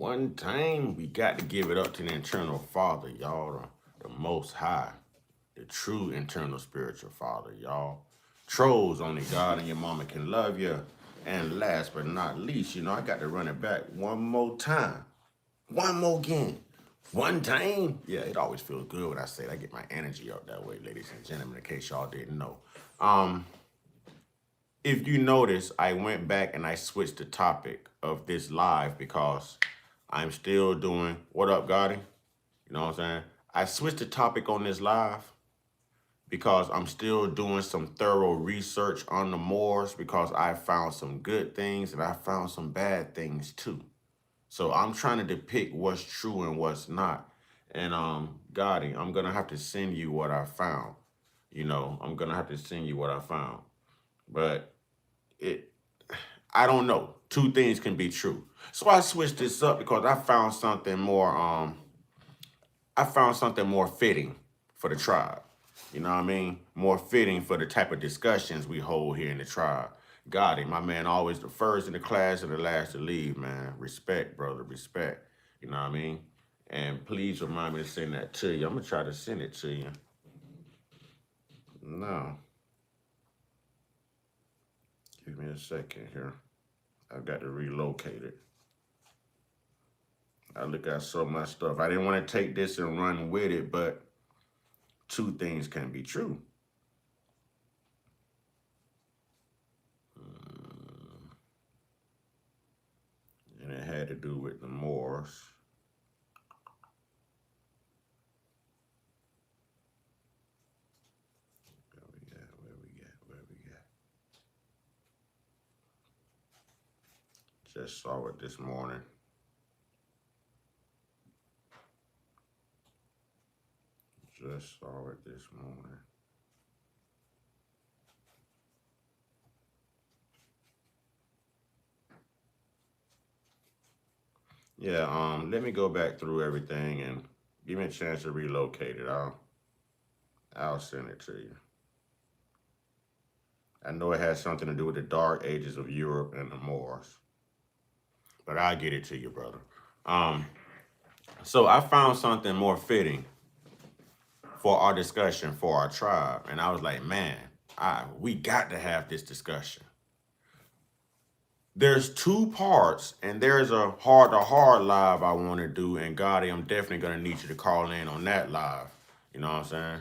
One time we got to give it up to the eternal Father, y'all, the Most High, the true internal spiritual Father, y'all. Trolls, only God and your mama can love you. And last but not least, I got to run it back one more time. One more again. One time. Yeah, it always feels good when I say it. I get my energy up that way, ladies and gentlemen, in case y'all didn't know. If you notice, I went back and I switched the topic of this live because I'm still doing, what up, Gotti? You know what I'm saying? I switched the topic on this live because I'm still doing some thorough research on the Moors because I found some good things and I found some bad things too. So I'm trying to depict what's true and what's not. And Gotti, I'm gonna have to send you what I found. I'm gonna have to send you what I found. But I don't know. Two things can be true. So I switched this up because I found something more fitting for the tribe. You know what I mean? More fitting for the type of discussions we hold here in the tribe. Got it. My man always the first in the class and the last to leave, man. Respect, brother, respect. You know what I mean? And please remind me to send that to you. I'm gonna try to send it to you. No. Give me a second here. I've got to relocate it. I look at so much stuff. I didn't want to take this and run with it, but two things can be true. And it had to do with the Moors. Where we at? Just saw it this morning. Just saw it this morning. Yeah, let me go back through everything and give me a chance to relocate it. I'll send it to you. I know it has something to do with the dark ages of Europe and the Moors, but I'll get it to you, brother. So I found something more fitting for our discussion for our tribe, and I was like, man, we got to have this discussion. There's two parts, and there's a heart-to-heart live I want to do, and Gotti, I'm definitely going to need you to call in on that live. You know what I'm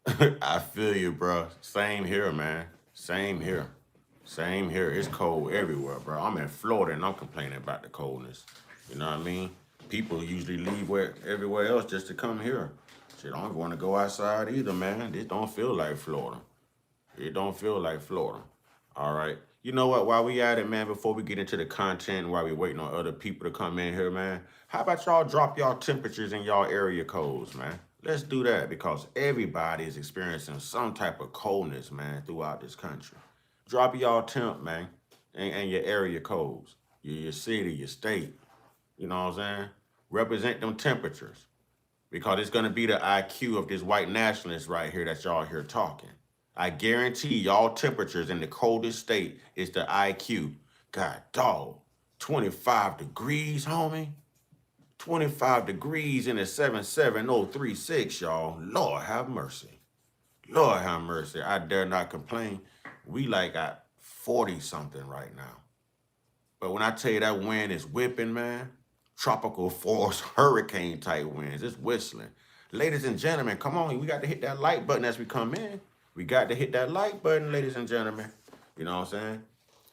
saying? I feel you, bro. Same here, man. Same here. Same here. It's cold everywhere, bro. I'm in Florida, and I'm complaining about the coldness. You know what I mean? People usually leave everywhere else just to come here. Shit, I don't want to go outside either, man. This don't feel like Florida. It don't feel like Florida. All right. You know what? While we at it, man, before we get into the content, while we waiting on other people to come in here, man, how about y'all drop y'all temperatures in y'all area codes, man? Let's do that because everybody is experiencing some type of coldness, man, throughout this country. Drop y'all temp, man, and your area codes, your city, your state. You know what I'm saying? Represent them temperatures because it's going to be the IQ of this white nationalist right here that y'all here talking. I guarantee y'all temperatures in the coldest state is the IQ. God dog, 25 degrees, homie. 25 degrees in the 77036, y'all. Lord have mercy. Lord have mercy. I dare not complain. We like at 40 something right now. But when I tell you that wind is whipping, man, tropical force, hurricane type winds, it's whistling. Ladies and gentlemen, come on. We got to hit that like button as we come in. We got to hit that like button, ladies and gentlemen. You know what I'm saying?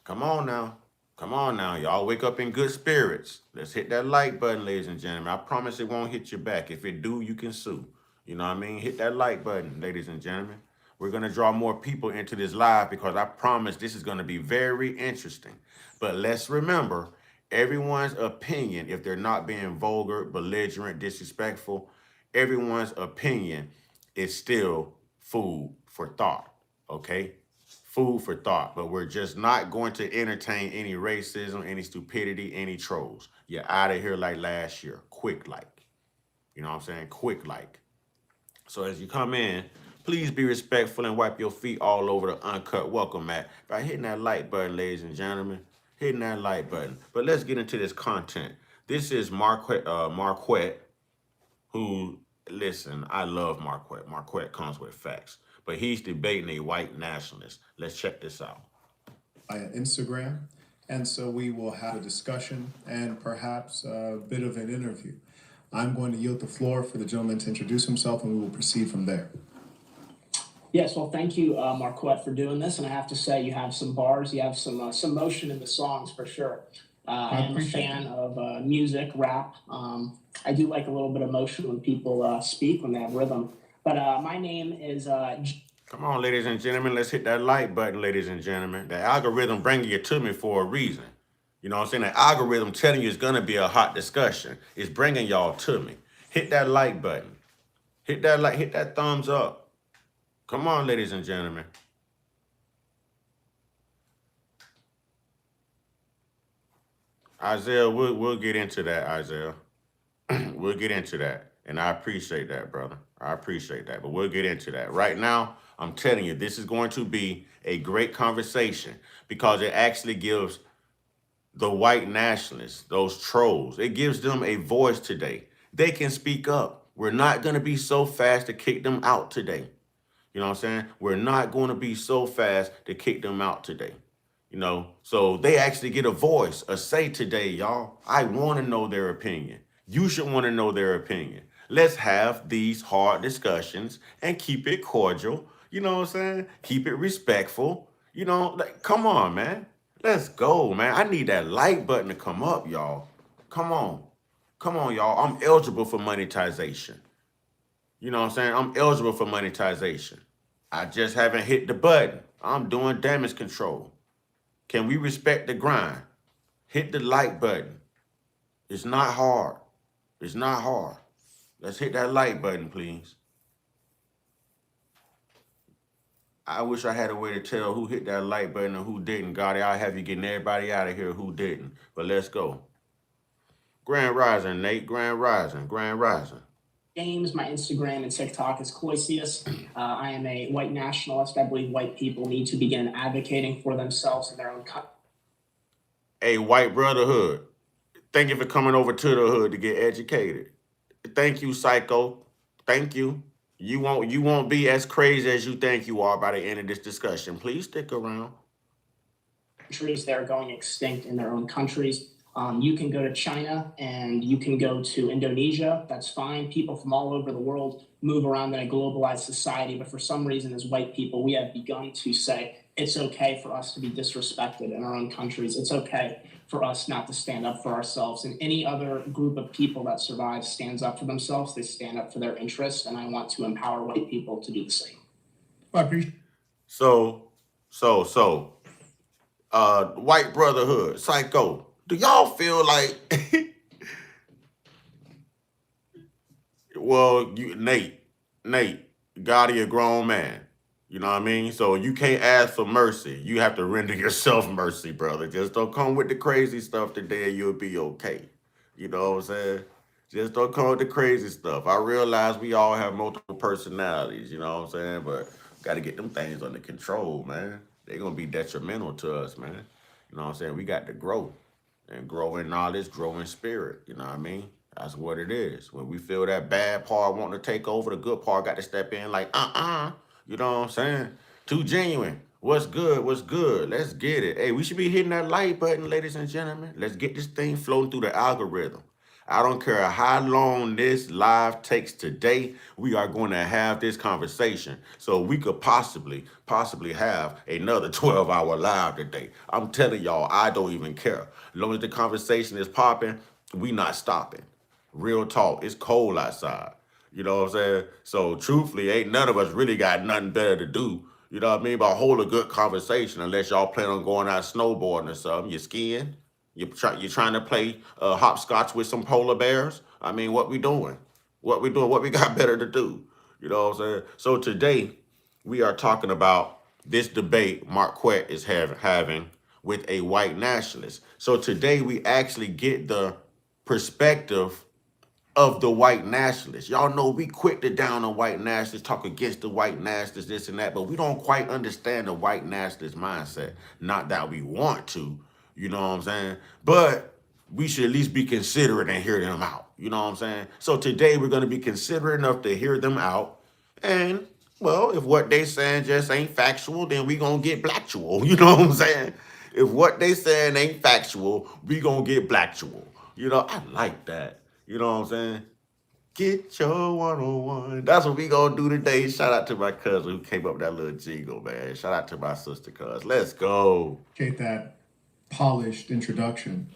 Come on now. Come on now. Y'all wake up in good spirits. Let's hit that like button, ladies and gentlemen. I promise it won't hit your back. If it do, you can sue. You know what I mean? Hit that like button, ladies and gentlemen. We're going to draw more people into this live because I promise this is going to be very interesting. But let's remember, everyone's opinion, if they're not being vulgar, belligerent, disrespectful, everyone's opinion is still food for thought, okay? Food for thought, but we're just not going to entertain any racism, any stupidity, any trolls. You're out of here like last year, quick like. You know what I'm saying? Quick like. So as you come in, please be respectful and wipe your feet all over the Uncut welcome mat by hitting that like button, ladies and gentlemen. Hitting that like button. But let's get into this content. This is Marquett, who, listen, I love Marquett. Marquett comes with facts, but he's debating a white nationalist. Let's check this out. Via Instagram. And so we will have a discussion and perhaps a bit of an interview. I'm going to yield the floor for the gentleman to introduce himself, and we will proceed from there. Yes, well, thank you, Marquette, for doing this. And I have to say, you have some bars, you have some motion in the songs for sure. I am a fan of music, rap. I do like a little bit of motion when people speak, when they have rhythm. But my name is. Come on, ladies and gentlemen, let's hit that like button, ladies and gentlemen. The algorithm bringing you to me for a reason. You know what I'm saying? The algorithm telling you it's going to be a hot discussion. It's bringing y'all to me. Hit that like button. Hit that like, hit that thumbs up. Come on, ladies and gentlemen. Isaiah, we'll get into that, Isaiah. We'll get into that. And I appreciate that, brother. I appreciate that. But we'll get into that. Right now, I'm telling you, this is going to be a great conversation because it actually gives the white nationalists, those trolls, it gives them a voice today. They can speak up. We're not going to be so fast to kick them out today. You know what I'm saying? We're not going to be so fast to kick them out today. You know, so they actually get a voice, a say today, y'all. I want to know their opinion. You should want to know their opinion. Let's have these hard discussions and keep it cordial. You know what I'm saying? Keep it respectful. You know, like, come on, man. Let's go, man. I need that like button to come up, y'all. Come on. Come on, y'all. I'm eligible for monetization. You know what I'm saying? I'm eligible for monetization. I just haven't hit the button. I'm doing damage control. Can we respect the grind? Hit the like button. It's not hard. It's not hard. Let's hit that like button, please. I wish I had a way to tell who hit that like button and who didn't. Gotti, I'll have you getting everybody out of here who didn't. But let's go. Grand Rising, Nate. Grand Rising. Grand Rising. James, my Instagram and TikTok is Cloisius. I am a white nationalist. I believe white people need to begin advocating for themselves and their own country. A white brotherhood. Thank you for coming over to the hood to get educated. Thank you, Psycho. Thank you. You won't be as crazy as you think you are by the end of this discussion. Please stick around. Countries that are going extinct in their own countries. You can go to China and you can go to Indonesia. That's fine. People from all over the world move around in a globalized society. But for some reason, as white people, we have begun to say it's okay for us to be disrespected in our own countries. It's okay for us not to stand up for ourselves. And any other group of people that survives stands up for themselves. They stand up for their interests. And I want to empower white people to do the same. I appreciate. So, white brotherhood, Psycho. Do y'all feel like, well, Nate, Gotti, a grown man. You know what I mean? So you can't ask for mercy. You have to render yourself mercy, brother. Just don't come with the crazy stuff today and you'll be okay. You know what I'm saying? Just don't come with the crazy stuff. I realize we all have multiple personalities, you know what I'm saying? But got to get them things under control, man. They're going to be detrimental to us, man. You know what I'm saying? We got to grow and grow in knowledge, grow in spirit. You know what I mean? That's what it is. When we feel that bad part wanting to take over, the good part got to step in like, you know what I'm saying? Too genuine. What's good? What's good? Let's get it. Hey, we should be hitting that like button, ladies and gentlemen. Let's get this thing floating through the algorithm. I don't care how long this live takes today, we are going to have this conversation. So we could possibly have another 12-hour live today. I'm telling y'all, I don't even care. As long as the conversation is popping, we not stopping. Real talk. It's cold outside. You know what I'm saying? So truthfully, ain't none of us really got nothing better to do. You know what I mean? But hold a good conversation unless y'all plan on going out snowboarding or something. You skiing? You're trying to play hopscotch with some polar bears? I mean, what we doing? What we doing? What we got better to do? You know what I'm saying? So today, we are talking about this debate Marquette is having with a white nationalist. So today, we actually get the perspective of the white nationalists. Y'all know we quick to down on white nationalists, talk against the white nationalists, this and that, but we don't quite understand the white nationalist mindset. Not that we want to, you know what I'm saying? But we should at least be considerate and hear them out. You know what I'm saying? So today we're going to be considerate enough to hear them out. And, well, if what they saying just ain't factual, then we going to get blacktual. You know what I'm saying? If what they saying ain't factual, we going to get blacktual. You know, I like that. You know what I'm saying? Get your 101. That's what we gonna do today. Shout out to my cousin who came up with that little jingle, man. Shout out to my sister, cuz. Let's go. Appreciate that polished introduction.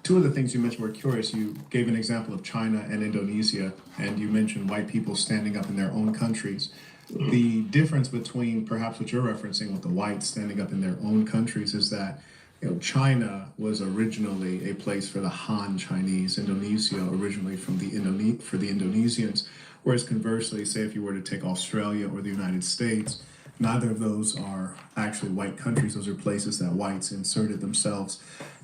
Two of the things you mentioned were curious. You gave an example of China and Indonesia, and you mentioned white people standing up in their own countries. The difference between perhaps what you're referencing with the whites standing up in their own countries is that China was originally a place for the Han Chinese, Indonesia originally from the for the Indonesians, whereas conversely, say if you were to take Australia or the United States, neither of those are actually white countries. Those are places that whites inserted themselves,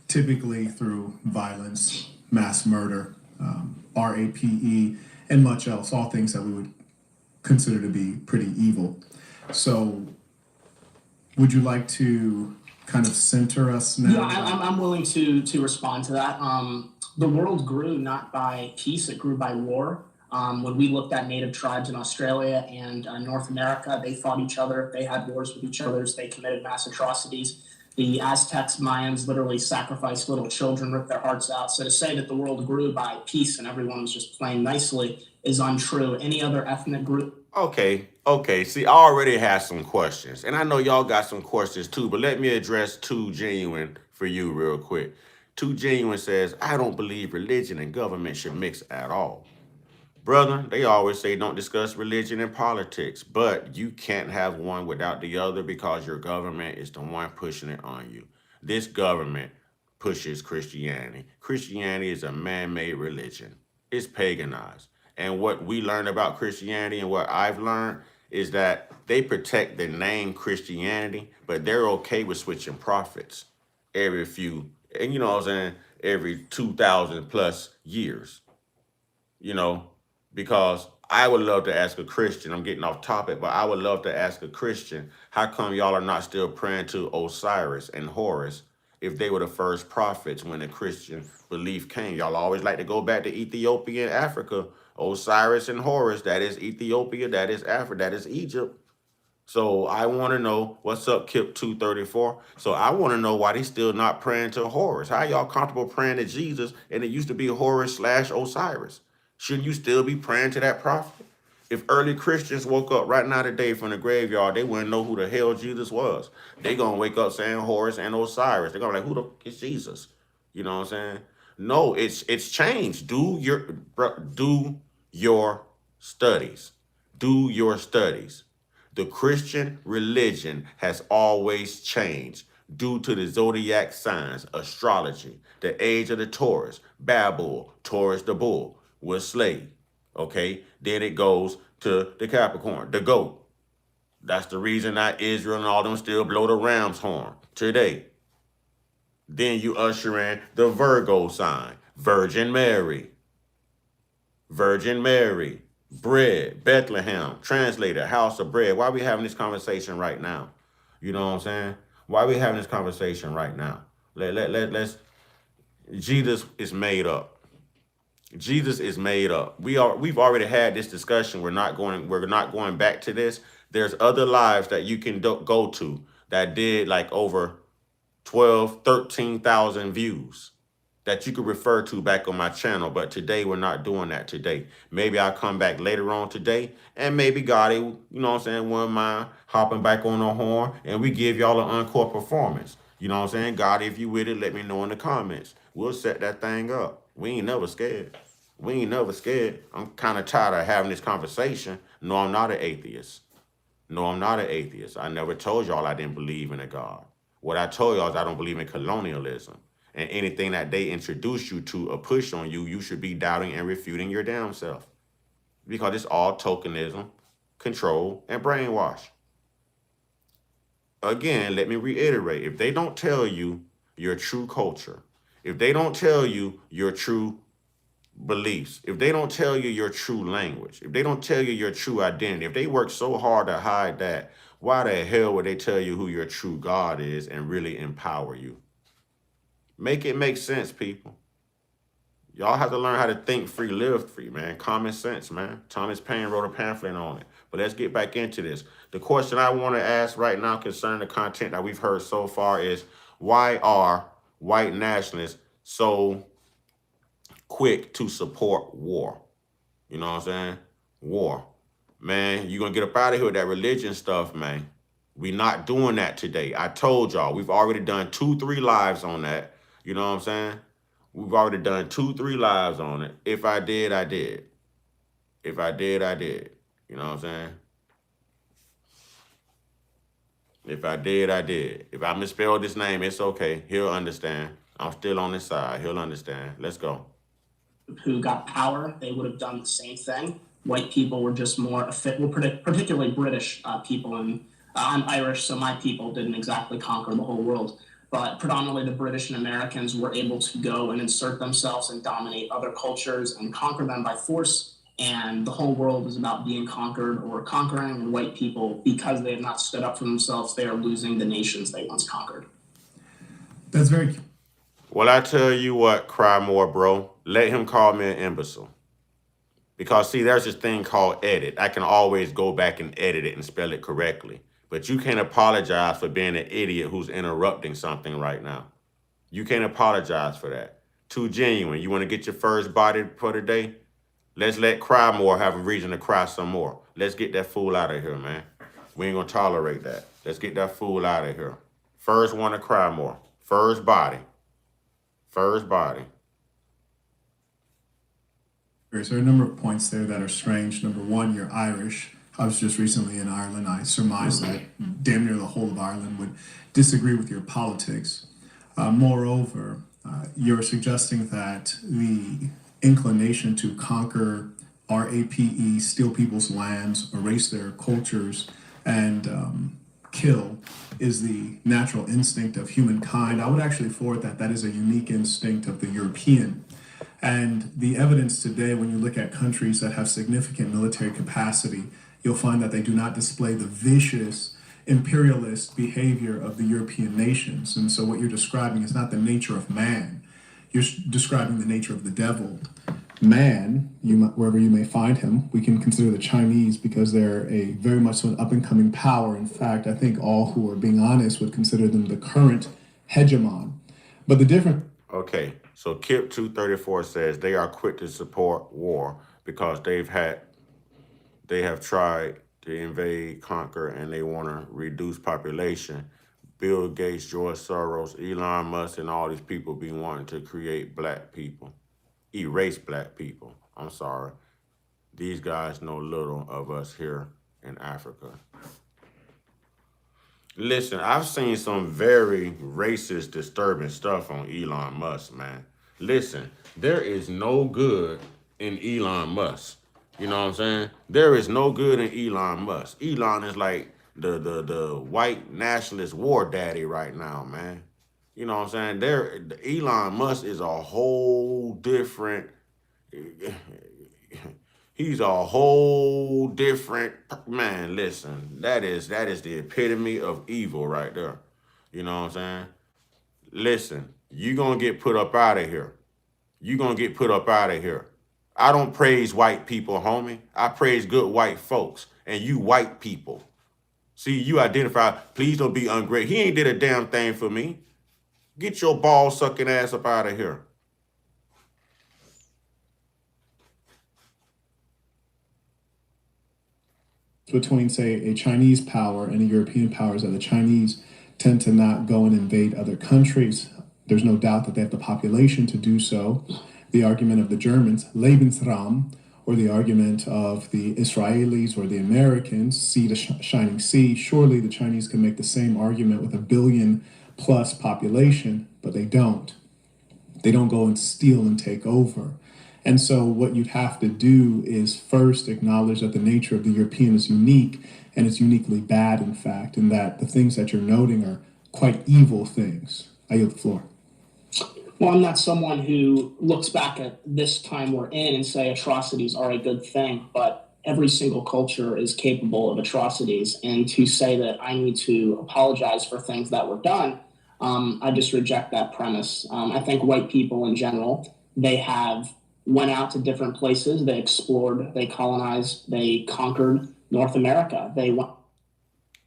typically through violence, mass murder, RAPE, and much else, all things that we would consider to be pretty evil. So would you like to kind of center us now? Yeah, I'm willing to respond to that. The world grew not by peace, it grew by war. When we looked at native tribes in Australia and North America, they fought each other, they had wars with each other, they committed mass atrocities. The Aztecs, Mayans literally sacrificed little children, ripped their hearts out. So to say that the world grew by peace and everyone was just playing nicely is untrue. Any other ethnic group? Okay. See, I already have some questions. And I know y'all got some questions too, but let me address Too Genuine for you real quick. Too Genuine says, I don't believe religion and government should mix at all. Brother, they always say don't discuss religion and politics, but you can't have one without the other because your government is the one pushing it on you. This government pushes Christianity. Christianity is a man-made religion. It's paganized. And what we learned about Christianity and what I've learned is that they protect the name Christianity, but they're okay with switching prophets every few, and you know what I'm saying, every 2,000 plus years, you know, because I would love to ask a Christian, I'm getting off topic, but I would love to ask a Christian, how come y'all are not still praying to Osiris and Horus if they were the first prophets when the Christian belief came? Y'all always like to go back to Ethiopia and Africa. Osiris and Horus, that is Ethiopia, that is Africa, that is Egypt. So I want to know, what's up, Kip 234? So I want to know why they still not praying to Horus. How y'all comfortable praying to Jesus and it used to be Horus / Osiris? Shouldn't you still be praying to that prophet? If early Christians woke up right now today from the graveyard, they wouldn't know who the hell Jesus was. They gonna wake up saying Horus and Osiris. They're gonna be like, who the is Jesus? You know what I'm saying? No, it's changed. Do your studies. Do your studies. The Christian religion has always changed due to the zodiac signs, astrology, the age of the Taurus, Babel, Taurus the bull, was slave. Okay, then it goes to the Capricorn, the goat. That's the reason that Israel and all them still blow the ram's horn today. Then you usher in the Virgo sign, Virgin Mary. Virgin Mary, bread, Bethlehem, translator, house of bread. Why are we having this conversation right now? You know what I'm saying? Why are we having this conversation right now? Let's Jesus is made up. Jesus is made up. We've already had this discussion. We're not going back to this. There's other lives that you can go to that did like over 12, 13,000 views that you could refer to back on my channel. But today we're not doing that today. Maybe I'll come back later on today and maybe God, you know what I'm saying, wouldn't mind hopping back on the horn and we give y'all an encore performance. You know what I'm saying? God, if you with it, let me know in the comments. We'll set that thing up. We ain't never scared. We ain't never scared. I'm kind of tired of having this conversation. No, I'm not an atheist. No, I'm not an atheist. I never told y'all I didn't believe in a God. What I told y'all is I don't believe in colonialism. And anything that they introduce you to or push on you, you should be doubting and refuting your damn self. Because it's all tokenism, control, and brainwash. Again, let me reiterate. If they don't tell you your true culture, if they don't tell you your true beliefs, if they don't tell you your true language, if they don't tell you your true identity, if they work so hard to hide that, why the hell would they tell you who your true God is and really empower you? Make it make sense, people. Y'all have to learn how to think free, live free, man. Common sense, man. Thomas Paine wrote a pamphlet on it. But let's get back into this. The question I want to ask right now concerning the content that we've heard so far is, why are white nationalists so quick to support war? You know what I'm saying? War. Man, you're going to get up out of here with that religion stuff, man. We not doing that today. I told y'all, we've already done 2-3 lives on that. You know what I'm saying? We've already done 2-3 lives on it. If I did, I did. If I did, I did. You know what I'm saying? If I did, I did. If I misspelled his name, it's okay. He'll understand. I'm still on his side. He'll understand. Let's go. Who got power, they would have done the same thing. White people were just more, particularly British people, and I'm Irish, so my people didn't exactly conquer the whole world. But predominantly the British and Americans were able to go and insert themselves and dominate other cultures and conquer them by force. And the whole world is about being conquered or conquering, and white people, because they have not stood up for themselves, they are losing the nations they once conquered. That's very. Well, I tell you what, cry more, bro. Let him call me an imbecile. Because, see, there's this thing called edit. I can always go back and edit it and spell it correctly. But you can't apologize for being an idiot who's interrupting something right now. You can't apologize for that. Too genuine. You want to get your first body for the day? Let's let Cry More have a reason to cry some more. Let's get that fool out of here, man. We ain't going to tolerate that. Let's get that fool out of here. First one to cry more. First body. First body. There are a number of points there that are strange. Number one, you're Irish. I was just recently in Ireland. I surmise that damn near the whole of Ireland would disagree with your politics. Moreover, you're suggesting that the inclination to conquer RAPE, steal people's lands, erase their cultures, and kill is the natural instinct of humankind. I would actually forward that that is a unique instinct of the European. And the evidence today, when you look at countries that have significant military capacity, you'll find that they do not display the vicious imperialist behavior of the European nations. And so what you're describing is not the nature of man. You're describing the nature of the devil. Man, wherever you may find him, we can consider the Chinese because they're a very much so an up-and-coming power. In fact, I think all who are being honest would consider them the current hegemon. But the difference... Okay, so Kip 234 says they are quick to support war because they have tried to invade, conquer, and they want to reduce population. Bill Gates, George Soros, Elon Musk, and all these people be wanting to create black people, erase black people. I'm sorry. These guys know little of us here in Africa. Listen, I've seen some very racist, disturbing stuff on Elon Musk, man. Listen, there is no good in Elon Musk. You know what I'm saying? There is no good in Elon Musk. Elon is like the white nationalist war daddy right now, man. You know what I'm saying? Elon Musk is a whole different... He's a whole different man. Listen, that is the epitome of evil right there. You know what I'm saying? Listen, you're going to get put up out of here. You're going to get put up out of here. I don't praise white people, homie. I praise good white folks. And you white people. See, you identify, please don't be ungrateful. He ain't did a damn thing for me. Get your ball sucking ass up out of here. Between, say, a Chinese power and a European power is that the Chinese tend to not go and invade other countries. There's no doubt that they have the population to do so. The argument of the Germans, Lebensraum, or the argument of the Israelis or the Americans, sea to shining sea, surely the Chinese can make the same argument with a billion-plus population, but they don't. They don't go and steal and take over. And so what you'd have to do is first acknowledge that the nature of the European is unique, and it's uniquely bad, in fact, and that the things that you're noting are quite evil things. I yield the floor. Well, I'm not someone who looks back at this time we're in and say atrocities are a good thing, but every single culture is capable of atrocities. And to say that I need to apologize for things that were done, I just reject that premise. I think white people in general They have went out to different places. They explored, they colonized, they conquered North America. They went.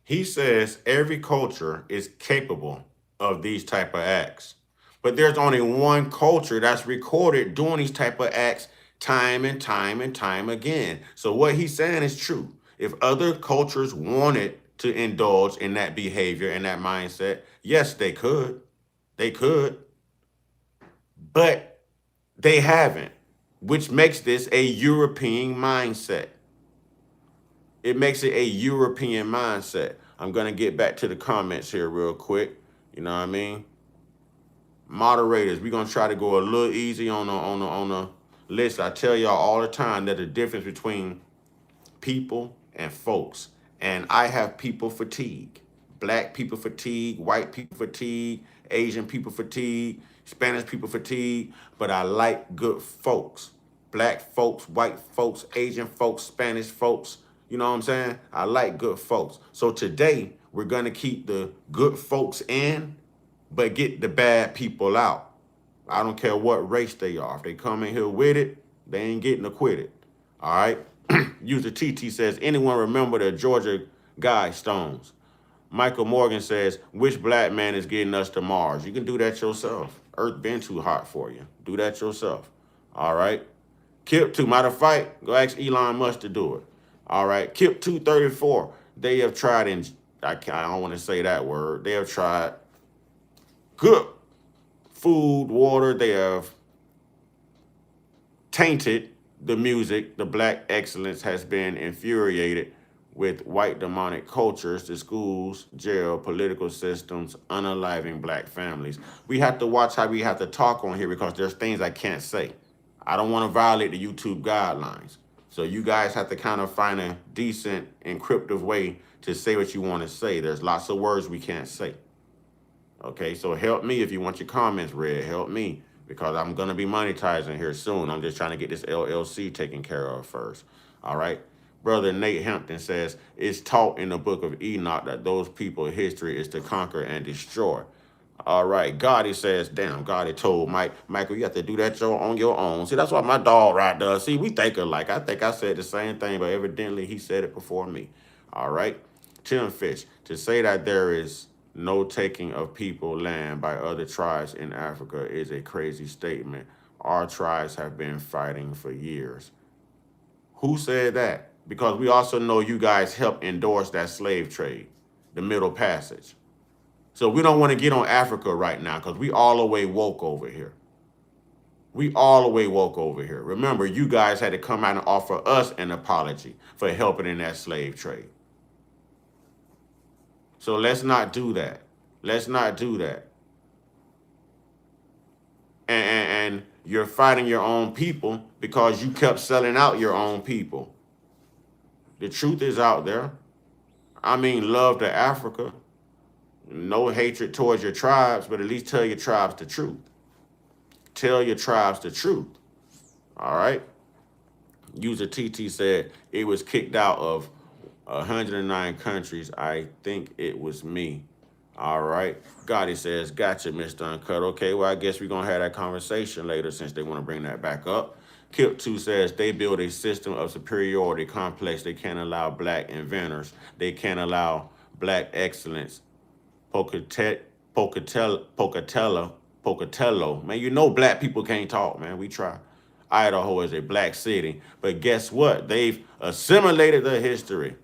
He says every culture is capable of these type of acts, but there's only one culture that's recorded doing these type of acts time and time and time again. So what he's saying is true. If other cultures wanted to indulge in that behavior and that mindset, yes, they could. They could, but they haven't, which makes this a European mindset. It makes it a European mindset. I'm gonna get back to the comments here real quick. You know what I mean? Moderators, we're gonna try to go a little easy on the list. I tell y'all all the time that the difference between people and folks. And I have people fatigue. Black people fatigue, white people fatigue, Asian people fatigue, Spanish people fatigue, but I like good folks. Black folks, white folks, Asian folks, Spanish folks. You know what I'm saying? I like good folks. So today we're gonna keep the good folks in, but get the bad people out. I don't care what race they are. If they come in here with it, they ain't getting acquitted. All right? User TT says, anyone remember the Georgia Guidestones? Michael Morgan says, which black man is getting us to Mars? You can do that yourself. Earth been too hot for you. Do that yourself. All right? Kip 2, matter of fact, go ask Elon Musk to do it. All right? Kip 234, they have tried, I don't want to say that word. They have tried good food, water. They have tainted the music. The black excellence has been infuriated with white demonic cultures, the schools, jail, political systems, unaliving black families. We have to watch how we have to talk on here because there's things I can't say. I don't want to violate the YouTube guidelines. So you guys have to kind of find a decent, encryptive way to say what you want to say. There's lots of words we can't say. Okay, so help me if you want your comments read. Help me because I'm going to be monetizing here soon. I'm just trying to get this LLC taken care of first. All right. Brother Nate Hampton says, it's taught in the book of Enoch that those people's history is to conquer and destroy. All right. Gotti says, damn, Gotti told Michael, you have to do that on your own. See, that's what my dog right does. See, we think alike. I think I said the same thing, but evidently he said it before me. All right. Tim Fish, to say that there is no taking of people land by other tribes in Africa is a crazy statement. Our tribes have been fighting for years. Who said that? Because we also know you guys helped endorse that slave trade, the Middle Passage. So we don't want to get on Africa right now because we all the way woke over here. We all the way woke over here. Remember, you guys had to come out and offer us an apology for helping in that slave trade. So let's not do that. Let's not do that. And you're fighting your own people because you kept selling out your own people. The truth is out there. I mean, love to Africa. No hatred towards your tribes, but at least tell your tribes the truth. Tell your tribes the truth. All right? User TT said it was kicked out of 109 countries. I think it was me. All right. Gotti says, gotcha, Mr. Uncut. Okay, well, I guess we're going to have that conversation later since they want to bring that back up. Kip 2 says they build a system of superiority complex. They can't allow black inventors. They can't allow black excellence. Pocatello. Man, you know black people can't talk, man. We try. Idaho is a black city. But guess what? They've assimilated the history.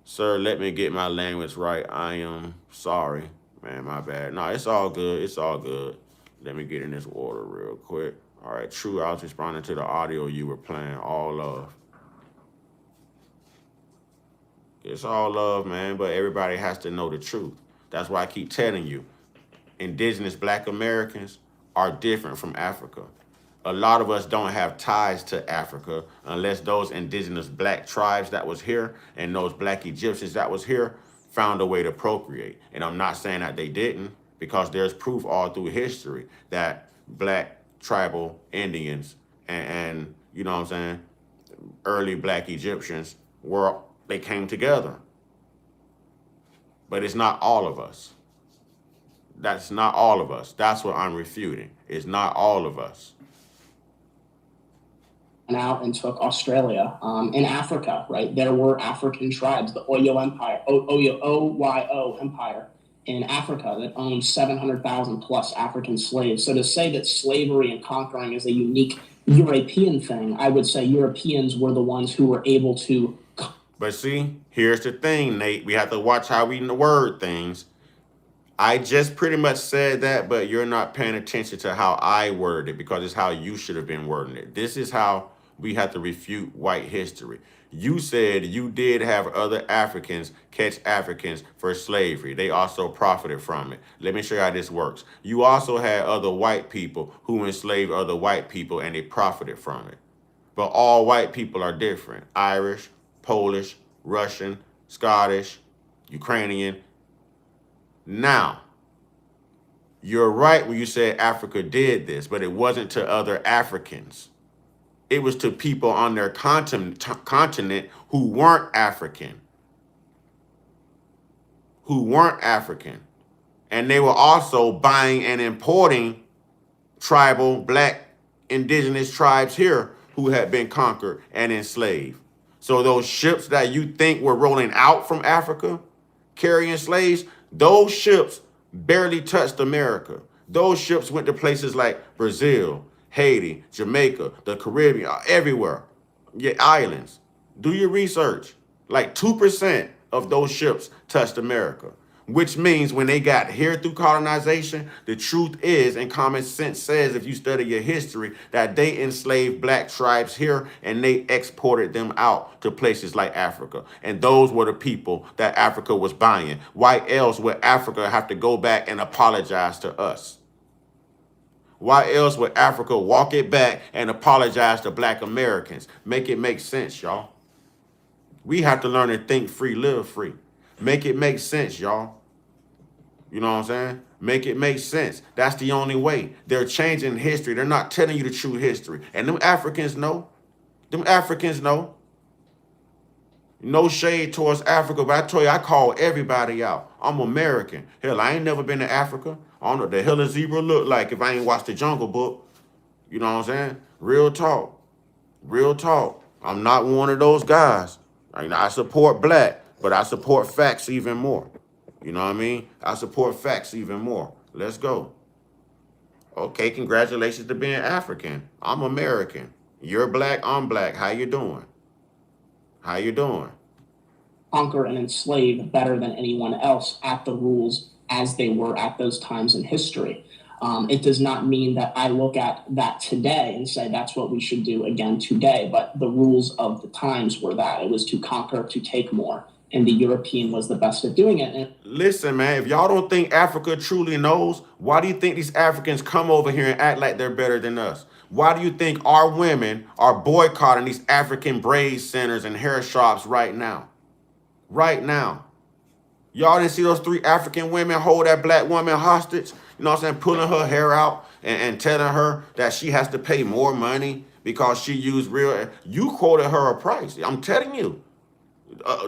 Sir, let me get my language right. I am sorry. Man, my bad. No, it's all good. It's all good. Let me get in this order real quick. All right, true. I was responding to the audio you were playing. All love. It's all love, man, but everybody has to know the truth. That's why I keep telling you, indigenous black Americans are different from Africa. A lot of us don't have ties to Africa unless those indigenous black tribes that was here and those black Egyptians that was here found a way to procreate. And I'm not saying that they didn't, because there's proof all through history that black tribal Indians and you know what I'm saying, early black Egyptians they came together. But it's not all of us. That's not all of us. That's what I'm refuting. It's not all of us. out and took Australia. In Africa, right, there were African tribes, the OYO Empire in Africa that owned 700,000 plus African slaves. So to say that slavery and conquering is a unique European thing, I would say Europeans were the ones who were able to. But see, here's the thing, Nate. We have to watch how we word things. I just pretty much said that, but you're not paying attention to how I worded it, because it's how you should have been wording it. This is how we have to refute white history. You said you did have other Africans catch Africans for slavery. They also profited from it. Let me show you how this works. You also had other white people who enslaved other white people and they profited from it. But all white people are different. Irish, Polish, Russian, Scottish, Ukrainian. Now, you're right when you said Africa did this, but it wasn't to other Africans. It was to people on their continent who weren't African. And they were also buying and importing tribal, black, indigenous tribes here who had been conquered and enslaved. So those ships that you think were rolling out from Africa, carrying slaves, those ships barely touched America. Those ships went to places like Brazil, Haiti, Jamaica, the Caribbean, everywhere. Yeah, islands. Do your research. Like 2% of those ships touched America, which means when they got here through colonization, the truth is, and common sense says, if you study your history, that they enslaved black tribes here and they exported them out to places like Africa. And those were the people that Africa was buying. Why else would Africa have to go back and apologize to us? Why else would Africa walk it back and apologize to black Americans? Make it make sense, y'all. We have to learn to think free, live free. Make it make sense, y'all. You know what I'm saying? Make it make sense. That's the only way. They're changing history. They're not telling you the true history. And them Africans know. Them Africans know. No shade towards Africa, but I tell you, I call everybody out. I'm American. Hell, I ain't never been to Africa. I don't know what the hell a zebra look like if I ain't watched the Jungle Book. You know what I'm saying? Real talk. Real talk. I'm not one of those guys. I support black, but I support facts even more. You know what I mean? I support facts even more. Let's go. Okay, congratulations to being African. I'm American. You're black, I'm black. How you doing? How you doing? Conquer and enslave better than anyone else at the rules as they were at those times in history. It does not mean that I look at that today and say that's what we should do again today, but the rules of the times were that. It was to conquer, to take more, and the European was the best at doing it. Listen, man, if y'all don't think Africa truly knows, why do you think these Africans come over here and act like they're better than us? Why do you think our women are boycotting these African braid centers and hair shops right now? Right now. Y'all didn't see those 3 African women hold that black woman hostage? You know what I'm saying? Pulling her hair out and telling her that she has to pay more money because she used real. You quoted her a price. I'm telling you.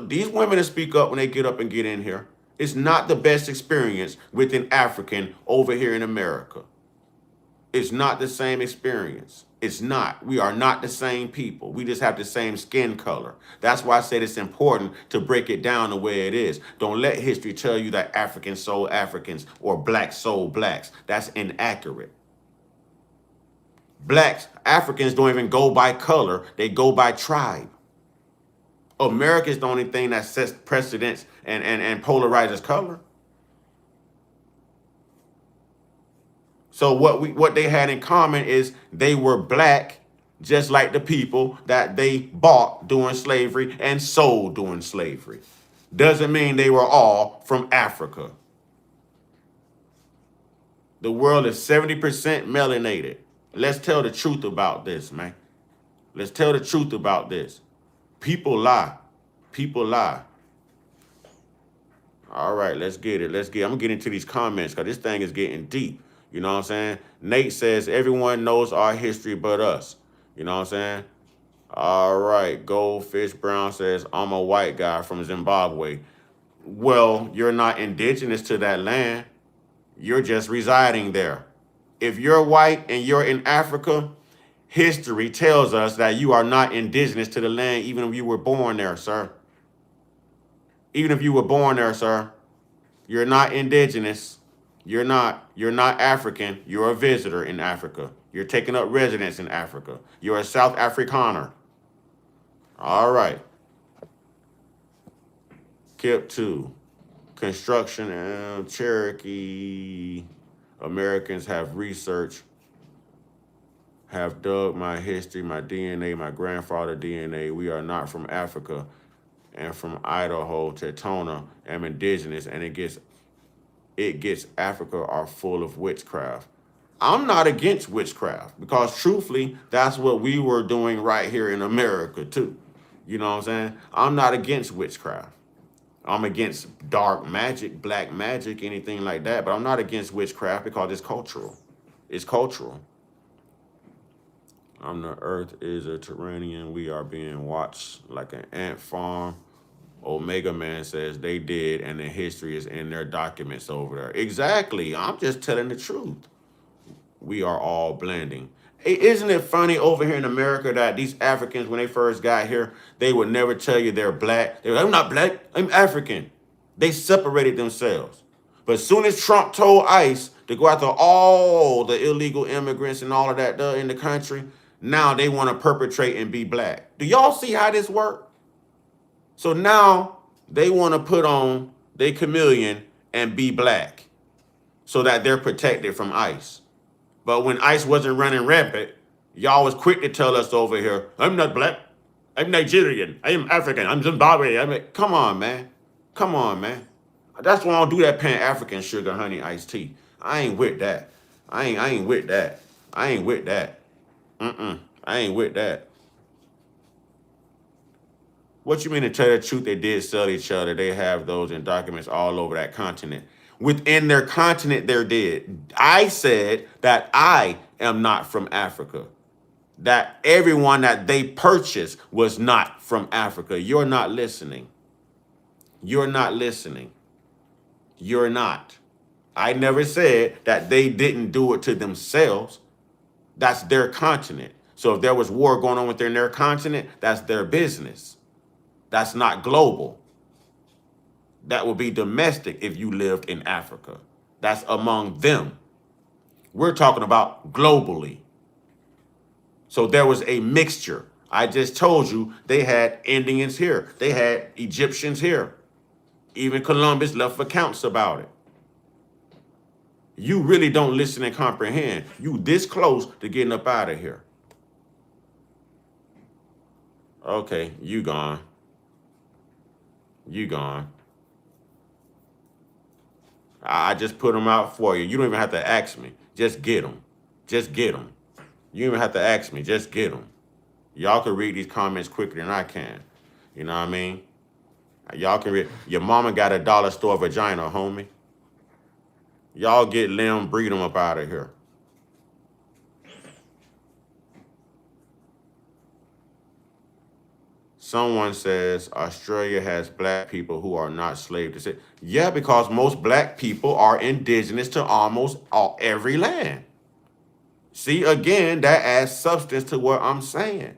These women that speak up when they get up and get in here. It's not the best experience with an African over here in America. It's not the same experience. It's not. We are not the same people. We just have the same skin color. That's why I said it's important to break it down the way it is. Don't let history tell you that Africans sold Africans or blacks sold blacks. That's inaccurate. Blacks, Africans don't even go by color. They go by tribe. America is the only thing that sets precedents and polarizes color. So what they had in common is they were black, just like the people that they bought during slavery and sold during slavery. Doesn't mean they were all from Africa. The world is 70% melanated. Let's tell the truth about this, man. Let's tell the truth about this. People lie. People lie. All right, let's get it. I'm going to get into these comments because this thing is getting deep. You know what I'm saying? Nate says, everyone knows our history but us. You know what I'm saying? All right. Goldfish Brown says, I'm a white guy from Zimbabwe. Well, you're not indigenous to that land. You're just residing there. If you're white and you're in Africa, history tells us that you are not indigenous to the land, even if you were born there, sir. Even if you were born there, sir, you're not indigenous. You're not African. You're a visitor in Africa. You're taking up residence in Africa. You're a South Afrikaner. All right. Kip 2. Construction and Cherokee Americans have dug my history, my DNA, my grandfather DNA. We are not from Africa and from Idaho, Tetona. I'm indigenous, and it gets Africa are full of witchcraft. I'm not against witchcraft because truthfully, that's what we were doing right here in America too. You know what I'm saying? I'm not against witchcraft. I'm against dark magic, black magic, anything like that. But I'm not against witchcraft because it's cultural. It's cultural. The earth is a Terranian. We are being watched like an ant farm. Omega Man says they did, and the history is in their documents over there. Exactly. I'm just telling the truth. We are all blending. Hey, isn't it funny over here in America that these Africans, when they first got here, they would never tell you they're black. They were, I'm not black, I'm African. They separated themselves. But as soon as Trump told ICE to go after all the illegal immigrants and all of that in the country, now they want to perpetrate and be black. Do y'all see how this works? So now they want to put on their chameleon and be black so that they're protected from ICE. But when ICE wasn't running rampant, y'all was quick to tell us over here, I'm not black, I'm Nigerian, I am African, I'm Zimbabwe. Come on, man. Come on, man. That's why I don't do that Pan-African sugar honey iced tea. I ain't with that. I ain't with that. I ain't with that. I ain't with that. What you mean to tell the truth? They did sell each other. They have those in documents all over that continent. Within their continent, they're dead. I said that I am not from Africa. That everyone that they purchased was not from Africa. You're not listening. You're not listening. You're not. I never said that they didn't do it to themselves. That's their continent. So if there was war going on within their continent, that's their business. That's not global. That would be domestic if you lived in Africa. That's among them. We're talking about globally. So there was a mixture. I just told you they had Indians here. They had Egyptians here. Even Columbus left accounts about it. You really don't listen and comprehend. You this close to getting up out of here. Okay, you gone. You gone. I just put them out for you. You don't even have to ask me. Just get them. Just get them. You don't even have to ask me. Just get them. Y'all can read these comments quicker than I can. You know what I mean? Y'all can read. Your mama got a dollar store vagina, homie. Y'all get them, breed them up out of here. Someone says Australia has black people who are not slave to. Yeah, because most black people are indigenous to almost every land. See, again, that adds substance to what I'm saying.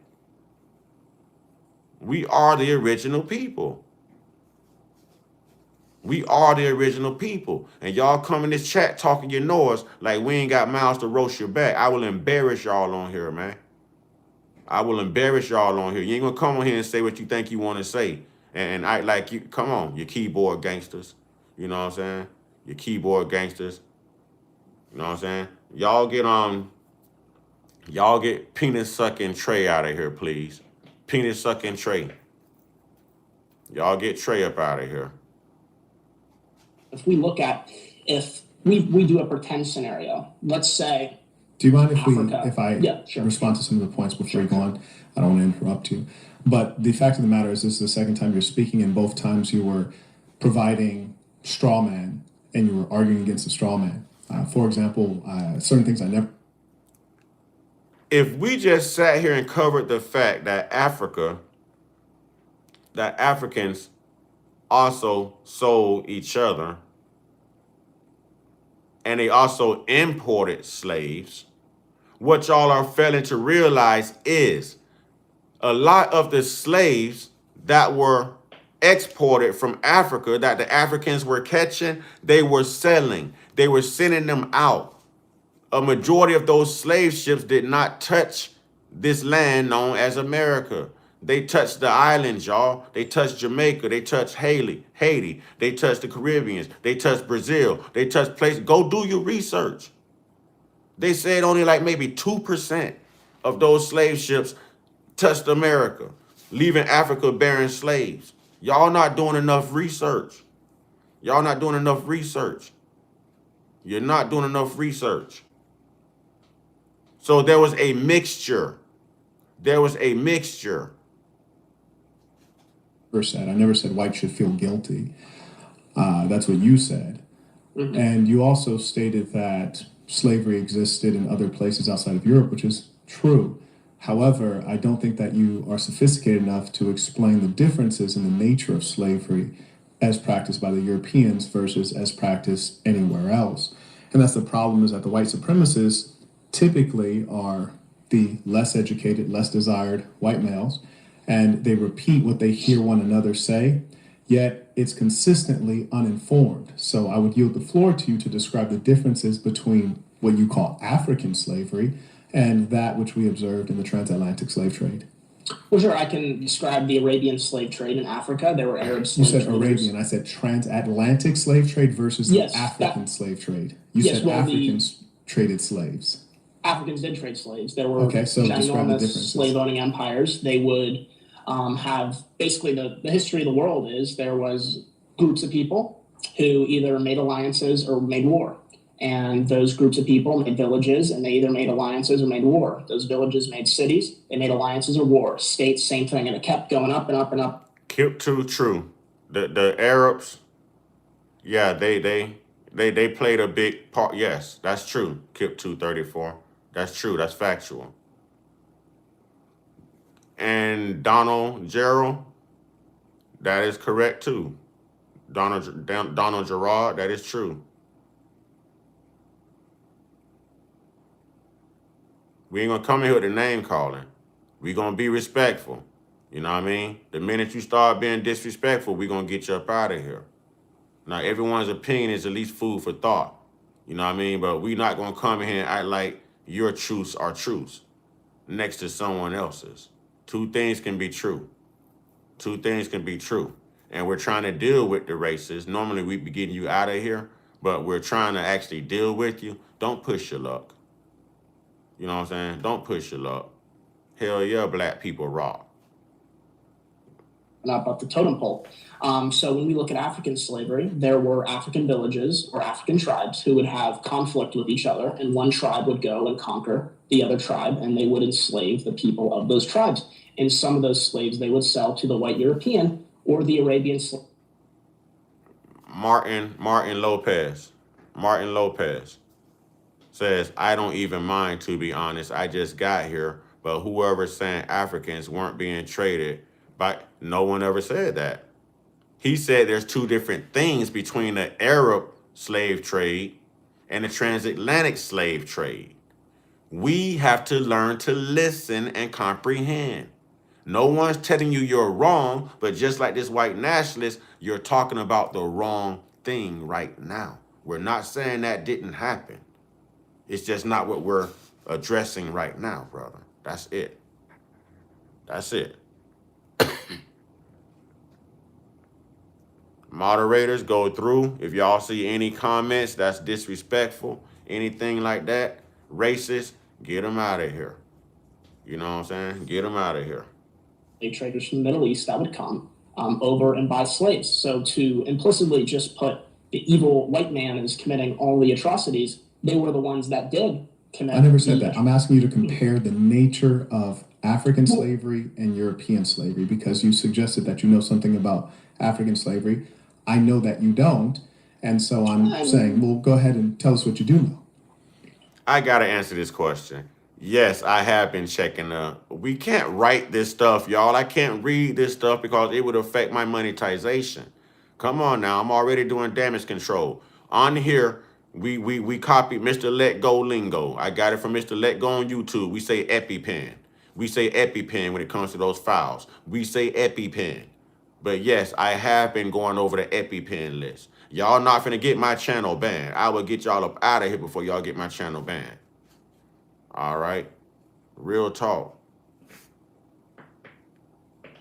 We are the original people. We are the original people. And y'all come in this chat talking your noise like we ain't got mouths to roast your back. I will embarrass y'all on here, man. I will embarrass y'all on here. You ain't gonna come on here and say what you think you want to say. And I like you, come on, you keyboard gangsters. You know what I'm saying? You keyboard gangsters. You know what I'm saying? Y'all get penis sucking Trey out of here, please. Penis sucking Trey. Y'all get Trey up out of here. If we look at, if we do a pretend scenario, let's say, do you mind if I yeah, sure. respond to some of the points before you go on? I don't want to interrupt you. But the fact of the matter is, this is the second time you're speaking, and both times you were providing straw man, and you were arguing against the straw man. For example, certain things I never... If we just sat here and covered the fact that Africans also sold each other, and they also imported slaves, what y'all are failing to realize is a lot of the slaves that were exported from Africa that the Africans were catching, they were selling. They were sending them out. A majority of those slave ships did not touch this land known as America. They touched the islands, y'all. They touched Jamaica. They touched Haiti. They touched the Caribbeans. They touched Brazil. They touched places. Go do your research. They said only like maybe 2% of those slave ships touched America, leaving Africa bearing slaves. Y'all not doing enough research. Y'all not doing enough research. You're not doing enough research. So there was a mixture. There was a mixture. I never said whites should feel guilty. That's what you said. And you also stated that slavery existed in other places outside of Europe, which is true. However, I don't think that you are sophisticated enough to explain the differences in the nature of slavery as practiced by the Europeans versus as practiced anywhere else. And that's the problem, is that the white supremacists typically are the less educated, less desired white males, and they repeat what they hear one another say, yet it's consistently uninformed. So I would yield the floor to you to describe the differences between what you call African slavery and that which we observed in the transatlantic slave trade. Well, sure, I can describe the Arabian slave trade in Africa. There were Arab You slave said traders. Arabian. I said transatlantic slave trade versus Yes, the African slave trade. You Yes, said well, Africans traded slaves. Africans did trade slaves. There were Okay, so describe the ginormous differences. slave-owning empires. They would have basically the history of the world is there was groups of people who either made alliances or made war. And those groups of people made villages, and they either made alliances or made war. Those villages made cities, they made alliances or war. States, same thing, and it kept going up and up and up. Kept too true. The Arabs, yeah, they played a big part. Yes, that's true. Kip 234. That's true. That's factual. And Donald Gerald, that is correct too. Donald Gerard, that is true. We ain't gonna come in here with the name calling. We gonna be respectful. You know what I mean? The minute you start being disrespectful, we gonna get you up out of here. Now, everyone's opinion is at least food for thought. You know what I mean? But we not gonna come in here and act like your truths are truths next to someone else's. Two things can be true. Two things can be true. And we're trying to deal with the racists. Normally we'd be getting you out of here, but we're trying to actually deal with you. Don't push your luck. You know what I'm saying? Don't push your luck. Hell yeah, black people rock. Not about the totem pole. So when we look at African slavery, there were African villages or African tribes who would have conflict with each other, and one tribe would go and conquer the other tribe, and they would enslave the people of those tribes. And some of those slaves they would sell to the white European or the Arabian slave. Martin Lopez says, I don't even mind, to be honest. I just got here, but whoever's saying Africans weren't being traded, but no one ever said that. He said there's two different things between the Arab slave trade and the transatlantic slave trade. We have to learn to listen and comprehend. No one's telling you you're wrong, but just like this white nationalist, you're talking about the wrong thing right now. We're not saying that didn't happen. It's just not what we're addressing right now, brother. That's it. That's it. Moderators, go through. If y'all see any comments that's disrespectful, anything like that, racist, get them out of here. You know what I'm saying? Get them out of here. Traders from the Middle East that would come over and buy slaves. So to implicitly just put the evil white man as committing all the atrocities, they were the ones that did commit. I never said that. I'm asking you to compare the nature of African slavery and European slavery, because you suggested that you know something about African slavery. I know that you don't. And so I'm saying, well, go ahead and tell us what you do know. I got to answer this question. Yes, I have been checking. We can't write this stuff, y'all. I can't read this stuff because it would affect my monetization. Come on now. I'm already doing damage control. On here, We copied Mr. Let Go lingo. I got it from Mr. Let Go on YouTube. We say EpiPen. We say EpiPen when it comes to those files. We say EpiPen. But yes, I have been going over the EpiPen list. Y'all not finna get my channel banned. I will get y'all up out of here before y'all get my channel banned. All right? Real talk.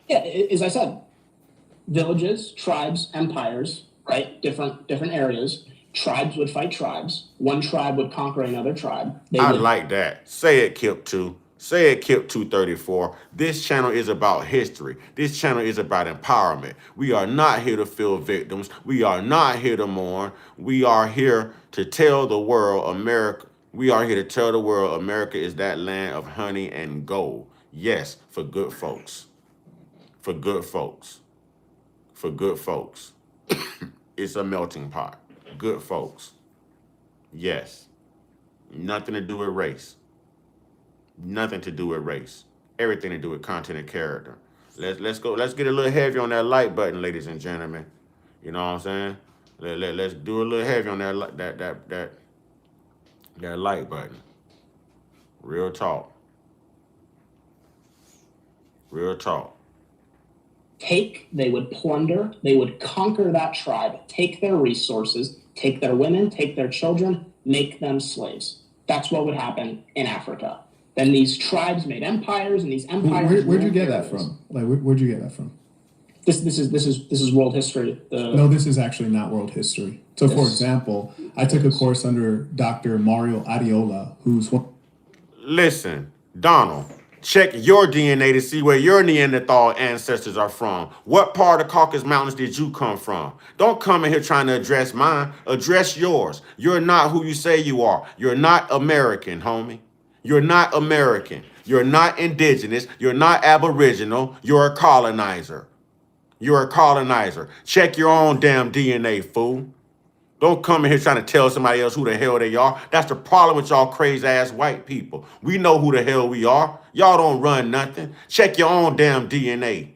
Yeah, as I said, villages, tribes, empires, right? Different areas. Tribes would fight tribes. One tribe would conquer another tribe. I like that. Say it, Kip 2. Say it, Kip 234. This channel is about history. This channel is about empowerment. We are not here to feel victims. We are not here to mourn. We are here to tell the world America. We are here to tell the world America is that land of honey and gold. Yes, for good folks. For good folks. For good folks. It's a melting pot. Good folks. Yes. Nothing to do with race. Nothing to do with race. Everything to do with content and character. Let's go. Let's get a little heavy on that like button, ladies and gentlemen. You know what I'm saying? Let's do a little heavy on that like button. Real talk. Real talk. They would plunder, they would conquer that tribe, take their resources, take their women, take their children, make them slaves. That's what would happen in Africa. Then these tribes made empires, and these empires. Where'd you get that from? Like, where'd you get that from? This is world history. No, this is actually not world history. So, for example, I took a course under Dr. Mario Adiola, who's one. Listen, Donald. Check your DNA to see where your Neanderthal ancestors are from. What part of Caucasus Mountains did you come from? Don't come in here trying to address mine. Address yours. You're not who you say you are. You're not American, homie. You're not American. You're not indigenous. You're not aboriginal. You're a colonizer. You're a colonizer. Check your own damn DNA, fool. Don't come in here trying to tell somebody else who the hell they are. That's the problem with y'all crazy ass white people. We know who the hell we are. Y'all don't run nothing. Check your own damn DNA.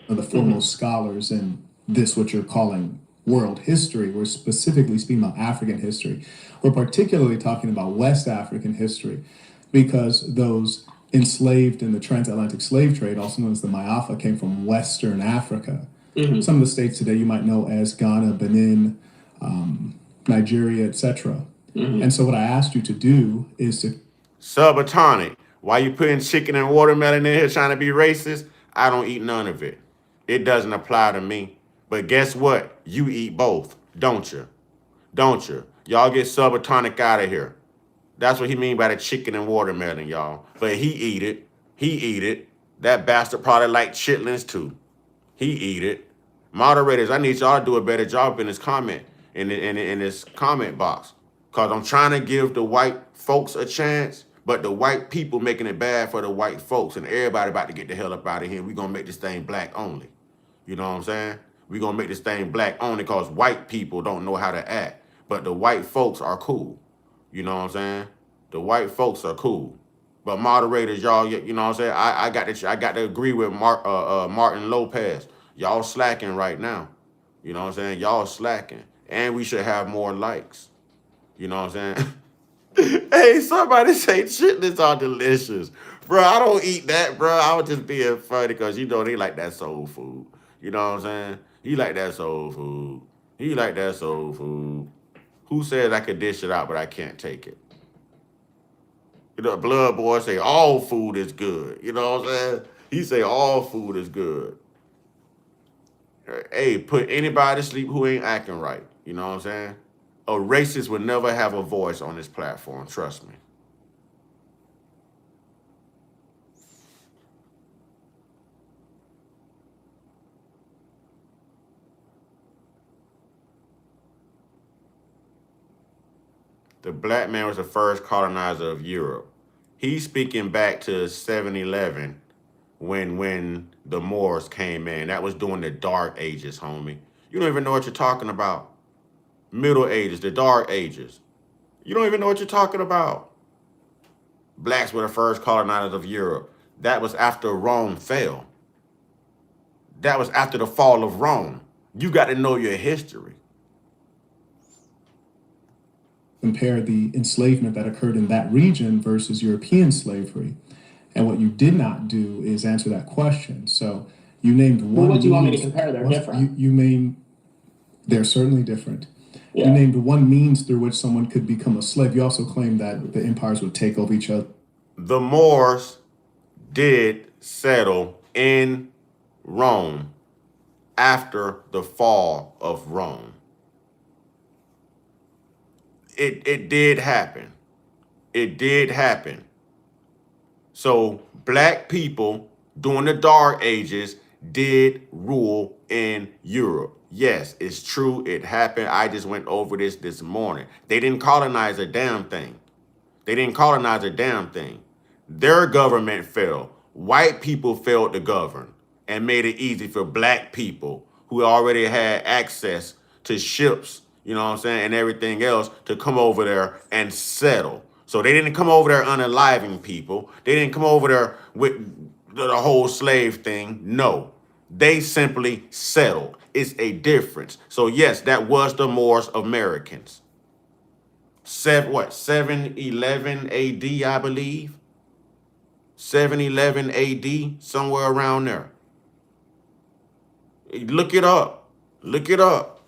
Of the foremost scholars in this, what you're calling world history. We're specifically speaking about African history. We're particularly talking about West African history, because those enslaved in the transatlantic slave trade, also known as the Mayafa, came from Western Africa. Some of the states today you might know as Ghana, Benin, Nigeria, etc. And so what I asked you to do is to... Subatomic. Why you putting chicken and watermelon in here trying to be racist? I don't eat none of it. It doesn't apply to me. But guess what? You eat both, don't you? Don't you? Y'all get subatomic out of here. That's what he mean by the chicken and watermelon, y'all. But he eat it. He eat it. That bastard probably like chitlins too. He eat it. Moderators, I need y'all to do a better job in this comment, in this comment box. Because I'm trying to give the white folks a chance, but the white people making it bad for the white folks, and everybody about to get the hell up out of here. We're going to make this thing black only. You know what I'm saying? We're going to make this thing black only because white people don't know how to act. But the white folks are cool. You know what I'm saying? The white folks are cool. But moderators, y'all, you know what I'm saying? I got to agree with Martin Lopez. Y'all slacking right now. You know what I'm saying? Y'all slacking. And we should have more likes. You know what I'm saying? Hey, somebody say chitlins are delicious. Bro, I don't eat that, bro. I was just being funny because, you know, they like that soul food. You know what I'm saying? He like that soul food. He like that soul food. Who says I could dish it out, but I can't take it? You know, Blood Boy say all food is good. You know what I'm saying? He say all food is good. Hey, put anybody to sleep who ain't acting right. You know what I'm saying? A racist would never have a voice on this platform. Trust me. The black man was the first colonizer of Europe. He's speaking back to 7-11 when the Moors came in. That was during the Dark Ages, homie. You don't even know what you're talking about. Middle Ages, the Dark Ages. You don't even know what you're talking about. Blacks were the first colonizers of Europe. That was after Rome fell. That was after the fall of Rome. You got to know your history. Compare the enslavement that occurred in that region versus European slavery. And what you did not do is answer that question. So you named one. Well, what do you want me to compare? They're different. They're certainly different. Yeah. You named one means through which someone could become a slave. You also claimed that the empires would take over each other. The Moors did settle in Rome after the fall of Rome. It did happen. It did happen. So black people during the Dark Ages did rule in Europe. Yes, it's true. It happened. I just went over this morning. They didn't colonize a damn thing. They didn't colonize a damn thing. Their government fell. White people failed to govern and made it easy for black people who already had access to ships, you know what I'm saying, and everything else to come over there and settle. So they didn't come over there unaliving people. They didn't come over there with the whole slave thing. No, they simply settled. It's a difference. So yes, that was the Moors Americans. 711 AD, I believe. 711 AD, somewhere around there. Look it up. Look it up.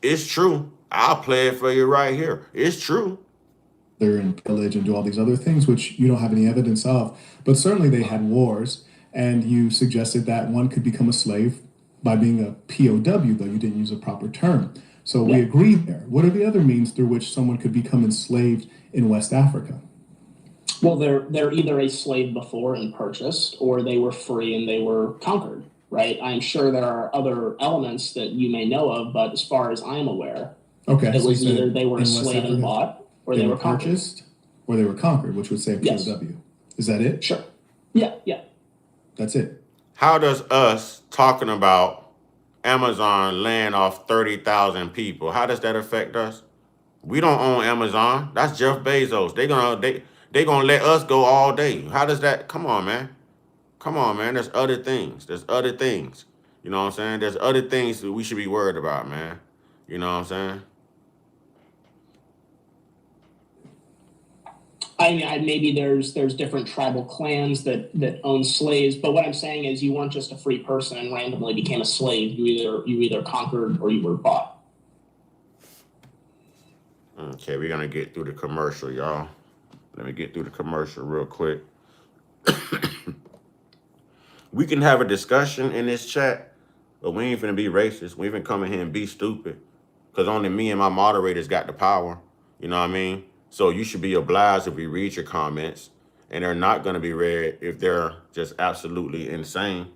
It's true. I'll play it for you right here. It's true. And pillage and do all these other things, which you don't have any evidence of. But certainly they had wars, and you suggested that one could become a slave by being a POW, though you didn't use a proper term. So we agree there. What are the other means through which someone could become enslaved in West Africa? Well, they're either a slave before and purchased, or they were free and they were conquered, right? I'm sure there are other elements that you may know of, but as far as I'm aware, it was either they were a slave and bought, or they were purchased, or they were conquered, which would say POW. Yes. Is that it? Sure. Yeah. That's it. How does us talking about Amazon laying off 30,000 people, how does that affect us? We don't own Amazon. That's Jeff Bezos. They gonna let us go all day. How does that? Come on, man. Come on, man. There's other things. There's other things. You know what I'm saying? There's other things that we should be worried about, man. You know what I'm saying? I mean, maybe there's different tribal clans that own slaves, but what I'm saying is you weren't just a free person and randomly became a slave. You either conquered or you were bought. Okay, we're gonna get through the commercial, y'all. Let me get through the commercial real quick. We can have a discussion in this chat, but we ain't finna be racist. We ain't finna come in here and be stupid. Because only me and my moderators got the power. You know what I mean? So you should be obliged if we read your comments. And they're not going to be read if they're just absolutely insane.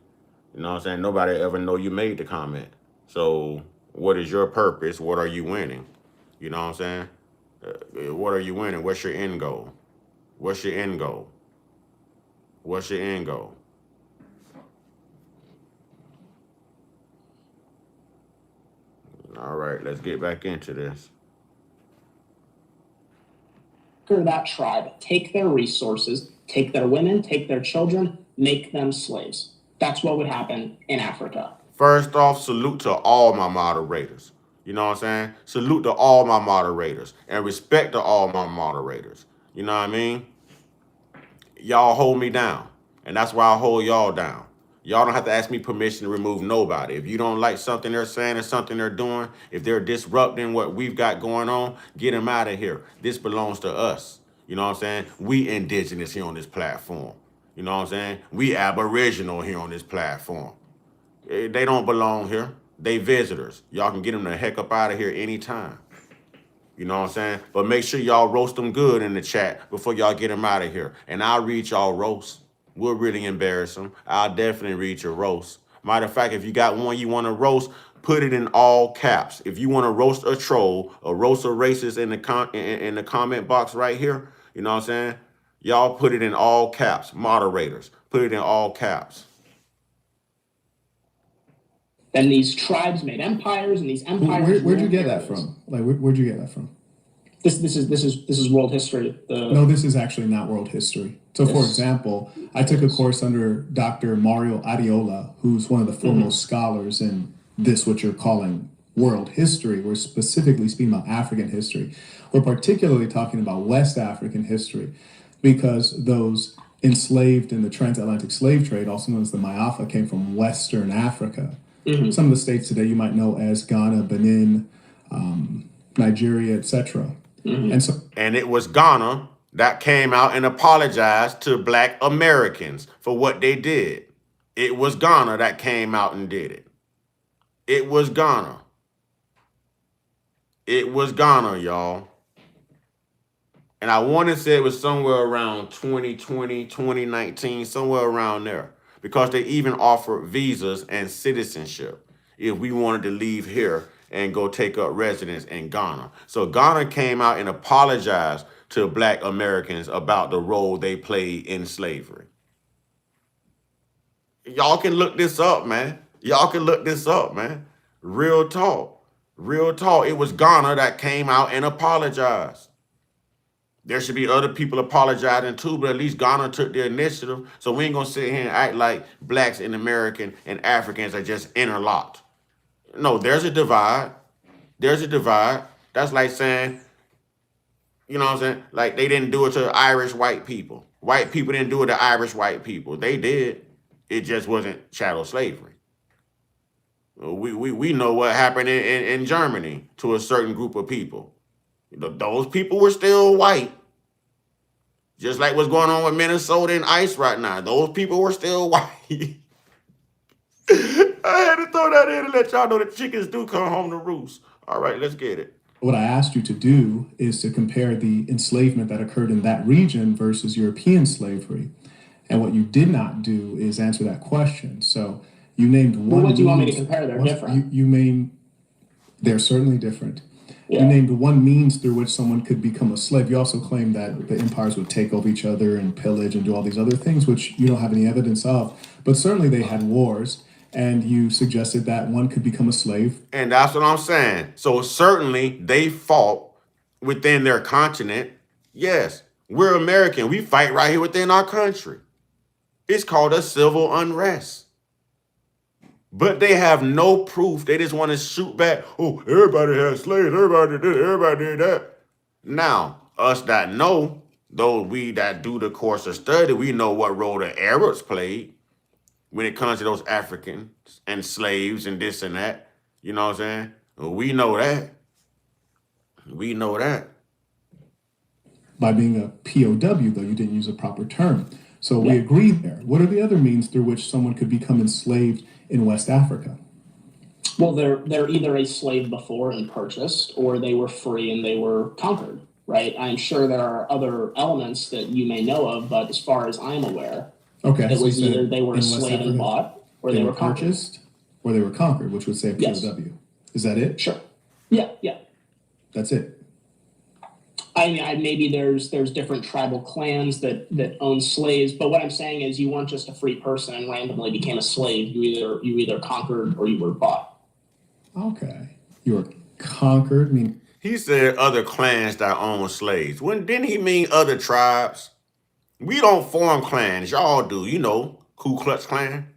You know what I'm saying? Nobody ever know you made the comment. So what is your purpose? What are you winning? You know what I'm saying? What are you winning? What's your end goal? What's your end goal? What's your end goal? All right, let's get back into this. That tribe, take their resources, take their women, take their children, make them slaves. That's what would happen in Africa. First off, salute to all my moderators. You know what I'm saying? Salute to all my moderators and respect to all my moderators. You know what I mean? Y'all hold me down, and that's why I hold y'all down. Y'all don't have to ask me permission to remove nobody. If you don't like something they're saying or something they're doing, if they're disrupting what we've got going on, get them out of here. This belongs to us. You know what I'm saying? We indigenous here on this platform. You know what I'm saying? We aboriginal here on this platform. They don't belong here. They visitors. Y'all can get them the heck up out of here anytime. You know what I'm saying? But make sure y'all roast them good in the chat before y'all get them out of here. And I'll read y'all roast. We'll really embarrass them. I'll definitely read your roast. Matter of fact, if you got one you want to roast, put it in all caps. If you want to roast a troll or roast a racist in the comment box right here, you know what I'm saying? Y'all put it in all caps. Moderators, put it in all caps. Then these tribes made empires, and these empires. Where'd you get that from? Like, where'd you get that from? This is world history. No, this is actually not world history. So, for example, I took a course under Dr. Mario Adiola, who's one of the foremost scholars in this, what you're calling world history. We're specifically speaking about African history. We're particularly talking about West African history because those enslaved in the transatlantic slave trade, also known as the Mayafa, came from Western Africa. Some of the states today you might know as Ghana, Benin, Nigeria, etc. And it was Ghana that came out and apologized to Black Americans for what they did. It was Ghana that came out and did it. It was Ghana. It was Ghana, y'all. And I want to say it was somewhere around 2020, 2019, somewhere around there. Because they even offered visas and citizenship if we wanted to leave here and go take up residence in Ghana. So Ghana came out and apologized to Black Americans about the role they played in slavery. Y'all can look this up, man. Y'all can look this up, man. Real talk. Real talk. It was Ghana that came out and apologized. There should be other people apologizing too, but at least Ghana took the initiative. So we ain't gonna sit here and act like Blacks and American and Africans are just interlocked. No, there's a divide. There's a divide. That's like saying, you know what I'm saying? Like they didn't do it to Irish white people. White people didn't do it to Irish white people. They did. It just wasn't chattel slavery. We know what happened in Germany to a certain group of people. Those people were still white. Just like what's going on with Minnesota and ICE right now. Those people were still white. I had to throw that in and let y'all know the chickens do come home to roost. All right, let's get it. What I asked you to do is to compare the enslavement that occurred in that region versus European slavery. And what you did not do is answer that question. So you named one. Well, what do you want me to compare? They're different. They're certainly different. Yeah. You named one means through which someone could become a slave. You also claimed that the empires would take over each other and pillage and do all these other things, which you don't have any evidence of. But certainly they had wars, and you suggested that one could become a slave. And that's what I'm saying. So certainly they fought within their continent. Yes, we're American. We fight right here within our country. It's called a civil unrest. But they have no proof. They just want to shoot back. Oh, everybody had slaves. Everybody did it. Everybody did that. Now, us that know, though we that do the course of study, we know what role the Arabs played when it comes to those Africans and slaves and this and that. You know what I'm saying? We know that. We know that. By being a POW, though, you didn't use a proper term. So we agree there. What are the other means through which someone could become enslaved in West Africa? Well, they're either a slave before and purchased, or they were free and they were conquered, right? I'm sure there are other elements that you may know of, but as far as I'm aware, it was either they were a slave and bought, or they were purchased, or they were conquered, which would say a POW. Yes. Is that it? Sure. Yeah. That's it. I mean, maybe there's different tribal clans that own slaves, but what I'm saying is you weren't just a free person and randomly became a slave. You either conquered or you were bought. Okay, you were conquered. I mean, he said other clans that own slaves. Didn't he mean other tribes? We don't form clans. Y'all do. You know, Ku Klux Klan.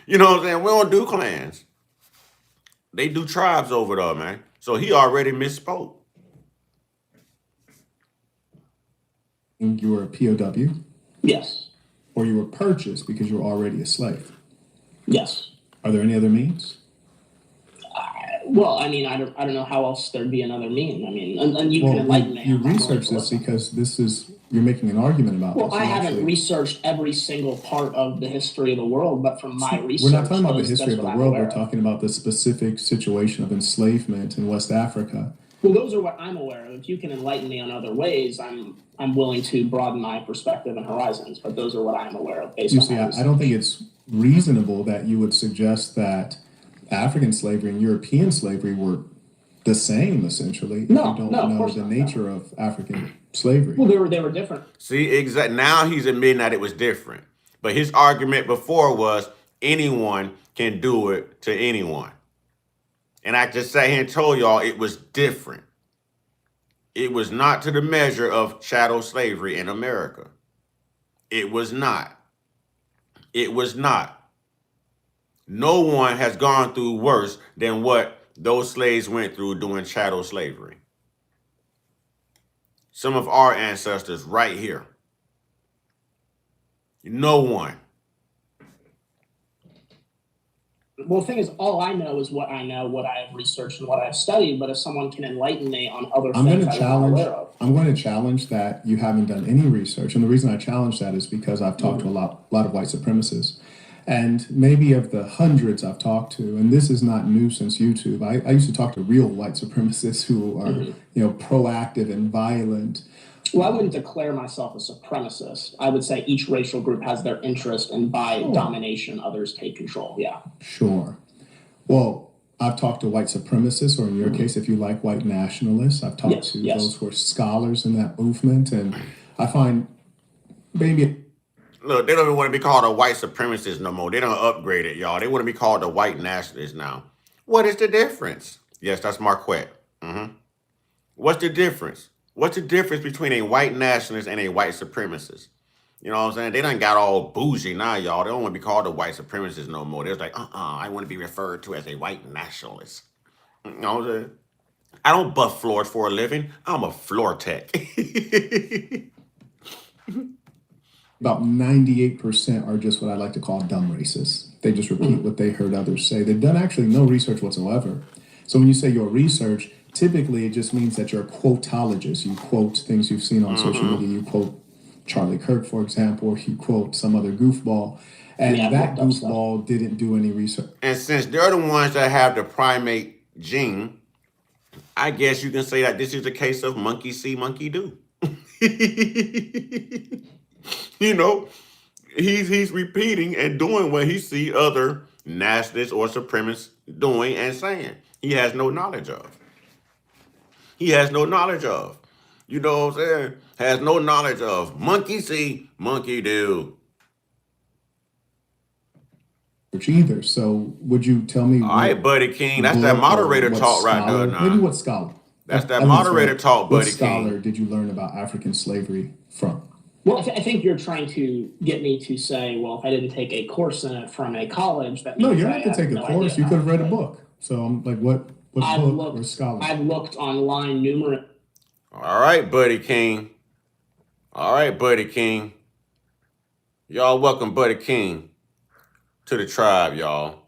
You know what I'm saying? We don't do clans. They do tribes over there, man. So he already misspoke. You were a POW? Yes. Or you were purchased because you were already a slave? Yes. Are there any other means? Well, I mean, I don't know how else there'd be another mean. I mean, and you can enlighten me. You research this because you're making an argument about this. Well, I haven't researched every single part of the history of the world, but from my research, we're not talking about the history of the world. We're talking about the specific situation of enslavement in West Africa. Well, those are what I'm aware of. If you can enlighten me on other ways, I'm willing to broaden my perspective and horizons. But those are what I'm aware of. You see, I don't think it's reasonable that you would suggest that African slavery and European slavery were the same, essentially. If you don't know the nature of African slavery. Well, they were different. See, now he's admitting that it was different. But his argument before was anyone can do it to anyone. And I just sat here and told y'all it was different. It was not to the measure of chattel slavery in America. It was not. It was not. No one has gone through worse than what those slaves went through during chattel slavery. Some of our ancestors right here. No one. Well, the thing is, all I know is what I know, what I have researched, and what I've studied. But if someone can enlighten me on other I'm things going to I'm not challenge. aware of, I'm going to challenge that you haven't done any research, and the reason I challenge that is because I've talked to a lot of white supremacists, and maybe of the hundreds I've talked to, and this is not new since YouTube. I used to talk to real white supremacists who are proactive and violent. well, I wouldn't declare myself a supremacist. I would say each racial group has their interest, and by domination, others take control. Yeah. Sure. Well, I've talked to white supremacists, or in your case, if you like, white nationalists. I've talked to those who are scholars in that movement, and I find maybe. Look, they don't even want to be called a white supremacist no more. They don't upgrade it, y'all. They want to be called a white nationalist now. What is the difference? Yes, that's Marquett. What's the difference? What's the difference between a white nationalist and a white supremacist? You know what I'm saying? They done got all bougie now, y'all. They don't want to be called a white supremacist no more. They're like, I want to be referred to as a white nationalist. You know what I'm saying? I don't buff floors for a living. I'm a floor tech. About 98% are just what I like to call dumb racists. They just repeat what they heard others say. They've done actually no research whatsoever. So when you say your research, typically it just means that you're a quotologist. You quote things you've seen on social media. You quote Charlie Kirk, for example, or you quote some other goofball. And that goofball didn't do any research. And since they're the ones that have the primate gene, I guess you can say that this is a case of monkey see, monkey do. You know, he's repeating and doing what he see other nationalists or supremacists doing and saying. He has no knowledge of. He has no knowledge of. You know what I'm saying? Has no knowledge of. Monkey see, monkey do. Either. So would you tell me? All right, Buddy King. That's that moderator talk right there now. Maybe what scholar? That's that moderator talk, Buddy King. What scholar King. did you learn about African slavery from? Well, I think you're trying to get me to say, well, if I didn't take a course in it from a college, that means no, you don't have to take a course. You could have read a book. So I'm like, what book or scholar? I've looked online numerous. All right, Buddy King. All right, Buddy King. Y'all welcome Buddy King to the tribe, y'all.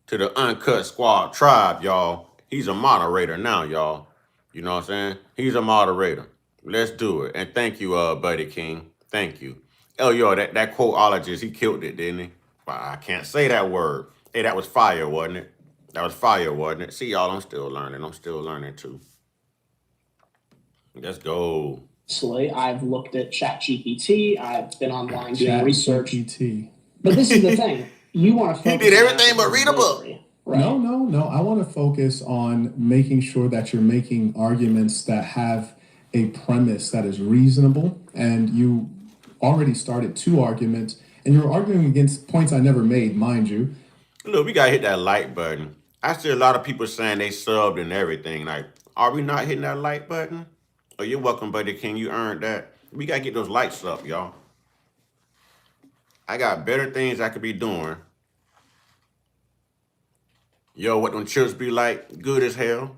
To the Uncut Squad tribe, y'all. He's a moderator now, y'all. You know what I'm saying? He's a moderator. Let's do it. And thank you, Buddy King. Thank you. Oh, yo, that quoteologist, he killed it, didn't he? Well, I can't say that word. Hey, that was fire, wasn't it? That was fire, wasn't it? See, y'all, I'm still learning. I'm still learning, too. Let's go. I've looked at ChatGPT. I've been online doing research. GPT. But this is the thing. You want to focus. He did everything but read a book. Right? No. I want to focus on making sure that you're making arguments that have a premise that is reasonable. And you already started 2 arguments, and you're arguing against points I never made, mind you. Look, we got to hit that like button. I see a lot of people saying they subbed and everything. Like, are we not hitting that like button? Oh, you're welcome, Buddy King. You earned that. We got to get those likes up, y'all. I got better things I could be doing. Yo, what them chips be like? Good as hell.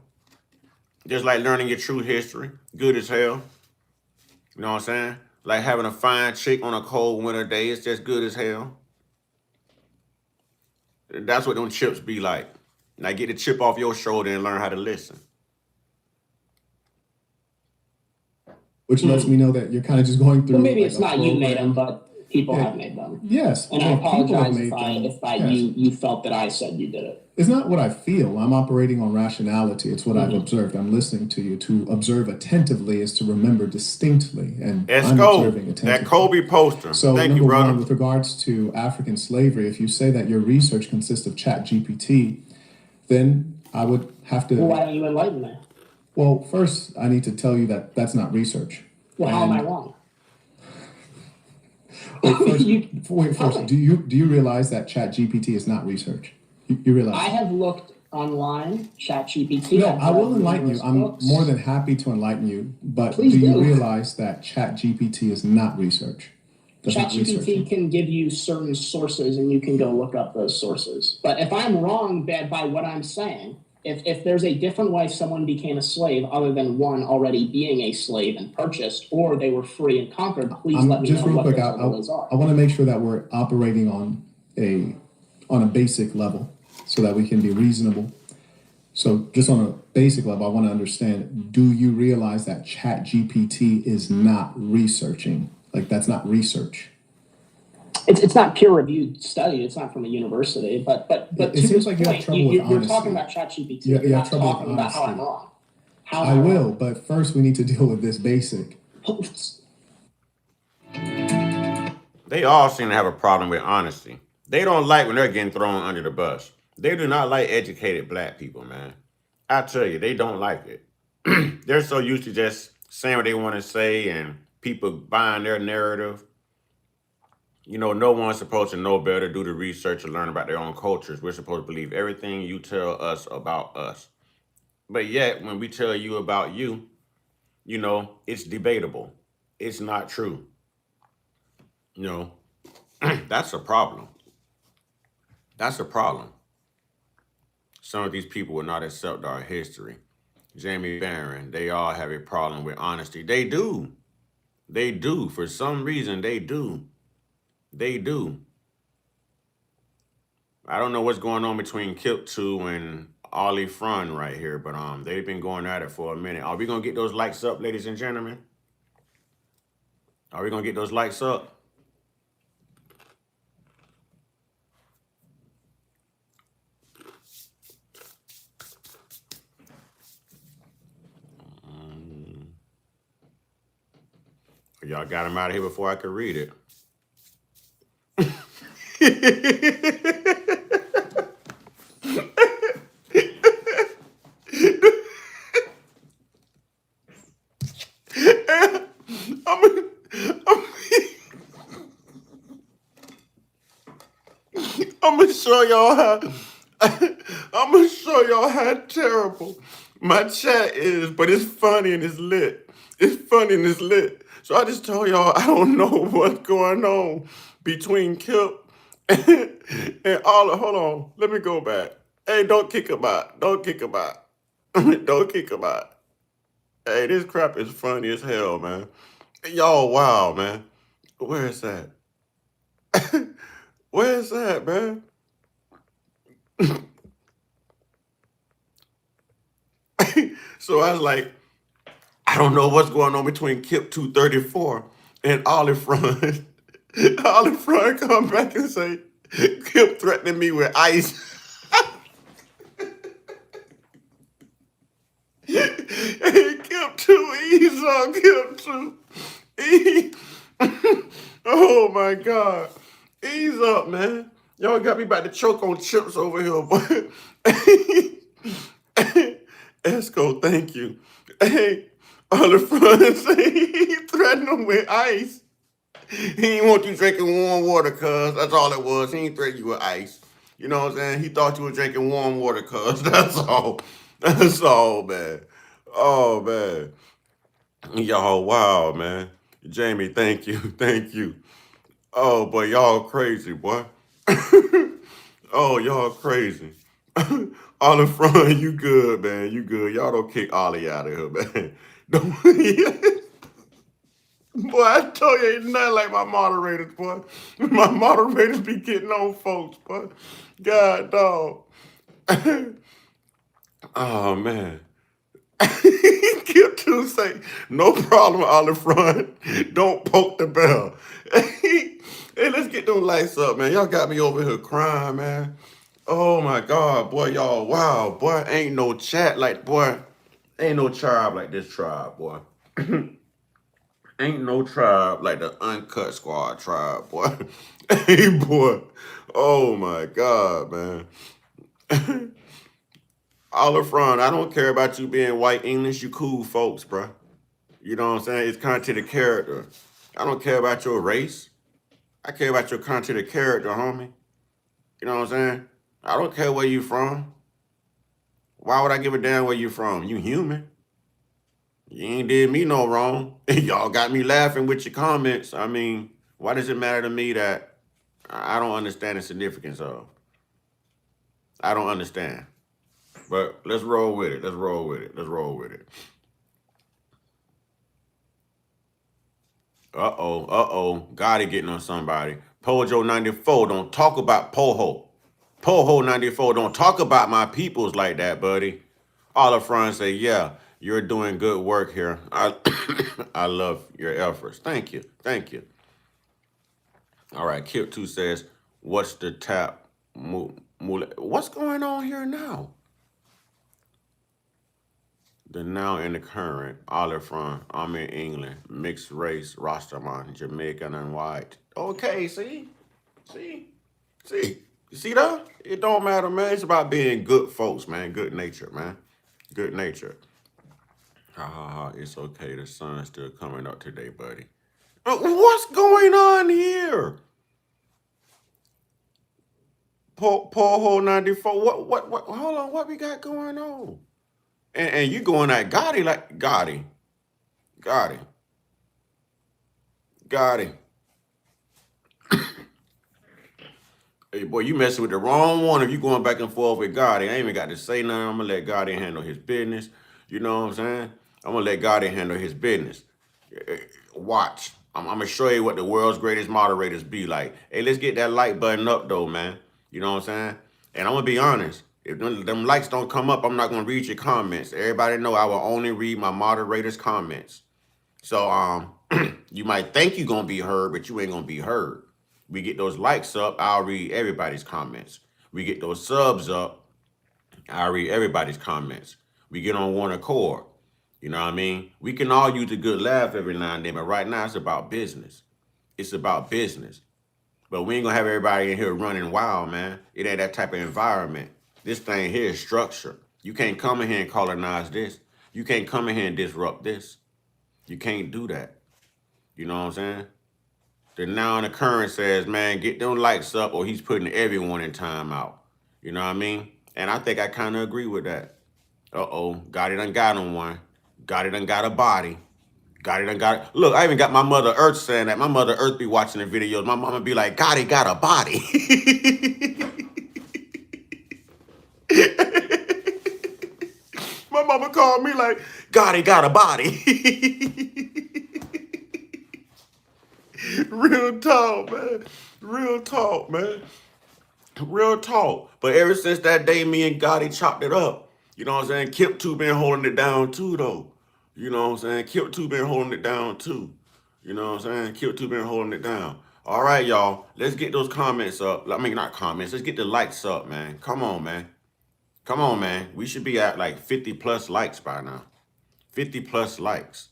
Just like learning your true history. Good as hell. You know what I'm saying? Like having a fine chick on a cold winter day. It's just good as hell. That's what them chips be like. Now get the chip off your shoulder and learn how to listen. Which lets me know that you're kind of just going through. Well, maybe it's not you made them, but people have made them. Yes. And I apologize if you felt that I said you did it. It's not what I feel. I'm operating on rationality. It's what I've observed. I'm listening to you. To observe attentively is to remember distinctly. And Let's I'm go. Observing attentively. That Kobe poster. So Thank number you, brother. one, with regards to African slavery, if you say that your research consists of ChatGPT, then I would have to. Well, why don't you enlighten me? Well, first, I need to tell you that that's not research. Well, how am I wrong? First, do you realize that ChatGPT is not research? You realize? I have looked online, ChatGPT. No, I've I will read enlighten you. numerous I'm books. more than happy to enlighten you. But Please do you do. realize that ChatGPT is not research? That's not ChatGPT researching. can give you certain sources and you can go look up those sources. But if I'm wrong by what I'm saying, if there's a different way someone became a slave other than one already being a slave and purchased, or they were free and conquered, please let me Just know real what quick, those I other ways are. want to make sure that we're operating on a basic level so that we can be reasonable. So just on a basic level, I want to understand, do you realize that ChatGPT is not researching? Like, that's not research. It's not peer-reviewed study. It's not from a university. But It to seems this like you have point, trouble with you're honesty. talking about ChatGPT. You You're have not trouble with talking about how I'm honesty. wrong. How I am will, wrong? but first we need to deal with this basic. They all seem to have a problem with honesty. They don't like when they're getting thrown under the bus. They do not like educated black people, man. I tell you, they don't like it. They're so used to just saying what they want to say and people buying their narrative. You know, no one's supposed to know better, do the research, and learn about their own cultures. We're supposed to believe everything you tell us about us. But yet, when we tell you about you, you know, it's debatable. It's not true. You know, that's a problem. That's a problem. Some of these people will not accept our history. Jamie Barron, they all have a problem with honesty. They do. They do. For some reason, they do. They do. I don't know what's going on between Kip 2 and Ollie Frun right here, but they've been going at it for a minute. Are we gonna get those likes up, ladies and gentlemen? Are we gonna get those likes up? Y'all got him out of here before I could read it. I'm, I'm, I'm gonna show y'all how. I'm gonna show y'all how terrible my chat is, but it's funny and it's lit. It's funny and it's lit. So I just told y'all I don't know what's going on between Kip and all of. Hold on, let me go back. Hey, don't kick him out. Don't kick him out. Don't kick him out. Hey, this crap is funny as hell, man. Y'all, wow, man. Where is that? Where is that, man? So I was like, I don't know what's going on between Kip 234 and Olive Front. Olive Front come back and say, Kip threatening me with ice. Hey, Kip 2, ease on Kip 2. Oh my God. Ease up, man. Y'all got me about to choke on chips over here, boy. Esco, thank you. Hey, all the friends say he threatened him with ice. He didn't want you drinking warm water, cuz. That's all it was. He ain't threatened you with ice. You know what I'm saying? He thought you were drinking warm water, cuz. That's all. That's all, man. Oh, man. Y'all, wow, man. Jamie, thank you. Thank you. Oh, boy, y'all crazy, boy. Oh, y'all crazy. Ollie Front, you good, man. You good. Y'all don't kick Ollie out of here, man. Don't. Boy, I told you, ain't nothing like my moderators, boy. My moderators be getting on folks, boy. God, dog. Oh, man. Kip to say, no problem, Ollie Front. Don't poke the bell. Hey, let's get those lights up, man. Y'all got me over here crying, man. Oh my God, boy, y'all, wow, boy, ain't no chat like, boy, ain't no tribe like this tribe, boy. Ain't no tribe like the Uncut Squad tribe, boy. Hey, boy, oh my God, man. Olive Front, I don't care about you being white English, you cool folks, bro. You know what I'm saying? It's content of character. I don't care about your race. I care about your content of character, homie. You know what I'm saying? I don't care where you from. Why would I give a damn where you from? You human. You ain't did me no wrong. Y'all got me laughing with your comments. I mean, why does it matter to me that I don't understand the significance of? I don't understand. But let's roll with it. Let's roll with it. Let's roll with it. Uh-oh. Gotti getting on somebody. Pojo 94, don't talk about Poho. Poho 94, don't talk about my peoples like that, buddy. Olive Fron say, yeah, you're doing good work here. I love your efforts. Thank you. Thank you. All right, Kip2 says, what's the tap? What's going on here now? The now and the current, Olive Fron, I'm in England, mixed race, Rastaman, Jamaican and white. Okay, see? You see that? It don't matter, man. It's about being good folks, man. Good nature, man. Good nature. It's okay. The sun's still coming up today, buddy. What's going on here? Paul 94. What? Hold on. What we got going on? And you going at Gotti like Gotti. Hey, boy, you messing with the wrong one if you going back and forth with Gotti. I ain't even got to say nothing. I'm going to let Gotti handle his business. You know what I'm saying? I'm going to let Gotti handle his business. Watch. I'm going to show you what the world's greatest moderators be like. Hey, let's get that like button up, though, man. You know what I'm saying? And I'm going to be honest. If them likes don't come up, I'm not going to read your comments. Everybody know I will only read my moderators' comments. So you might think you're going to be heard, but you ain't going to be heard. We get those likes up, I'll read everybody's comments. We get those subs up, I'll read everybody's comments. We get on one accord. You know what I mean? We can all use a good laugh every now and then, but right now it's about business. It's about business. But we ain't gonna have everybody in here running wild, man. It ain't that type of environment. This thing here is structure. You can't come in here and colonize this. You can't come in here and disrupt this. You can't do that. You know what I'm saying? The now and the current says, man, get them likes up or he's putting everyone in timeout. You know what I mean? And I think I kind of agree with that. Gotti done got on one. Gotti done got a body. Gotti done got... Look, I even got my Mother Earth saying that. My Mother Earth be watching the videos. My mama be like, Gotti got a body. My mama called me like, Gotti got a body. Real talk, man. Real talk, man. Real talk. But ever since that day, me and Gotti chopped it up. You know what I'm saying? Kip2 been holding it down too, though. You know what I'm saying? Kip2 been holding it down too. You know what I'm saying? Kip2 been holding it down. All right, y'all. Let's get those comments up. I mean, not comments. Let's get the likes up, man. Come on, man. Come on, man. We should be at like 50 plus likes by now. 50 plus likes.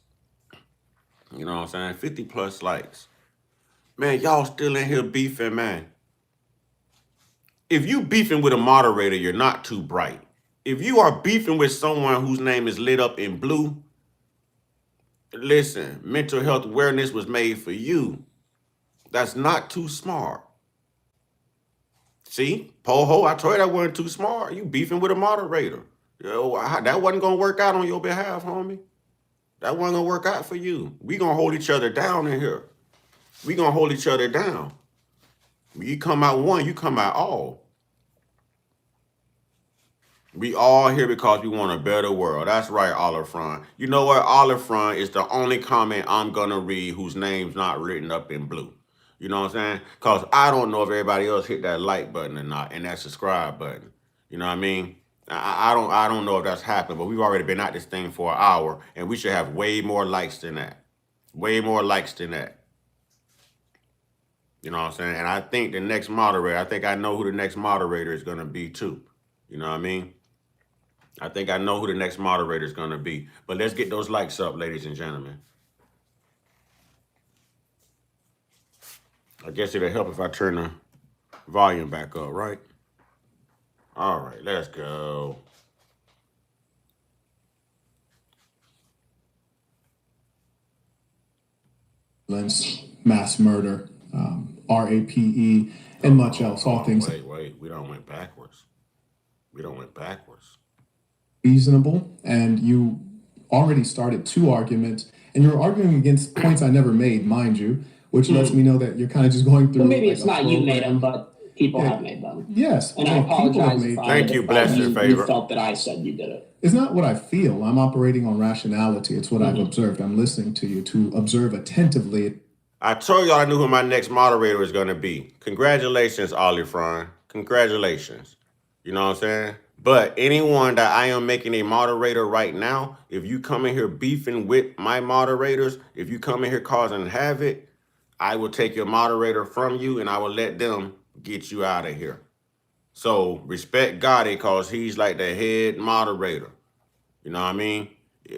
You know what I'm saying? 50 plus likes. Man, y'all still in here beefing, man. If you beefing with a moderator, you're not too bright. If you are beefing with someone whose name is lit up in blue, listen, mental health awareness was made for you. That's not too smart. See, Poho, I told you that wasn't too smart. You beefing with a moderator. That wasn't going to work out on your behalf, homie. That wasn't going to work out for you. We going to hold each other down in here. We going to hold each other down. When you come out one, you come out all. We all here because we want a better world. That's right, Olive Fron. You know what? Olive Fron is the only comment I'm going to read whose name's not written up in blue. You know what I'm saying? Because I don't know if everybody else hit that like button or not and that subscribe button. You know what I mean? I don't know if that's happened, but we've already been at this thing for an hour, and we should have way more likes than that. Way more likes than that. You know what I'm saying? And I think the next moderator, I think I know who the next moderator is going to be too. You know what I mean? I think I know who the next moderator is going to be. But let's get those likes up, ladies and gentlemen. I guess it'll help if I turn the volume back up, right? All right, let's go. Mass murder, RAPE, and much else, all things. Wait, we don't went backwards. We don't went backwards. reasonable, and you already started two arguments, and you're arguing against points I never made, mind you, which lets me know that you're kind of just going through. Well, maybe like it's a not you made them, program. but people Yeah. have made them. Yes, And I well, people have apologize made. Thank you, blessed and you favor. felt that I said you did it. It's not what I feel. I'm operating on rationality. It's what I've observed. I'm listening to you to observe attentively. I told y'all I knew who my next moderator was going to be. Congratulations, Ollie Fron. Congratulations. You know what I'm saying? But anyone that I am making a moderator right now, if you come in here beefing with my moderators, if you come in here causing havoc, I will take your moderator from you and I will let them get you out of here. So respect Gotti because he's like the head moderator. You know what I mean?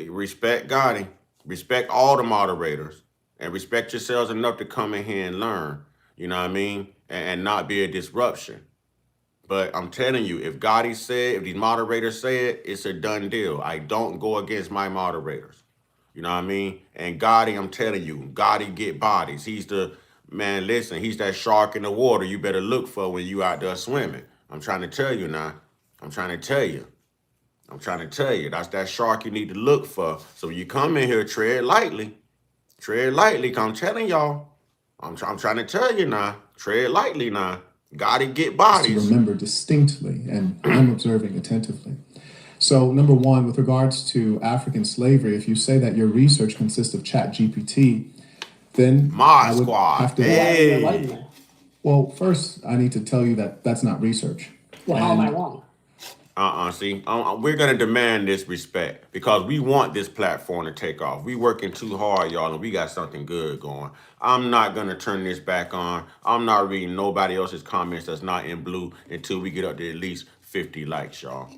Respect Gotti. Respect all the moderators. And respect yourselves enough to come in here and learn. You know what I mean? And not be a disruption. But I'm telling you, if Gotti said, if these moderators say it, it's a done deal. I don't go against my moderators. You know what I mean? And Gotti, I'm telling you, Gotti get bodies. He's the, man, listen, he's that shark in the water you better look for when you out there swimming. I'm trying to tell you now. I'm trying to tell you. I'm trying to tell you, that's that shark you need to look for. So you come in here, tread lightly. Tread lightly, 'cause I'm telling y'all. I'm trying to tell you now. Tread lightly now. Gotta get To bodies. remember distinctly, and I'm observing attentively. So, number one, with regards to African slavery, if you say that your research consists of Chat GPT, then Mod I would Squad. have to. Hey. Well, first, I need to tell you that that's not research. Well, how am I wrong? See, we're gonna demand this respect because we want this platform to take off. We working too hard, y'all, and we got something good going. I'm not gonna turn this back on. I'm not reading nobody else's comments that's not in blue until we get up to at least 50 likes, y'all.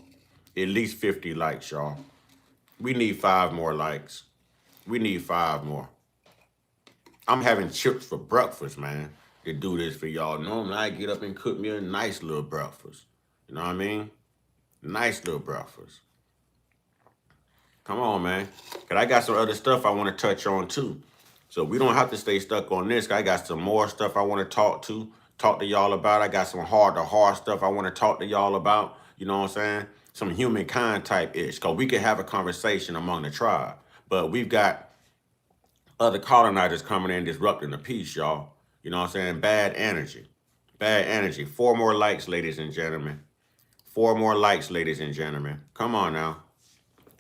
At least 50 likes, y'all. We need 5 more likes. We need 5 more. I'm having chips for breakfast, man, to do this for y'all. Normally, I get up and cook me a nice little breakfast. You know what I mean? Nice little breakfast. Come on, man. Because I got some other stuff I want to touch on, too. So we don't have to stay stuck on this. I got some more stuff I want to talk to y'all about. I got some heart-to-heart stuff I want to talk to y'all about. You know what I'm saying? Some humankind type ish. Because we can have a conversation among the tribe. But we've got other colonizers coming in disrupting the peace, y'all. You know what I'm saying? Bad energy. Bad energy. 4 more likes, ladies and gentlemen. 4 more likes, ladies and gentlemen. Come on now.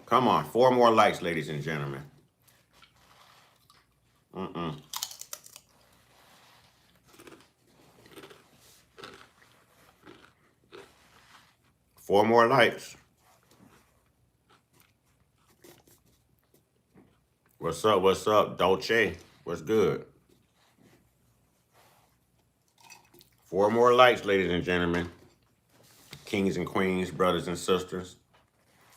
Come on. 4 more likes, ladies and gentlemen. 4 more likes. What's up? What's up, Dolce? What's good? 4 more likes, ladies and gentlemen. Kings and queens, brothers and sisters.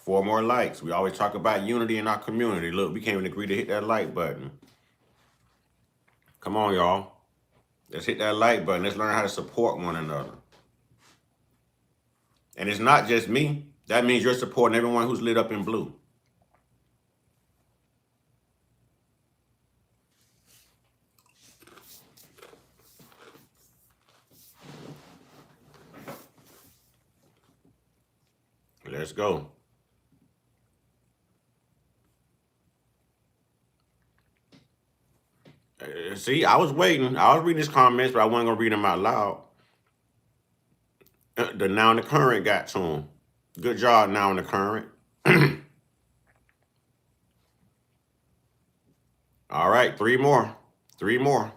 4 more likes. We always talk about unity in our community. Look, we can't even agree to hit that like button. Come on, y'all. Let's hit that like button. Let's learn how to support one another. And it's not just me. That means you're supporting everyone who's lit up in blue. Let's go. See, I was waiting. I was reading his comments, but I wasn't going to read them out loud. The Now in the Current got to him. Good job, Now in the Current. All right, 3 more. 3 more.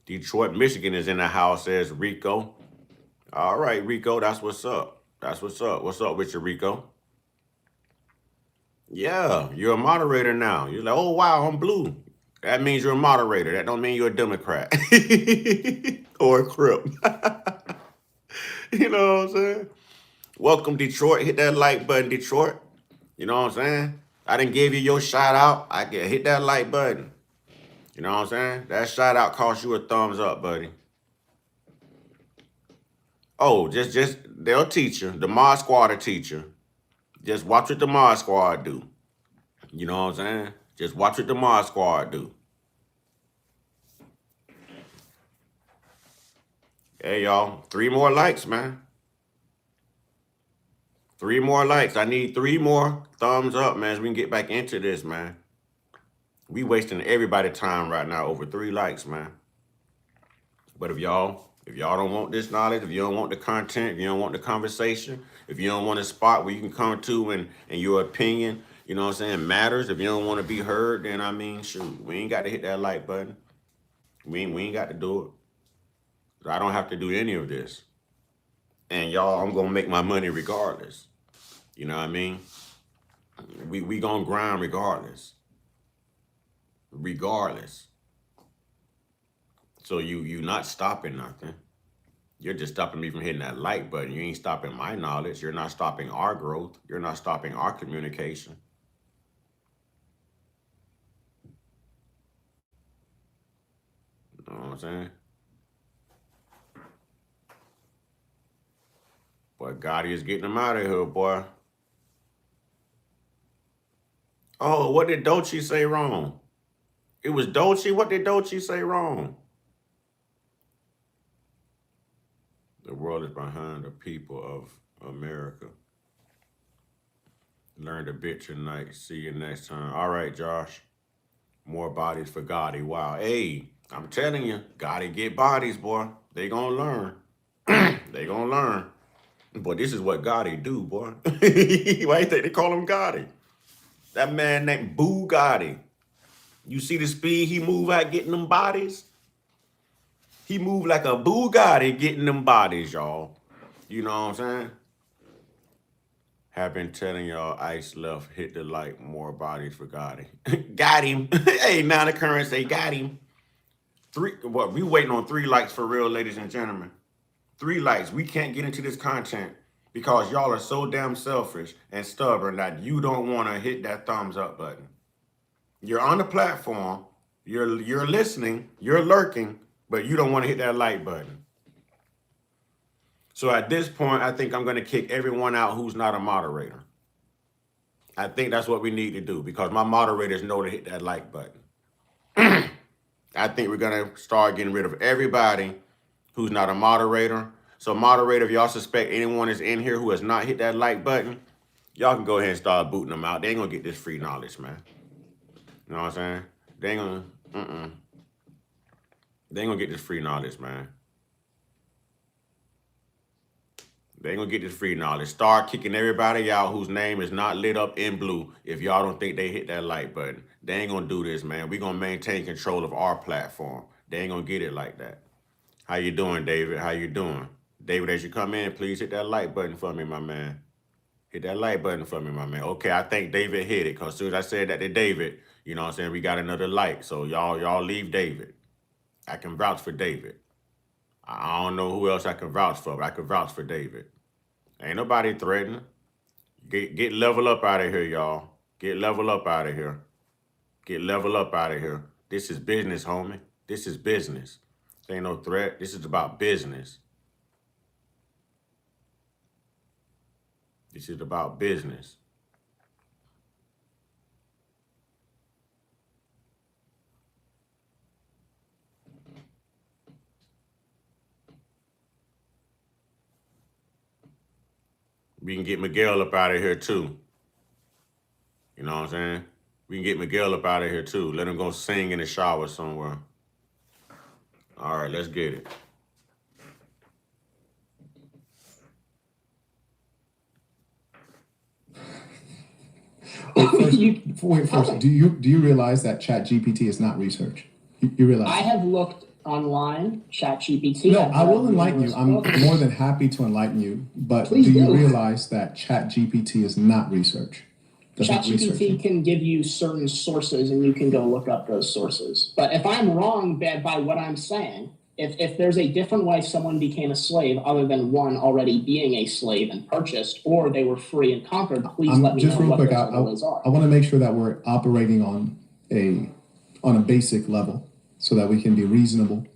Detroit, Michigan is in the house, says Rico. All right, Rico, that's what's up. That's what's up. What's up with you, Rico? Yeah, you're a moderator now. You're like, oh, wow, I'm blue. That means you're a moderator. That don't mean you're a Democrat or a Crip. You know what I'm saying? Welcome, Detroit. Hit that like button, Detroit. You know what I'm saying? I didn't give you your shout out. I can hit that like button. You know what I'm saying? That shout out costs you a thumbs up, buddy. Oh, just they'll teach you. The Mod Squad will teach you. Just watch what the Mod Squad do. You know what I'm saying? Just watch what the Mod Squad do. Hey, y'all. 3 more likes, man. 3 more likes. I need 3 more thumbs up, man, so we can get back into this, man. We wasting everybody's time right now over 3 likes, man. But if y'all don't want this knowledge, if you don't want the content, if you don't want the conversation, if you don't want a spot where you can come to and your opinion, you know what I'm saying, matters, if you don't want to be heard, then I mean, shoot, we ain't got to hit that like button. We ain't got to do it. I don't have to do any of this. And y'all, I'm going to make my money regardless. You know what I mean? We going to grind regardless. Regardless. So you not stopping nothing. You're just stopping me from hitting that like button. You ain't stopping my knowledge. You're not stopping our growth. You're not stopping our communication. You know what I'm saying? Boy, Gotti is getting them out of here, boy. Oh, what did Dolce say wrong? It was Dolce? What did Dolce say wrong? The world is behind the people of America. Learn a bit tonight. See you next time. All right, Josh. More bodies for Gotti. Wow. Hey, I'm telling you, Gotti get bodies, boy. They gonna learn. They gonna learn. Boy, this is what Gotti do, boy. Why you think they call him Gotti? That man named Bugatti. You see the speed he move at getting them bodies? He moved like a Bugatti getting them bodies, y'all. You know what I'm saying? Have been telling y'all Ice left, hit the like, more bodies for Gotti. Got him. Hey, now the current say got him. 3, what, we waiting on 3 likes for real, ladies and gentlemen. 3 likes. We can't get into this content because y'all are so damn selfish and stubborn that you don't want to hit that thumbs up button. You're on the platform, you're listening, you're lurking, but you don't want to hit that like button. So at this point, I think I'm going to kick everyone out who's not a moderator. I think that's what we need to do because my moderators know to hit that like button. I think we're going to start getting rid of everybody who's not a moderator. So moderator, if y'all suspect anyone is in here who has not hit that like button, y'all can go ahead and start booting them out. They ain't going to get this free knowledge, man. You know what I'm saying? They ain't going to, They ain't going to get this free knowledge, man. They ain't gonna get this free knowledge. Start kicking everybody out whose name is not lit up in blue if y'all don't think they hit that like button. They ain't gonna do this, man. We gonna maintain control of our platform. They ain't gonna get it like that. How you doing, David? How you doing? David, as you come in, please hit that like button for me, my man. Hit that like button for me, my man. Okay, I think David hit it, because as soon as I said that to David, you know what I'm saying, we got another like. So y'all leave David. I can vouch for David. I don't know who else I can vouch for, but I can vouch for David. Ain't nobody threatening. Get level up out of here, y'all. Get level up out of here. Get level up out of here. This is business, homie. This is business. This ain't no threat. This is about business. This is about business. We can get Miguel up out of here too. You know what I'm saying? We can get Miguel up out of here too. Let him go sing in the shower somewhere. All right, let's get it. First, do you realize that ChatGPT is not research? You realize? I have looked online, ChatGPT. No, I will enlighten you. I'm more than happy to enlighten you. But do you realize that ChatGPT is not research? ChatGPT can give you certain sources, and you can go look up those sources. But if I'm wrong by what I'm saying, if there's a different way someone became a slave other than one already being a slave and purchased, or they were free and conquered, please let me know what those other ways are. I want to make sure that we're operating on a basic level so that we can be reasonable.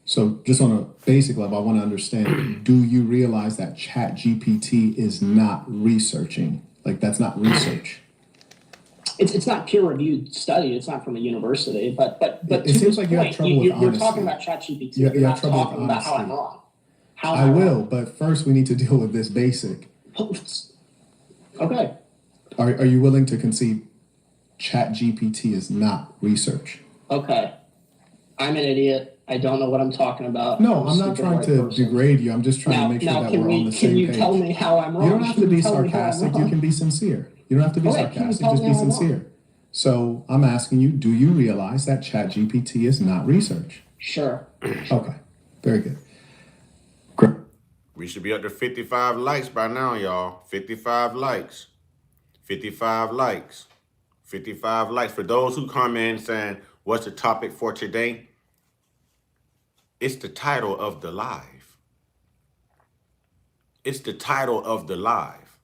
So just on a basic level, I want to understand, do you realize that ChatGPT is not researching? Like, that's not research. It's not peer-reviewed study. It's not from a university. But it seems like you have trouble with honesty. You're talking about ChatGPT. You're not talking about how I'm wrong. I will, but first we need to deal with this basic. Okay. Are you willing to concede ChatGPT is not research? Okay. I'm an idiot. I don't know what I'm talking about. No, a I'm not stupid trying white to person. degrade you. I'm just trying to Now, make sure now, that we're on the can same you page. tell me how I'm wrong? You don't have to Can you be tell me how I'm sarcastic. You wrong? can be sincere. You don't have to be Okay, can you sarcastic. tell Just me be how I'm wrong? sincere. So I'm asking you, do you realize that ChatGPT is not research? Sure. Okay, very good. Great. We should be up to 55 likes by now, y'all. 55 likes. 55 likes. 55 likes. For those who come in saying, what's the topic for today? It's the title of the live. It's the title of the live.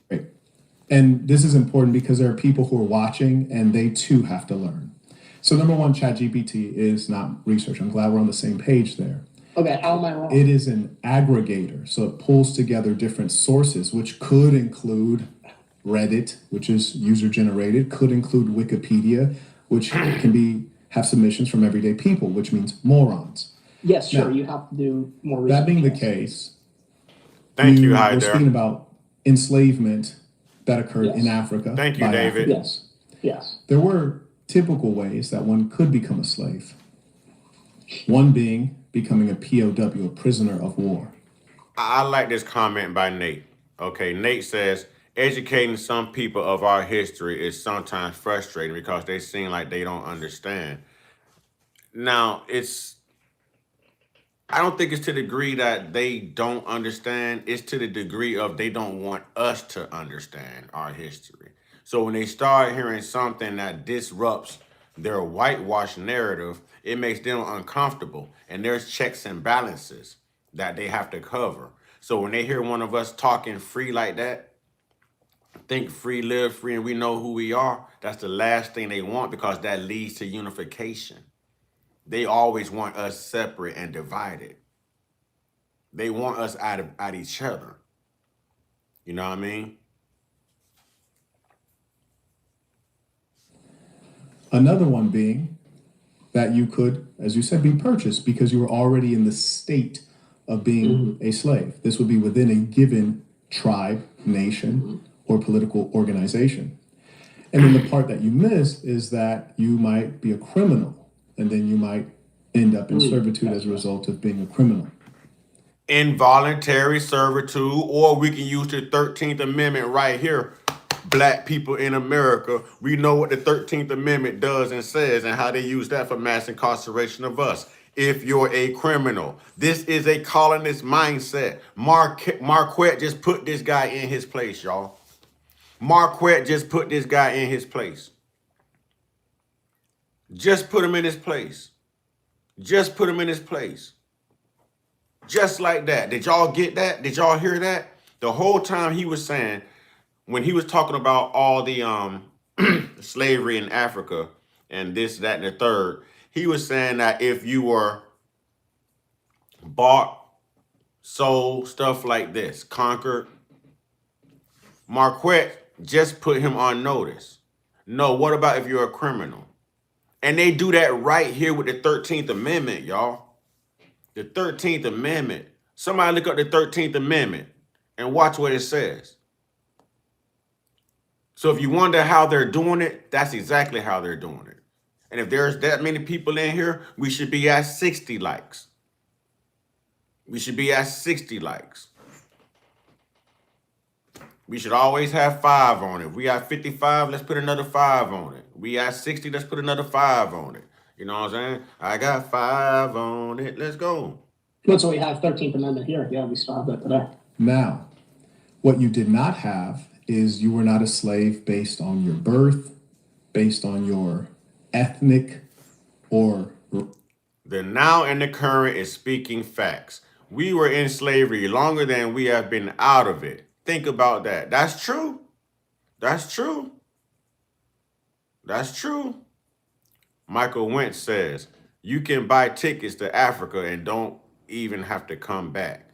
Great. And this is important because there are people who are watching and they too have to learn. So number one, ChatGPT is not research. I'm glad we're on the same page there. Okay, how am I wrong? It is an aggregator. So it pulls together different sources, which could include Reddit, which is user generated, could include Wikipedia, which can have submissions from everyday people, which means morons. Yes, sure. Now, You have to do more research. That being the yes. case, Thank you, were Hyder. speaking about enslavement that occurred in Yes. Africa Thank you, by David. Africans. Yes. There were typical ways that one could become a slave. One being becoming a POW, a prisoner of war. I like this comment by Nate. Okay, Nate says, educating some people of our history is sometimes frustrating because they seem like they don't understand. Now, I don't think it's to the degree that they don't understand. It's to the degree of they don't want us to understand our history. So when they start hearing something that disrupts their whitewash narrative, it makes them uncomfortable. And there's checks and balances that they have to cover. So when they hear one of us talking free like that, think free, live free, and we know who we are, that's the last thing they want because that leads to unification. They always want us separate and divided. They want us at each other. You know what I mean? Another one being that you could, as you said, be purchased because you were already in the state of being a slave. This would be within a given tribe, nation, or political organization. And then the part that you miss is that you might be a criminal, and then you might end up in servitude as a result of being a criminal. Involuntary servitude, or we can use the 13th Amendment right here. Black people in America, we know what the 13th Amendment does and says and how they use that for mass incarceration of us. If you're a criminal, this is a colonist mindset. Marquett just put this guy in his place, y'all. Marquett just put this guy in his place. Just put him in his place. Just put him in his place. Just like that. Did y'all get that? Did y'all hear that? The whole time he was saying, when he was talking about all the slavery in Africa and this, that, and the third, he was saying that if you were bought, sold, stuff like this, conquered, Marquette just put him on notice. No, what about if you're a criminal? And they do that right here with the 13th Amendment, y'all. The 13th Amendment. Somebody look up the 13th Amendment and watch what it says. So if you wonder how they're doing it, that's exactly how they're doing it. And if there's that many people in here, we should be at 60 likes. We should be at 60 likes. We should always have 5 on it. We at 55, let's put another 5 on it. We at 60, let's put another 5 on it. You know what I'm saying? I got 5 on it. Let's go. That's what we have 13th Amendment here. Yeah, we still have that today. Now, what you did not have is you were not a slave based on your birth, based on your ethnic or... The now and the current is speaking facts. We were in slavery longer than we have been out of it. Think about that. That's true. That's true. That's true. Michael Wentz says, you can buy tickets to Africa and don't even have to come back.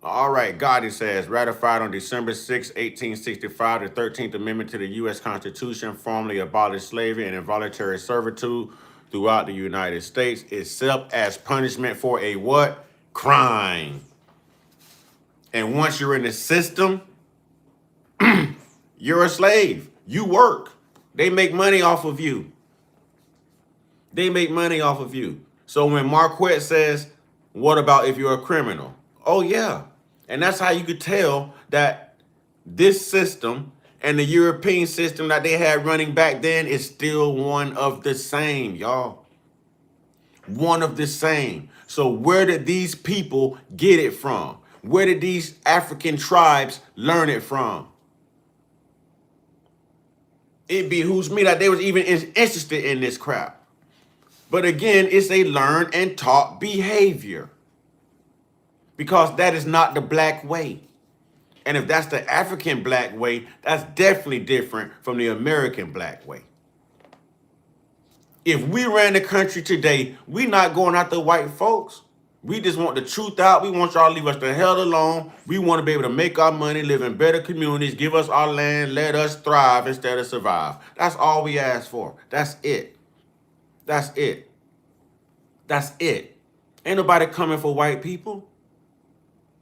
All right, Gotti says, ratified on December 6, 1865, the 13th Amendment to the U.S. Constitution formally abolished slavery and involuntary servitude throughout the United States, except as punishment for a what? Crime. And once you're in the system, you're a slave. You work. They make money off of you. They make money off of you. So when Marquett says, what about if you're a criminal? Oh, yeah. And that's how you could tell that this system and the European system that they had running back then is still one of the same, y'all. One of the same. So where did these people get it from? Where did these African tribes learn it from? It behooves me that they was even interested in this crap. But again, it's a learned and taught behavior. Because that is not the black way. And if that's the African black way, that's definitely different from the American black way. If we ran the country today, we not going after white folks. We just want the truth out. We want y'all to leave us the hell alone. We want to be able to make our money, live in better communities, give us our land, let us thrive instead of survive. That's all we ask for. That's it. That's it. That's it. Ain't nobody coming for white people.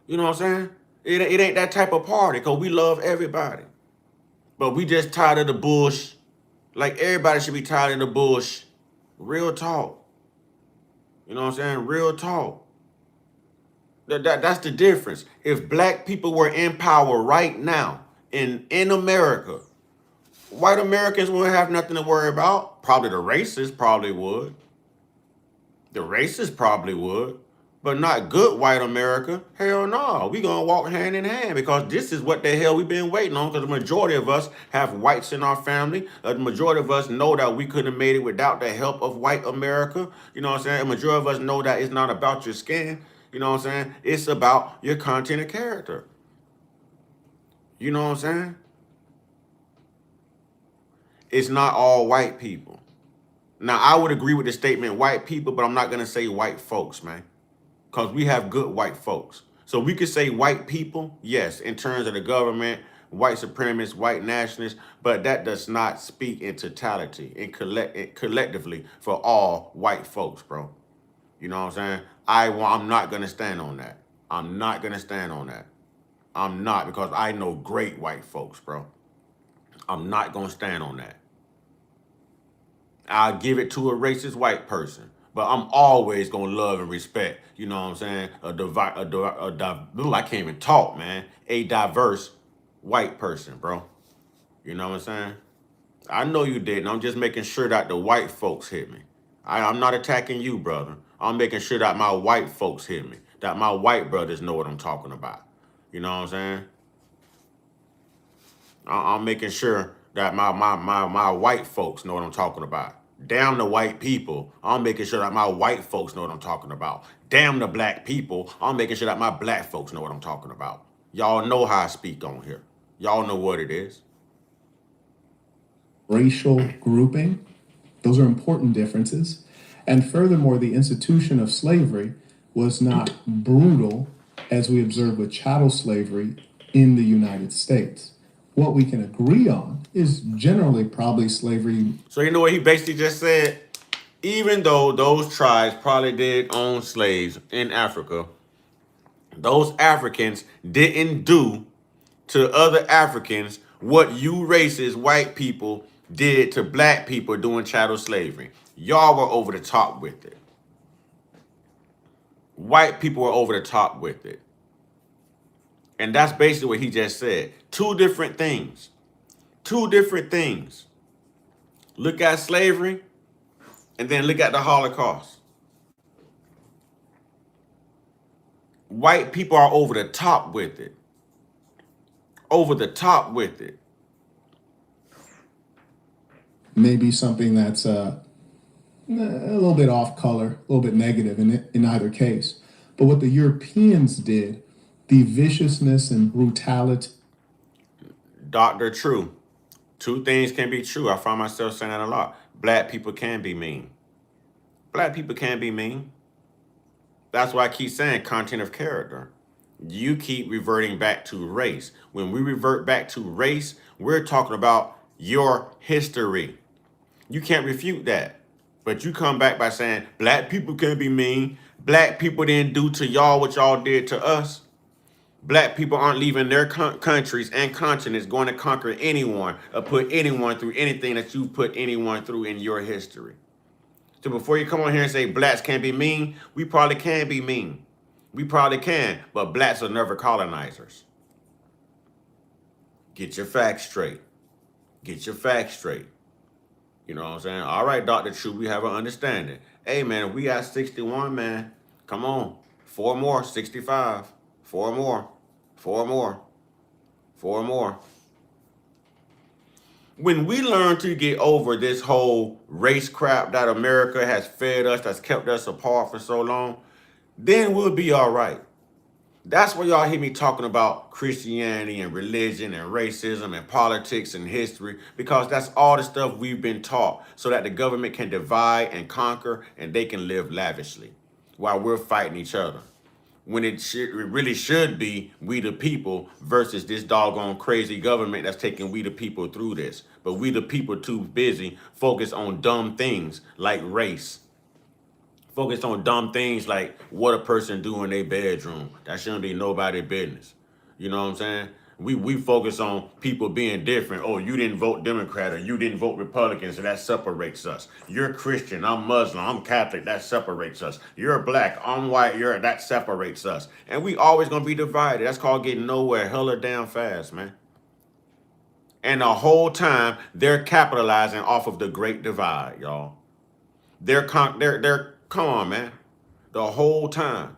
You know what I'm saying? It ain't that type of party because we love everybody. But we just tired of the bush. Like everybody should be tired of the bush. Real talk. You know what I'm saying? Real talk. That's the difference. If black people were in power right now in America, white Americans wouldn't have nothing to worry about. Probably the racists probably would. The racists probably would. But not good white America. Hell no. We gonna walk hand in hand because this is what the hell we've been waiting on, because the majority of us have whites in our family. The majority of us know that we couldn't have made it without the help of white America. You know what I'm saying? The majority of us know that it's not about your skin. You know what I'm saying? It's about your content and character. You know what I'm saying? It's not all white people. Now, I would agree with the statement white people, but I'm not gonna say white folks, man. Because we have good white folks. So we could say white people, yes, in terms of the government, white supremacists, white nationalists, but that does not speak in totality and collectively for all white folks, bro. You know what I'm saying? I'm not going to stand on that. I'm not going to stand on that. I'm not, because I know great white folks, bro. I'm not going to stand on that. I'll give it to a racist white person. But I'm always going to love and respect, you know what I'm saying, I can't even talk, man, a diverse white person, bro. You know what I'm saying? I know you didn't. I'm just making sure that the white folks hit me. I'm not attacking you, brother. I'm making sure that my white folks hit me, that my white brothers know what I'm talking about. You know what I'm saying? I'm making sure that my white folks know what I'm talking about. Damn the white people, I'm making sure that my white folks know what I'm talking about. Damn the black people, I'm making sure that my black folks know what I'm talking about. Y'all know how I speak on here. Y'all know what it is. Racial grouping, those are important differences. And furthermore, the institution of slavery was not brutal as we observe with chattel slavery in the United States. What we can agree on is generally probably slavery. So you know what he basically just said? Even though those tribes probably did own slaves in Africa, those Africans didn't do to other Africans what you racist white people did to black people doing chattel slavery. Y'all were over the top with it. White people were over the top with it. And that's basically what he just said. Two different things. Two different things. Look at slavery and then look at the Holocaust. White people are over the top with it. Over the top with it. Maybe something that's a little bit off color, a little bit negative in either case. But what the Europeans did, the viciousness and brutality. Dr. True. Two things can be true. I find myself saying that a lot. Black people can be mean. Black people can be mean. That's why I keep saying content of character. You keep reverting back to race. When we revert back to race, we're talking about your history. You can't refute that. But you come back by saying black people can be mean. Black people didn't do to y'all what y'all did to us. Black people aren't leaving their countries and continents going to conquer anyone or put anyone through anything that you put anyone through in your history. So before you come on here and say blacks can't be mean, we probably can be mean. We probably can, but blacks are never colonizers. Get your facts straight. Get your facts straight. You know what I'm saying? All right, Dr. True, we have an understanding. Hey, man, we got 61, man. Come on. 4 more, 65. 4 more. 4 more. 4 more. When we learn to get over this whole race crap that America has fed us, that's kept us apart for so long, then we'll be all right. That's why y'all hear me talking about Christianity and religion and racism and politics and history, because that's all the stuff we've been taught so that the government can divide and conquer and they can live lavishly while we're fighting each other. When it really should be we the people versus this doggone crazy government that's taking we the people through this. But we the people too busy focused on dumb things like race. Focused on dumb things like what a person do in their bedroom. That shouldn't be nobody's business. You know what I'm saying? We focus on people being different. Oh, you didn't vote Democrat or you didn't vote Republican, so that separates us. You're Christian, I'm Muslim, I'm Catholic, that separates us. You're black, I'm white, that separates us. And we always gonna be divided. That's called getting nowhere hella damn fast, man. And the whole time they're capitalizing off of the great divide, y'all. They're come on, man. The whole time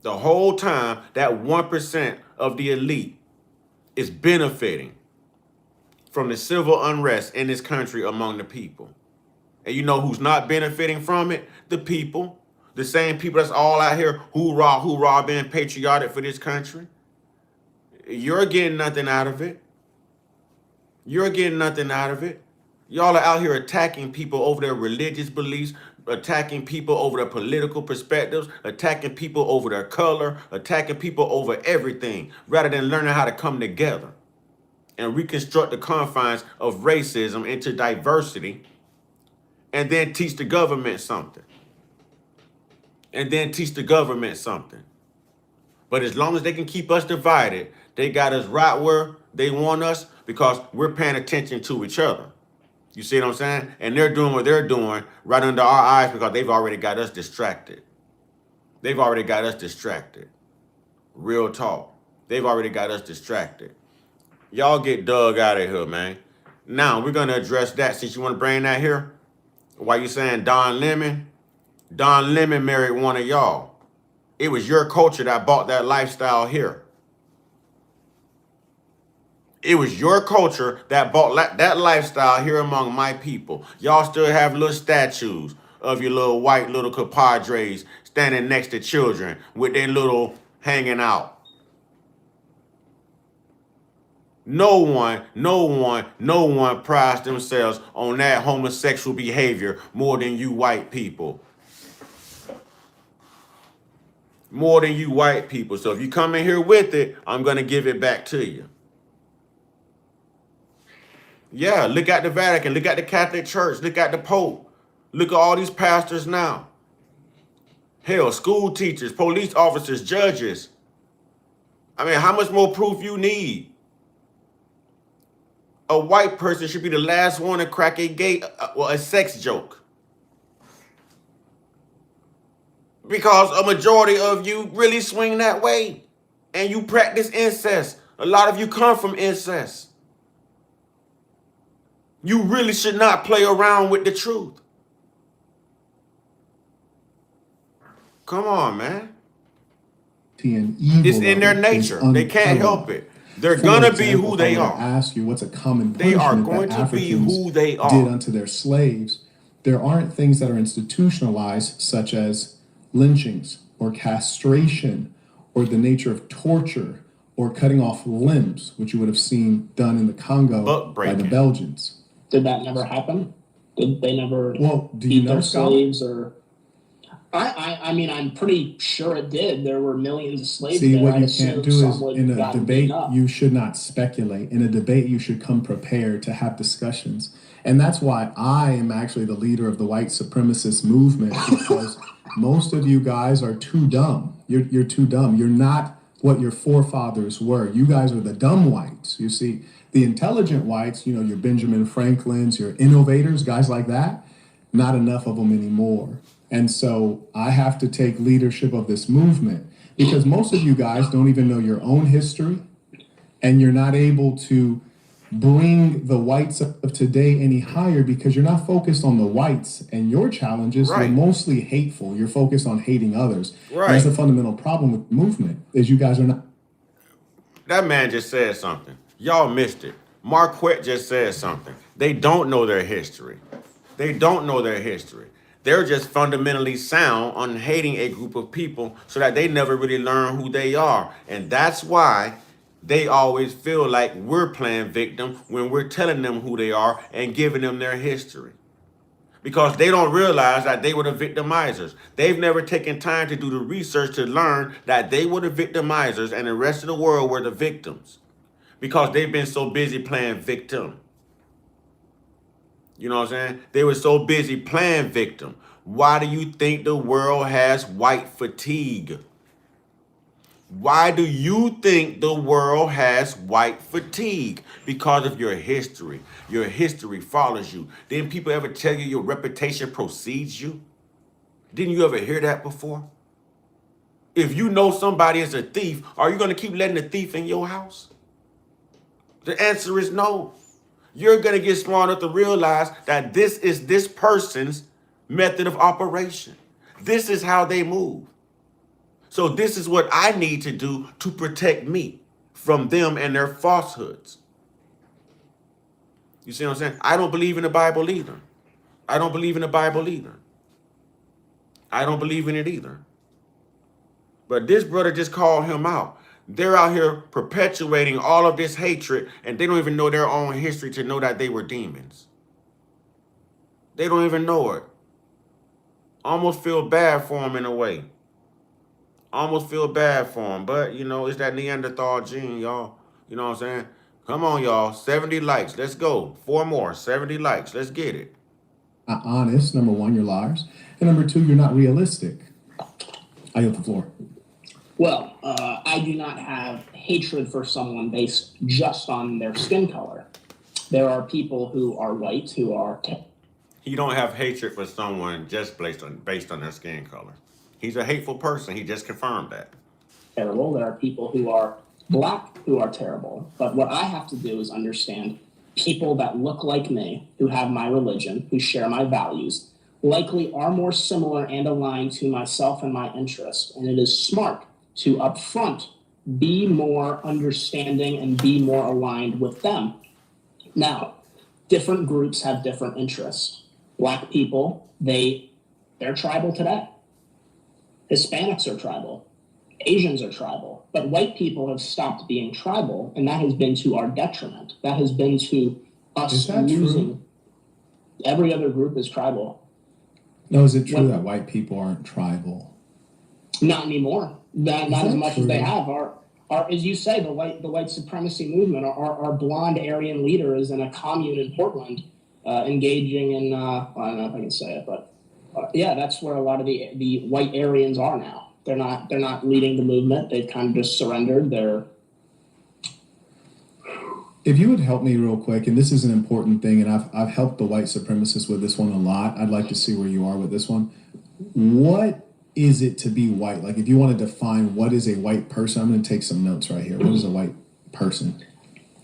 that 1% of the elite is benefiting from the civil unrest in this country among the people. And you know who's not benefiting from it? The people. The same people that's all out here hoorah, hoorah, being patriotic for this country. You're getting nothing out of it. You're getting nothing out of it. Y'all are out here attacking people over their religious beliefs, attacking people over their political perspectives, attacking people over their color, attacking people over everything, rather than learning how to come together and reconstruct the confines of racism into diversity, and then teach the government something. But as long as they can keep us divided, they got us right where they want us because we're paying attention to each other. You see what I'm saying? And they're doing what they're doing right under our eyes because they've already got us distracted. Real talk. They've already got us distracted. Y'all get dug out of here, man. Now, we're going to address that since you want to bring that here. Why you saying Don Lemon? Don Lemon married one of y'all. It was your culture that bought that lifestyle here. It was your culture that bought that lifestyle here among my people. Y'all still have little statues of your little white little compadres standing next to children with their little hanging out. No one prides themselves on that homosexual behavior more than you white people. So if you come in here with it, I'm going to give it back to you. Yeah, look at the Vatican, look at the Catholic Church, look at the Pope. Look at all these pastors now. Hell, school teachers, police officers, judges. I mean, how much more proof you need? A white person should be the last one to crack a sex joke. Because a majority of you really swing that way. And you practice incest. A lot of you come from incest. You really should not play around with the truth. Come on, man. It's in their nature. They can't help it. They're gonna be who they are. Ask you what's a common They are punishment going that to be Africans who they are. did unto their slaves. There aren't things that are institutionalized, such as lynchings or castration or the nature of torture or cutting off limbs, which you would have seen done in the Congo by the Belgians. Did that never happen? Did they never do you beat know, their Scott? slaves? Or I mean, I'm pretty sure it did. There were millions of slaves See, there. what I you assume can't do some is would in a gotten debate, beaten up. you should not speculate. In a debate, you should come prepared to have discussions. And that's why I am actually the leader of the white supremacist movement, because most of you guys are too dumb. You're too dumb. You're not what your forefathers were. You guys are the dumb whites. You see, the intelligent whites, your Benjamin Franklins, your innovators, guys like that, not enough of them anymore. And so I have to take leadership of this movement because most of you guys don't even know your own history, and you're not able to bring the whites of today any higher because you're not focused on the whites and your challenges. You're Right. mostly hateful. You're focused on hating others. And Right. that's the fundamental problem with the movement is you guys are not. That man just said something. Y'all missed it. Marquett just said something. They don't know their history. They don't know their history. They're just fundamentally sound on hating a group of people so that they never really learn who they are. And that's why they always feel like we're playing victim when we're telling them who they are and giving them their history. Because they don't realize that they were the victimizers. They've never taken time to do the research to learn that they were the victimizers and the rest of the world were the victims. Because they've been so busy playing victim. You know what I'm saying? They were so busy playing victim. Why do you think the world has white fatigue? Why do you think the world has white fatigue? Because of your history. Your history follows you. Didn't people ever tell you your reputation precedes you? Didn't you ever hear that before? If you know somebody is a thief, are you going to keep letting the thief in your house? The answer is no. You're going to get smart enough to realize that this is this person's method of operation. This is how they move. So this is what I need to do to protect me from them and their falsehoods. You see what I'm saying? I don't believe in the Bible either. I don't believe in the Bible either. I don't believe in it either. But this brother just called him out. They're out here perpetuating all of this hatred, and they don't even know their own history to know that they were demons. They don't even know it. Almost feel bad for them in a way. Almost feel bad for them. But, it's that Neanderthal gene, y'all. You know what I'm saying? Come on, y'all. 70 likes. Let's go. 4 more. 70 likes. Let's get it. Honest. Number one, you're liars. And number two, you're not realistic. I yield the floor. Well, I do not have hatred for someone based just on their skin color. There are people who are white who are He don't have hatred for someone just based on their skin color. He's a hateful person. He just confirmed that. terrible. There are people who are black who are terrible. But what I have to do is understand people that look like me, who have my religion, who share my values, likely are more similar and aligned to myself and my interest. And it is smart to upfront be more understanding and be more aligned with them. Now, different groups have different interests. Black people, they're tribal today. Hispanics are tribal. Asians are tribal. But white people have stopped being tribal, and that has been to our detriment. That has been to us Is that losing. true? Every other group is tribal. No, is it true What- that white people aren't tribal? Not anymore. Not Is as that much as they true? have. Our, as you say, the white supremacy movement. Our blonde Aryan leader is in a commune in Portland, engaging in. I don't know if I can say it, but yeah, that's where a lot of the white Aryans are now. They're not leading the movement. They've kind of just surrendered. If you would help me real quick, and this is an important thing, and I've helped the white supremacists with this one a lot. I'd like to see where you are with this one. What is it to be white? Like, if you want to define what is a white person, I'm going to take some notes right here. What is a white person?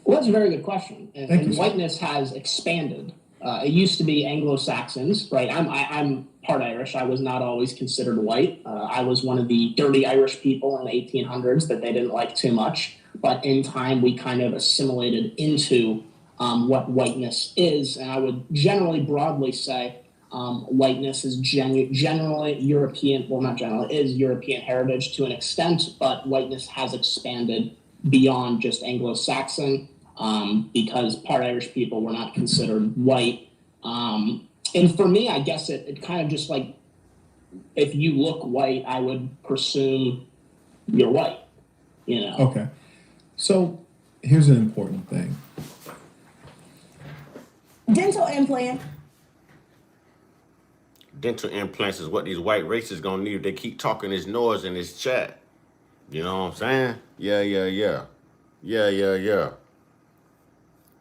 Well, that's a very good question. Thank And you, sir. whiteness has expanded. It used to be Anglo-Saxons, right? I'm part Irish. I was not always considered white. I was one of the dirty Irish people in the 1800s that they didn't like too much. But in time, we kind of assimilated into what whiteness is. And I would generally broadly say whiteness is generally European, well, not generally, is European heritage to an extent, but whiteness has expanded beyond just Anglo-Saxon because part Irish people were not considered white. And for me, I guess it kind of just like, if you look white, I would presume you're white, you know? Okay. So here's an important thing. Dental implant. Dental implants is what these white racists gonna need if they keep talking this noise in this chat. You know what I'm saying? Yeah.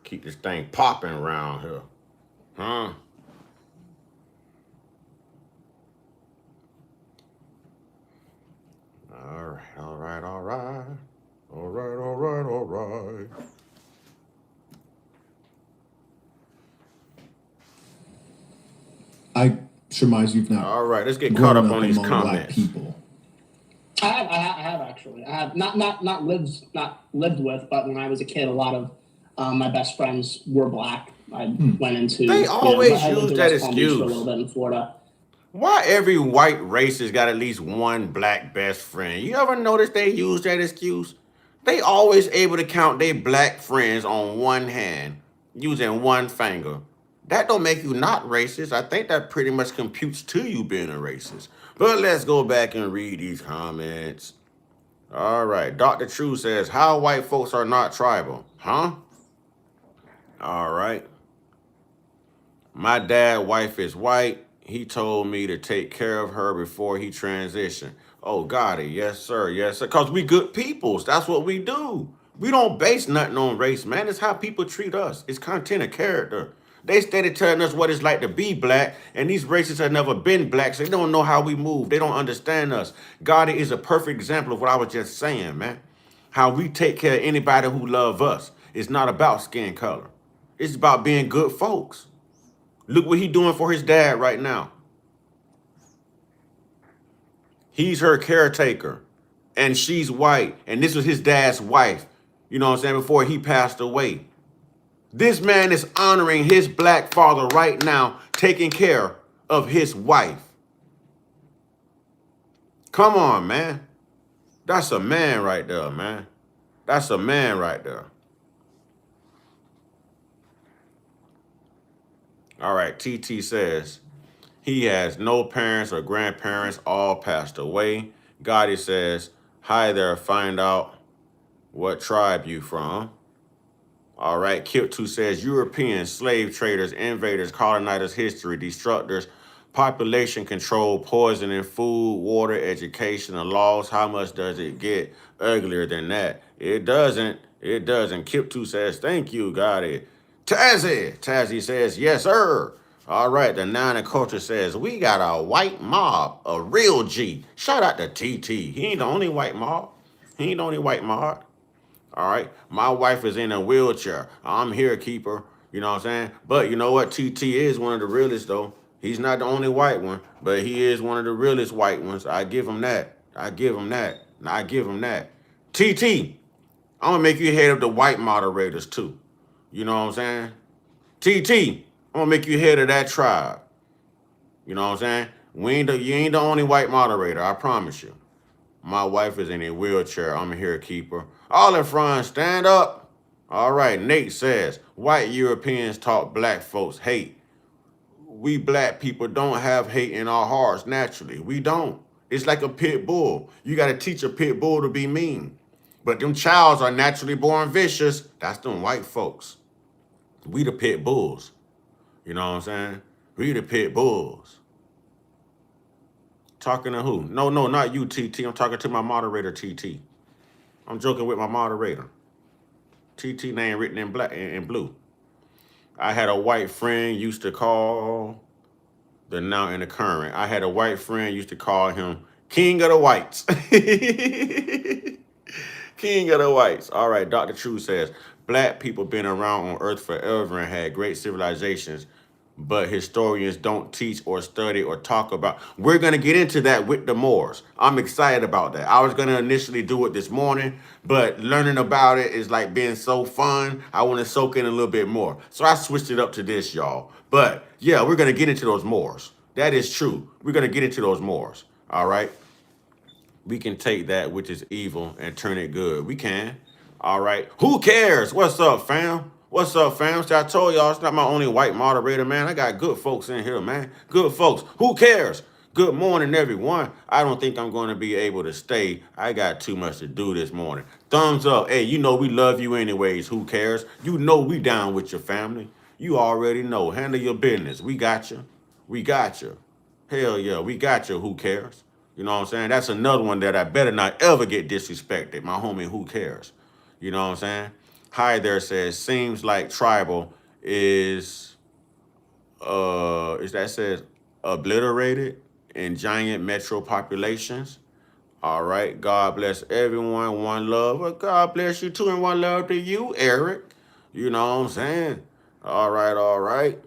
Keep this thing popping around here. Huh? All right. I surmise you've not All right, let's get caught grown up up on these among black comments. people. I have actually. I have not lived with, but when I was a kid, a lot of my best friends were black. I went into They always I lived use in that West Palm Beach for a little excuse. bit in Florida. Why every white racist got at least one black best friend? You ever notice they use that excuse? They always able to count their black friends on one hand, using one finger. That don't make you not racist. I think that pretty much computes to you being a racist. But let's go back and read these comments. All right, Dr. True says, how white folks are not tribal, huh? All right. My dad's wife is white. He told me to take care of her before he transitioned. Oh, got it. Yes, sir. Yes, sir. Because we good peoples. That's what we do. We don't base nothing on race, man. It's how people treat us. It's content of character. They steady telling us what it's like to be black, and these racists have never been black, so they don't know how we move. They don't understand us. Gotti is a perfect example of what I was just saying, man. How we take care of anybody who love us. It's not about skin color. It's about being good folks. Look what he's doing for his dad right now. He's her caretaker, and she's white, and this was his dad's wife, you know what I'm saying, before he passed away. This man is honoring his black father right now, taking care of his wife. Come on, man. That's a man right there, man. That's a man right there. All right, TT says, he has no parents or grandparents, all passed away. Gotti says, hi there, find out what tribe you from. All right, Kip2 says, Europeans, slave traders, invaders, colonizers, history, destructors, population control, poisoning, food, water, education, and laws. How much does it get uglier than that? It doesn't. It doesn't. Kip2 says, thank you, Gotti. Tazzy says, yes, sir. All right, the Nine and Culture says, we got a white mob, a real G. Shout out to TT. He ain't the only white mob. He ain't the only white mob. All right. My wife is in a wheelchair. I'm here, keeper. You know what I'm saying? But you know what? TT is one of the realest, though. He's not the only white one, but he is one of the realest white ones. I give him that. I give him that. I give him that. TT, I'm going to make you head of the white moderators, too. You know what I'm saying? TT, I'm going to make you head of that tribe. You know what I'm saying? You ain't the only white moderator, I promise you. My wife is in a wheelchair. I'm here, keeper. All in front, stand up. All right, Nate says, white Europeans taught black folks hate. We black people don't have hate in our hearts naturally. We don't. It's like a pit bull. You got to teach a pit bull to be mean. But them childs are naturally born vicious. That's them white folks. We the pit bulls. You know what I'm saying? We the pit bulls. Talking to who? No, not you, TT. I'm talking to my moderator, TT. I'm joking with my moderator. TT name written in black in blue. I had a white friend used to call the now in the current. I had a white friend used to call him King of the Whites. King of the Whites. All right, Dr. True says, black people been around on earth forever and had great civilizations, but historians don't teach or study or talk about. We're going to get into that with the Moors. I'm excited about that. I was going to initially do it this morning, but learning about it is like being so fun. I want to soak in a little bit more. So I switched it up to this, y'all. But yeah, we're going to get into those Moors. That is true. We're going to get into those Moors. All right. We can take that which is evil and turn it good. We can. All right. Who cares? What's up, fam? What's up, fam? See, I told y'all it's not my only white moderator, man. I got good folks in here, man. Good folks. Who cares? Good morning, everyone. I don't think I'm going to be able to stay. I got too much to do this morning. Thumbs up. Hey, you know we love you anyways. Who cares? You know we down with your family. You already know. Handle your business. We got you. We got you. Hell yeah, we got you. Who cares? You know what I'm saying? That's another one that I better not ever get disrespected. My homie, who cares? You know what I'm saying? Hi there says, seems like tribal is that says obliterated in giant metro populations. All right. God bless everyone. One love. Well, God bless you too, and one love to you, Eric. You know what I'm saying? All right, all right.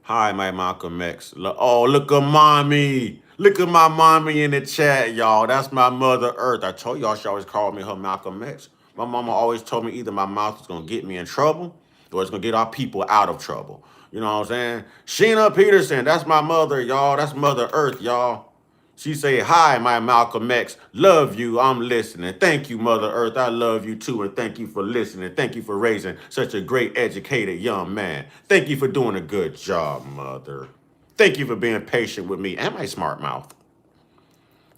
Hi, my Malcolm X. Oh, look at mommy. Look at my mommy in the chat, y'all. That's my Mother Earth. I told y'all she always called me her Malcolm X. My mama always told me either my mouth is going to get me in trouble or it's going to get our people out of trouble. You know what I'm saying? Sheena Peterson, that's my mother, y'all. That's Mother Earth, y'all. She say, hi, my Malcolm X. Love you. I'm listening. Thank you, Mother Earth. I love you too. And thank you for listening. Thank you for raising such a great, educated young man. Thank you for doing a good job, Mother. Thank you for being patient with me and my smart mouth.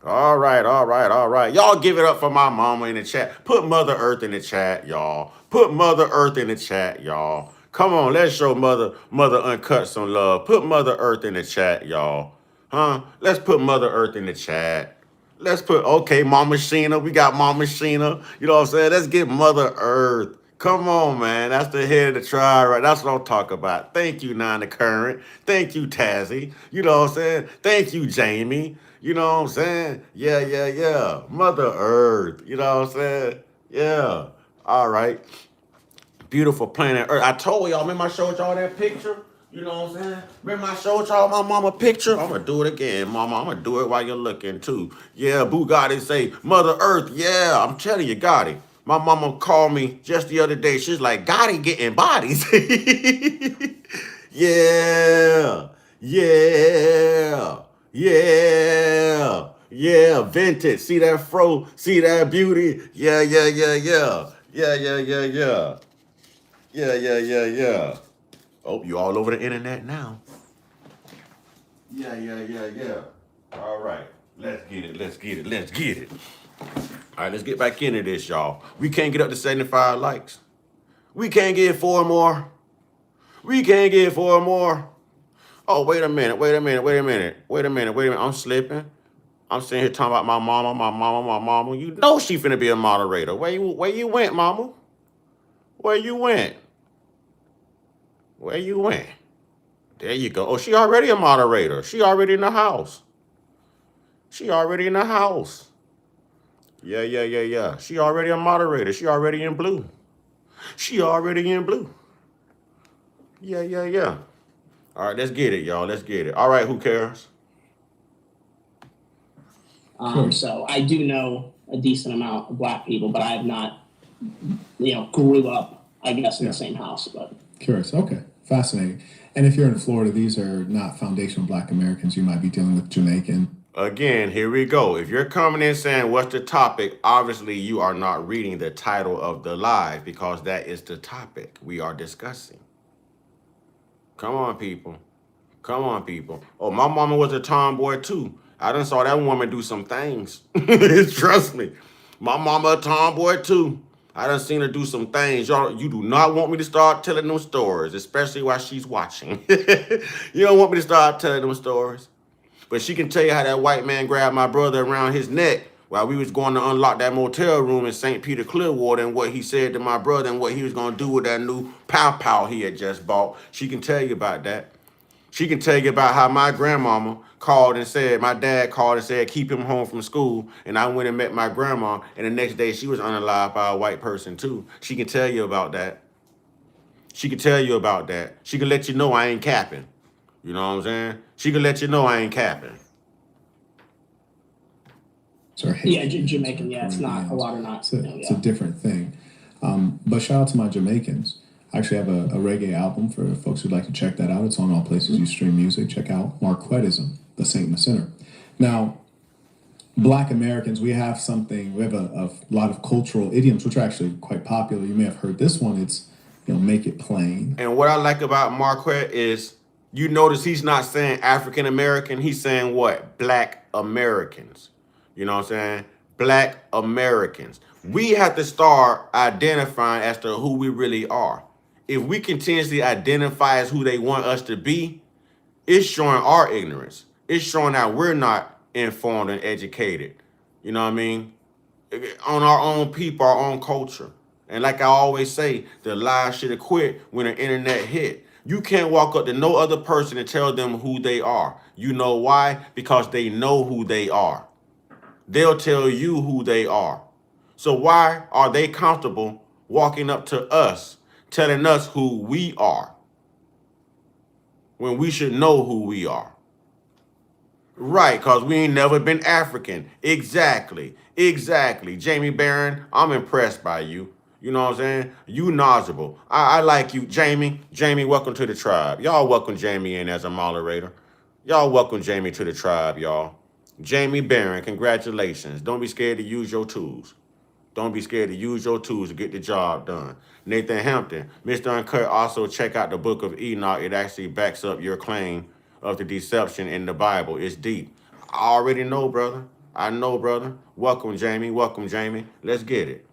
All right, all right, all right. Y'all give it up for my mama in the chat. Put Mother Earth in the chat, y'all. Put Mother Earth in the chat, y'all. Come on, let's show Mother Uncut some love. Put Mother Earth in the chat, y'all. Huh? Let's put Mother Earth in the chat. Let's put, okay, Mama Sheena. We got Mama Sheena. You know what I'm saying? Let's get Mother Earth. Come on, man. That's the head of the tribe, right? That's what I'm talking about. Thank you, Nine the Current. Thank you, Tazzy. You know what I'm saying? Thank you, Jamie. You know what I'm saying? Yeah, yeah, yeah. Mother Earth. You know what I'm saying? Yeah. All right. Beautiful planet Earth. I told y'all, remember I showed y'all that picture? You know what I'm saying? Remember I showed y'all my mama picture? I'm gonna do it again, mama. I'm gonna do it while you're looking too. Yeah, Bugatti say, Mother Earth, yeah, I'm telling you, Gotti. My mama called me just the other day. She's like, Gotti getting bodies. Yeah, yeah, yeah, yeah, vintage. See that fro, see that beauty? Yeah, yeah, yeah, yeah. Yeah, yeah, yeah, yeah. Yeah, yeah, yeah, yeah. Oh, you all over the internet now. Yeah, yeah, yeah, yeah. All right. Let's get it. Let's get it. Let's get it. All right, let's get back into this, y'all. We can't get up to 75 likes. We can't get 4 more. We can't get 4 more. Oh, wait a minute. Wait a minute. Wait a minute. Wait a minute. Wait a minute. I'm slipping. I'm sitting here talking about my mama, my mama, my mama. You know she finna be a moderator. Where you went, mama? Where you went? Where you went? There you go. Oh, she already a moderator. She already in the house. She already in the house. Yeah, yeah, yeah, yeah. She already a moderator. She already in blue. She already in blue. Yeah, yeah, yeah. All right, let's get it, y'all. Let's get it. All right, who cares? So I do know a decent amount of Black people, but I have not, grew up, I guess, in the same house. But Curious. Okay. Fascinating. And if you're in Florida, these are not foundational Black Americans. You might be dealing with Jamaican. Again, here we go. If you're coming in saying, what's the topic? Obviously, you are not reading the title of the live because that is the topic we are discussing. Come on, people. Come on, people. Oh, my mama was a tomboy, too. I done saw that woman do some things. Trust me. My mama a tomboy, too. I done seen her do some things. Y'all, you do not want me to start telling them stories, especially while she's watching. You don't want me to start telling them stories. But she can tell you how that white man grabbed my brother around his neck while we was going to unlock that motel room in St. Peter, Clearwater, and what he said to my brother and what he was going to do with that new pow he had just bought. She can tell you about that. She can tell you about how my grandmama called and said, my dad called and said, keep him home from school. And I went and met my grandma. And the next day she was unalived by a white person too. She can tell you about that. She can tell you about that. She can let you know I ain't capping. You know what I'm saying? She can let you know I ain't capping. Yeah, Jamaican. Yeah, it's not a lot of not. It's a different thing. But shout out to my Jamaicans. I actually have a reggae album for folks who'd like to check that out. It's on all places you stream music. Check out Marquettism, The Saint and the Sinner. Now, Black Americans, we have a lot of cultural idioms, which are actually quite popular. You may have heard this one. It's, make it plain. And what I like about Marquett is, you notice he's not saying African American. He's saying what? Black Americans. You know what I'm saying? Black Americans. We have to start identifying as to who we really are. If we continuously identify as who they want us to be, it's showing our ignorance. It's showing that we're not informed and educated. You know what I mean? On our own people, our own culture. And like I always say, the lies should have quit when the internet hit. You can't walk up to no other person and tell them who they are. You know why? Because they know who they are. They'll tell you who they are. So why are they comfortable walking up to us, telling us who we are, when we should know who we are? Right, because we ain't never been African. Exactly. Exactly. Jamie Barron, I'm impressed by you. You know what I'm saying? You knowledgeable. I like you. Jamie, welcome to the tribe. Y'all welcome Jamie in as a moderator. Y'all welcome Jamie to the tribe, y'all. Jamie Barron, congratulations. Don't be scared to use your tools. Don't be scared to use your tools to get the job done. Nathan Hampton, Mr. Uncut, also check out the book of Enoch. It actually backs up your claim of the deception in the Bible. It's deep. I already know, brother. I know, brother. Welcome, Jamie. Welcome, Jamie. Let's get it.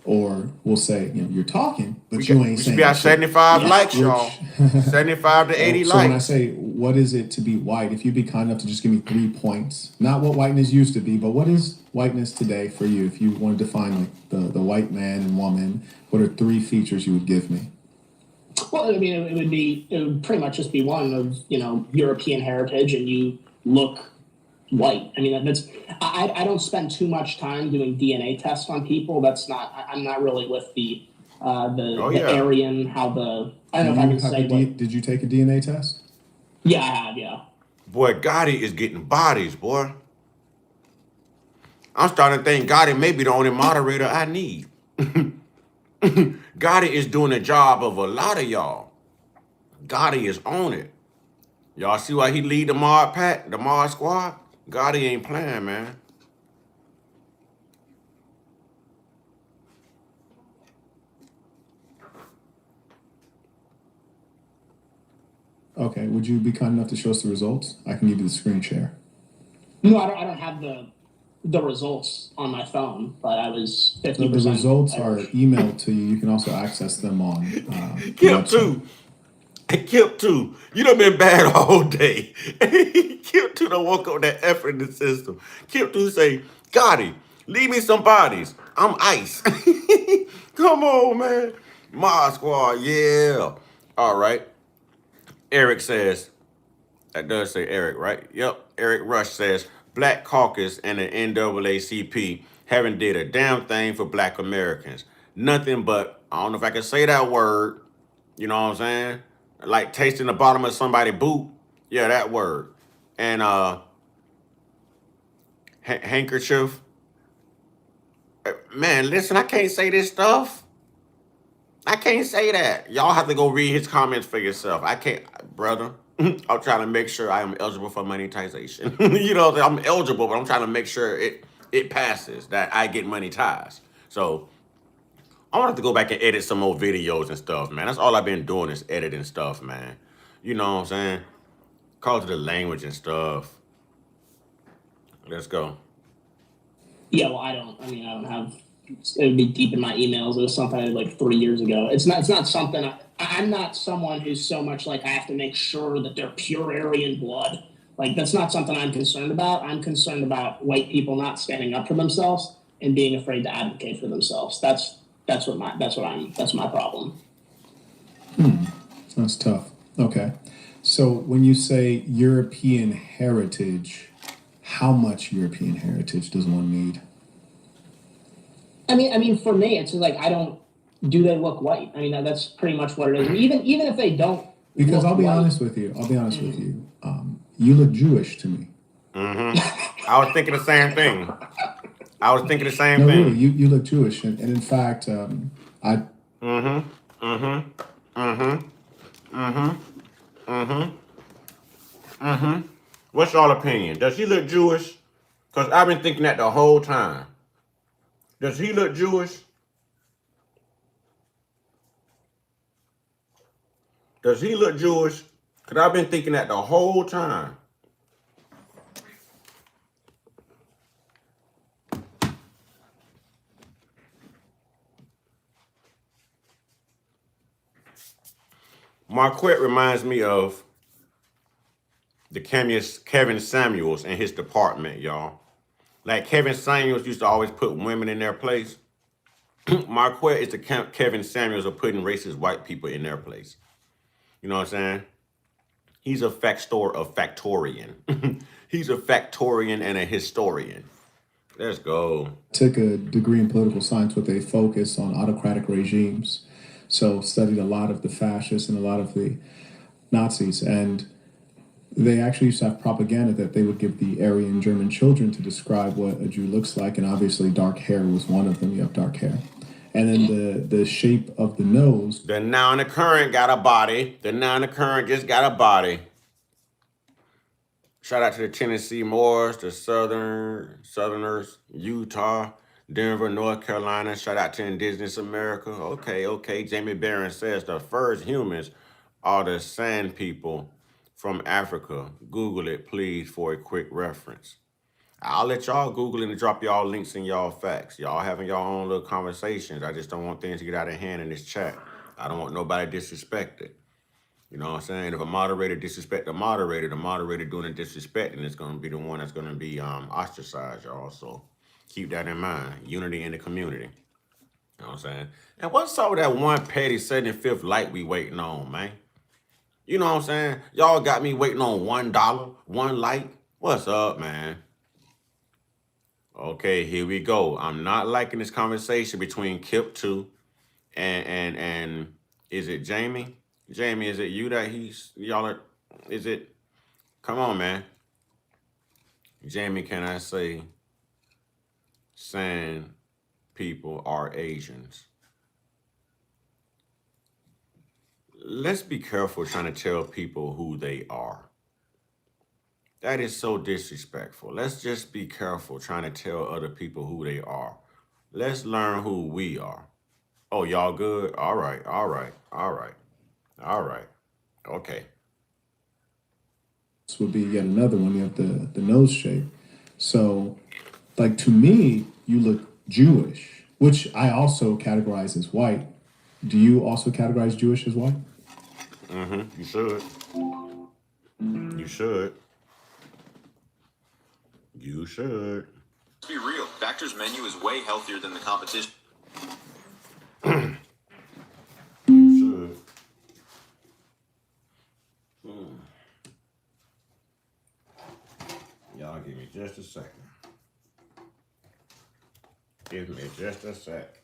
Or we'll say, you're talking, but We you ain't should saying be at shit. 75 likes, Which- y'all. 75 to 80 So when I likes. say, what is it to be white? If you'd be kind enough to just give me 3 points, not what whiteness used to be, but what is whiteness today for you? If you want to define like the white man and woman, what are 3 features you would give me? Well, I mean, it would pretty much just be one of, European heritage, and you look white. I mean, I don't spend too much time doing DNA tests on people. I'm not really with the Aryan, I don't know if I can say Did you take a DNA test? Yeah, I have, yeah. Boy, Gotti is getting bodies, boy. I'm starting to think Gotti may be the only moderator I need. Gotti is doing the job of a lot of y'all. Gotti is on it. Y'all see why he lead the mod pack, the mod squad? Gotti ain't playing, man. Okay, would you be kind enough to show us the results? I can give you the screen share. No, I don't have the results on my phone, but I was 50%. So the results are emailed to you. You can also access them on Kip too. Kip too. You done been bad all day. Kip too done woke up with that effort in the system. Kip too say, Gotti, leave me some bodies. I'm ice. Come on, man. Mod squad, yeah. All right. Eric says, that does say Eric, right? Yep. Eric Rush says, Black Caucus and the NAACP haven't did a damn thing for Black Americans. Nothing but, I don't know if I can say that word, you know what I'm saying? Like tasting the bottom of somebody's boot. Yeah, that word. And handkerchief. Man, listen, I can't say this stuff. I can't say that. Y'all have to go read his comments for yourself. I can't, brother. I'm trying to make sure I am eligible for monetization. You know, I'm eligible, but I'm trying to make sure it passes, that I get monetized. So I want to have to go back and edit some more videos and stuff, man. That's all I've been doing is editing stuff, man. You know what I'm saying? Cause of the language and stuff. Let's go. Yeah, well, I don't have. It would be deep in my emails. It was something I did like 3 years ago. It's not something. I'm not someone who's so much like I have to make sure that they're pure Aryan blood. Like that's not something I'm concerned about. I'm concerned about white people not standing up for themselves and being afraid to advocate for themselves. That's my problem. That's tough. Okay. So when you say European heritage, how much European heritage does one need? I mean, for me, it's like do they look white? I mean, that's pretty much what it is. And even if they don't, Because I'll be white, honest with you. You look Jewish to me. I was thinking the same thing. No, really, you look Jewish, and in fact, I. What's y'all opinion? Does he look Jewish? Because I've been thinking that the whole time. Does he look Jewish? Does he look Jewish? Because I've been thinking that the whole time. Marquett reminds me of the Kevin Samuels and his department, y'all. Like Kevin Samuels used to always put women in their place. Marquett is the Kevin Samuels of putting racist white people in their place. You know what I'm saying? He's a factorian. He's a factorian and a historian. Let's go. Took a degree in political science with a focus on autocratic regimes. So studied a lot of the fascists and a lot of the Nazis. And they actually used to have propaganda that they would give the Aryan German children to describe what a Jew looks like. And obviously dark hair was one of them. You have dark hair. And then the shape of the nose. The noun occurrent got a body. The noun occurrent just got a body. Shout out to the Tennessee Moors, the Southerners, Utah, Denver, North Carolina. Shout out to Indigenous America. Okay. Jamie Barron says the first humans are the sand people from Africa. Google it, please, for a quick reference. I'll let y'all Google it and drop y'all links and y'all facts. Y'all having y'all own little conversations. I just don't want things to get out of hand in this chat. I don't want nobody disrespected. You know what I'm saying? If a moderator disrespect the moderator doing the disrespecting is going to be the one that's going to be ostracized, y'all. So keep that in mind. Unity in the community. You know what I'm saying? And what's up with that one petty 75th light we waiting on, man? You know what I'm saying? Y'all got me waiting on $1, one light. What's up, man? Okay, here we go. I'm not liking this conversation between Kip 2 and is it Jamie? Jamie, is it you that is it? Come on, man. Jamie, can I say sand people are Asians? Let's be careful trying to tell people who they are. That is so disrespectful. Let's just be careful trying to tell other people who they are. Let's learn who we are. Oh, y'all good? All right. Okay. This would be yet another one. You have the nose shape. So, like, to me, you look Jewish, which I also categorize as white. Do you also categorize Jewish as white? You should. You should. You should. Let's be real. Factor's menu is way healthier than the competition. You should. Y'all give me just a second. Give me just a sec.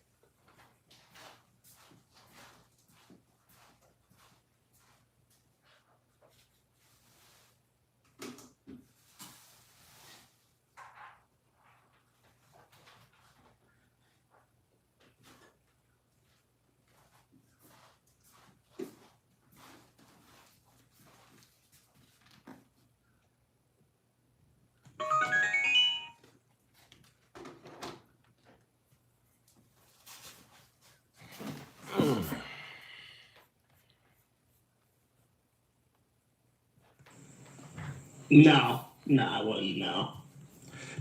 No, I wouldn't. No.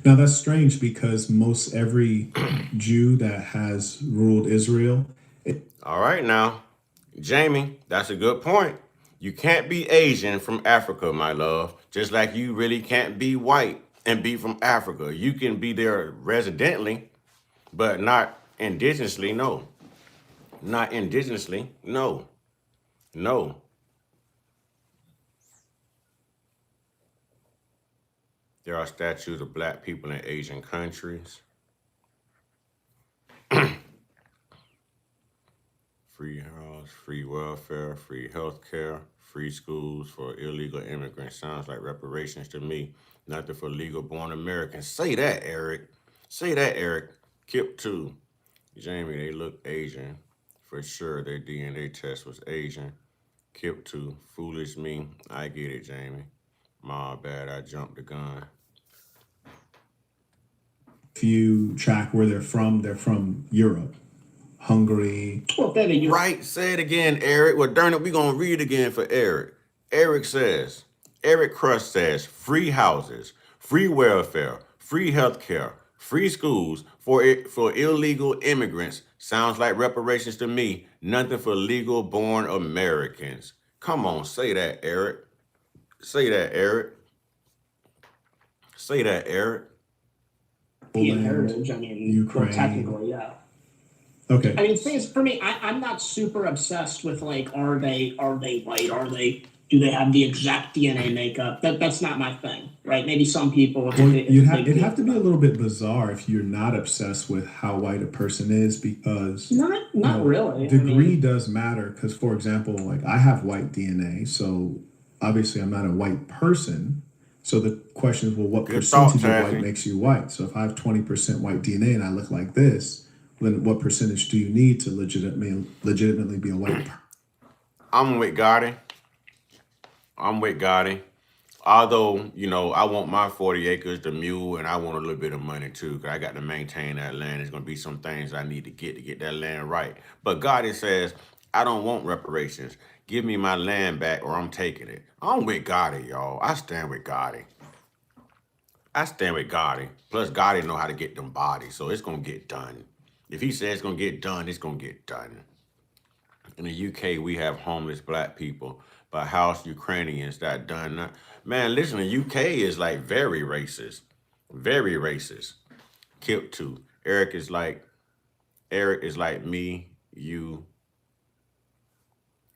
Now that's strange because most every Jew that has ruled Israel. All right now, Jamie, that's a good point. You can't be Asian from Africa, my love. Just like you really can't be white and be from Africa. You can be there residently, but not indigenously, no. Not indigenously, no. No. There are statues of black people in Asian countries. Free house, free welfare, free health care, free schools for illegal immigrants. Sounds like reparations to me. Nothing for legal born Americans. Say that, Eric. Say that, Eric. Kip 2. Jamie, they look Asian. For sure, their DNA test was Asian. Kip 2. Foolish me. I get it, Jamie. My bad, I jumped the gun. If you track where they're from Europe, Hungary. Well, baby, Right, say it again, Eric. Well, darn it, we're going to read again for Eric. Eric Crush says, free houses, free welfare, free health care, free schools for illegal immigrants. Sounds like reparations to me. Nothing for legal born Americans. Come on, say that, Eric. Say that, Eric. Say that, Eric. European Poland, heritage. I mean, Ukraine. well, technically, yeah. Okay. I mean, the thing is, for me, I'm not super obsessed with like, are they white? Do they have the exact DNA makeup? That's not my thing, right? Maybe some people. Well, it'd have to be a little bit bizarre if you're not obsessed with how white a person is, because not really. Degree does matter. Because, for example, like I have white DNA, so obviously I'm not a white person. So the question is, well, what Good thought, percentage of Taffy. white makes you white? So if I have 20% white DNA and I look like this, then what percentage do you need to legitimately be a white person? I'm with Gotti. Although, you know, I want my 40 acres, the mule, and I want a little bit of money too, because I got to maintain that land. There's going to be some things I need to get that land right. But Gotti says, I don't want reparations. Give me my land back or I'm taking it. I'm with Gotti, y'all. I stand with Gotti. Plus, Gotti know how to get them bodies, so it's going to get done. If he says it's going to get done, it's going to get done. In the UK, we have homeless black people, but house Ukrainians that done. Man, listen, the UK is like very racist. Very racist. Killed too. Eric is like me, you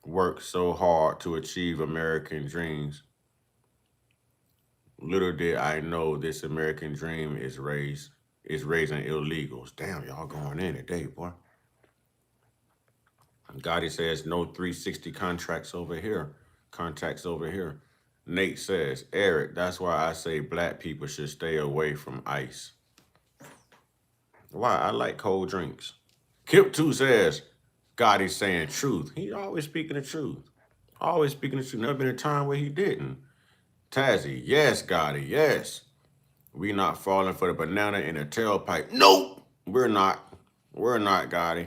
work so hard to achieve American dreams. Little did I know this American dream is raising illegals. Damn, y'all going in today, boy. Gotti says no 360 contracts over here. Contacts over here. Nate says, Eric, that's why I say black people should stay away from ice. Why? I like cold drinks. Kip 2 says, Gotti's saying truth. He always speaking the truth. Always speaking the truth. Never been a time where he didn't. Tazzy, yes, Gotti, yes. We not falling for the banana in the tailpipe. Nope, we're not. We're not, Gotti.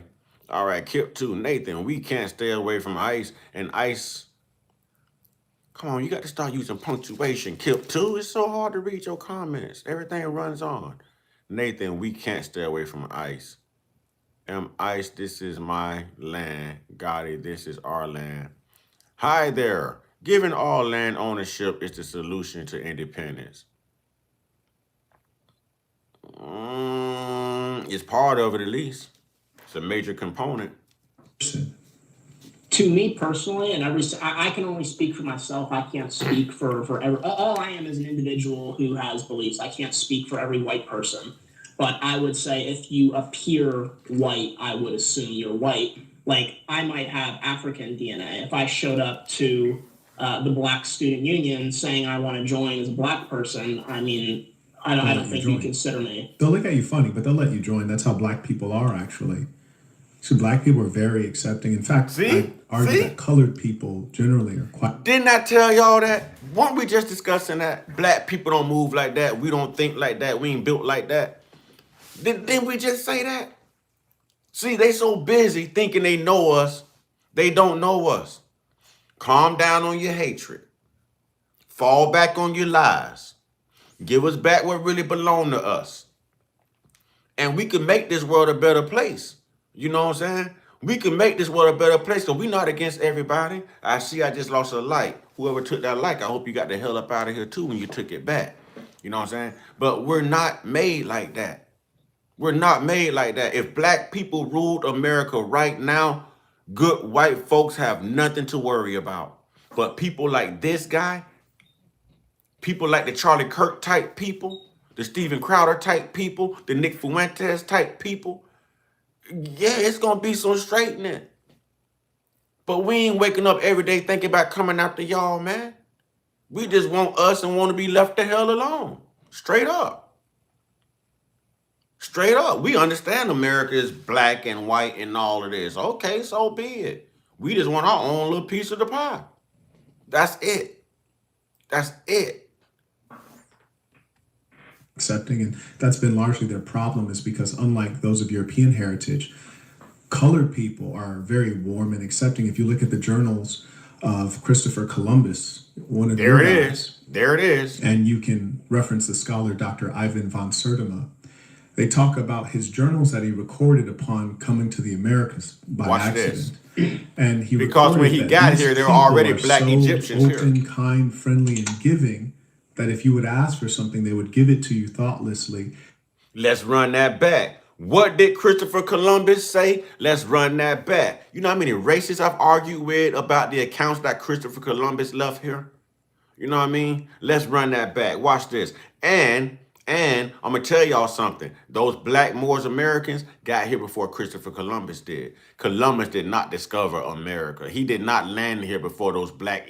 All right, Kip 2, Nathan, we can't stay away from ice. And ice, come on, you got to start using punctuation. Kip 2, it's so hard to read your comments. Everything runs on. Nathan, we can't stay away from ice. Ice, this is my land. Gotti, this is our land. Hi there. Giving all land ownership is the solution to independence. It's part of it, at least. It's a major component. To me personally, and I can only speak for myself. I can't speak for every. All I am is an individual who has beliefs. I can't speak for every white person. But I would say if you appear white, I would assume you're white. Like, I might have African DNA. If I showed up to the Black Student Union saying I want to join as a Black person, I mean, I don't think you consider me. They'll look at you funny, but they'll let you join. That's how Black people are, actually. So Black people are very accepting. In fact, I argue that colored people generally are quite... Didn't I tell y'all that? Weren't we just discussing that? Black people don't move like that. We don't think like that. We ain't built like that. Didn't we just say that? See, they so busy thinking they know us, they don't know us. Calm down on your hatred. Fall back on your lies. Give us back what really belong to us. And we can make this world a better place. You know what I'm saying? We can make this world a better place, because we're not against everybody. I see I just lost a like. Whoever took that like, I hope you got the hell up out of here too when you took it back. You know what I'm saying? But we're not made like that. We're not made like that. If Black people ruled America right now, good white folks have nothing to worry about. But people like this guy, people like the Charlie Kirk type people, the Steven Crowder type people, the Nick Fuentes type people, yeah, it's going to be some straightening. But we ain't waking up every day thinking about coming after y'all, man. We just want us and want to be left the hell alone. Straight up. Straight up. We understand America is black and white and all of this. Okay, so be it. We just want our own little piece of the pie. That's it. That's it. Accepting, and that's been largely their problem, is because unlike those of European heritage, colored people are very warm and accepting. If you look at the journals of Christopher Columbus, one of There it is. There it is. And you can reference the scholar Dr. Ivan von Sertima. They talk about his journals that he recorded upon coming to the Americas by Watch this. accident. And he Because when recorded he that got these here, there were people already are black so Egyptians here. open, kind, friendly, and giving that if you would ask for something, they would give it to you thoughtlessly. Let's run that back. What did Christopher Columbus say? Let's run that back. You know how many racists I've argued with about the accounts that Christopher Columbus left here? You know what I mean? Let's run that back. Watch this. And I'm gonna tell y'all something. Those black Moors Americans got here before Christopher Columbus did. Columbus did not discover America. He did not land here before those black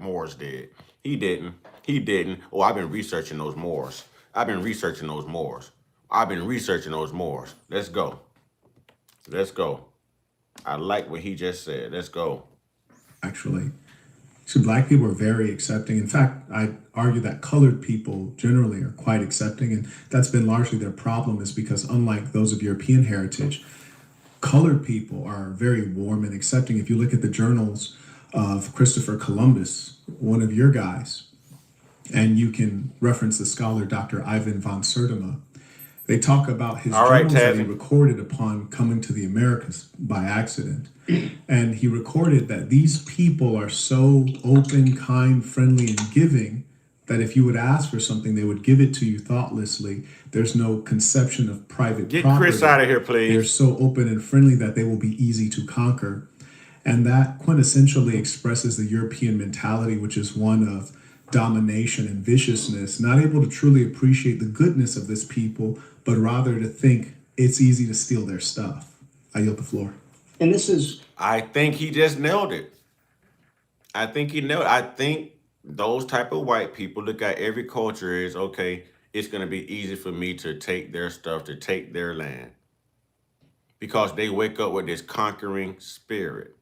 Moors did. He didn't. He didn't. Oh, I've been researching those Moors. I've been researching those Moors. I've been researching those Moors. Let's go. Let's go. I like what he just said. Let's go. Actually, so black people are very accepting. In fact, I argue that colored people generally are quite accepting, and that's been largely their problem, is because unlike those of European heritage, colored people are very warm and accepting. If you look at the journals of Christopher Columbus, one of your guys, and you can reference the scholar Dr. Ivan von Sertima, they talk about his All right, journals that he Tazzy. recorded upon coming to the Americas by accident. And he recorded that these people are so open, kind, friendly, and giving that if you would ask for something, they would give it to you thoughtlessly. There's no conception of private Get property. Chris out of here, They're please. so open and friendly that they will be easy to conquer. And that quintessentially expresses the European mentality, which is one of domination and viciousness, not able to truly appreciate the goodness of this people, but rather to think it's easy to steal their stuff. I yield the floor. And this is I think he just nailed it. I think he nailed it. I think those type of white people look at every culture is, okay, it's going to be easy for me to take their stuff, to take their land. Because they wake up with this conquering spirit.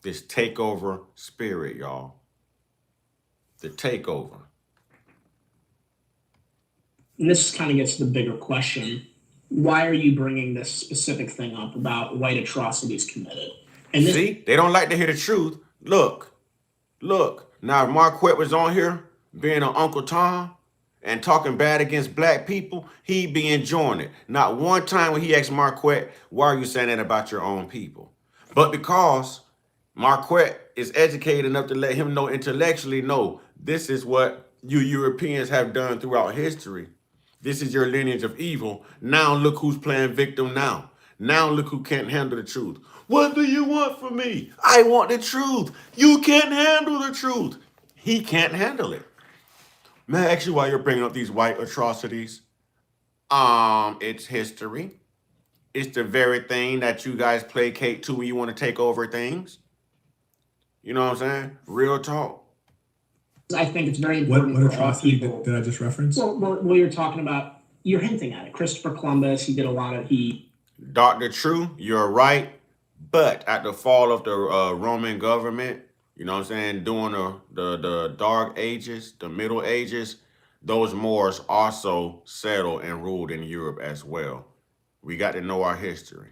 This takeover spirit, y'all. The takeover. and this kind of gets to the bigger question. Why are you bringing this specific thing up about white atrocities committed? And this See, they don't like to hear the truth. Look. Now, if Marquett was on here being an Uncle Tom and talking bad against black people, he'd be enjoying it. Not one time when he asked Marquett, why are you saying that about your own people? But because Marquett is educated enough to let him know intellectually, no, this is what you Europeans have done throughout history. This is your lineage of evil. Now look who's playing victim now. Now look who can't handle the truth. What do you want from me? I want the truth. You can't handle the truth. He can't handle it. May I ask you why you're bringing up these white atrocities? It's history. It's the very thing that you guys placate to when you want to take over things. You know what I'm saying? Real talk. I think it's very What important for all atrocity people. did I just reference? Well, you're talking about, you're hinting at it. Christopher Columbus, he did a lot of, Dr. True, you're right. But at the fall of the Roman government, you know what I'm saying, during the Dark Ages, the Middle Ages, those Moors also settled and ruled in Europe as well. We got to know our history.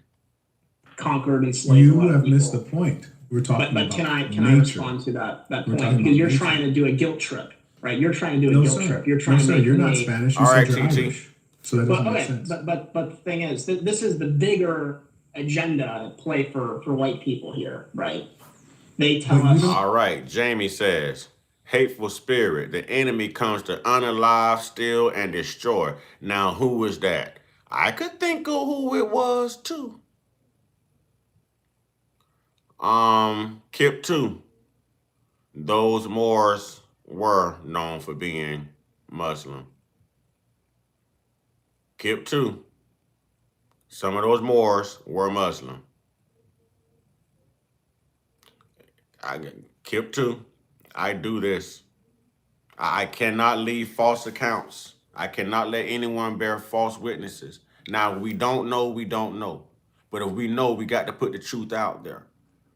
conquered and enslaved a lot You of have people. missed the point. We're talking But about can I nature. respond to that We're point? talking Because about you're nature. trying to do a guilt trip, right? You're trying to do a No, guilt sir. trip. You're No, trying to sir. make You're not me. Spanish. You All said right, you're TT. Irish. So that doesn't make sense. But the thing is, this is the bigger agenda at play for white people here, right? They tell But you us. don't- All right, Jamie says, hateful spirit, the enemy comes to unalive, steal, and destroy. Now, who was that? I could think of who it was too. Kip 2. Those Moors were known for being Muslim. Kip 2. Some of those Moors were Muslim. Kip 2. I do this. I cannot leave false accounts. I cannot let anyone bear false witnesses. Now, we don't know, we don't know. But if we know, we got to put the truth out there.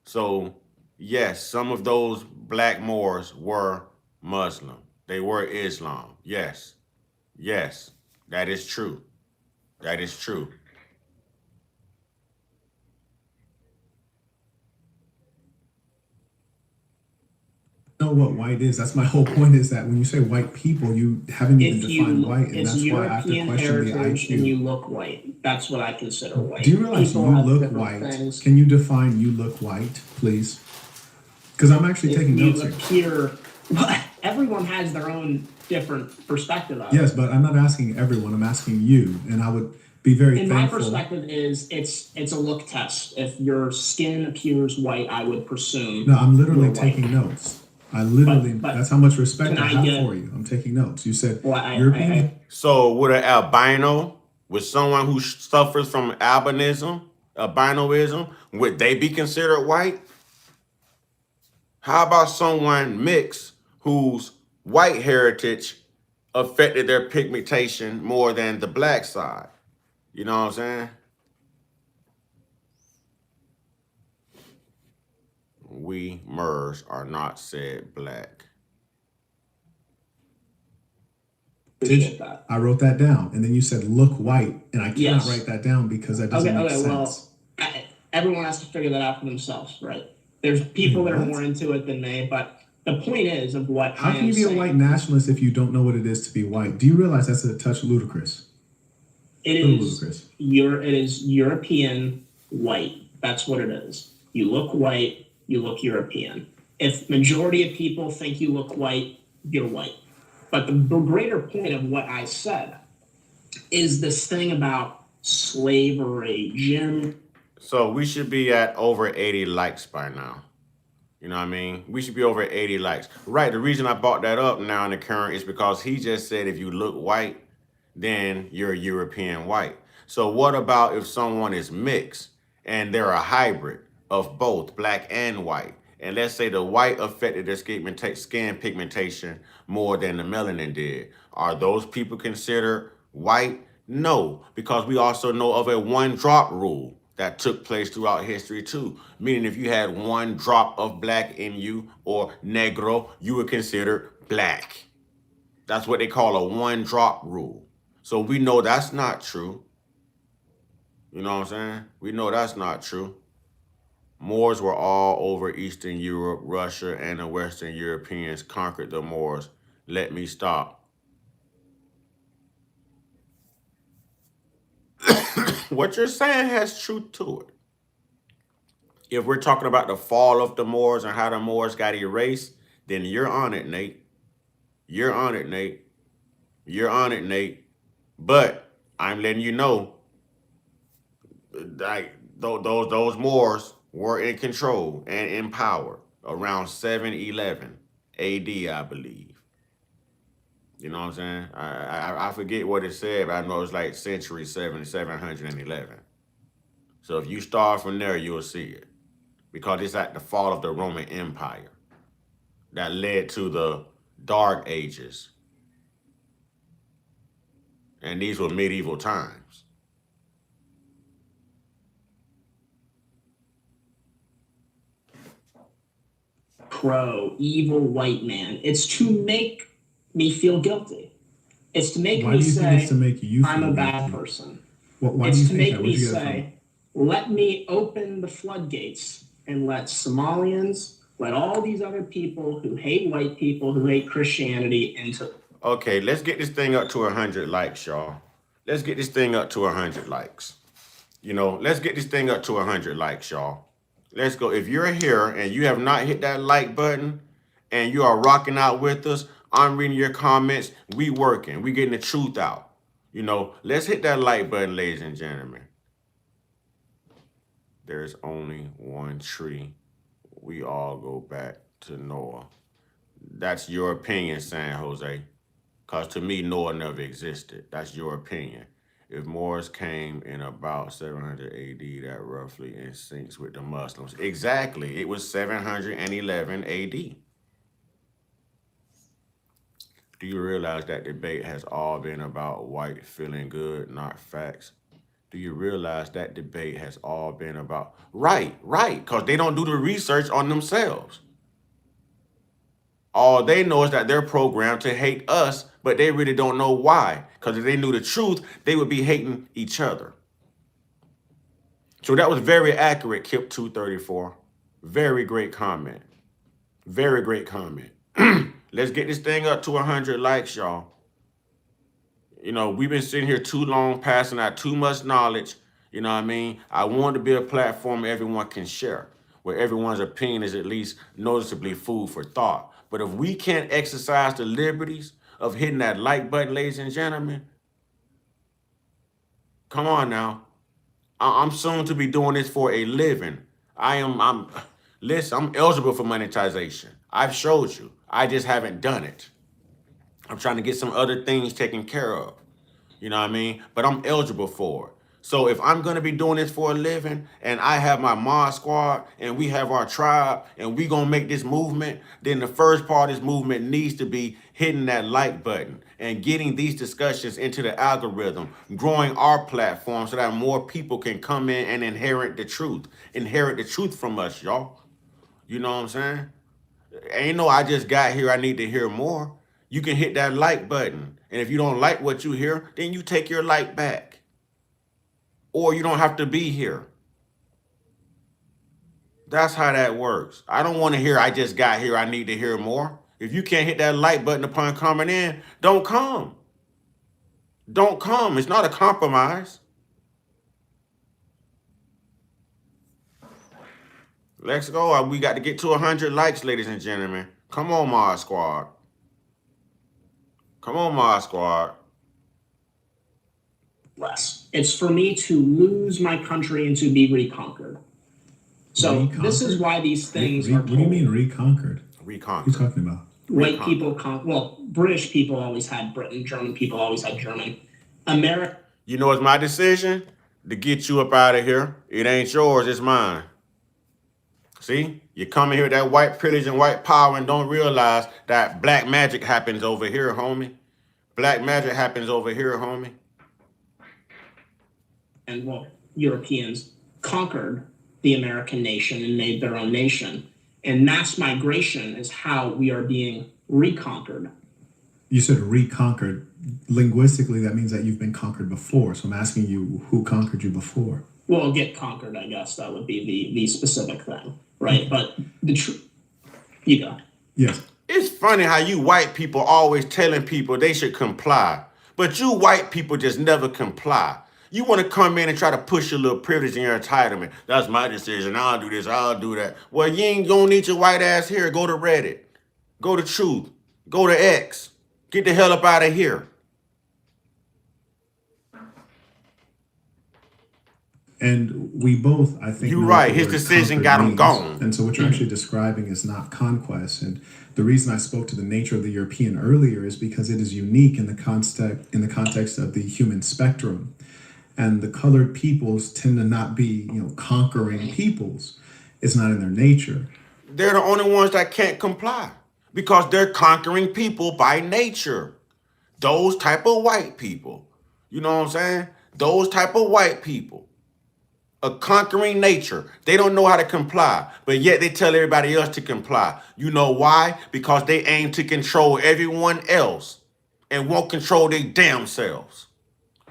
So, yes, some of those black Moors were Muslim. They were Islam. Yes. Yes, that is true. That is true. know what white is. That's my whole point, is that when you say white people, you haven't even If you defined white, and it's that's why I have to European question the heritage and you IQ. look white, that's what I consider white. Do you realize People you have look different white? things. Can you define you look white, please? Because I'm actually If taking you notes here. appear, everyone has their own different perspective of Yes, it. but I'm not asking everyone. I'm asking you, and I would be very In my thankful. perspective, is it's a look test. If your skin appears white, I would presume. No, I'm literally you're white. taking notes. I literally, But that's how much respect can I I have get- for you. I'm taking notes. You said Well, I European. So with an albino, with someone who suffers from albinoism, would they be considered white? How about someone mixed whose white heritage affected their pigmentation more than the black side? You know what I'm saying? We MERS are not said black. appreciate that. I wrote that down, and then you said look white, and I cannot Yes. write that down because that doesn't make sense. Well, everyone has to figure that out for themselves, right? There's people that are What? more into it than me, but the point is of what How I can am you be saying. a white nationalist if you don't know what it is to be white? Do you realize that's a touch ludicrous? It Little is ludicrous. it is European white. That's what it is. You look white, you look European. If majority of people think you look white, you're white. But the greater point of what I said is this thing about slavery, Jim. So we should be at over 80 likes by now. You know what I mean? We should be over 80 likes. Right, the reason I brought that up now in the current is because he just said if you look white, then you're European white. So what about if someone is mixed and they're a hybrid of both black and white? And let's say the white affected their skin pigmentation more than the melanin did. Are those people considered white? No, because we also know of a one drop rule that took place throughout history too. Meaning if you had one drop of black in you or negro, you were considered black. That's what they call a one drop rule. So we know that's not true. You know what I'm saying? We know that's not true. Moors were all over Eastern Europe, Russia, and the Western Europeans conquered the Moors. Let me stop. What you're saying has truth to it. If we're talking about the fall of the Moors and how the Moors got erased, then you're on it, Nate. You're on it, Nate. You're on it, Nate. But I'm letting you know, like those Moors were in control and in power around 711 AD, I believe. You know what I'm saying? I forget what it said, but I know it's like century 711. So if you start from there, you'll see it. Because it's at the fall of the Roman Empire that led to the Dark Ages. And these were medieval times. Evil white man. It's to make me feel guilty. It's to make Why me do you think say it's to make you I'm feel a bad guilty? person. Why It's do you to think make that? me Where'd you get it say, let me open the floodgates and let Somalians, let all these other people who hate white people, who hate Christianity into. Okay, let's get this thing up to 100 likes, y'all. Let's get this thing up to 100 likes. Let's get this thing up to 100 likes, y'all. Let's go. If you're here and you have not hit that like button and you are rocking out with us, I'm reading your comments. We working. We getting the truth out. Let's hit that like button, ladies and gentlemen. There's only one tree. We all go back to Noah. That's your opinion, San Jose. Because to me, Noah never existed. That's your opinion. If Moors came in about 700 AD, that roughly in syncs with the Muslims. Exactly. It was 711 AD. Do you realize that debate has all been about white feeling good, not facts? Do you realize that debate has all been about... Right, because they don't do the research on themselves. All they know is that they're programmed to hate us, but they really don't know why. Because if they knew the truth, they would be hating each other. So that was very accurate, Kip234. Very great comment. Very great comment. Let's get this thing up to 100 likes, y'all. You know, we've been sitting here too long, passing out too much knowledge. You know what I mean? I want to be a platform everyone can share, where everyone's opinion is at least noticeably food for thought. But if we can't exercise the liberties of hitting that like button, ladies and gentlemen, come on now. I'm soon to be doing this for a living. Listen, I'm eligible for monetization. I've showed you. I just haven't done it. I'm trying to get some other things taken care of. You know what I mean? But I'm eligible for it. So if I'm going to be doing this for a living and I have my mod squad and we have our tribe and we going to make this movement, then the first part of this movement needs to be hitting that like button and getting these discussions into the algorithm, growing our platform so that more people can come in and inherit the truth from us, y'all. You know what I'm saying? Ain't no I just got here, I need to hear more. You can hit that like button. And if you don't like what you hear, then you take your like back. Or you don't have to be here. That's how that works. I don't want to hear I just got here, I need to hear more. If you can't hit that like button upon coming in, don't come. Don't come. It's not a compromise. Let's go. We got to get to 100 likes, ladies and gentlemen. Come on, Mod Squad. Come on, Mod Squad. Less. It's for me to lose my country and to be reconquered. So Reconquered? this is why these things are told. What do you mean reconquered? Reconquered. What are you talking about? White people, well, British people always had Britain. German people always had German. America. You know, it's my decision to get you up out of here. It ain't yours, it's mine. See? You come in here with that white privilege and white power and don't realize that black magic happens over here, homie. Black magic happens over here, homie. And well, Europeans conquered the American nation and made their own nation. And mass migration is how we are being reconquered. You said reconquered. Linguistically, that means that you've been conquered before. So I'm asking you, who conquered you before? Well, get conquered, I guess that would be the specific thing, right? But the truth, you go. Yes. It's funny how you white people always telling people they should comply, but you white people just never comply. You want to come in and try to push your little privilege and your entitlement. That's my decision. I'll do this. I'll do that. Well, you don't need your white ass here. Go to Reddit. Go to Truth. Go to X. Get the hell up out of here. And we both, I think, you're know right. what the His word decision conquered got him means. gone. And so what you're actually describing is not conquest. And the reason I spoke to the nature of the European earlier is because it is unique in the context of the human spectrum. And the colored peoples tend to not be, conquering peoples. It's not in their nature. They're the only ones that can't comply because they're conquering people by nature. Those type of white people. You know what I'm saying? Those type of white people. A conquering nature. They don't know how to comply, but yet they tell everybody else to comply. You know why? Because they aim to control everyone else and won't control their damn selves.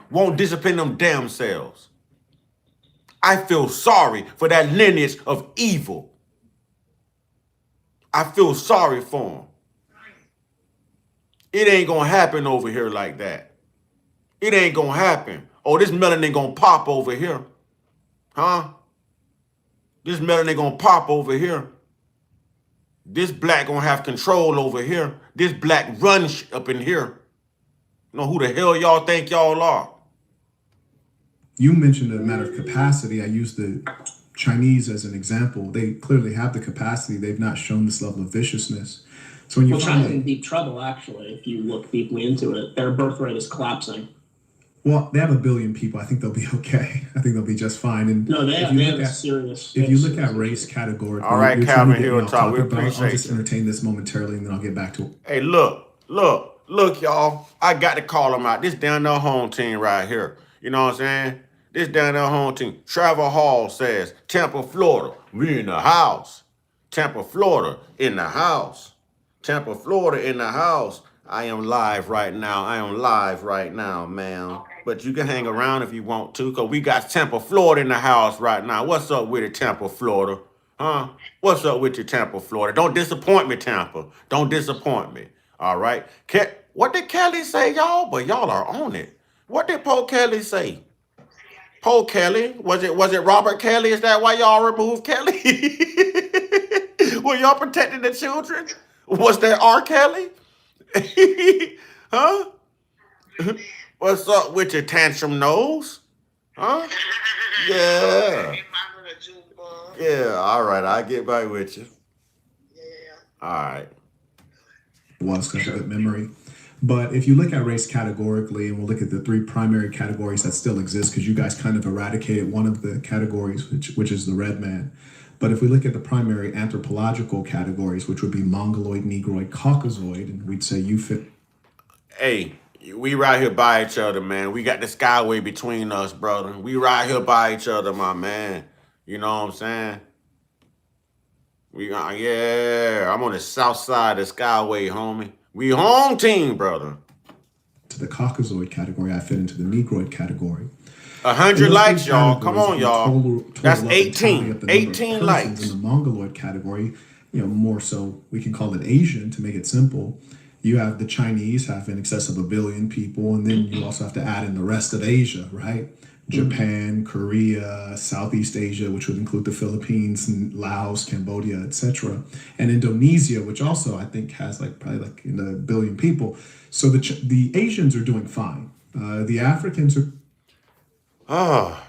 Won't discipline them damn selves. I feel sorry for that lineage of evil. I feel sorry for them. It ain't gonna happen over here like that. It ain't gonna happen. Oh, this melanin gonna pop over here. Huh? This melanin gonna pop over here. This black gonna have control over here. This black run up in here. You know who the hell y'all think y'all are? You mentioned a matter of capacity. I used the Chinese as an example. They clearly have the capacity. They've not shown this level of viciousness. So when you China's in deep trouble, actually, if you look deeply into it. Their birth rate is collapsing. Well, they have 1 billion people. I think they'll be okay. I think they'll be just fine. And no, they have serious. If you look at race categorically, all right, Calvin Hilltop, we appreciate I'll just entertain this momentarily, and then I'll get back to it. Hey, look, y'all. I got to call them out. This down there home team right here. You know what I'm saying? This down there home team. Trevor Hall says, Tampa, Florida, we in the house. Tampa, Florida, in the house. Tampa, Florida, in the house. I am live right now, man. But you can hang around if you want to, because we got Tampa, Florida in the house right now. What's up with it, Tampa, Florida? Huh? What's up with you, Tampa, Florida? Don't disappoint me, Tampa. Don't disappoint me. All right. What did Kelly say, y'all? But y'all are on it. What did Poe Kelly say? Poe Kelly? Was it Robert Kelly? Is that why y'all removed Kelly? Were y'all protecting the children? Was that R. Kelly? Huh? What's up with your tantrum nose? Huh? Yeah. Yeah, all right. I'll get back with you. All right. Was because of memory. But if you look at race categorically, and we'll look at the three primary categories that still exist, because you guys kind of eradicated one of the categories, which is the red man. But if we look at the primary anthropological categories, which would be Mongoloid, Negroid, Caucasoid, and we'd say you fit. Hey, we right here by each other, man. We got the skyway between us, brother. We right here by each other, my man. You know what I'm saying? Yeah, I'm on the south side of the skyway, homie. We home team, brother. To the Caucasoid category, I fit into the Negroid category. 100 likes, y'all. Come on, y'all. Total That's up 18. up the 18 number of persons likes. in the Mongoloid category, more so we can call it Asian to make it simple. You have the Chinese have in excess of 1 billion people, and then you also have to add in the rest of Asia, right? Japan, Korea, Southeast Asia, which would include the Philippines, Laos, Cambodia, etc., and Indonesia, which also I think has probably in 1 billion people. So the Asians are doing fine. The Africans are. Oh,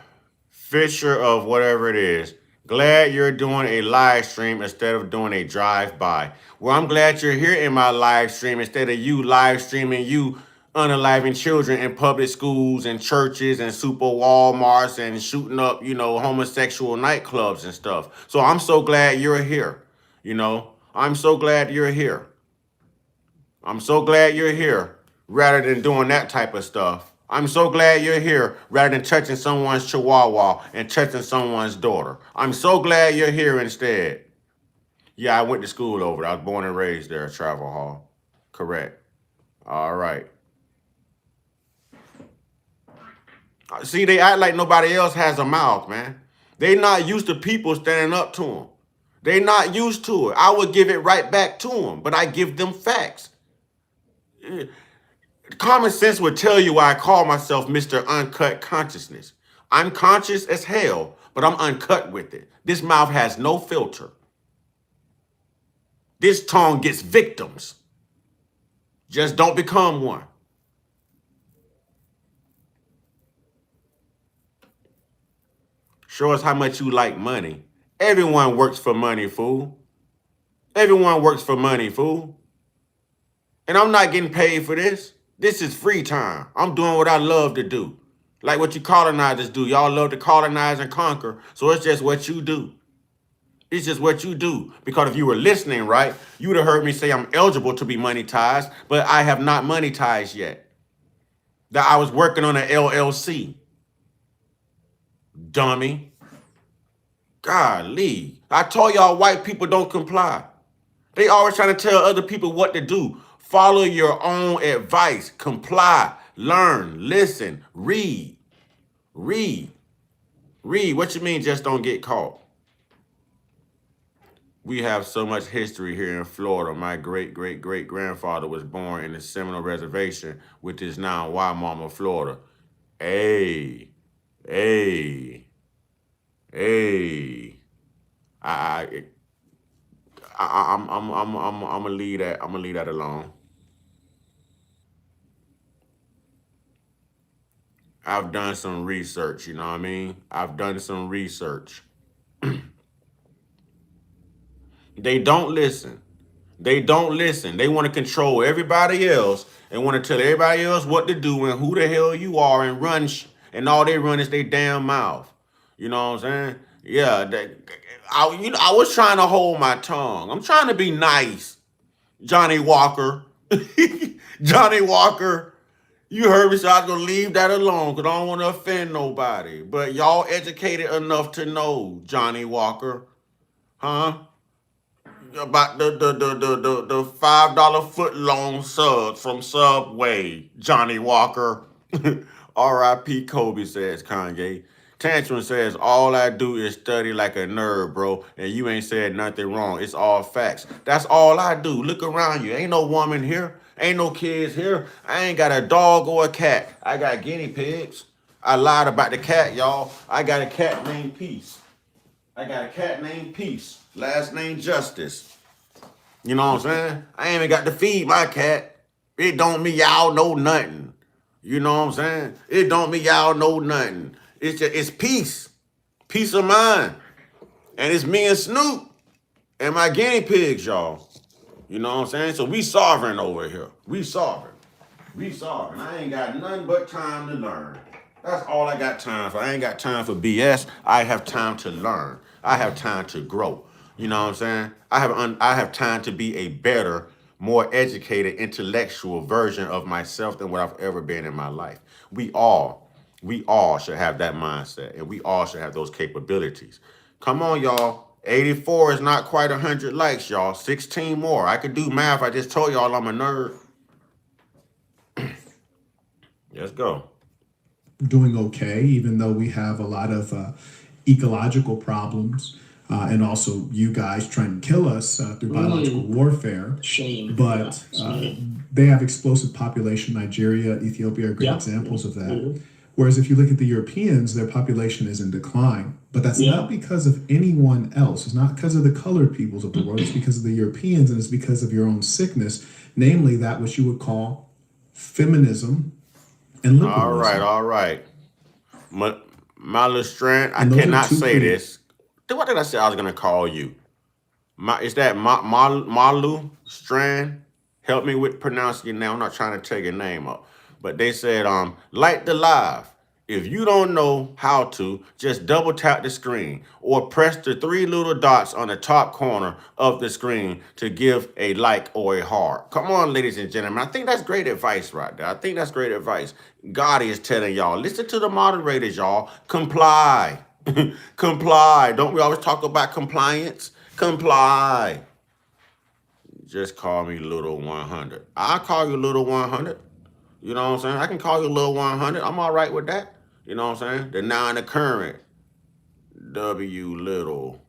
Fisher of whatever it is. Glad you're doing a live stream instead of doing a drive-by. Well, I'm glad you're here in my live stream instead of you live streaming you unaliving children in public schools and churches and super Walmarts and shooting up, homosexual nightclubs and stuff. So I'm so glad you're here. I'm so glad you're here. I'm so glad you're here rather than doing that type of stuff. I'm so glad you're here rather than touching someone's chihuahua and touching someone's daughter. I'm so glad you're here instead. Yeah, I went to school over there. I was born and raised there at Travel Hall. Correct. All right. See, they act like nobody else has a mouth, man. They not used to people standing up to them. They not used to it. I would give it right back to them, but I give them facts. Common sense would tell you why I call myself Mr. Uncut Consciousness. I'm conscious as hell, but I'm uncut with it. This mouth has no filter. This tongue gets victims. Just don't become one. Show us how much you like money. Everyone works for money, fool. Everyone works for money, fool. And I'm not getting paid for this. This is free time. I'm doing what I love to do. Like what you colonizers do. Y'all love to colonize and conquer. So it's just what you do. It's just what you do. Because if you were listening, right, you would have heard me say I'm eligible to be monetized, but I have not monetized yet. That I was working on an LLC. Dummy. Golly. I told y'all white people don't comply. They always trying to tell other people what to do. Follow your own advice. Comply. Learn. Listen. Read. Read. Read. What you mean just don't get caught? We have so much history here in Florida. My great-great-great-grandfather was born in the Seminole Reservation, which is now Wimauma, Florida. Hey. Hey. Hey. I'm gonna leave that. I'm gonna leave that alone. I've done some research. You know what I mean? I've done some research. They don't listen. They don't listen. They want to control everybody else and want to tell everybody else what to do and who the hell you are and run. And all they run is their damn mouth. You know what I'm saying? Yeah. I was trying to hold my tongue. I'm trying to be nice. Johnny Walker. Johnny Walker. You heard me, so I was going to leave that alone because I don't want to offend nobody. But y'all educated enough to know, Johnny Walker. Huh? About the $5 foot long subs from Subway, Johnny Walker. R.I.P. Kobe, says Kanye. Tantrum says, all I do is study like a nerd, bro, and you ain't said nothing wrong. It's all facts. That's all I do. Look around you. Ain't no woman here. Ain't no kids here. I ain't got a dog or a cat. I got guinea pigs. I lied about the cat, y'all. I got a cat named Peace. I got a cat named Peace. Last name Justice. You know what I'm saying? I ain't even got to feed my cat. It don't mean y'all know nothing. You know what I'm saying? It don't mean y'all know nothing. It's peace. Peace of mind. And it's me and Snoop and my guinea pigs, y'all. You know what I'm saying? So we sovereign over here. We sovereign. We sovereign. I ain't got nothing but time to learn. That's all I got time for. I ain't got time for BS. I have time to learn. I have time to grow. You know what I'm saying? I have time to be a better, more educated, intellectual version of myself than what I've ever been in my life. We all should have that mindset, and we all should have those capabilities. Come on, y'all. 84 is not quite 100 likes, y'all. 16 more. I could do math. I just told y'all I'm a nerd. Let's go. Doing okay, even though we have a lot of ecological problems, and also you guys trying to kill us through biological warfare. Shame. But they have explosive population. Nigeria, Ethiopia are great examples of that. Whereas if you look at the Europeans, their population is in decline. But that's not because of anyone else. It's not because of the colored peoples of the world. It's because of the Europeans, and it's because of your own sickness, namely that which you would call feminism and liberalism. All right. My Lestrand, I And those are cannot two say pretty- this. What did I say I was going to call you? Is that Malu Strand? Help me with pronouncing your name. I'm not trying to take your name up. But they said, like the live. If you don't know how to, just double tap the screen or press the 3 little dots on the top corner of the screen to give a like or a heart. Come on, ladies and gentlemen. I think that's great advice right there. I think that's great advice. God is telling y'all, listen to the moderators, y'all. Comply. Comply. Don't we always talk about compliance? Comply. Just call me Little 100. I'll call you Little 100. You know what I'm saying? I can call you Little 100. I'm all right with that. You know what I'm saying? The now and the current. W Little.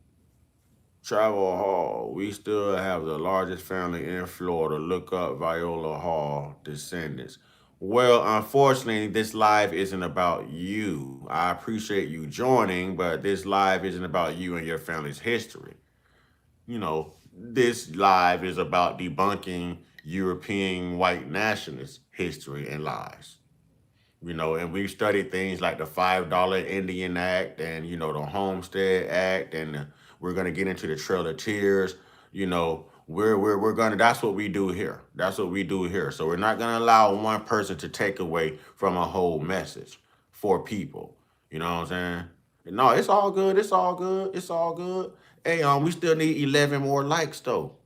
Travel Hall. We still have the largest family in Florida. Look up Viola Hall descendants. Well, unfortunately, this live isn't about you. I appreciate you joining, but this live isn't about you and your family's history. You know, this live is about debunking European white nationalist history and lies. You know, and we've studied things like the $5 Indian Act and, you know, the Homestead Act, and we're going to get into the Trail of Tears. You know, we're going to, that's what we do here. That's what we do here. So we're not going to allow one person to take away from a whole message for people. You know what I'm saying? No, it's all good. It's all good. It's all good. Hey, we still need 11 more likes, though.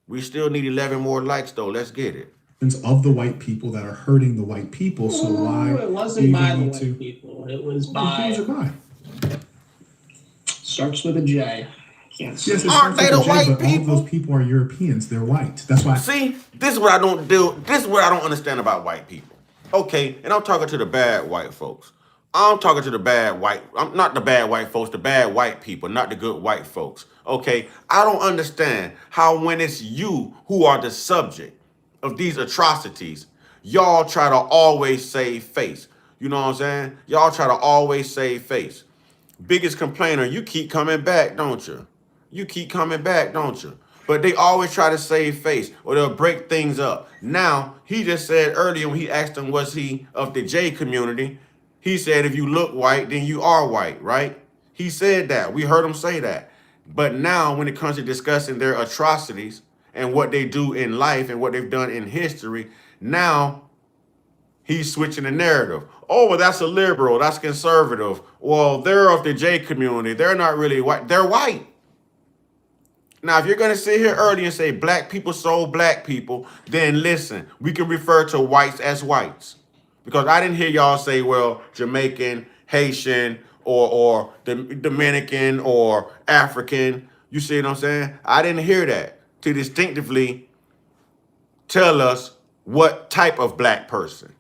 We still need 11 more likes, though. Let's get it. Of the white people that are hurting the white people. So why It wasn't even by the need white to? people. It was Who's by. it by? Starts with a J. Can't say. Yes, it Aren't starts they with a the J, white but all of people? those people are Europeans. They're white. That's why. See, this is what I don't do. This is what I don't understand about white people. Okay, and I'm talking to the bad white folks. I'm talking to the bad white. I'm not the bad white folks, the bad white people, not the good white folks. Okay, I don't understand how when it's you who are the subject of these atrocities, y'all try to always save face. You know what I'm saying? Y'all try to always save face. Biggest complainer, you keep coming back, don't you? You keep coming back, don't you? But they always try to save face or they'll break things up. Now, he just said earlier when he asked him, was he of the J community? He said, if you look white, then you are white, right? He said that. We heard him say that. But now when it comes to discussing their atrocities and what they do in life and what they've done in history, now he's switching the narrative. Oh, well, that's a liberal. That's conservative. Well, they're of the J community. They're not really white. They're white. Now, if you're going to sit here early and say black people sold black people, then listen, we can refer to whites as whites. Because I didn't hear y'all say, well, Jamaican, Haitian, or Dominican, or African. You see what I'm saying? I didn't hear that to distinctively tell us what type of black person.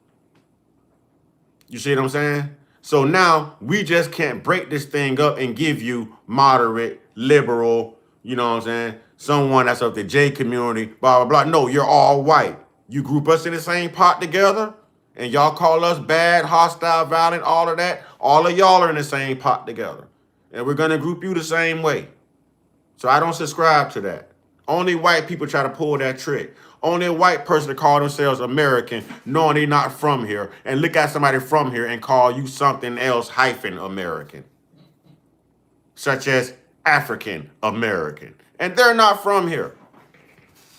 You see what I'm saying? So now we just can't break this thing up and give you moderate, liberal, you know what I'm saying? Someone that's of the J community, blah, blah, blah. No, you're all white. You group us in the same pot together and y'all call us bad, hostile, violent, all of that. All of y'all are in the same pot together. And we're going to group you the same way. So I don't subscribe to that. Only white people try to pull that trick. Only a white person to call themselves American, knowing they're not from here, and look at somebody from here and call you something else hyphen American, such as African American. And they're not from here.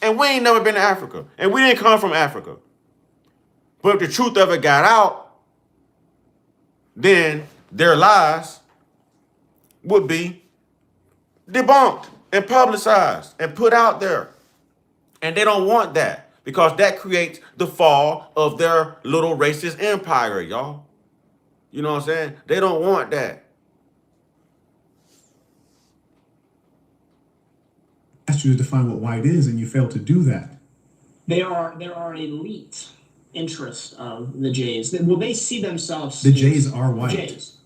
And we ain't never been to Africa. And we didn't come from Africa. But if the truth of it got out, then their lies would be debunked and publicized and put out there. And they don't want that because that creates the fall of their little racist empire, y'all. You know what I'm saying? They don't want that. I asked you to define what white is, and you failed to do that. There are elite interests of the Jays. Well, they see themselves. The Jays are white. Jays.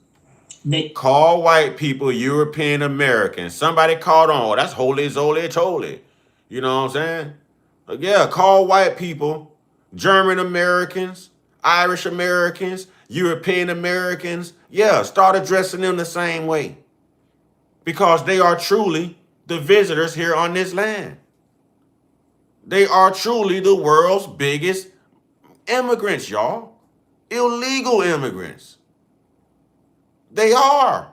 They call white people European Americans. Somebody called on, oh, that's holy, zoli, choli. You know what I'm saying? Yeah, call white people German Americans, Irish Americans, European Americans. Yeah, start addressing them the same way. Because they are truly the visitors here on this land. They are truly the world's biggest immigrants, y'all. Illegal immigrants. They are.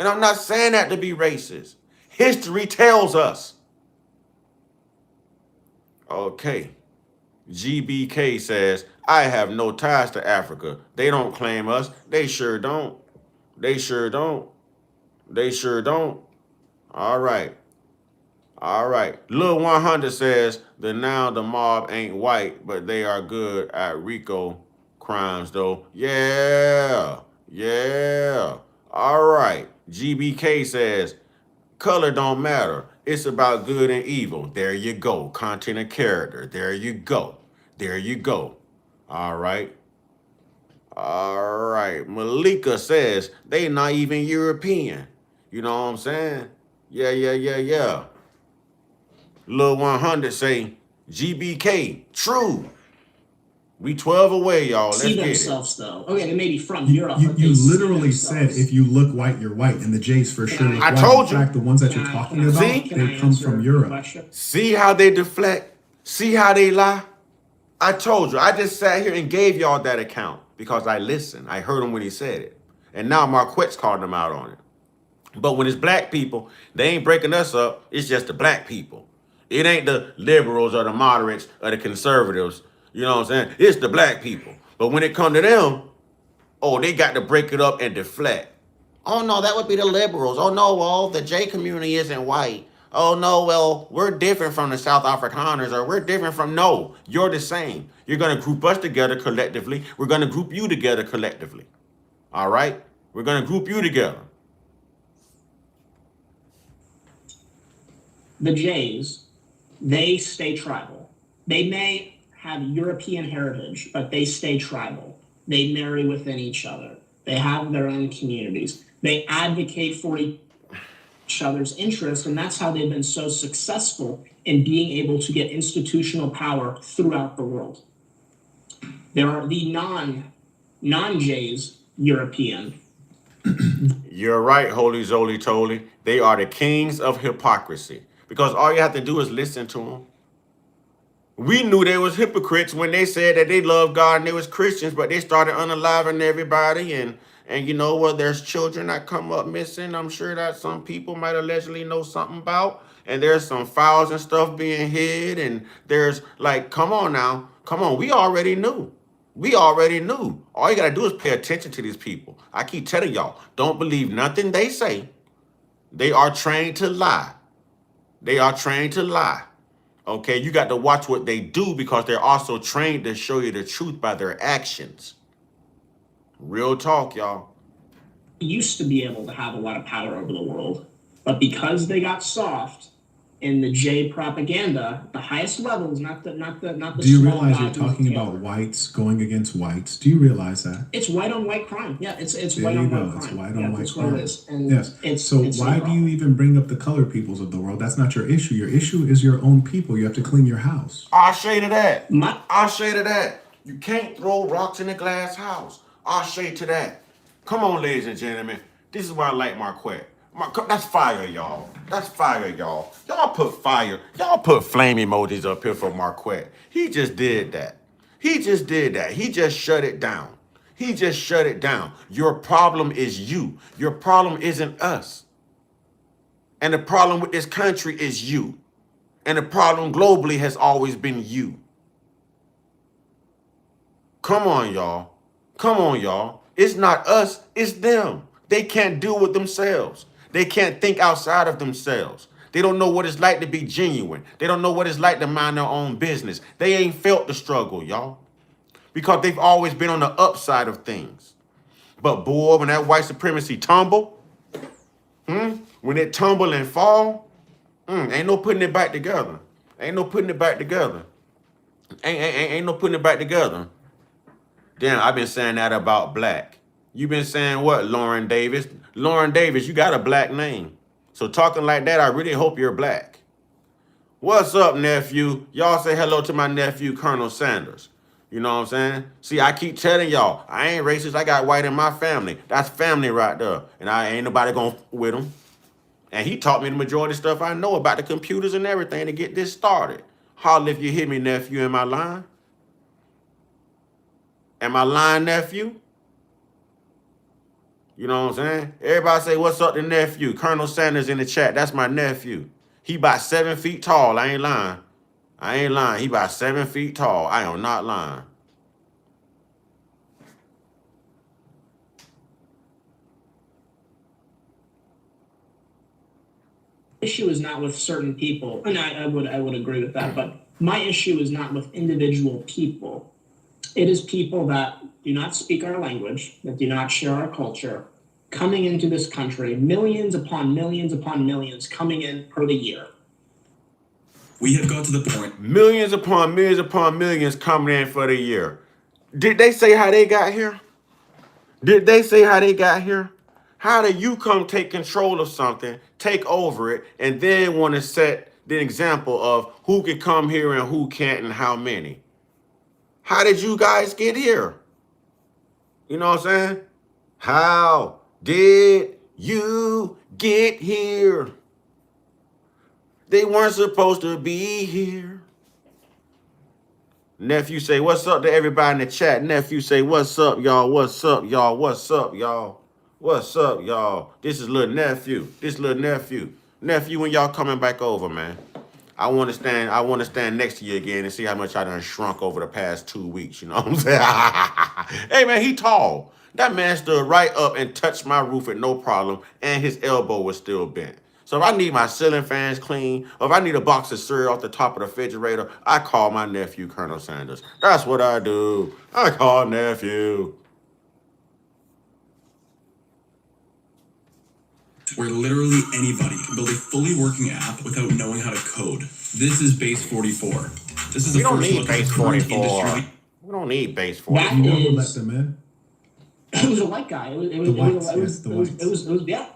And I'm not saying that to be racist. History tells us. Okay. GBK says, I have no ties to Africa. They don't claim us. They sure don't. They sure don't. They sure don't. All right. All right. Lil 100 says, now the mob ain't white, but they are good at RICO crimes, though. Yeah. Yeah. All right. GBK says, color don't matter. It's about good and evil. There you go. Content and character. There you go. There you go. All right. All right. Malika says they not even European. You know what I'm saying? Yeah. Lil 100 say GBK. True. We 12 away, y'all. Let's see get themselves, though. Okay, they may be from Europe. You but they see literally said themselves. if you look white, you're white, and the Jays for sure look I white. told you. In fact, the ones that you're Can I- talking can I- about, See? can I they come answer from the Europe. question? See how they deflect? See how they lie? I told you. I just sat here and gave y'all that account because I listened. I heard him when he said it. And now Marquett's calling them out on it. But when it's black people, they ain't breaking us up. It's just the black people. It ain't the liberals or the moderates or the conservatives. You know what I'm saying? It's the black people. But when it come to them, oh, they got to break it up and deflect. Oh, no, that would be the liberals. Oh, no, well, the J community isn't white. Oh, no, well, we're different from the South Afrikaners, or we're different from, no, you're the same. You're going to group us together collectively. We're going to group you together collectively. All right? We're going to group you together. The Jays, they stay tribal. They may have European heritage, but they stay tribal. They marry within each other. They have their own communities. They advocate for each other's interests, and that's how they've been so successful in being able to get institutional power throughout the world. There are the non-Jays European. You're right, holy zoly toly. They are the kings of hypocrisy. Because all you have to do is listen to them. We knew they was hypocrites when they said that they loved God and they was Christians, but they started unaliving everybody. And you know what? There's children that come up missing. I'm sure that some people might allegedly know something about. And there's some files and stuff being hid. And there's like, come on now. Come on. We already knew. We already knew. All you got to do is pay attention to these people. I keep telling y'all, don't believe nothing they say. They are trained to lie. They are trained to lie. Okay, you got to watch what they do because they're also trained to show you the truth by their actions. Real talk, y'all. Used to be able to have a lot of power over the world, but because they got soft, in the J propaganda, the highest levels, not the Do you small realize you're guy who's a talking tailor. about whites going against whites? Do you realize that? It's white on white crime. Yeah, it's There white you on go. white It's crime. white Yeah, on white that's what crime. it is. And Yes. So it's why no do you problem. even bring up the colored peoples of the world? That's not your issue. Your issue is your own people. You have to clean your house. I'll shade to that. My I'll shade to that. You can't throw rocks in a glass house. I'll shade to that. Come on, ladies and gentlemen. This is why I like Marquett. That's fire, y'all. That's fire, y'all. Y'all put fire. Y'all put flame emojis up here for Marquett. He just did that. He just did that. He just shut it down. He just shut it down. Your problem is you. Your problem isn't us. And the problem with this country is you. And the problem globally has always been you. Come on, y'all. Come on, y'all. It's not us, it's them. They can't deal with themselves. They can't think outside of themselves. They don't know what it's like to be genuine. They don't know what it's like to mind their own business. They ain't felt the struggle, y'all. Because they've always been on the upside of things. But boy, when that white supremacy tumble, when it tumble and fall, ain't no putting it back together. Ain't no putting it back together. Ain't no putting it back together. Damn, I've been saying that about black. You been saying what, Lauren Davis? Lauren Davis, you got a black name. So talking like that, I really hope you're black. What's up, nephew? Y'all say hello to my nephew, Colonel Sanders. You know what I'm saying? See, I keep telling y'all, I ain't racist. I got white in my family. That's family right there. And I ain't nobody going with him. And he taught me the majority of stuff I know about the computers and everything to get this started. Holler if you hear me, nephew, in my line. Am I lying, nephew? You know what I'm saying? Everybody say, what's up to nephew? Colonel Sanders in the chat. That's my nephew. He about 7 feet tall. I ain't lying. I ain't lying. He about 7 feet tall. I am not lying. issue is not with certain people, and I would agree with that, but my issue is not with individual people. It is people that do not speak our language, that do not share our culture, coming into this country, millions upon millions upon millions coming in per the year. We have got to the point. Millions upon millions upon millions coming in for the year. Did they say how they got here? Did they say how they got here? How do you come take control of something, take over it, and then want to set the example of who can come here and who can't and how many? How did you guys get here? You know what I'm saying? How did you get here? They weren't supposed to be here. Nephew say, what's up to everybody in the chat? Nephew say, what's up, y'all? What's up, y'all? What's up, y'all? What's up, y'all? This is little nephew. This little nephew. Nephew, when y'all coming back over, man? I want to stand next to you again and see how much I done shrunk over the past 2 weeks. You know what I'm saying? Hey, man, he tall. That man stood right up and touched my roof with no problem, and his elbow was still bent. So if I need my ceiling fans clean, or if I need a box of cereal off the top of the refrigerator, I call my nephew, Colonel Sanders. That's what I do. I call nephew. Where literally anybody can build a fully working app without knowing how to code. This is Base 44. This is We the don't first need look at base the current 44. industry. We don't need base 44. That You never let is, them in. it was a white guy. It was, yeah.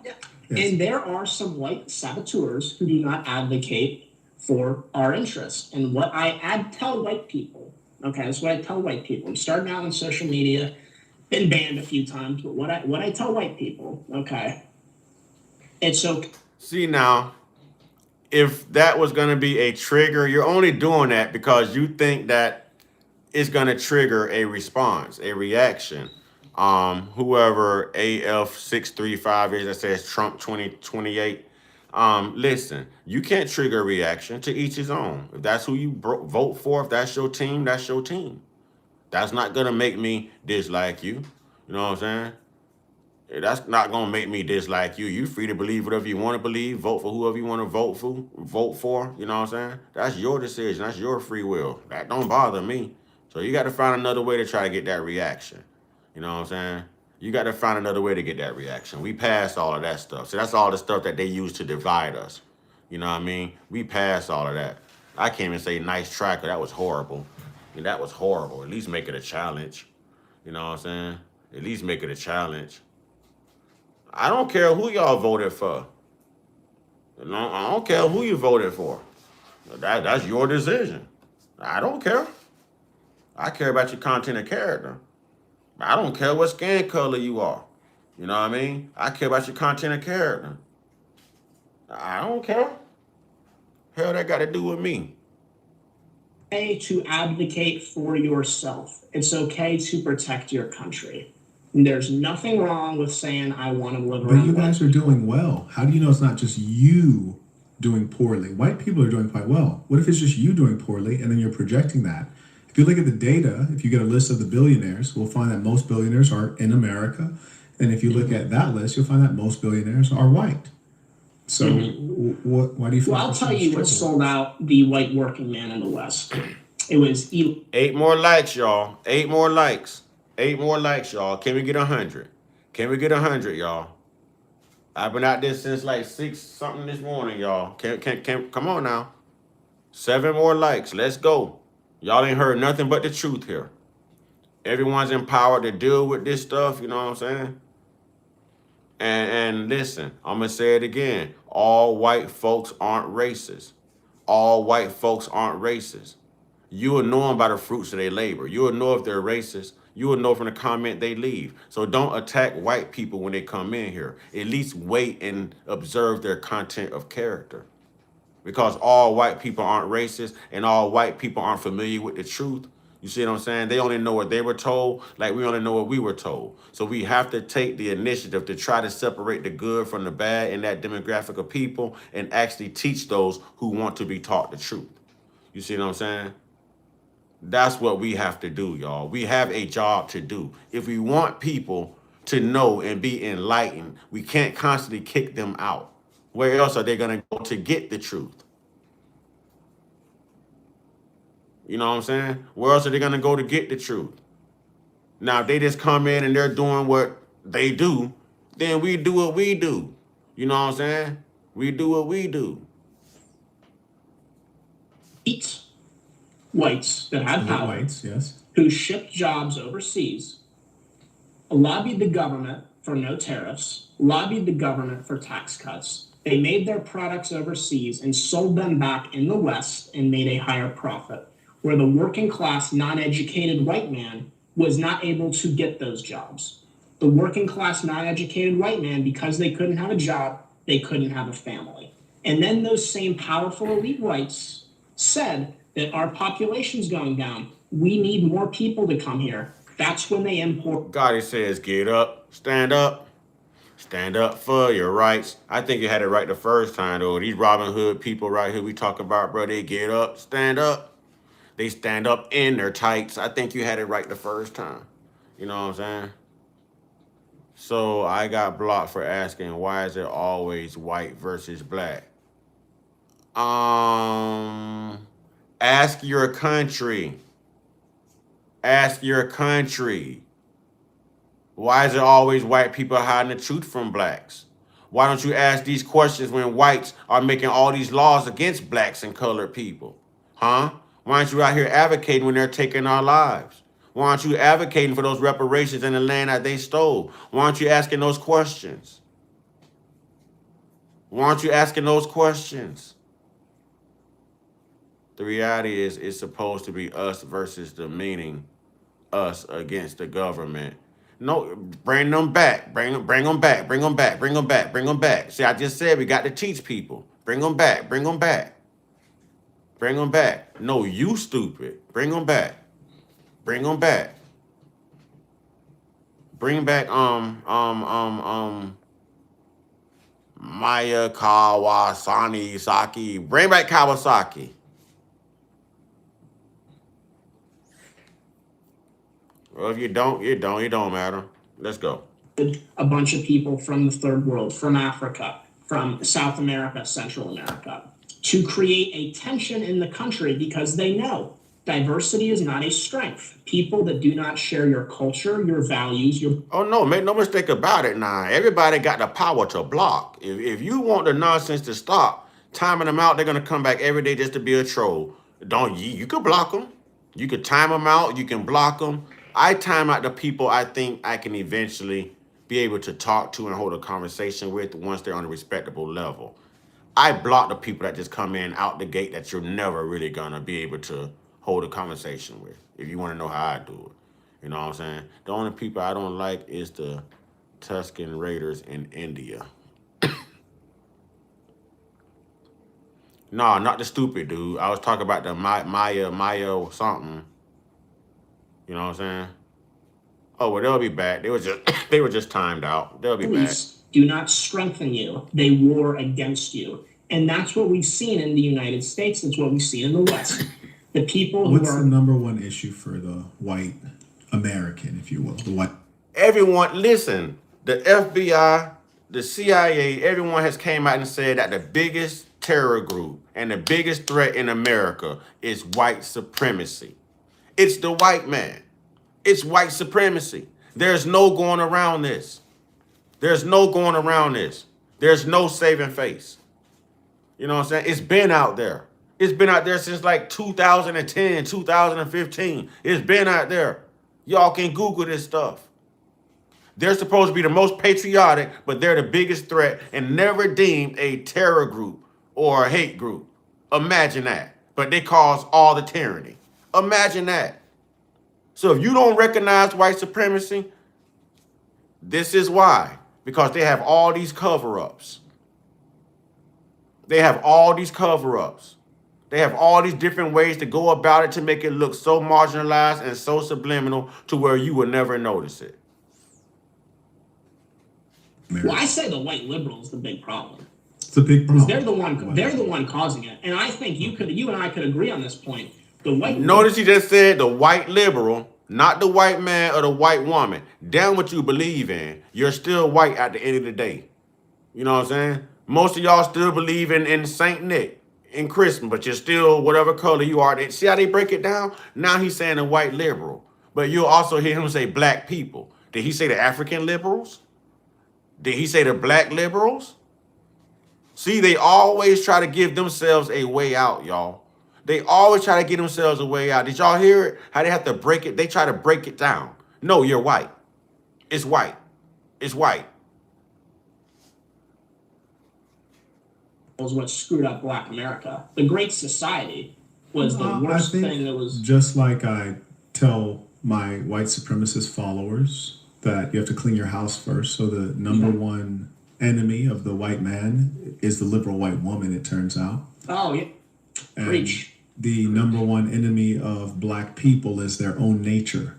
Yes. And there are some white saboteurs who do not advocate for our interests. And what I tell white people, okay, that's what I tell white people. I'm starting out on social media, been banned a few times, but what I tell white people, okay, it's okay. See now, if that was going to be a trigger, you're only doing that because you think that it's going to trigger a response, a reaction. Whoever AF635 is that says Trump 2028. Listen, you can't trigger a reaction. To each his own. If that's who you vote for, if that's your team, that's your team. That's not going to make me dislike you. You know what I'm saying? That's not gonna make me dislike you. You free to believe whatever you want to believe, vote for whoever you want to vote for, you know what I'm saying? That's your decision, that's your free will. That don't bother me. So you gotta find another way to try to get that reaction. You know what I'm saying? You gotta find another way to get that reaction. We passed all of that stuff. So that's all the stuff that they use to divide us. You know what I mean? We passed all of that. I can't even say nice tracker. That was horrible. I mean, that was horrible. At least make it a challenge. You know what I'm saying? At least make it a challenge. I don't care who y'all voted for. You know, I don't care who you voted for. That's your decision. I don't care. I care about your content and character. I don't care what skin color you are. You know what I mean? I care about your content and character. I don't care. Hell, that got to do with me. Okay to advocate for yourself. It's okay to protect your country. There's nothing wrong with saying I want to live But around. you guys are doing well. How do you know it's not just you doing poorly? White people are doing quite well. What if it's just you doing poorly and then you're projecting that? If you look at the data, if you get a list of the billionaires, we'll find that most billionaires are in America. And if you look at that list, you'll find that most billionaires are white. So why do you feel? Well, I'll tell you what sold out the white working man in the West. It was 8 more likes, y'all. 8 more likes. 8 more likes, y'all. Can we get 100? Can we get 100, y'all? I've been out there since like 6 something this morning, y'all. Can come on now. 7 more likes. Let's go. Y'all ain't heard nothing but the truth here. Everyone's empowered to deal with this stuff, you know what I'm saying? And listen, I'm gonna say it again. All white folks aren't racist. All white folks aren't racist. You will know them by the fruits of their labor. You will know if they're racist. You will know from the comment they leave. So don't attack white people when they come in here. At least wait and observe their content of character. Because all white people aren't racist and all white people aren't familiar with the truth. You see what I'm saying? They only know what they were told, like we only know what we were told. So we have to take the initiative to try to separate the good from the bad in that demographic of people and actually teach those who want to be taught the truth. You see what I'm saying? That's what we have to do, y'all. We have a job to do. If we want people to know and be enlightened, we can't constantly kick them out. Where else are they going to go to get the truth? You know what I'm saying? Where else are they going to go to get the truth? Now, if they just come in and they're doing what they do, then we do what we do. You know what I'm saying? We do what we do. Whites that had power, Whites, yes. who shipped jobs overseas, lobbied the government for no tariffs, lobbied the government for tax cuts. They made their products overseas and sold them back in the West and made a higher profit, where the working class, non-educated white man was not able to get those jobs. The working class, non-educated white man, because they couldn't have a job, they couldn't have a family. And then those same powerful elite whites said that our population's going down. We need more people to come here. That's when they import. God, it says, get up, stand up. Stand up for your rights. I think you had it right the first time, though. These Robin Hood people right here we talk about, bro, they get up, stand up. They stand up in their tights. I think you had it right the first time. You know what I'm saying? So I got blocked for asking, why is it always white versus black? Ask your country. Ask your country. Why is it always white people hiding the truth from blacks? Why don't you ask these questions when whites are making all these laws against blacks and colored people? Huh? Why aren't you out here advocating when they're taking our lives? Why aren't you advocating for those reparations in the land that they stole? Why aren't you asking those questions? Why aren't you asking those questions? The reality is it's supposed to be us versus the meaning us against the government. No, bring them back. Bring them back. Bring them back. Bring them back. Bring them back. See, I just said we got to teach people. Bring them back. Bring them back. Bring them back. No, you stupid. Bring them back. Bring them back. Bring back Maya Kawasani Saki. Bring back Kawasaki. Well, if you don't, you don't. It don't matter. Let's go. A bunch of people from the third world, from Africa, from South America, Central America, to create a tension in the country because they know diversity is not a strength. People that do not share your culture, your values, your... Oh, no, make no mistake about it now. Everybody got the power to block. If you want the nonsense to stop, timing them out, they're gonna come back every day just to be a troll. Don't you could block them. You could time them out. You can block them. I time out the people I think I can eventually be able to talk to and hold a conversation with once they're on a respectable level. I block the people that just come in out the gate that you're never really gonna be able to hold a conversation with. If you want to know how I do it, you know what I'm saying. The only people I don't like is the Tuscan Raiders in India. No, not the stupid dude. I was talking about the Maya something. You know what I'm saying? Oh well, they'll be back. They were just timed out. They'll be back. Police do not strengthen you; they war against you, and that's what we've seen in the United States. That's what we've seen in the West. The people What's who are the number one issue for the white American, if you will, the white? Everyone, listen. The FBI, the CIA, everyone has came out and said that the biggest terror group and the biggest threat in America is white supremacy. It's the white man. It's white supremacy. There's no going around this. There's no going around this. There's no saving face. You know what I'm saying? It's been out there. It's been out there since like 2010, 2015. It's been out there. Y'all can Google this stuff. They're supposed to be the most patriotic, but they're the biggest threat and never deemed a terror group or a hate group. Imagine that. But they cause all the tyranny. Imagine that. So if you don't recognize white supremacy, this is why. Because they have all these cover-ups. They have all these cover-ups. They have all these different ways to go about it to make it look so marginalized and so subliminal to where you will never notice it. well, I say the white liberals the big problem. It's a big problem. They're the one causing it, and I think you and I could agree on this point. The white Notice he just said the white liberal, not the white man or the white woman. Damn what you believe in. You're still white at the end of the day. You know what I'm saying? Most of y'all still believe in Saint Nick, in Christmas, but you're still whatever color you are. See how they break it down? Now he's saying a white liberal. But you'll also hear him say black people. Did he say the African liberals? Did he say the black liberals? See, they always try to give themselves a way out, y'all. They always try to give themselves a way out. Did y'all hear it? How they have to break it? They try to break it down. No, you're white. It's white. It's white. was what screwed up Black America. The Great Society was the worst thing that was. Just like I tell my white supremacist followers that you have to clean your house first. So the number one enemy of the white man is the liberal white woman, it turns out. Oh, yeah. And Preach. the number one enemy of black people is their own nature.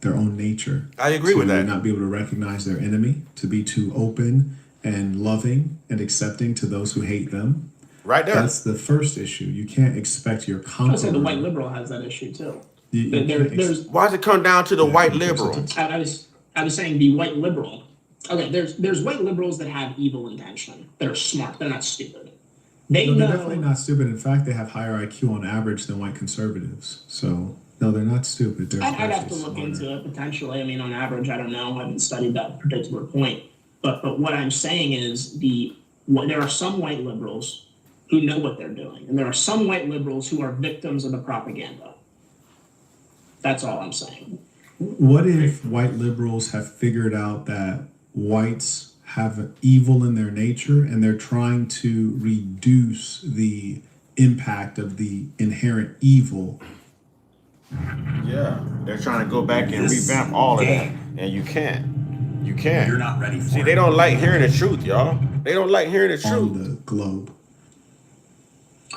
Their own nature. I agree with that. To not be able to recognize their enemy, to be too open and loving and accepting to those who hate them. Right there. That's the first issue. You can't expect your conqueror. I would say the white liberal has that issue too. There's Why does it come down to the white liberal? I was saying the white liberal. Okay, there's white liberals that have evil intention. They're smart. They're not stupid. They're definitely not stupid. In fact, they have higher IQ on average than white conservatives. So no, they're not stupid. I'd have to look into it potentially. I mean, on average, I don't know. I haven't studied that particular point. But what I'm saying is there are some white liberals who know what they're doing, and there are some white liberals who are victims of the propaganda. That's all I'm saying. What if white liberals have figured out that whites have evil in their nature and they're trying to reduce the impact of the inherent evil? Yeah, they're trying to go back and revamp all of that, and you can't. You can't. You're not ready for See, it. they don't like hearing the truth, y'all. They don't like hearing the On truth. the globe.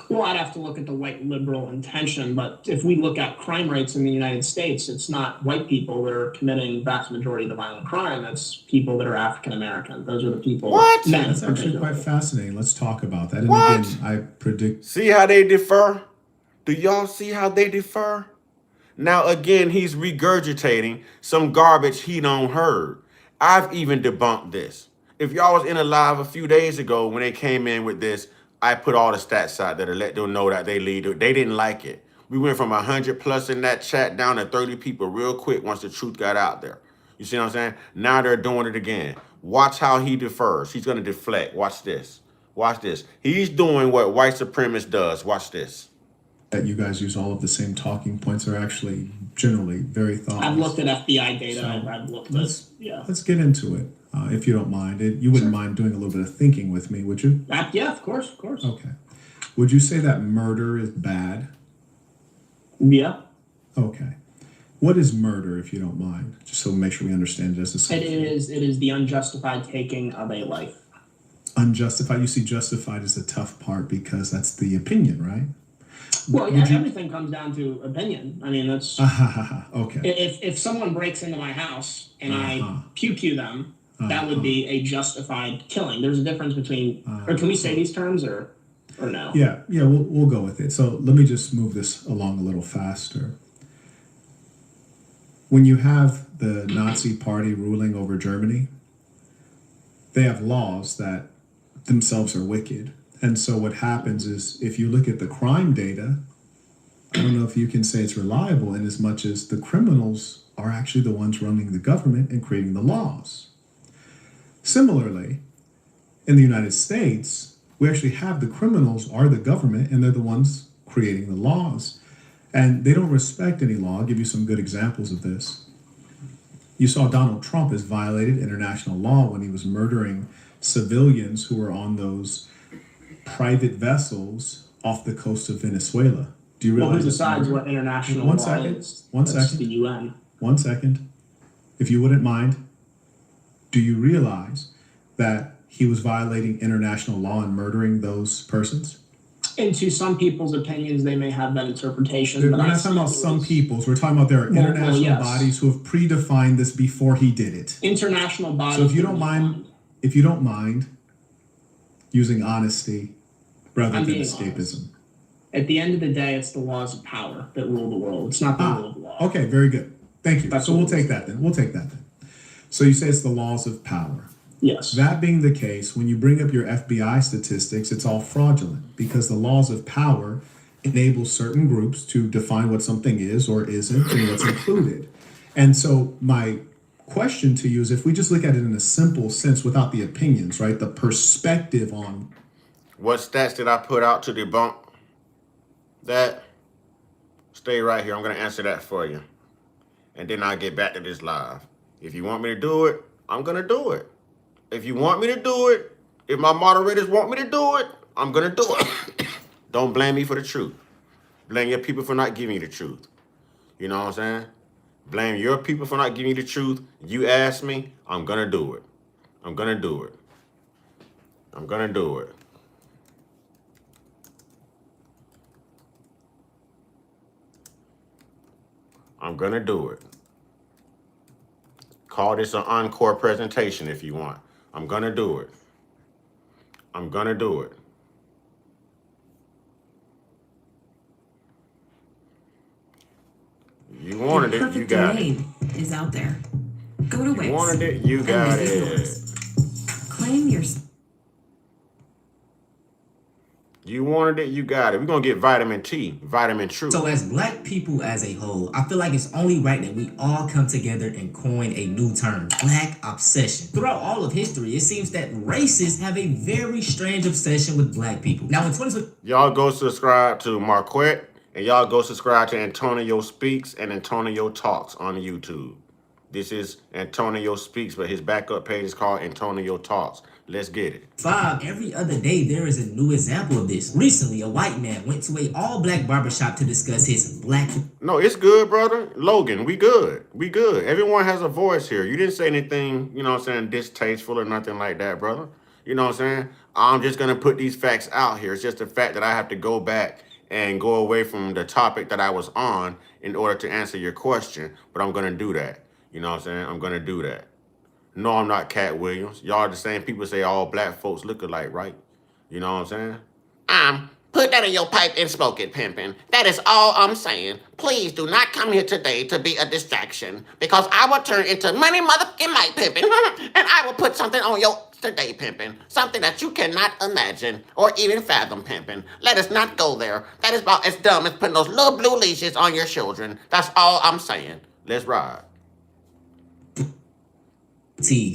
Well, I'd have to look at the white liberal intention, but if we look at crime rates in the United States, it's not white people that are committing vast majority of the violent crime. It's people that are African American. Those are the people. What? Men That's actually quite particularly. fascinating. Let's talk about that. And What? again, I predict. See how they differ? Do y'all see how they differ? Now, again, he's regurgitating some garbage he don't heard. I've even debunked this. If y'all was in a live a few days ago when they came in with this, I put all the stats out there to let them know that they didn't like it. We went from 100 plus in that chat down to 30 people real quick once the truth got out there. You see what I'm saying? Now they're doing it again. Watch how he defers. He's going to deflect. Watch this. Watch this. He's doing what white supremacist does. Watch this. That you guys use all of the same talking points are actually generally very thoughtless. I've looked at FBI data. So, I've looked at, yeah. Let's get into it, if you don't mind. You wouldn't mind doing a little bit of thinking with me, would you? Yeah, of course. Okay. Would you say that murder is bad? Yeah. Okay. What is murder, if you don't mind? Just so we make sure we understand it as a subject. It is the unjustified taking of a life. Unjustified. You see, justified is the tough part because that's the opinion, right? Well, yeah, everything comes down to opinion. I mean, that's okay. If someone breaks into my house and I pew them, that would be a justified killing. There's a difference between, or can we say these terms or no? Yeah, we'll go with it. So let me just move this along a little faster. When you have the Nazi Party ruling over Germany, they have laws that themselves are wicked. And so what happens is, if you look at the crime data, I don't know if you can say it's reliable in as much as the criminals are actually the ones running the government and creating the laws. Similarly, in the United States, we actually have the criminals are the government and they're the ones creating the laws. And they don't respect any law. I'll give you some good examples of this. You saw Donald Trump has violated international law when he was murdering civilians who were on those private vessels off the coast of Venezuela. Do you realize? Well, who decides what international law is? One That's second. the UN. 1 second. If you wouldn't mind, do you realize that he was violating international law and murdering those persons? And to some people's opinions, they may have that interpretation. We're But not talking about some people's. We're talking about there are international bodies who have predefined this before he did it. International bodies. So if you don't mind using honesty rather than escapism. Honest. At the end of the day, it's the laws of power that rule the world. It's not the rule of law. Okay, very good. Thank you. That's so we'll take that then. So you say it's the laws of power. Yes. That being the case, when you bring up your FBI statistics, it's all fraudulent because the laws of power enable certain groups to define what something is or isn't and what's included. And so my question to you is, if we just look at it in a simple sense without the opinions, right? The perspective on what stats did I put out to debunk that? Stay right here. I'm going to answer that for you. And then I'll get back to this live. If you want me to do it, I'm going to do it. If you want me to do it, if my moderators want me to do it, I'm going to do it. Don't blame me for the truth. Blame your people for not giving you the truth. You know what I'm saying? Blame your people for not giving you the truth. You ask me, I'm going to do it. I'm going to do it. I'm going to do it. I'm going to do it. Call this an encore presentation if you want. I'm going to do it. I'm going to do it. You wanted it, you got it. Is out there. Go to Wix. You wanted it, you got it. Claim your. You wanted it, you got it. We're going to get vitamin T, vitamin truth. So as black people as a whole, I feel like it's only right that we all come together and coin a new term, black obsession. Throughout all of history, it seems that racists have a very strange obsession with black people. Now in 2020, Y'all go subscribe to Marquett, and y'all go subscribe to Antonio Speaks and Antonio Talks on YouTube. This is Antonio Speaks, but his backup page is called Antonio Talks. Let's get it. every other day there is a new example of this. Recently, a white man went to a all-black barbershop to discuss his black... No, it's good, brother. Logan, we good. We good. Everyone has a voice here. You didn't say anything, you know what I'm saying, distasteful or nothing like that, brother. You know what I'm saying? I'm just going to put these facts out here. It's just the fact that I have to go back and go away from the topic that I was on in order to answer your question. But I'm going to do that. You know what I'm saying? I'm going to do that. No, I'm not Cat Williams. Y'all the same people say all black folks look alike, right? You know what I'm saying? Put that in your pipe and smoke it, pimpin'. That is all I'm saying. Please do not come here today to be a distraction, because I will turn into money motherfucking Mike pimpin', and I will put something on your today, pimpin'. Something that you cannot imagine or even fathom, pimpin'. Let us not go there. That is about as dumb as putting those little blue leashes on your children. That's all I'm saying. Let's ride.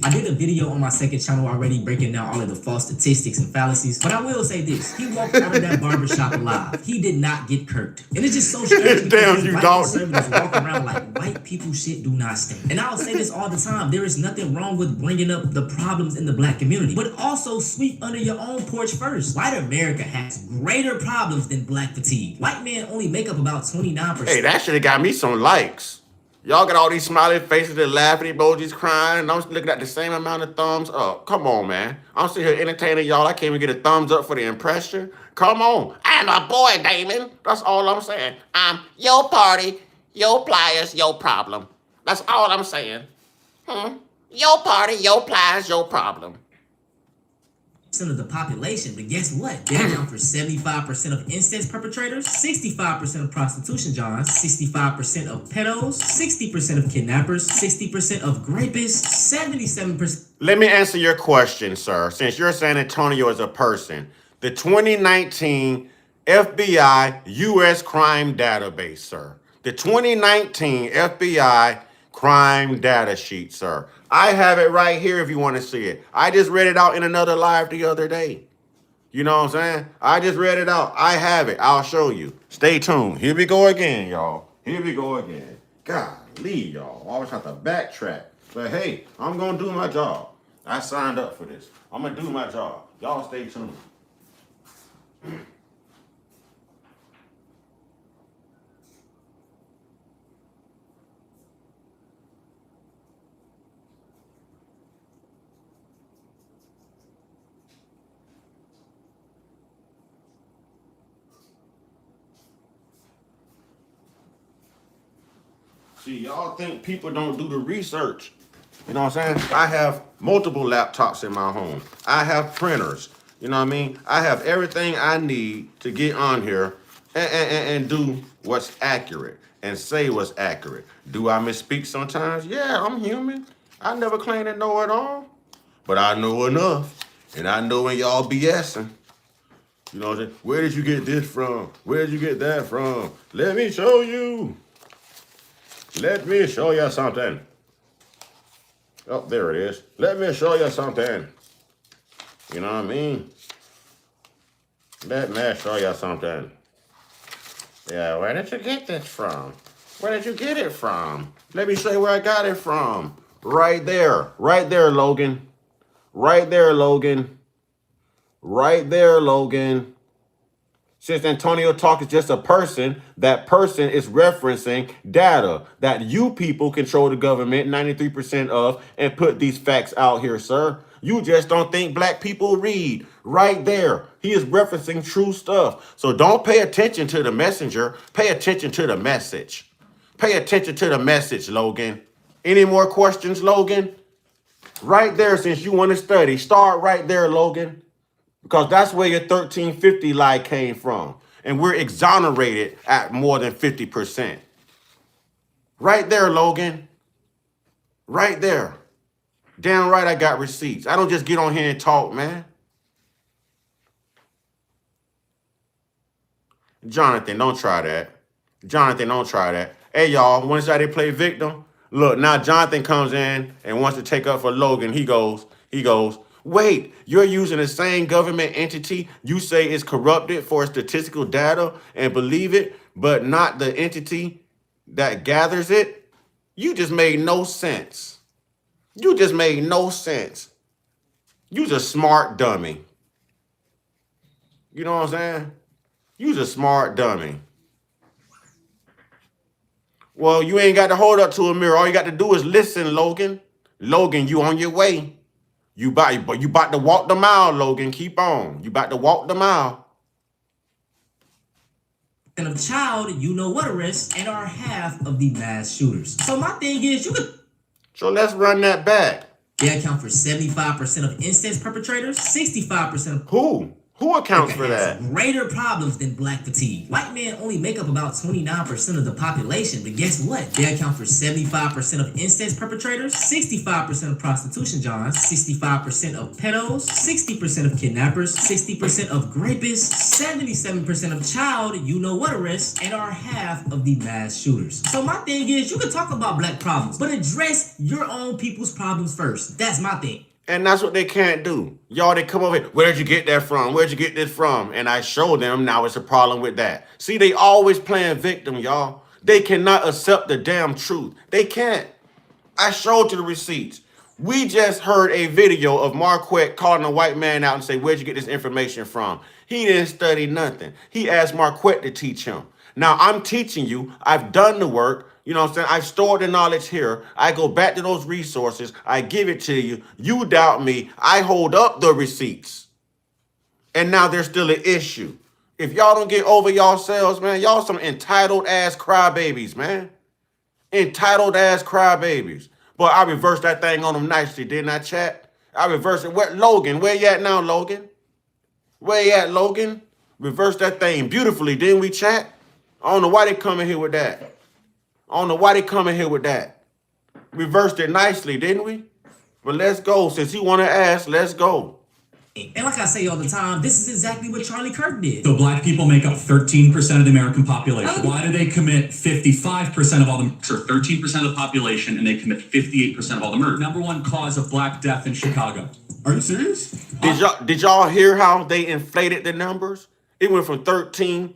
I did a video on my second channel already breaking down all of the false statistics and fallacies, but I will say this. He walked out of that barbershop alive. He did not get kirked. And it's just so strange Damn, because you white don't. conservatives walk around like white people shit do not stink. And I'll say this all the time. There is nothing wrong with bringing up the problems in the black community, but also sweep under your own porch first. White America has greater problems than black fatigue. White men only make up about 29%. Hey, that should have got me some likes. Y'all got all these smiley faces and laughing emojis crying, and I'm just looking at the same amount of thumbs up. Come on, man. I'm sitting here entertaining y'all. I can't even get a thumbs up for the impression. Come on. I'm a boy, Damon. That's all I'm saying. Your party, your pliers, your problem. That's all I'm saying. Your party, your pliers, your problem. Of the population, but guess what? They account for 75% of incest perpetrators, 65% of prostitution johns, 65% of pedos, 60% of kidnappers, 60% of rapists, 77%. Let me answer your question, sir. Since you're San Antonio as a person, the 2019 FBI U.S. crime database, sir. The 2019 FBI crime data sheet, sir. I have it right here if you want to see it. I just read it out in another live the other day. You know what I'm saying? I just read it out. I have it. I'll show you. Stay tuned. Here we go again, y'all. Here we go again. Golly, y'all. Always have to backtrack. But hey, I'm going to do my job. I signed up for this. I'm going to do my job. Y'all stay tuned. See, y'all think people don't do the research. You know what I'm saying? I have multiple laptops in my home. I have printers. You know what I mean? I have everything I need to get on here and do what's accurate and say what's accurate. Do I misspeak sometimes? Yeah, I'm human. I never claim to know it all. But I know enough. And I know when y'all BSing. You know what I'm saying? Where did you get this from? Where did you get that from? Let me show you. Let me show you something. Oh, there it is. Let me show you something. You know what I mean? Let me show you something. Yeah, where did you get this from? Where did you get it from? Let me show you where I got it from. Right there. Right there, Logan. Right there, Logan. Right there, Logan. Since Antonio Talk is just a person, that person is referencing data that you people control the government 93% of and put these facts out here, sir. You just don't think black people read. Right there. He is referencing true stuff. So don't pay attention to the messenger. Pay attention to the message. Pay attention to the message, Logan. Any more questions, Logan? Right there, since you want to study, start right there, Logan. Because that's where your 1350 lie came from. And we're exonerated at more than 50%. Right there, Logan. Right there. Damn right I got receipts. I don't just get on here and talk, man. Jonathan, don't try that. Jonathan, don't try that. Hey, y'all, once I play victim, look, now Jonathan comes in and wants to take up for Logan. He goes, wait, you're using the same government entity you say is corrupted for statistical data and believe it, but not the entity that gathers it? You just made no sense. You just made no sense. You's a smart dummy. You know what I'm saying? You's a smart dummy. Well, you ain't got to hold up to a mirror. All you got to do is listen, Logan. Logan, you on your way. You about to walk the mile, Logan. Keep on. You about to walk the mile. And of child, you know what arrests and are half of the mass shooters. So my thing is, you could. So let's run that back. They account for 75% of incest perpetrators, 65% of. Who? Who accounts for has that? greater problems than black fatigue. White men only make up about 29% of the population, but guess what? They account for 75% of incest perpetrators, 65% of prostitution johns, 65% of pedos, 60% of kidnappers, 60% of rapists, 77% of child you-know-what arrests, and are half of the mass shooters. So my thing is, you can talk about black problems, but address your own people's problems first. That's my thing. And that's what they can't do. Y'all, they come over here. Where'd you get that from? Where'd you get this from? And I show them now it's a problem with that. See, they always playing victim, y'all. They cannot accept the damn truth. They can't. I showed you the receipts. We just heard a video of Marquett calling a white man out and say, where'd you get this information from? He didn't study nothing. He asked Marquett to teach him. Now, I'm teaching you. I've done the work. You know what I'm saying? I've stored the knowledge here. I go back to those resources. I give it to you. You doubt me. I hold up the receipts. And now there's still an issue. If y'all don't get over yourselves, man, y'all some entitled ass crybabies, man. Entitled ass crybabies. But I reversed that thing on them nicely, didn't I, chat? I reversed it. What, Logan? Where you at now, Logan? Where you at, Logan? Reversed that thing beautifully, didn't we, chat? I don't know why they coming here with that. I don't know why they coming here with that. Reversed it nicely, didn't we? But let's go. Since he want to ask, let's go. And like I say all the time, this is exactly what Charlie Kirk did. So black people make up 13% of the American population. Why do they commit 55% of all the, 13% of the population, and they commit 58% of all the murder? Number one cause of black death in Chicago. Are you serious? Did y'all hear how they inflated the numbers? It went from 50%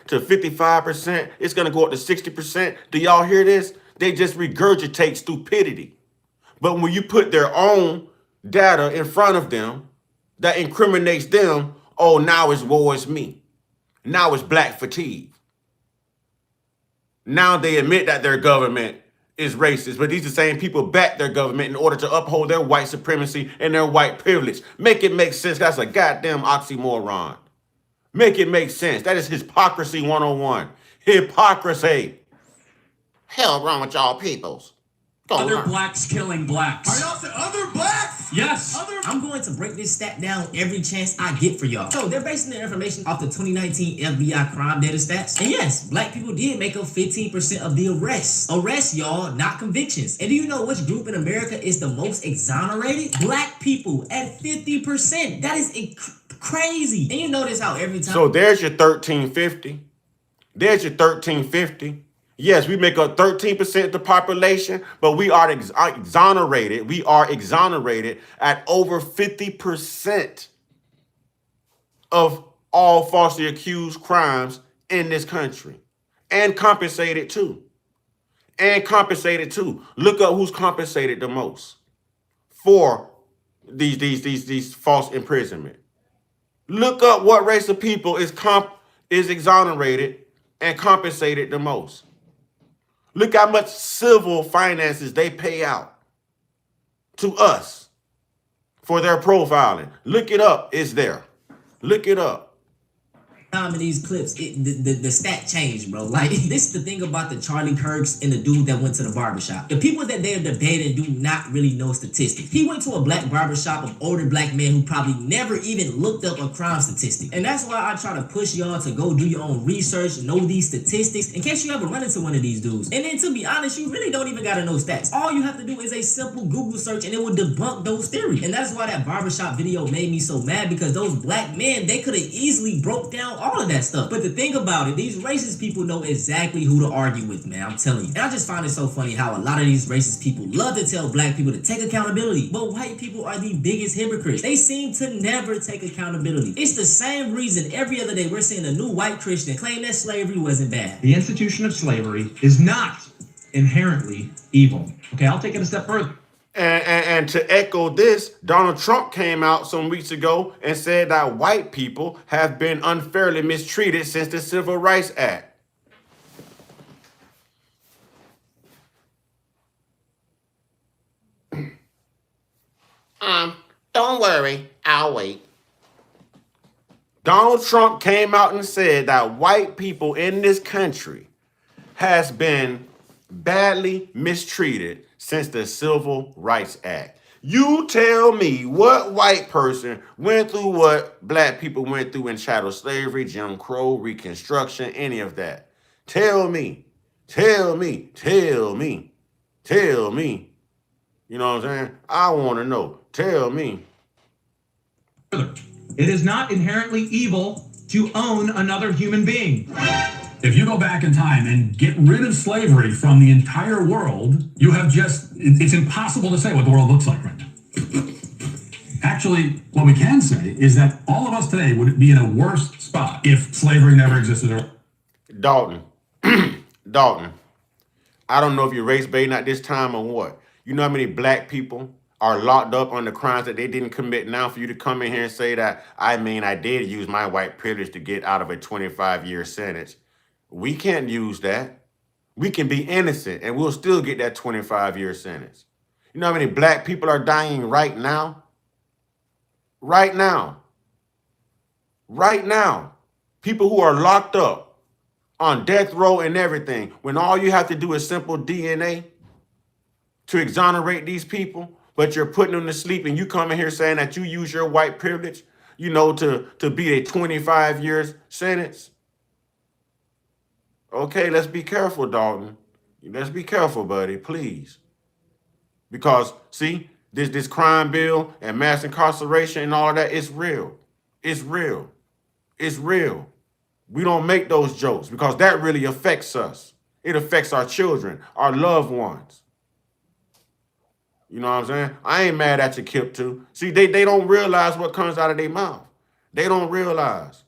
to 55%. It's going to go up to 60%. Do y'all hear this? They just regurgitate stupidity. But when you put their own data in front of them that incriminates them, oh, now it's woe is me. Now it's black fatigue. Now they admit that their government is racist, but these are the same people back their government in order to uphold their white supremacy and their white privilege. Make it make sense. That's a goddamn oxymoron. Make it make sense. That is hypocrisy 101. Hypocrisy. Hell wrong with y'all peoples. Go Other on. blacks killing blacks. Are y'all saying other blacks? Yes. I'm going to break this stat down every chance I get for y'all. So they're basing their information off the 2019 FBI crime data stats. And yes, black people did make up 15% of the arrests. Arrests, y'all, not convictions. And do you know which group in America is the most exonerated? Black people at 50%. That is crazy. And you notice how every time... So there's your 1350. There's your 1350. Yes, we make up 13% of the population, but we are exonerated. We are exonerated at over 50% of all falsely accused crimes in this country. And compensated too. And compensated too. Look up who's compensated the most for these false imprisonment. Look up what race of people is exonerated and compensated the most. Look how much civil finances they pay out to us for their profiling. Look it up. It's there. Look it up. Time in these clips, the stat changed, bro. Like, this is the thing about the Charlie Kirks and the dude that went to the barbershop. The people that they're debating do not really know statistics. He went to a black barbershop of older black men who probably never even looked up a crime statistic. And that's why I try to push y'all to go do your own research, know these statistics, in case you ever run into one of these dudes. And then to be honest, you really don't even gotta know stats. All you have to do is a simple Google search and it will debunk those theories. And that's why that barbershop video made me so mad, because those black men, they could have easily broke down all of that stuff. But the thing about it, these racist people know exactly who to argue with, man. I'm telling you. And I just find it so funny how a lot of these racist people love to tell black people to take accountability. But white people are the biggest hypocrites. They seem to never take accountability. It's the same reason every other day we're seeing a new white Christian claim that slavery wasn't bad. The institution of slavery is not inherently evil. Okay, I'll take it a step further. And to echo this, Donald Trump came out some weeks ago and said that white people have been unfairly mistreated since the Civil Rights Act. Don't worry, I'll wait. Donald Trump came out and said that white people in this country has been badly mistreated since the Civil Rights Act. You tell me what white person went through what black people went through in chattel slavery, Jim Crow, Reconstruction, any of that. Tell me. Tell me. Tell me. Tell me. You know what I'm saying? I want to know. Tell me. It is not inherently evil to own another human being. If you go back in time and get rid of slavery from the entire world, you have it's impossible to say what the world looks like right now. Actually, what we can say is that all of us today would be in a worse spot if slavery never existed. Dalton. Dalton. I don't know if you're race baiting at this time or what. You know how many black people are locked up on the crimes that they didn't commit now for you to come in here and say that, I did use my white privilege to get out of a 25-year sentence. We can't use that. We can be innocent and we'll still get that 25-year sentence. You know how many black people are dying right now? Right now. Right now. People who are locked up on death row and everything, when all you have to do is simple DNA to exonerate these people, but you're putting them to sleep and you come in here saying that you use your white privilege, to beat a 25-year sentence. Okay, let's be careful, Dalton. Let's be careful, buddy, please. Because, see, this crime bill and mass incarceration and all of that, it's real. It's real. It's real. We don't make those jokes because that really affects us. It affects our children, our loved ones. You know what I'm saying? I ain't mad at you, Kip, too. See, they don't realize what comes out of their mouth. They don't realize.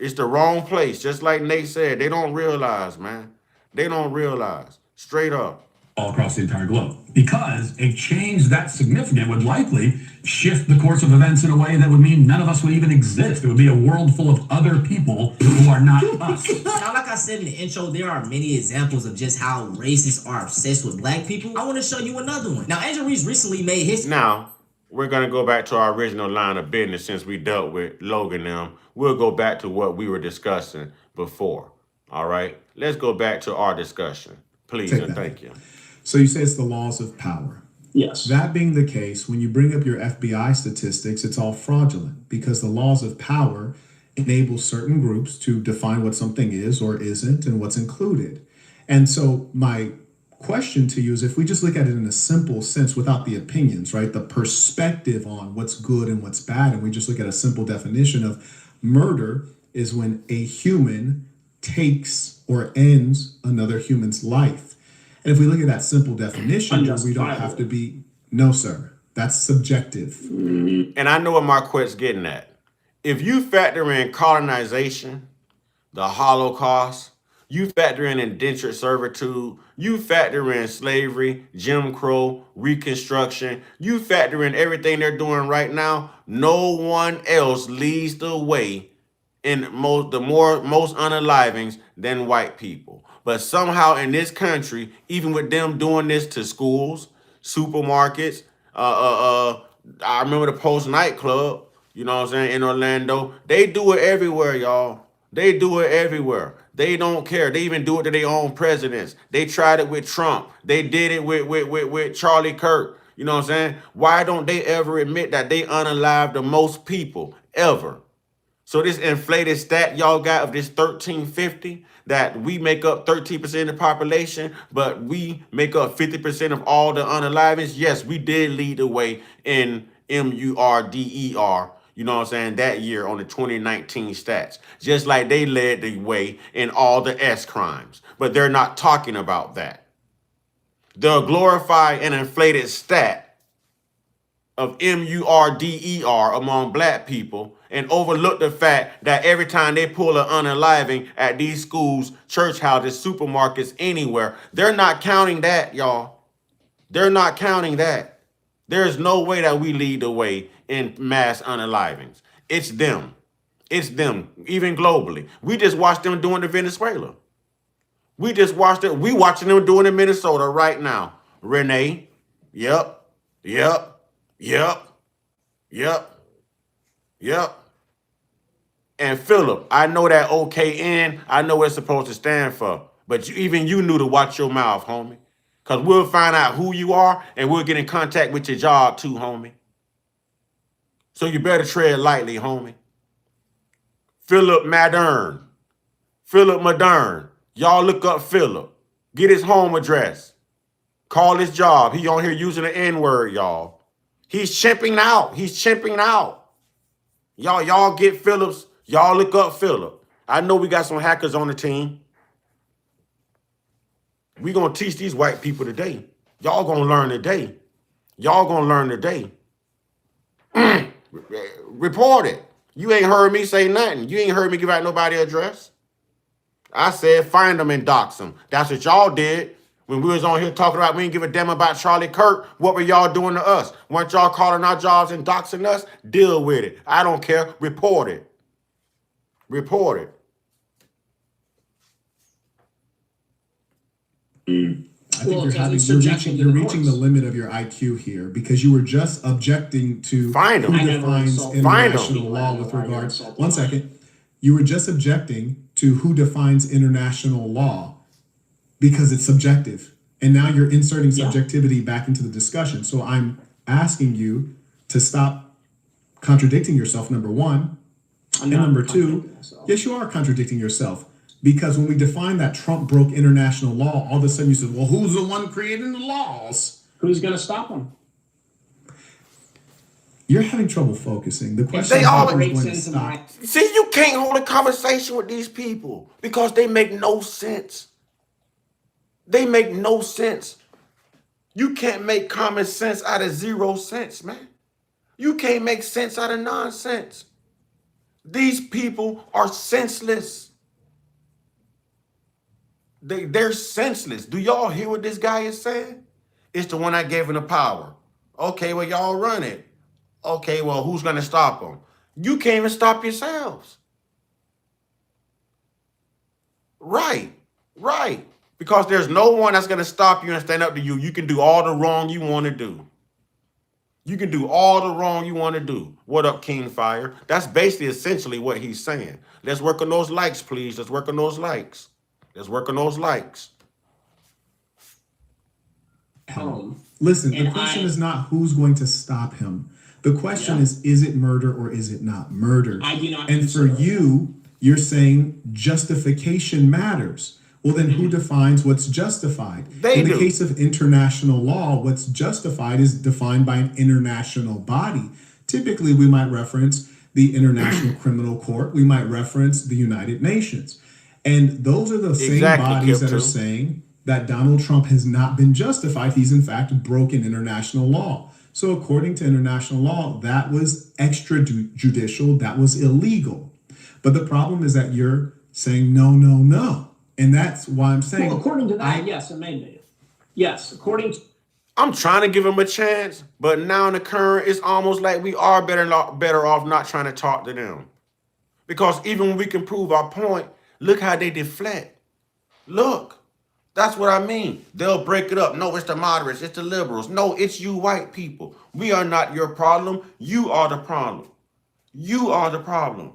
It's the wrong place. Just like Nate said, they don't realize, man. They don't realize. Straight up. All across the entire globe. Because a change that significant would likely shift the course of events in a way that would mean none of us would even exist. It would be a world full of other people who are not us. Now, like I said in the intro, there are many examples of just how racists are obsessed with black people. I want to show you another one. Now, Angel Reese recently made history. Now, we're going to go back to our original line of business since we dealt with Logan them. We'll go back to what we were discussing before. All right? Let's go back to our discussion. Please and thank you. So you say it's the laws of power. Yes. That being the case, when you bring up your FBI statistics, it's all fraudulent because the laws of power enable certain groups to define what something is or isn't and what's included. And so my question to you is, if we just look at it in a simple sense without the opinions, right, the perspective on what's good and what's bad, and we just look at a simple definition of murder is when a human takes or ends another human's life. And if we look at that simple definition, we don't have to be, no, sir, that's subjective. And I know what Marquett's getting at. If you factor in colonization, the Holocaust, you factor in indentured servitude, you factor in slavery, Jim Crow, Reconstruction, you factor in everything they're doing right now, no one else leads the way in most unalivings than white people. But somehow in this country, even with them doing this to schools, supermarkets, I remember the Post nightclub, you know what I'm saying, in Orlando. They do it everywhere, y'all. They do it everywhere. They don't care. They even do it to their own presidents. They tried it with Trump. They did it with Charlie Kirk. You know what I'm saying? Why don't they ever admit that they unalive the most people ever? So this inflated stat y'all got of this 1350, that we make up 13% of the population, but we make up 50% of all the unalivings. Yes, we did lead the way in MURDER, you know what I'm saying, that year on the 2019 stats. Just like they led the way in all the S crimes. But they're not talking about that. The glorified and inflated stat of MURDER among black people and overlook the fact that every time they pull an unaliving at these schools, church houses, supermarkets, anywhere, they're not counting that, y'all. They're not counting that. There's no way that we lead the way in mass unalivings. It's them. It's them, even globally. We just watched them doing it in Venezuela. We just watched it. We watching them doing it in Minnesota right now. Renee, yep. And Philip, I know that OKN, I know what it's supposed to stand for. But you knew to watch your mouth, homie. Because we'll find out who you are and we'll get in contact with your job too, homie. So you better tread lightly, homie. Philip Madern. Philip Madern. Y'all look up Philip. Get his home address. Call his job. He on here using the N-word, y'all. He's chimping out. He's chimping out. Y'all get Phillips. Y'all look up Philip. I know we got some hackers on the team. We gonna teach these white people today. Y'all gonna learn today. Y'all gonna learn today. Report it. You ain't heard me say nothing. You ain't heard me give out nobody's address. I said find them and dox them. That's what y'all did when we was on here talking about we didn't give a damn about Charlie Kirk. What were y'all doing to us? Weren't y'all calling our jobs and doxing us? Deal with it. I don't care. Report it. Report it. I think you're reaching the limit of your IQ here because you were just objecting to Find them. who defines international law with regards. One second. You were just objecting to who defines international law because it's subjective. And now you're inserting subjectivity back into the discussion. So I'm asking you to stop contradicting yourself, number one. And number two, yes, you are contradicting yourself. Because when we define that Trump broke international law, all of a sudden you said, well, who's the one creating the laws? Who's going to stop them? You're having trouble focusing. The question They is always who's going to stop. See, you can't hold a conversation with these people because they make no sense. They make no sense. You can't make common sense out of 0 cents, man. You can't make sense out of nonsense. These people are senseless. They're senseless. Do y'all hear what this guy is saying? It's the one that gave him the power. Okay, well, y'all run it. Okay, well, who's going to stop them? You can't even stop yourselves. Right. Because there's no one that's going to stop you and stand up to you. You can do all the wrong you want to do. You can do all the wrong you want to do. What up, King Fire? That's basically essentially what he's saying. Let's work on those likes, please. Let's work on those likes. Let's work on those likes. Listen, the question is not who's going to stop him. The question is it murder or is it not murder? I do not. And for you, you're saying justification matters. Well, then who defines what's justified? In the case of international law, what's justified is defined by an international body. Typically, we might reference the International Criminal Court. We might reference the United Nations. And those are the same bodies that are saying that Donald Trump has not been justified. He's in fact broken international law. So according to international law, that was extrajudicial, that was illegal. But the problem is that you're saying no. And that's why I'm saying... Well, according to that, yes, it may be. Yes, according to... I'm trying to give him a chance, but now in the current, it's almost like we are better off not trying to talk to them. Because even when we can prove our point, look how they deflect. Look, that's what I mean. They'll break it up. No, it's the moderates. It's the liberals. No, it's you white people. We are not your problem. You are the problem. You are the problem.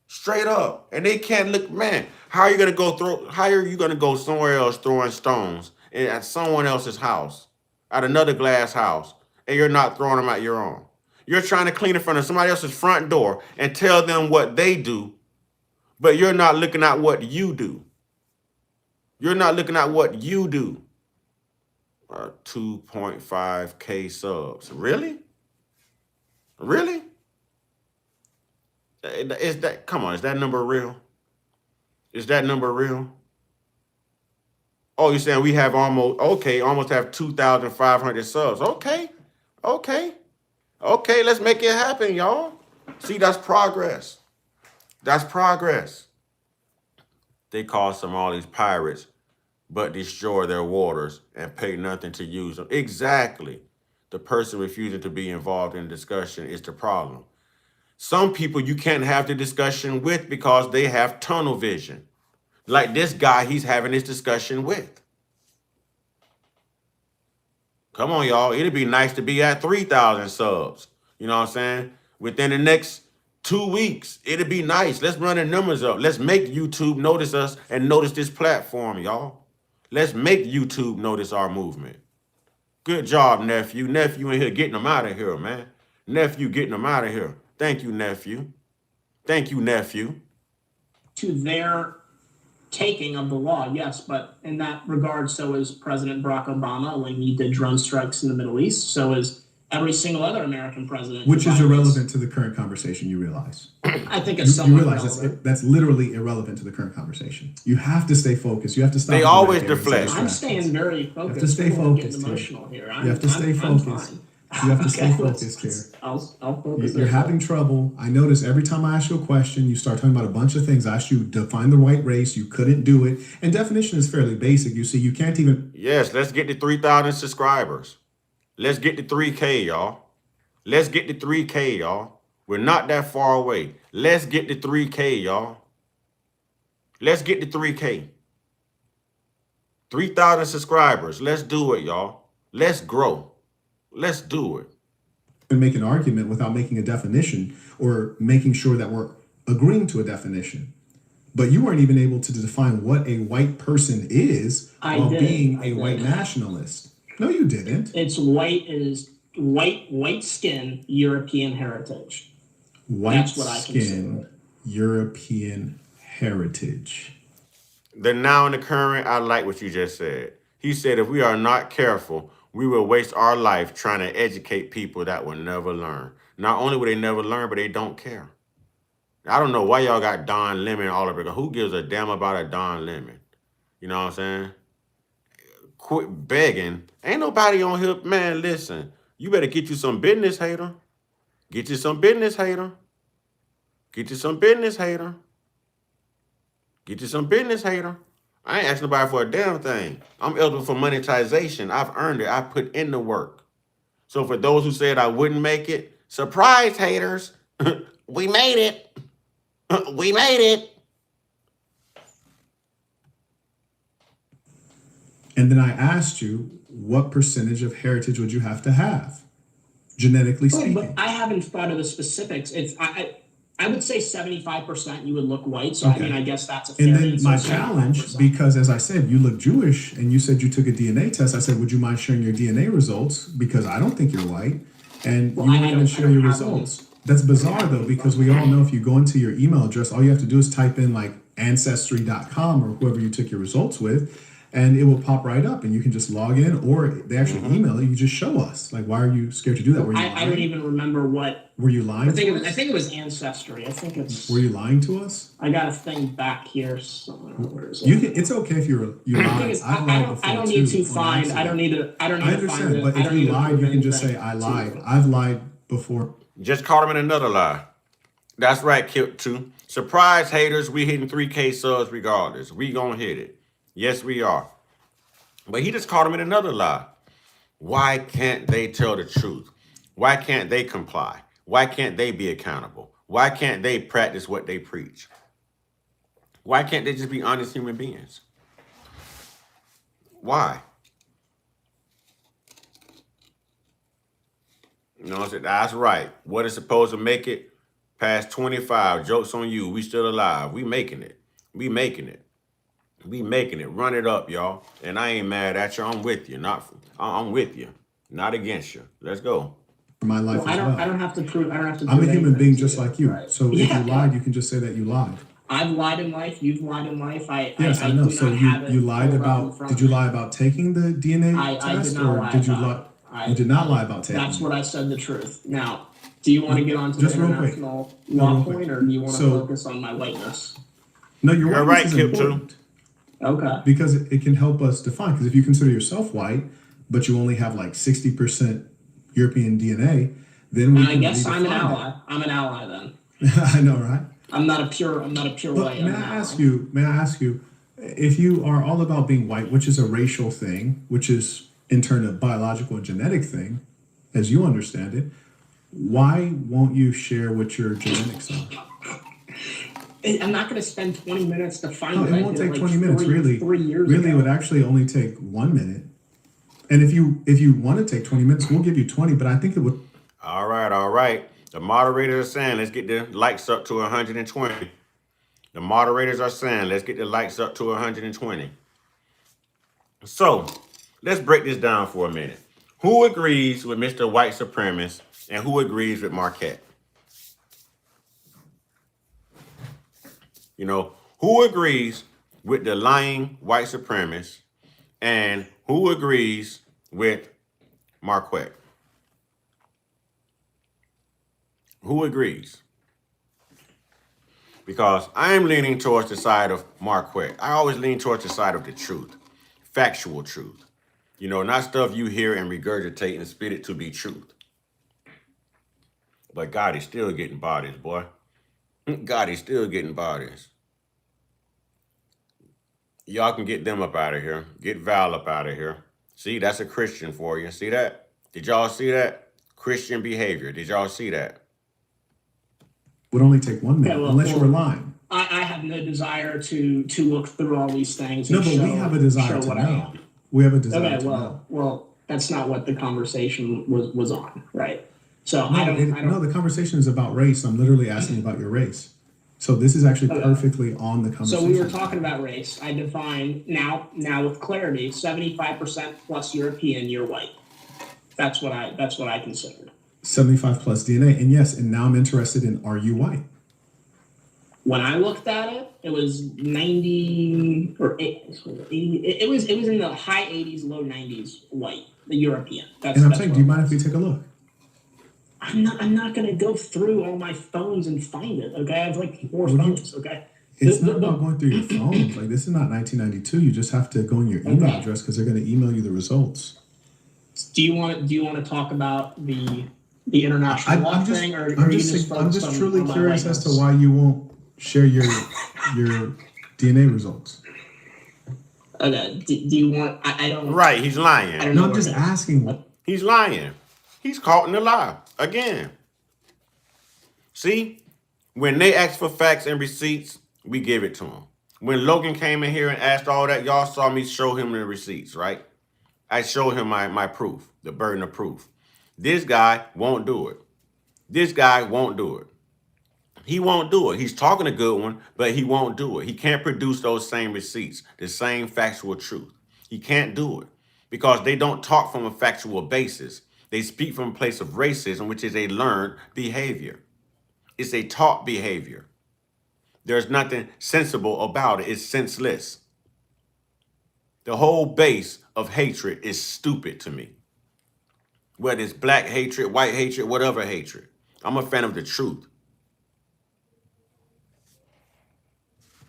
Straight up. And they can't look, man, how are you going to go somewhere else throwing stones at someone else's house, at another glass house, and you're not throwing them at your own? You're trying to clean in front of somebody else's front door and tell them what they do, but you're not looking at what you do. You're not looking at what you do. 2.5K subs. Really? Really? Is that, come on, is that number real? Is that number real? Oh, you're saying we have almost have 2,500 subs. Okay, let's make it happen, y'all. See, that's progress. That's progress. They call all these pirates, but destroy their waters and pay nothing to use them. Exactly. The person refusing to be involved in discussion is the problem. Some people you can't have the discussion with because they have tunnel vision. Like this guy he's having this discussion with. Come on, y'all. It'd be nice to be at 3,000 subs. You know what I'm saying? Within the next 2 weeks, it'd be nice. Let's run the numbers up. Let's make YouTube notice us and notice this platform, y'all. Let's make YouTube notice our movement. Good job, nephew. Nephew in here getting them out of here, man. Nephew getting them out of here. Thank you, nephew. Thank you, nephew. To their taking of the law, yes, but in that regard, so is President Barack Obama when he did drone strikes in the Middle East. So is every single other American president. Which is irrelevant to the current conversation, you realize. I think it's You somewhat realize relevant. that's literally irrelevant to the current conversation. You have to stay focused. You have to stop. They with always the deflect. I'm staying very focused. You have to stay I'm getting focused here. emotional here. You have to stay I'm focused. fine. You have to stay Okay, focused here. I'll focus. You're having trouble. I notice every time I ask you a question, you start talking about a bunch of things. I asked you to define the white race. You couldn't do it. And definition is fairly basic. You see, you can't even. Yes, let's get to 3,000 subscribers. Let's get to 3K, y'all. Let's get to 3K, y'all. We're not that far away. Let's get to 3K, y'all. Let's get to 3K. 3,000 subscribers. Let's do it, y'all. Let's grow. Let's do it. make an argument without making a definition or making sure that we're agreeing to a definition. But you weren't even able to define what a white person is while being a white nationalist. No, you didn't. It's white skin, European heritage. White skin, European heritage. The now and the current, I like what you just said. He said, if we are not careful, we will waste our life trying to educate people that will never learn. Not only will they never learn, but they don't care. I don't know why y'all got Don Lemon all over. Who gives a damn about a Don Lemon? You know what I'm saying? Quit begging. Ain't nobody on here. Man, listen. You better get you some business, hater. Get you some business, hater. Get you some business, hater. Get you some business, hater. I ain't asking nobody for a damn thing. I'm eligible for monetization. I've earned it. I put in the work. So for those who said I wouldn't make it, surprise, haters. We made it. We made it. And then I asked you, what percentage of heritage would you have to have, genetically speaking? But I haven't thought of the specifics. I would say 75% you would look white. So Okay. I mean, I guess that's a fair And then answer, my 75%. challenge, because as I said, you look Jewish and you said you took a DNA test. I said, would you mind sharing your DNA results? Because I don't think you're white. And Well, you I won't even don't- share I your don't have results. That's bizarre though, because we all know if you go into your email address, all you have to do is type in like ancestry.com or whoever you took your results with, and it will pop right up and you can just log in, or they actually email it. You just show us. Like, why are you scared to do that? Were you I don't lying? even remember what. Were you lying I think to us? it was Ancestry. I think it's. Were you lying to us? I got a thing back here somewhere. Where is it? You can. It's okay if you The thing lied. is, I've I lied don't before need too, to on find. accident. I don't need to I find understand, it. but I if don't you need to lied, prove you can just say, anything I to lied. you. I've lied before. Just caught him in another lie. That's right, Kip 2. Surprise, haters. We hitting 3K subs regardless. We gonna hit it. Yes, we are. But he just caught him in another lie. Why can't they tell the truth? Why can't they comply? Why can't they be accountable? Why can't they practice what they preach? Why can't they just be honest human beings? Why? You know what I'm saying? That's right. What is supposed to make it past 25? Joke's on you. We still alive. We making it. We making it. We making it. Run it up, y'all. And I ain't mad at you. I'm with you. I'm with you. Not against you. Let's go. My life Well, as well. I don't have to prove. I don't have to. I'm a prove human anything being to just you, like you. right? So if Yeah, you lied, you can just say that you lied. I've lied in life. You've lied in life. Yes, I know. do So not have it you lied pulled up in about. front Did of you me. lie about taking the DNA I did test, not or lie did you about lie? it. I- You did not lie about taking. That's it. what I said the truth. Now, do you want to get onto Just the real quick. international No, law real quick. point, or do you want to So- focus on my whiteness? No, your You're whiteness right, is Kip, too. important Okay. because it can help us define. Because if you consider yourself white, but you only have like 60% European DNA, then we And can I guess I'm an redefine ally. I'm an ally then. that. I know, right? I'm not a pure But white. may I ask you, if you are all about being white, which is a racial thing, which is in turn a biological and genetic thing, as you understand it, why won't you share what your genetics are? I'm not going to spend 20 minutes to find No, it. it won't take 20 minutes. Really, 3 years really, it ago. would actually only take 1 minute. And if you want to take 20 minutes, we'll give you 20. But I think it would. All right, all right. The moderators are saying, let's get the likes up to 120. The moderators are saying, let's get the likes up to 120. So let's break this down for a minute. Who agrees with Mr. White Supremacist and who agrees with Marquett? You know, who agrees with the lying white supremacist and who agrees with Marquett? Who agrees? Because I'm leaning towards the side of Marquett. I always lean towards the side of the truth, factual truth. You know, not stuff you hear and regurgitate and spit it to be truth. But God is still getting bodies, boy. God is still getting bodies. Y'all can get them up out of here. Get Val up out of here. See, that's a Christian for you. See that? Did y'all see that? Christian behavior. Did y'all see that? Would only take 1 minute, Yeah, well, unless you were lying. I have no desire to look through all these things. No, And but show, we have a desire show to what I know. am. We have a desire Okay, to know. well, that's not what the conversation was on, right? So No, I don't. no, the conversation is about race. I'm literally asking about your race. So this is actually Okay. perfectly on the conversation. So we were talking about race. I define now with clarity, 75% plus European, you're white. That's what I considered. 75 plus DNA. And yes, and now I'm interested in, are you white? When I looked at it, it was 90 or 80. It was in the high 80s, low 90s white, the European. And I'm saying, do you mind if we take a look? I'm not gonna go through all my phones and find it. Okay, I have like 4 Well, phones. Okay, It's not about going through your phones. Like, this is not 1992. You just have to go in your email Okay. address because they're going to email you the results. Do you want to talk about the international law thing, or I'm are you just focused on truly my curious as to whiteness? why you won't share your DNA results. Okay, do you want? I don't. Right, he's I lying. don't No, know I'm where just it is. asking. He's lying. He's caught in the lie again. See, when they ask for facts and receipts, we give it to them. When Logan came in here and asked all that, y'all saw me show him the receipts, right? I showed him my proof, the burden of proof. This guy won't do it. This guy won't do it. He won't do it. He's talking a good one, but he won't do it. He can't produce those same receipts, the same factual truth. He can't do it because they don't talk from a factual basis. They speak from a place of racism, which is a learned behavior. It's a taught behavior. There's nothing sensible about it. It's senseless. The whole base of hatred is stupid to me. Whether it's black hatred, white hatred, whatever hatred. I'm a fan of the truth.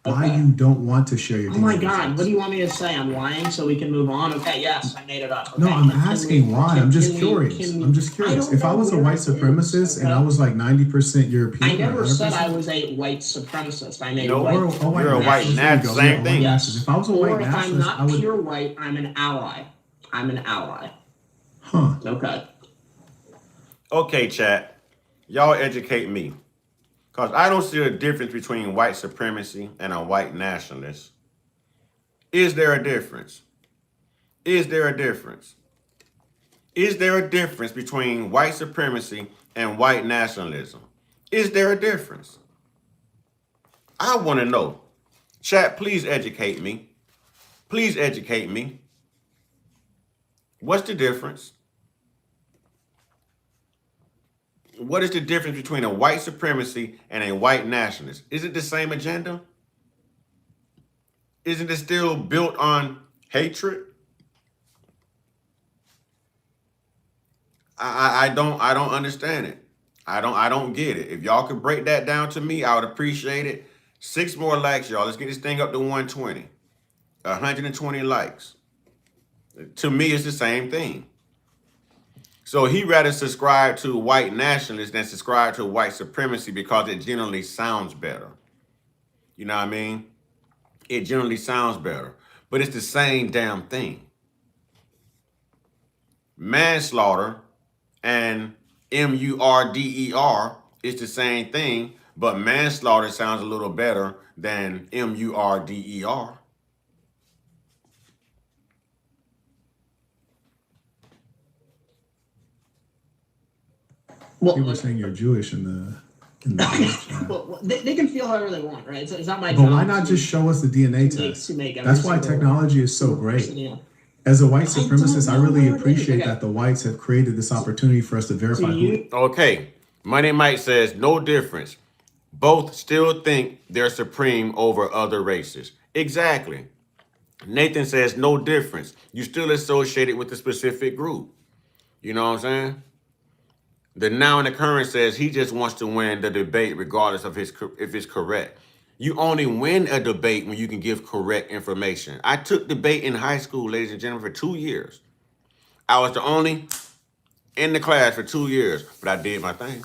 Why you don't want to share your DNA Oh my God, results. what do you want me to say? I'm lying so we can move on? Okay, yes, I made it up. Okay, No, I'm can asking we- why. can- I'm just can we- curious. can we- I'm just curious. don't If I know was a where white it is, supremacist and I okay? was like 90% European, I never or said I 100%, was a white supremacist. I made No, white. or a white You're a white nationalist. nat- There you go. same Yeah, a thing. white Yes. nationalist. If I was a Or white if I'm nationalist, not I would. pure white, I'm an ally. I'm an ally. Huh. Okay. Okay, chat. Y'all educate me. Because I don't see a difference between white supremacy and a white nationalist. Is there a difference? Is there a difference? Is there a difference between white supremacy and white nationalism? Is there a difference? I want to know. Chat, please educate me. Please educate me. What's the difference? What is the difference between a white supremacy and a white nationalist? Is it the same agenda? Isn't it still built on hatred? I don't understand it. I don't get it. If y'all could break that down to me, I would appreciate it. 6 more likes, y'all. Let's get this thing up to 120. 120 likes. To me, it's the same thing. So he rather subscribe to white nationalists than subscribe to white supremacy because it generally sounds better. You know what I mean? It generally sounds better, but it's the same damn thing. Manslaughter and murder is the same thing, but manslaughter sounds a little better than murder. Well, People were saying you're Jewish in the chat. well, they can feel however they want, right? It's not my But job. why not to- just show us the DNA to make- test? to make every That's why single technology is so person, great. yeah. As a white I don't supremacist, I know really where it is. appreciate Okay. that the whites have created this opportunity for us to verify Do who. you? Okay. Money Mike says no difference. Both still think they're supreme over other races. Exactly. Nathan says no difference. You still associated with a specific group. You know what I'm saying? The now and the current says he just wants to win the debate regardless of if it's correct. You only win a debate when you can give correct information. I took debate in high school, ladies and gentlemen, for 2 years. I was the only in the class for 2 years, but I did my thing.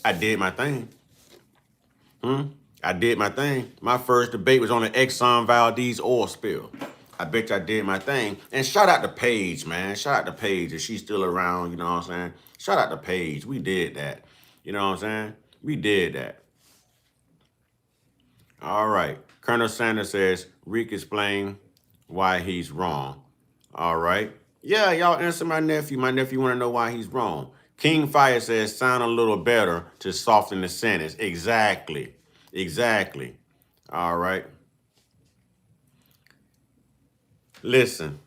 I did my thing. I did my thing. My first debate was on the Exxon Valdez oil spill. I bet you I did my thing. And shout out to Paige, man. Shout out to Paige if she's still around, you know what I'm saying? Shout out to Paige. We did that. You know what I'm saying? We did that. All right. Colonel Sanders says, Reek explain why he's wrong. All right. Yeah, y'all answer my nephew. My nephew want to know why he's wrong. King Fire says, sound a little better to soften the sentence. Exactly. Exactly. All right. Listen,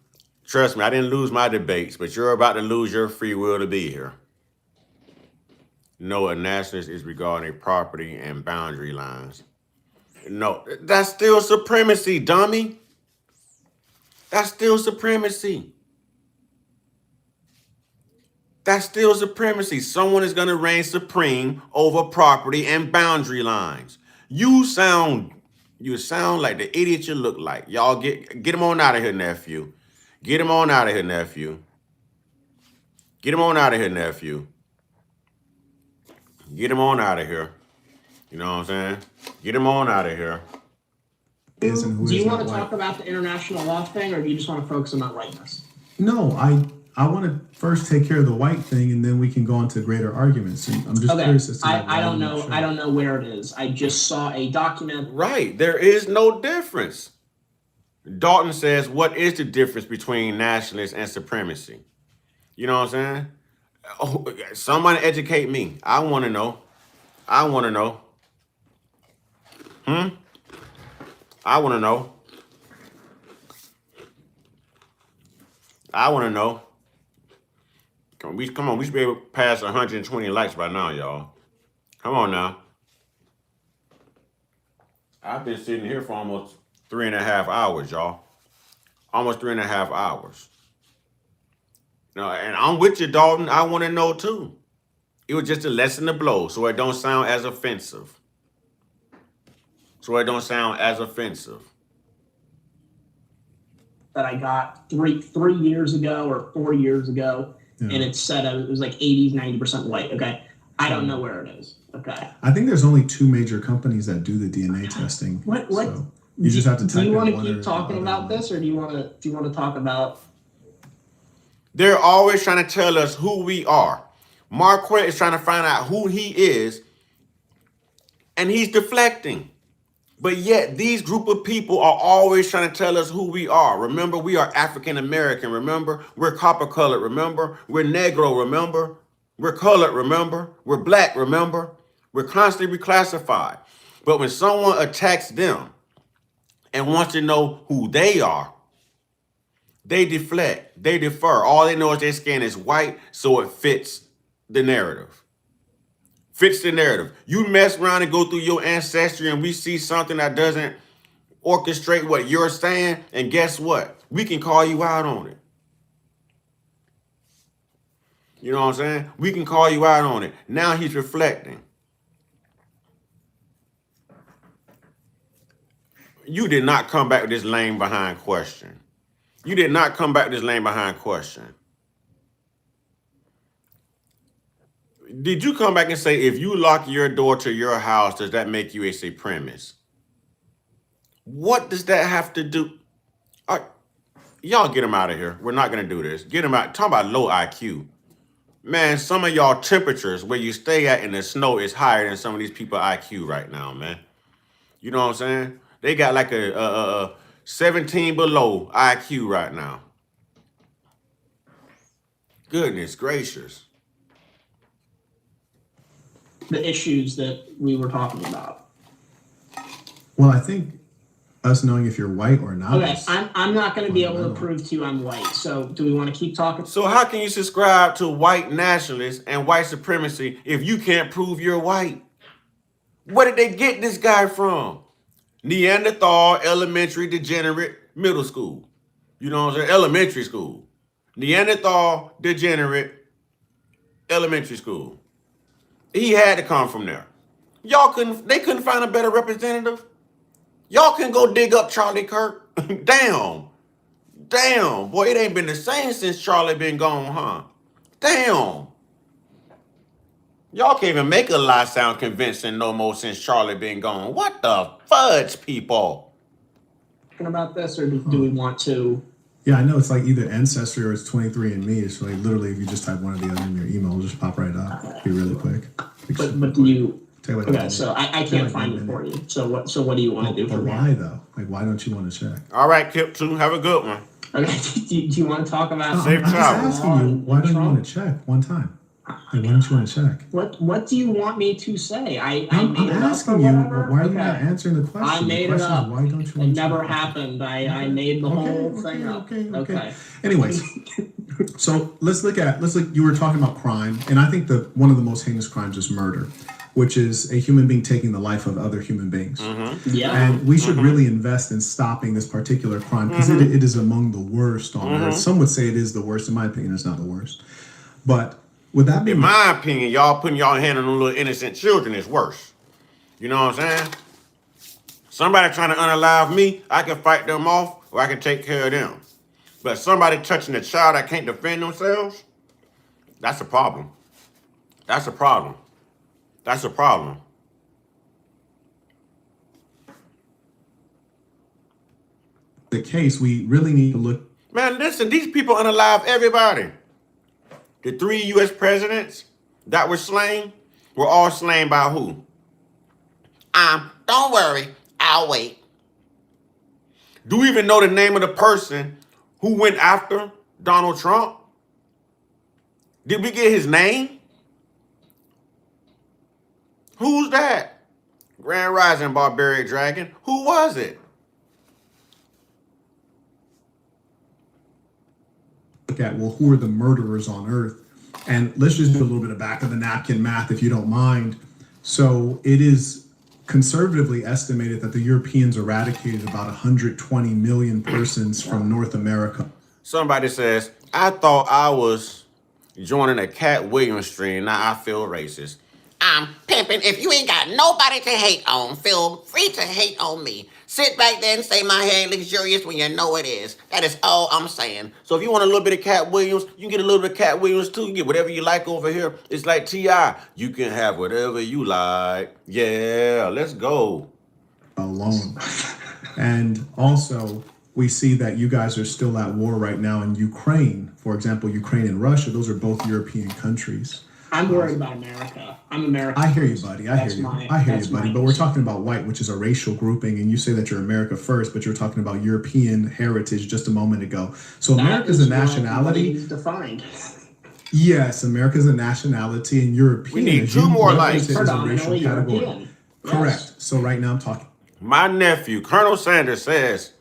trust me, I didn't lose my debates, but you're about to lose your free will to be here. No, a nationalist is regarding property and boundary lines. No, that's still supremacy, dummy. That's still supremacy. That's still supremacy. Someone is going to reign supreme over property and boundary lines. You sound like the idiot you look like. Y'all get him on out of here, nephew. Get him on out of here, nephew. Get him on out of here, nephew. Get him on out of here. You know what I'm saying? Get him on out of here. Is and who Do is you not want to white. talk about the international law thing, or do you just want to focus on not rightness? No, I want to first take care of the white thing, and then we can go into greater arguments. And I'm just Okay, curious as to I don't why know. you're not I sure. don't know where it is. I just saw a document. Right. There is no difference. Dalton says, what is the difference between nationalists and supremacy? You know what I'm saying? Oh, somebody educate me. I want to know. I want to know. I want to know. I want to know. Come on, we should be able to pass 120 likes by now, y'all. Come on now. I've been sitting here for almost 3.5 hours, y'all. Almost 3.5 hours. No, and I'm with you, Dalton. I want to know too. It was just to lessen the blow, so it don't sound as offensive. That I got three years ago or 4 years ago, Yeah. and it said it was like 80-90% white. Okay, I don't know where it is. Okay, I think there's only 2 major companies that do the DNA testing. What? So you just have to type Do you in want to one keep or talking the about other. this, or do you want to talk about? They're always trying to tell us who we are. Marquett is trying to find out who he is, and he's deflecting. But yet, these group of people are always trying to tell us who we are. Remember, we are African American. Remember, we're copper colored. Remember, we're Negro. Remember, we're colored. Remember, we're black. Remember, we're constantly reclassified. But when someone attacks them and wants to know who they are, they deflect, they defer. All they know is their skin is white, so it fits the narrative. Fits the narrative. You mess around and go through your ancestry and we see something that doesn't orchestrate what you're saying, and guess what? We can call you out on it. You know what I'm saying? We can call you out on it. Now he's reflecting. You did not come back with this lame behind question. You did not come back with this lame behind question. Did you come back and say, if you lock your door to your house, does that make you a supremacist? What does that have to do? Y'all get him out of here. We're not going to do this. Get him out. Talk about low IQ. Man, some of y'all temperatures where you stay at in the snow is higher than some of these people IQ right now, man. You know what I'm saying? They got like a 17 below IQ right now. Goodness gracious. The issues that we were talking about. Well, I think us knowing if you're white or not. Okay, I'm not going to be able to prove to you I'm white. So do we want to keep talking? So how can you subscribe to white nationalists and white supremacy if you can't prove you're white? Where did they get this guy from? Neanderthal, elementary, degenerate, middle school. You know what I'm saying? Elementary school. Neanderthal, degenerate, elementary school. He had to come from there. They couldn't find a better representative. Y'all can go dig up Charlie Kirk. Damn, boy, it ain't been the same since Charlie been gone, huh? Damn. Y'all can't even make a lie sound convincing no more since Charlie been gone. What the fudge, people? About this, or do we want to? Yeah, I know it's like either Ancestry or it's 23andMe. It's like literally if you just type one or the other in your email, it'll just pop right up. Be really quick. But do you? Like okay, so I can't find it for you. So what do you want to do? But why though? Like, why don't you want to check? All right, Kip 2, have a good one. Okay, do you want to talk about? Safe I'm just travel. asking you, why don't you want to check one time? Like, why don't you want to check? What do you want me to say? I'm asking you, why are you not answering the question? I made it up. Why don't you? It never happened. I made the whole thing up. Okay. Anyways, so let's look. You were talking about crime, and I think one of the most heinous crimes is murder, which is a human being taking the life of other human beings. Mm-hmm. Yeah. And we should really invest in stopping this particular crime because it is among the worst on earth. Some would say it is the worst. In my opinion, it's not the worst. But would that be? In my opinion, y'all putting y'all hand on little innocent children is worse. You know what I'm saying? Somebody trying to unalive me, I can fight them off or I can take care of them. But somebody touching a child that can't defend themselves, that's a problem. That's a problem. That's a problem. The case, we really need to look. Man, listen, these people unalive everybody. The 3 U.S. presidents that were slain were all slain by who? Don't worry, I'll wait. Do we even know the name of the person who went after Donald Trump? Did we get his name? Who's that? Grand Rising Barbarian Dragon. Who was it? Look at, well, who are the murderers on earth? And let's just do a little bit of back of the napkin math, if you don't mind. So it is conservatively estimated that the Europeans eradicated about 120 million persons from North America. Somebody says, I thought I was joining a Cat Williams stream. Now I feel racist. Pimpin', if you ain't got nobody to hate on, feel free to hate on me. Sit back there and say my hair luxurious when you know it is. That is all I'm saying. So if you want a little bit of Cat Williams, you can get a little bit of Cat Williams too. You can get whatever you like over here. It's like T.I. You can have whatever you like. Yeah, let's go. Alone. And also, we see that you guys are still at war right now in Ukraine. For example, Ukraine and Russia, those are both European countries. I'm worried about America. I'm American. I hear you, buddy. I hear you, buddy. But we're talking about white, which is a racial grouping, and you say that you're America first, but you're talking about European heritage just a moment ago. So America's a nationality. Defined. Yes, America's a nationality, and European. We need 2 more likes. Is a racial category. Yes. Correct. So right now I'm talking. My nephew, Colonel Sanders, says,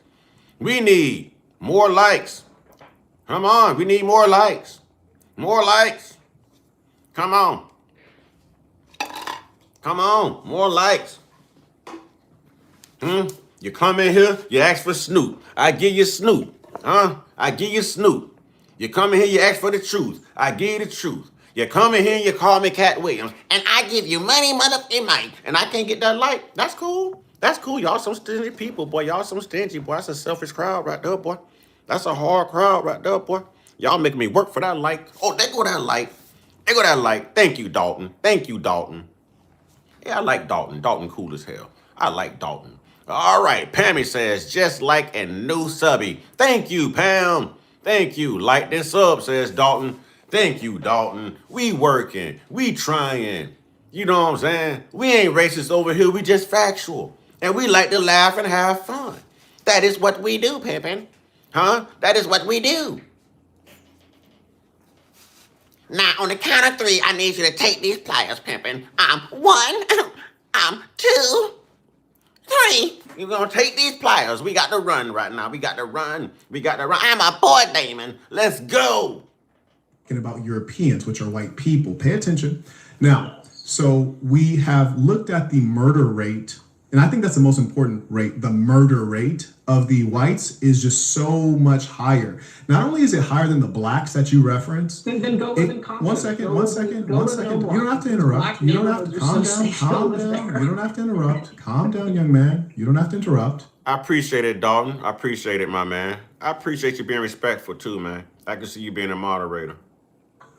we need more likes. Come on, we need more likes. More likes. Come on. Come on, more likes. You come in here, you ask for Snoop. I give you Snoop. I give you Snoop. You come in here, you ask for the truth. I give you the truth. You come in here, you call me Cat Williams, and I give you money, motherfucking money. and I can't get that like. That's cool. That's cool. Y'all some stingy people, boy. Y'all some stingy, boy. That's a selfish crowd right there, boy. That's a hard crowd right there, boy. Y'all making me work for that like. Oh, there go that like. There go that like. Thank you, Dalton. Thank you, Dalton. Yeah, I like Dalton. Dalton cool as hell. I like Dalton. All right, Pammy says, just like a new subby. Thank you, Pam. Thank you. Like this sub, says Dalton. Thank you, Dalton. We working. We trying. You know what I'm saying? We ain't racist over here. We just factual. And we like to laugh and have fun. That is what we do, Pimpin'. Huh? That is what we do. Now, on the count of 3, I need you to take these pliers, Pimpin'. 1, 2, 3. You're gonna take these pliers. We got to run right now. We got to run. We got to run. I'm a boy, Damon. Let's go. About Europeans, which are white people. Pay attention. Now, so we have looked at the murder rate, and I think that's the most important rate. The murder rate of the whites is just so much higher. Not only is it higher than the blacks that you referenced. Then go live in Compton. One second. Go You don't have to interrupt. Black You don't have to neighborhood, calm just so down. Calm safe, down. there. You don't have to interrupt. Calm down, young man. You don't have to interrupt. I appreciate it, Dalton. I appreciate it, my man. I appreciate you being respectful too, man. I can see you being a moderator.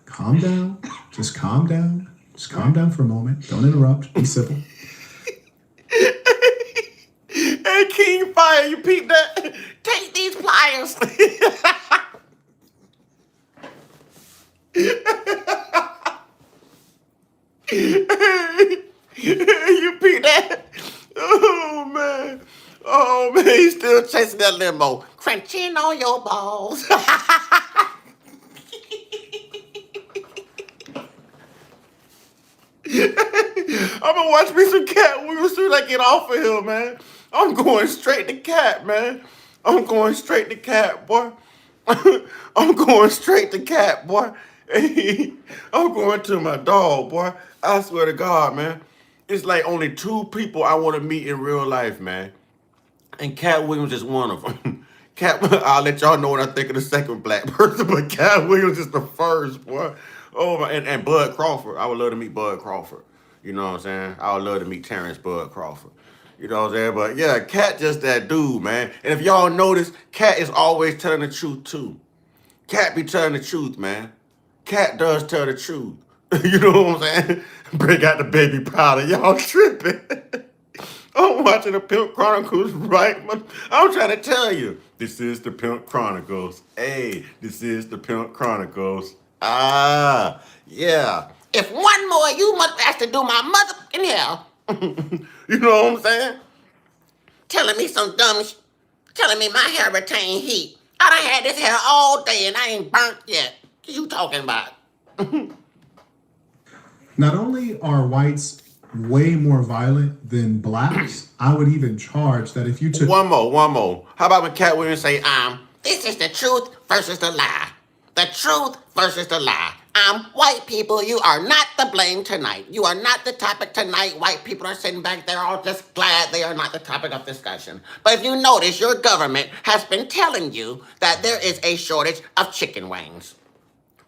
Calm down. Just calm down. Just calm down for a moment. Don't interrupt. Be civil. Hey, King Fire, you peep that? Take these pliers. You peep that? Oh man, he's still chasing that limo. Crunching on your balls. I'm gonna watch me some Cat Williams as soon as I get off of here, man. I'm going straight to Cat, man. I'm going straight to Cat, boy. I'm going straight to Cat, boy. I'm going to my dog, boy. I swear to God, man. It's like only 2 people I want to meet in real life, man. And Cat Williams is one of them. I'll let y'all know what I think of the second black person, but Cat Williams is the first, boy. Oh my, and Bud Crawford. I would love to meet Bud Crawford. You know what I'm saying? I would love to meet Terrence Bud Crawford. You know what I'm saying? But yeah, Cat just that dude, man. And if y'all notice, Cat is always telling the truth too. Cat be telling the truth, man. Cat does tell the truth. You know what I'm saying? Bring out the baby powder. Y'all tripping. I'm watching the Pimp Chronicles, right? I'm trying to tell you. This is the Pimp Chronicles. Hey, this is the Pimp Chronicles. Ah, yeah. If one more, you must have to do my motherfucking hair. You know what I'm saying? Telling me some dumb telling me my hair retain heat. I done had this hair all day and I ain't burnt yet. What you talking about? Not only are whites way more violent than blacks, I would even charge that if you took One more. How about when Cat Williams say, This is the truth versus the lie. The truth versus the lie. White people, you are not the blame tonight. You are not the topic tonight. White people are sitting back there all just glad they are not the topic of discussion. But if you notice, your government has been telling you that there is a shortage of chicken wings.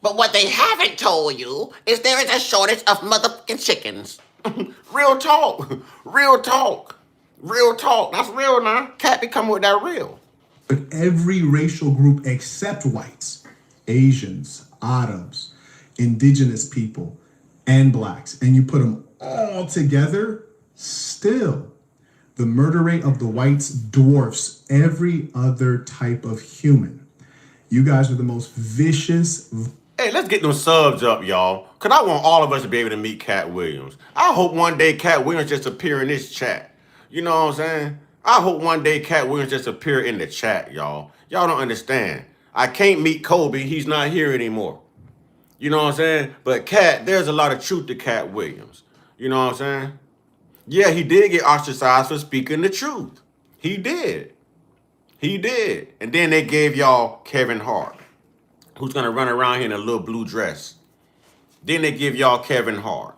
But what they haven't told you is there is a shortage of motherfucking chickens. real talk. Real talk. Real talk. That's real now. Cat be coming with that real. every racial group except whites, Asians, Arabs, indigenous people, and blacks, and you put them all together, still, the murder rate of the whites dwarfs every other type of human. You guys are the most vicious. Hey, let's get them subs up, y'all. Because I want all of us to be able to meet Cat Williams. I hope one day Cat Williams just appear in this chat. You know what I'm saying? I hope one day Cat Williams just appear in the chat, y'all. Y'all don't understand. I can't meet Kobe. He's not here anymore. You know what I'm saying? But Cat, there's a lot of truth to Cat Williams. You know what I'm saying? Yeah, he did get ostracized for speaking the truth. He did. He did. And then they gave y'all Kevin Hart, who's going to run around here in a little blue dress. Then they give y'all Kevin Hart.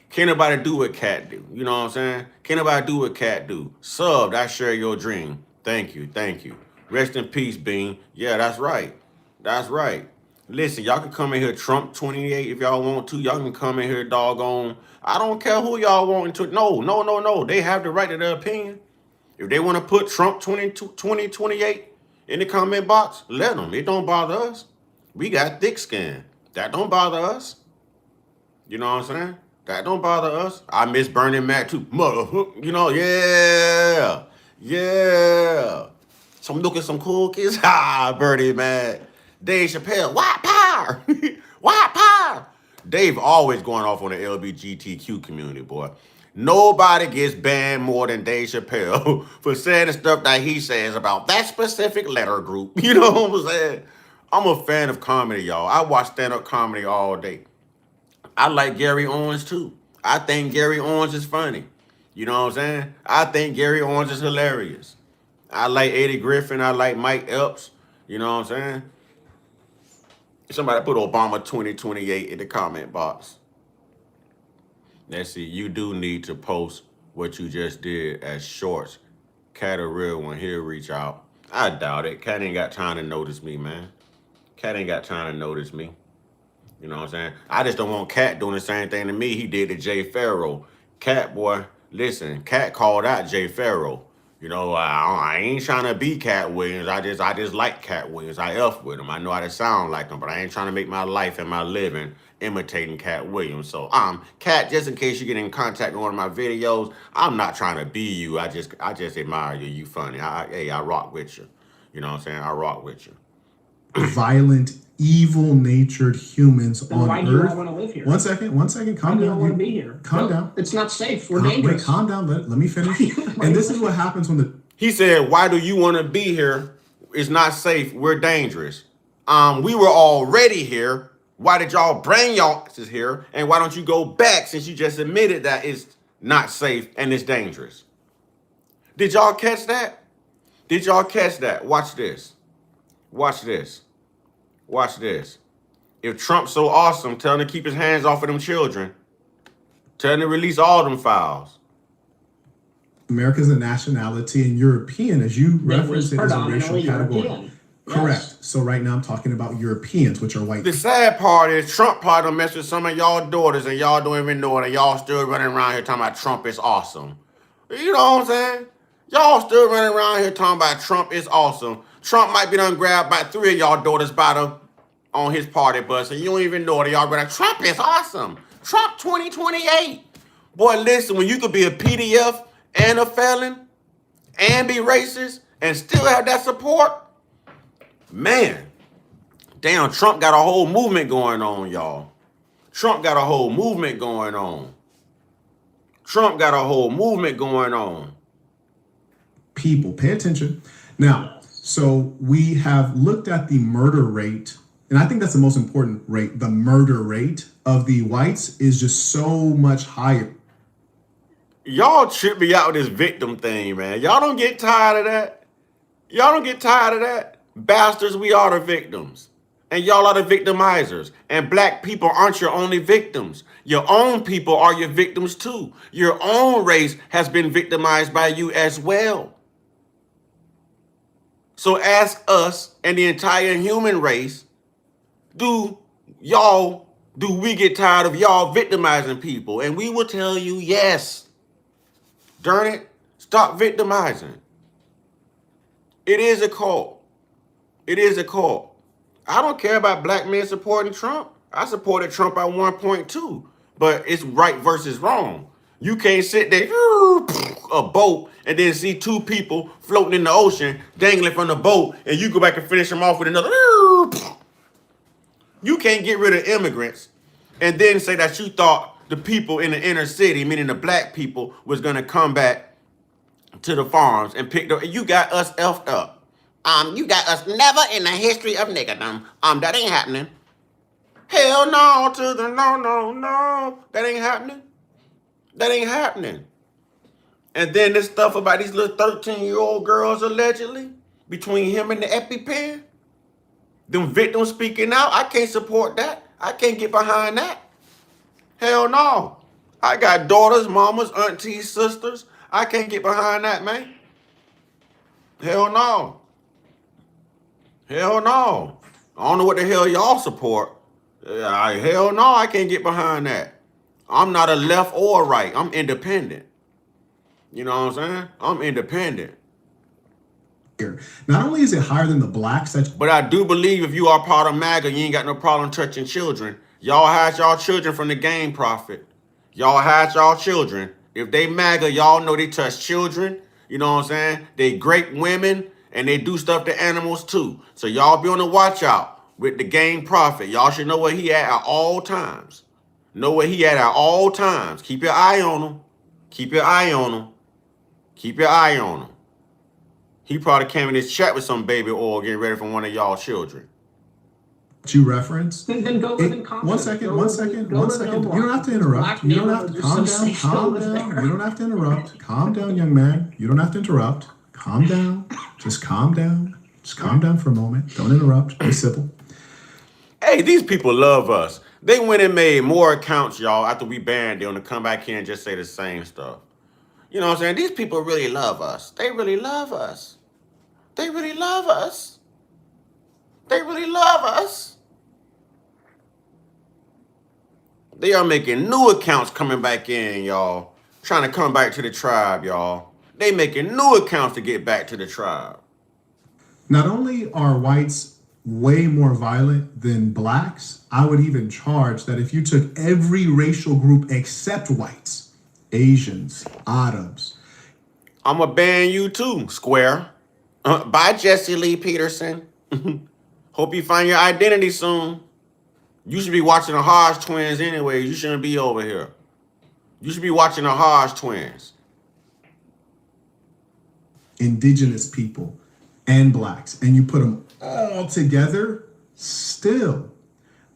Can't nobody do what Cat do. You know what I'm saying? Can't nobody do what Cat do. Sub, I share your dream. Thank you. Thank you. Rest in peace, Bean. Yeah, that's right. That's right. Listen, y'all can come in here Trump 28 if y'all want to. Y'all can come in here doggone. I don't care who y'all want to. No. They have the right to their opinion. If they want to put Trump 2028 in the comment box, let them. It don't bother us. We got thick skin. That don't bother us. You know what I'm saying? That don't bother us. I miss Burning Mac too. You know, yeah. Yeah. Some looking some cool kids. Bernie Mac. Dave Chappelle. White power. White power. Dave always going off on the LGBTQ community, boy. Nobody gets banned more than Dave Chappelle for saying the stuff that he says about that specific letter group. You know what I'm saying? I'm a fan of comedy, y'all. I watch stand-up comedy all day. I like Gary Owens, too. I think Gary Owens is funny. You know what I'm saying? I think Gary Owens is hilarious. I like Eddie Griffin. I like Mike Epps. You know what I'm saying? Somebody put Obama 2028 in the comment box. Let's see. You do need to post what you just did as shorts. Cat a real one. He'll reach out. I doubt it. Cat ain't got time to notice me, man. Cat ain't got time to notice me. You know what I'm saying? I just don't want Cat doing the same thing to me he did to Jay Farrow. Cat, boy, listen, Cat called out Jay Farrow. You know, I ain't trying to be Cat Williams. I just like Cat Williams. I F with him. I know how to sound like him, but I ain't trying to make my life and my living imitating Cat Williams. So, Cat, just in case you get in contact with one of my videos, I'm not trying to be you. I just admire you. You funny. I rock with you. You know what I'm saying? I rock with you. Violent, evil-natured humans Then on why do you Earth. all want to live here? One second, calm Why do you down. all want to be here? Calm No, down. It's not safe. We're Wait, dangerous. calm down. Let me finish. And this is what happens when the He said, why do you want to be here? It's not safe. We're dangerous. We were already here. Why did y'all bring y'all asses here? And why don't you go back since you just admitted that it's not safe and it's dangerous? Did y'all catch that? Did y'all catch that? Watch this. Watch this. Watch this. If Trump's so awesome, tell him to keep his hands off of them children. Tell him to release all them files. America's a nationality and European, as you referenced it, is a racial predominantly category. European. Correct. Yes. So right now I'm talking about Europeans, which are white. The sad part is Trump probably done messed with some of y'all daughters and y'all don't even know it, and y'all still running around here talking about Trump is awesome. You know what I'm saying? Y'all still running around here talking about Trump is awesome. Trump might be done grabbed by 3 of y'all daughters on his party bus, and you don't even know it. Y'all going, Trump is awesome. Trump 2028. Boy, listen, when you could be a PDF and a felon and be racist and still have that support, man, damn, Trump got a whole movement going on, y'all. Trump got a whole movement going on. Trump got a whole movement going on. People, pay attention. Now, so we have looked at the murder rate, and I think that's the most important rate. The murder rate of the whites is just so much higher. Y'all trip me out with this victim thing, man. Y'all don't get tired of that? Y'all don't get tired of that? Bastards, we are the victims. And y'all are the victimizers. And black people aren't your only victims. Your own people are your victims too. Your own race has been victimized by you as well. So ask us and the entire human race, do we get tired of y'all victimizing people? And we will tell you yes. Darn it, stop victimizing. It is a cult. It is a cult. I don't care about black men supporting Trump. I supported Trump at 1.2, but it's right versus wrong. You can't sit there, a boat, and then see 2 people floating in the ocean, dangling from the boat, and you go back and finish them off with another. You can't get rid of immigrants and then say that you thought the people in the inner city, meaning the black people, was going to come back to the farms and pick up. You got us effed up. You got us never in the history of niggerdom. That ain't happening. Hell no to the no. That ain't happening. That ain't happening. And then this stuff about these little 13-year-old girls allegedly between him and the EpiPen. Them victims speaking out. I can't support that. I can't get behind that. Hell no. I got daughters, mamas, aunties, sisters. I can't get behind that, man. Hell no. Hell no. I don't know what the hell y'all support. Hell no, I can't get behind that. I'm not a left or right. I'm independent. You know what I'm saying? I'm independent. Not only is it higher than the blacks, but I do believe if you are part of MAGA, you ain't got no problem touching children. Y'all hide y'all children from the game profit. Y'all hide y'all children. If they MAGA, y'all know they touch children. You know what I'm saying? They grape women and they do stuff to animals too. So y'all be on the watch out with the game profit. Y'all should know where he at all times. Know where he at all times. Keep your eye on him. Keep your eye on him. Keep your eye on him. He probably came in this chat with some baby oil getting ready for one of y'all children. you reference. Then go live in Compton. One second. Go You live in don't have to interrupt. Black You don't have to neighborhoods are calm so down. safe to Calm live down. there. You don't have to interrupt. Calm down, young man. You don't have to interrupt. Calm down. Just calm down. Just calm down for a moment. Don't interrupt. Be civil. Hey, these people love us. They went and made more accounts, y'all, after we banned them to come back here and just say the same stuff. You know what I'm saying? These people really love us. They really love us. They really love us. They really love us. They are making new accounts coming back in, y'all. Trying to come back to the tribe, y'all. They making new accounts to get back to the tribe. Not only are whites way more violent than blacks, I would even charge that if you took every racial group except whites, Asians, Arabs. I'm going to ban you too, Square. Bye, Jesse Lee Peterson. Hope you find your identity soon. You should be watching the Hodge twins anyway. You shouldn't be over here. You should be watching the Hodge twins. Indigenous people and blacks, and you put them all together, still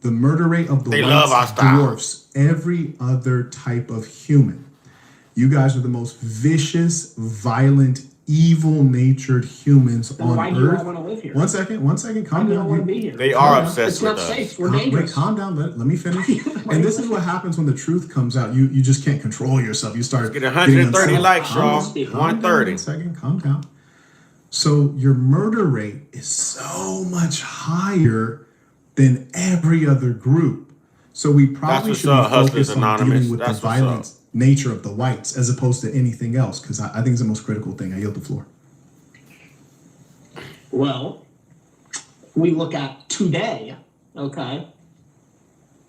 the murder rate of the They love our whites style. dwarfs every other type of human. You guys are the most vicious, violent, evil-natured humans Then on why do you all earth. want to live here? One second, calm Why do you down. all want to be here? They Calm are down. obsessed It's with not us. safe. We're dangerous. Calm down. Let me finish. And this is what happens when the truth comes out. You just can't control yourself. You start Let's get 130 getting upset. likes, Calm y'all. down. 130. 1 second. Calm down. So your murder rate is so much higher than every other group. So we probably what's should up, be Hustlers focused on Anonymous. dealing with That's the what's violent nature of the whites as opposed to anything else, because I think it's the most critical thing. I yield the floor. Well, we look at today, okay,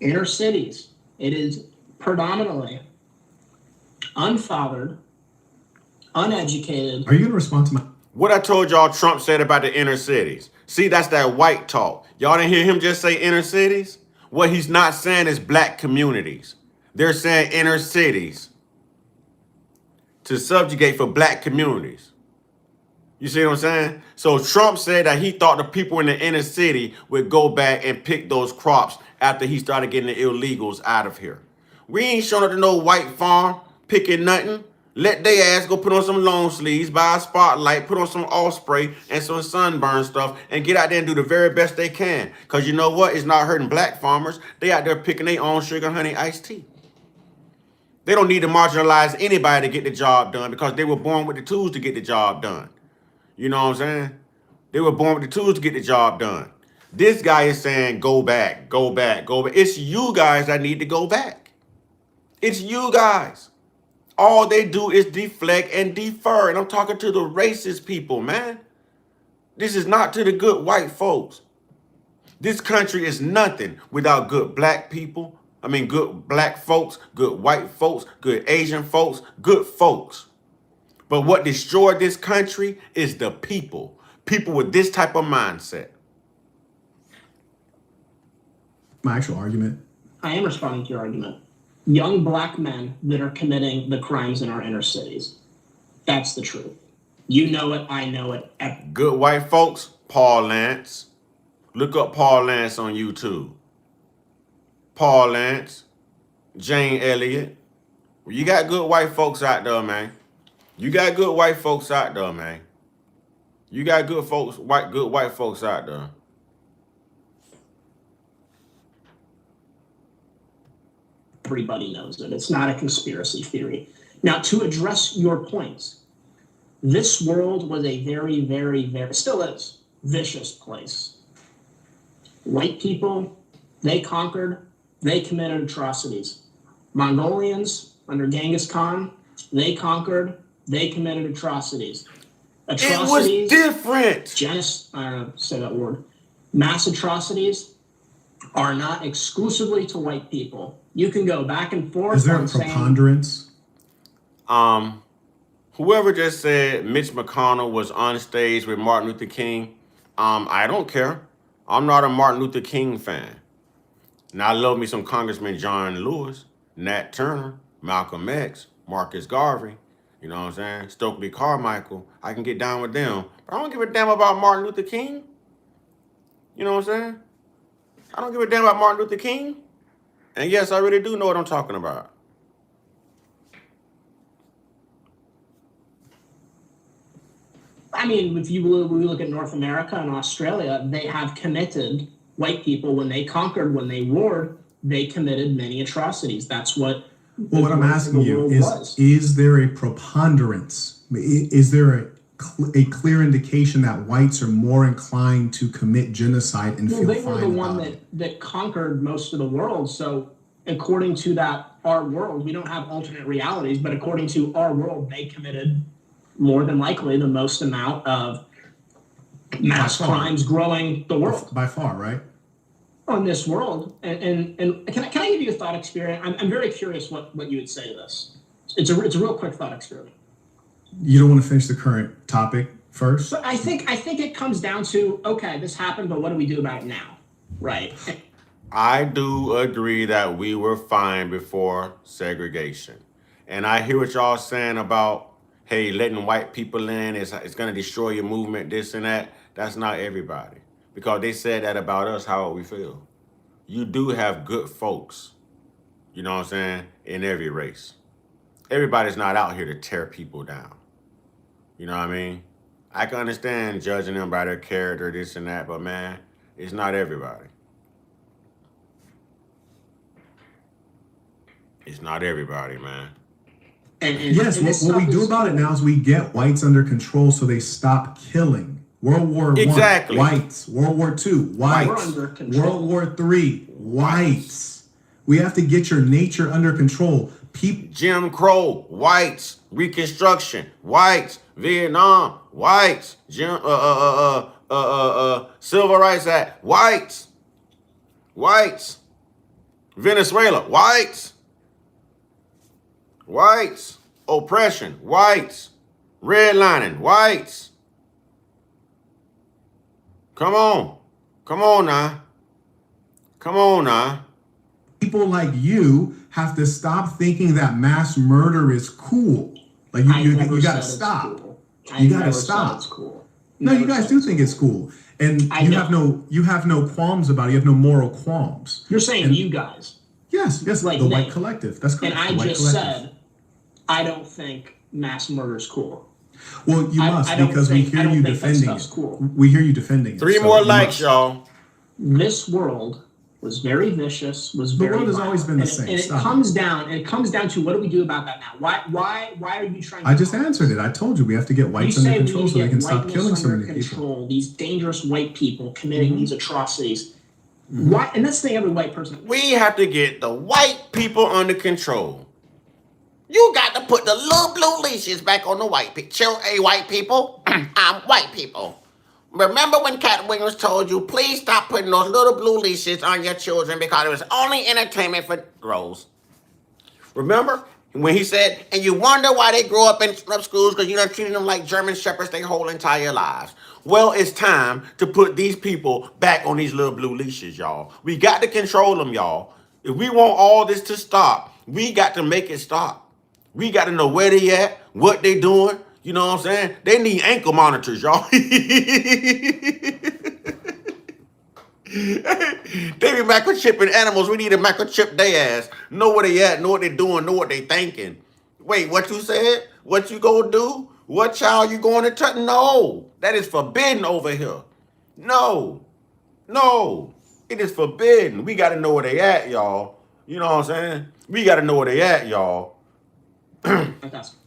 inner cities. It is predominantly unfathered, uneducated. Are you going to respond to my... What I told y'all Trump said about the inner cities. See, that's that white talk. Y'all didn't hear him just say inner cities? What he's not saying is black communities. They're saying inner cities to subjugate for black communities. You see what I'm saying? So Trump said that he thought the people in the inner city would go back and pick those crops after he started getting the illegals out of here. We ain't showing up to no white farm picking nothing. Let they ass go put on some long sleeves, buy a spotlight, put on some all spray and some sunburn stuff and get out there and do the very best they can. Because you know what? It's not hurting black farmers. They out there picking their own sugar, honey, iced tea. They don't need to marginalize anybody to get the job done because they were born with the tools to get the job done. You know what I'm saying? They were born with the tools to get the job done. This guy is saying, go back, go back, go back. It's you guys that need to go back. It's you guys. All they do is deflect and defer. And I'm talking to the racist people, man. This is not to the good white folks. This country is nothing without good black people. I mean, good black folks, good white folks, good Asian folks, good folks. But what destroyed this country is the people. People with this type of mindset. My actual argument? I am responding to your argument. Young black men that are committing the crimes in our inner cities. That's the truth. You know it, I know it. Good white folks, Paul Lance. Look up Paul Lance on YouTube. Paul Lance, Jane Elliott. You got good white folks out there, man. You got good white folks out there, man. You got good white folks out there. Everybody knows it. It's not a conspiracy theory. Now, to address your points, this world was a very, very, very, still is, vicious place. White people, they conquered, they committed atrocities. Mongolians, under Genghis Khan, they conquered, they committed atrocities. It was different. I don't know, say that word. Mass atrocities are not exclusively to white people. You can go back and forth. Is there a preponderance? Whoever just said Mitch McConnell was on stage with Martin Luther King, I don't care. I'm not a Martin Luther King fan. Now, I love me some Congressman John Lewis, Nat Turner, Malcolm X, Marcus Garvey, you know what I'm saying? Stokely Carmichael. I can get down with them. But I don't give a damn about Martin Luther King. You know what I'm saying? I don't give a damn about Martin Luther King. And yes, I really do know what I'm talking about. I mean, if you look at North America and Australia, they have committed, white people, when they conquered, when they warred, they committed many atrocities. That's what. Well, what I'm asking you is there a preponderance? Is there a clear indication that whites are more inclined to commit genocide and feel fine about it? They were the one that conquered most of the world. So according to that, our world, we don't have alternate realities, but according to our world, they committed more than likely the most amount of mass crimes growing the world. By far, right? On this world. And can I give you a thought experiment? I'm very curious what you would say to this. It's a real quick thought experiment. You don't want to finish the current topic first? But I think it comes down to, okay, this happened, but what do we do about it now? Right. I do agree that we were fine before segregation. And I hear what y'all saying about, hey, letting white people in, it's going to destroy your movement, this and that. That's not everybody. Because they said that about us, how would we feel? You do have good folks, you know what I'm saying, in every race. Everybody's not out here to tear people down. You know what I mean? I can understand judging them by their character, this and that, but man, it's not everybody. It's not everybody, man. Yes, what we do about it now is we get whites under control so they stop killing. World War Exactly. I, whites. World War II, whites. World War III, whites. We have to get your nature under control. Jim Crow, whites. Reconstruction, whites. Vietnam, whites. Civil Rights Act, whites. Whites. Venezuela, whites. Whites. Oppression, whites. Redlining, whites. Come on. Come on now. Come on now. People like you have to stop thinking that mass murder is cool. Like you gotta stop. You gotta stop. Cool. No, you guys do think it's cool. And you have no qualms about it. You have no moral qualms. You're saying you guys. Yes, Like the me. white collective. That's correct. And I just said, I don't think mass murder is cool. Well, you must, because we hear you defending it. Cool. We hear you defending it. 3 more likes, y'all. This world was very vicious, was very world has violent. always been the same. And it comes down to, what do we do about that now? Why are you trying to... I just answered it. I told you we have to get whites under control so they can stop killing so many people. These dangerous white people committing these atrocities. Why? And that's the thing, every white person... We have to get the white people under control. You got to put the little blue leashes back on the white people. Hey, white people, I'm white people. Remember when Cat Williams told you, please stop putting those little blue leashes on your children because it was only entertainment for grows. Remember when he said, and you wonder why they grow up in schools because you done treated them like German shepherds their whole entire lives. Well, it's time to put these people back on these little blue leashes, y'all. We got to control them, y'all. If we want all this to stop, we got to make it stop. We got to know where they at, what they doing. You know what I'm saying? They need ankle monitors, y'all. They be microchipping animals. We need to microchip their ass. Know where they at, know what they doing, know what they thinking. Wait, what you said? What you gonna do? What child you going to touch? No, that is forbidden over here. No, it is forbidden. We got to know where they at, y'all. You know what I'm saying? We got to know where they at, y'all.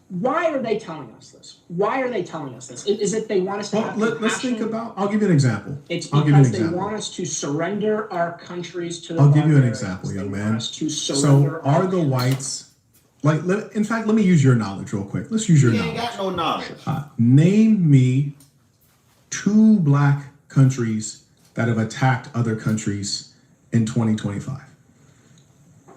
Why are they telling us this? Why are they telling us this? Is it they want us to have let's think about... I'll give you an example. It's because they want us to surrender our countries to the I'll give you an example, young man. So are the whites... in fact, let me use your knowledge real quick. Let's use your knowledge. You ain't got no knowledge. Name me 2 black countries that have attacked other countries in 2025.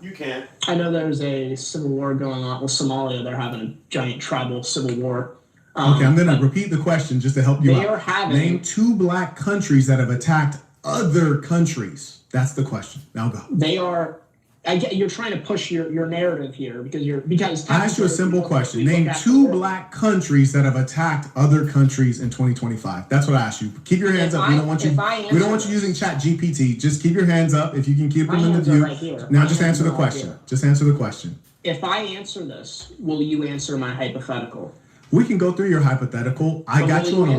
You can't. I know there's a civil war going on with Somalia. They're having a giant tribal civil war. Okay, I'm going to repeat the question just to help you out. Name 2 black countries that have attacked other countries. That's the question. Now go. They are you're trying to push your narrative here because I asked you a simple question. Name 2 black countries that have attacked other countries in 2025. That's what I asked you. Keep your hands up. We don't want you using Chat GPT. Just keep your hands up. If you can keep them in the view. Right now, just answer the question. Right, just answer the question. If I answer this, will you answer my hypothetical? We can go through your hypothetical. I got you on a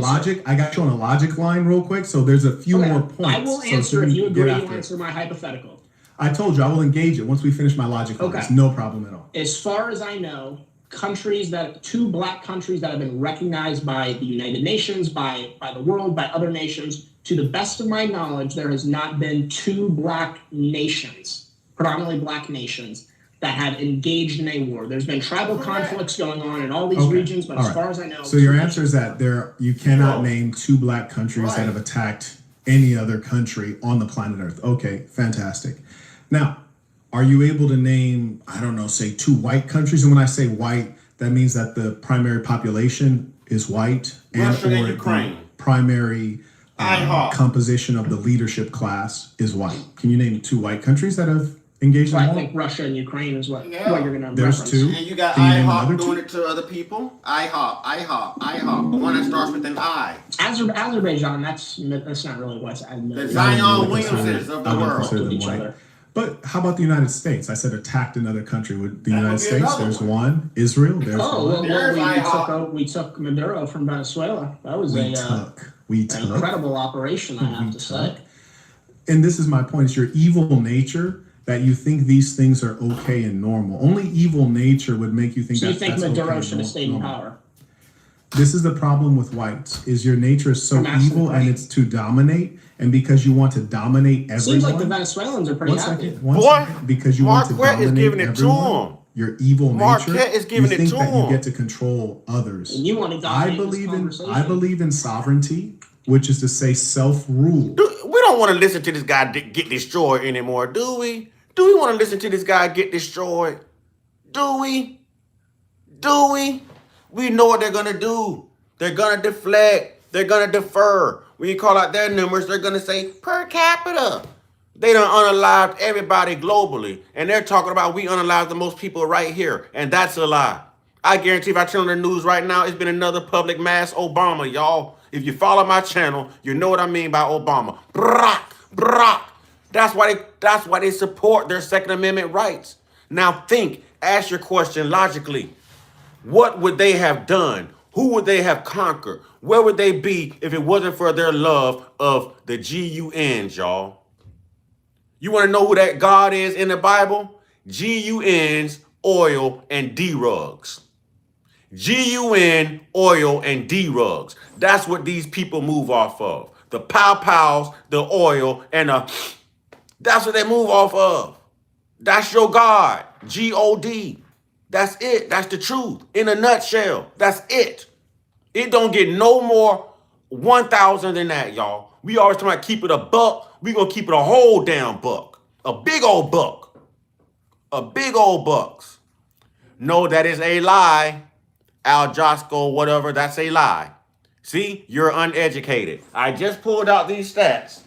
logic line real quick. So there's a few more points. I will answer if you agree. You answer my hypothetical. I told you I will engage it once we finish my logic. Okay. It's no problem at all. As far as I know, 2 black countries that have been recognized by the United Nations, by the world, by other nations, to the best of my knowledge, there has not been 2 black nations, predominantly black nations, that have engaged in a war. There's been tribal conflicts going on in all these regions, but as far as I know. So your answer is that you cannot name 2 black countries that have attacked any other country on the planet Earth. Okay, fantastic. Now, are you able to name, I don't know, say 2 white countries? And when I say white, that means that the primary population is white Russia and or Ukraine. The primary composition of the leadership class is white. Can you name 2 white countries that have engaged in war? I think Russia and Ukraine is what you're going to There's reference. 2. And you got IHOP doing it to other people. IHOP. The one that starts with an I. Azerbaijan, that's not really West. The Zion Williamsons of the world. But how about the United States? I said attacked another country. With the United States, there's one. Israel, there's one. We took Maduro from Venezuela. That was an incredible operation, I have to say. And this is my point, it's your evil nature that you think these things are okay and normal. Only evil nature would make you think so you think Maduro should have stayed in power? This is the problem with whites, is your nature is so evil and it's to dominate. And because you want to dominate everyone. Seems like the Venezuelans are pretty happy. Because you want to dominate is giving it everyone, to him. Your evil nature. Marquett is giving it to him. You get to control others. And you want to dominate I believe in sovereignty, which is to say self-rule. We don't want to listen to this guy get destroyed anymore, do we? Do we want to listen to this guy get destroyed? Do we? We know what they're going to do. They're going to deflect. They're going to defer. When you call out their numbers, they're going to say per capita. They done unalived everybody globally. And they're talking about we unalived the most people right here. And that's a lie. I guarantee if I turn on the news right now, it's been another public mass Obama, y'all. If you follow my channel, you know what I mean by Obama. Brock. That's why they support their Second Amendment rights. Now ask your question logically. What would they have done? Who would they have conquered? Where would they be if it wasn't for their love of the GUNs, y'all? You want to know who that God is in the Bible? GUNs, oil, and D-rugs. GUN, oil, and D-rugs. That's what these people move off of. The pow-pows, the oil, and that's what they move off of. That's your God, G-O-D. That's it. That's the truth. In a nutshell, that's it. It don't get no more 1,000 than that, y'all. We always talking about keep it a buck. We gonna keep it a whole damn buck. A big old buck. A big old bucks. No, that is a lie. Al Josco, whatever, that's a lie. See, you're uneducated. I just pulled out these stats.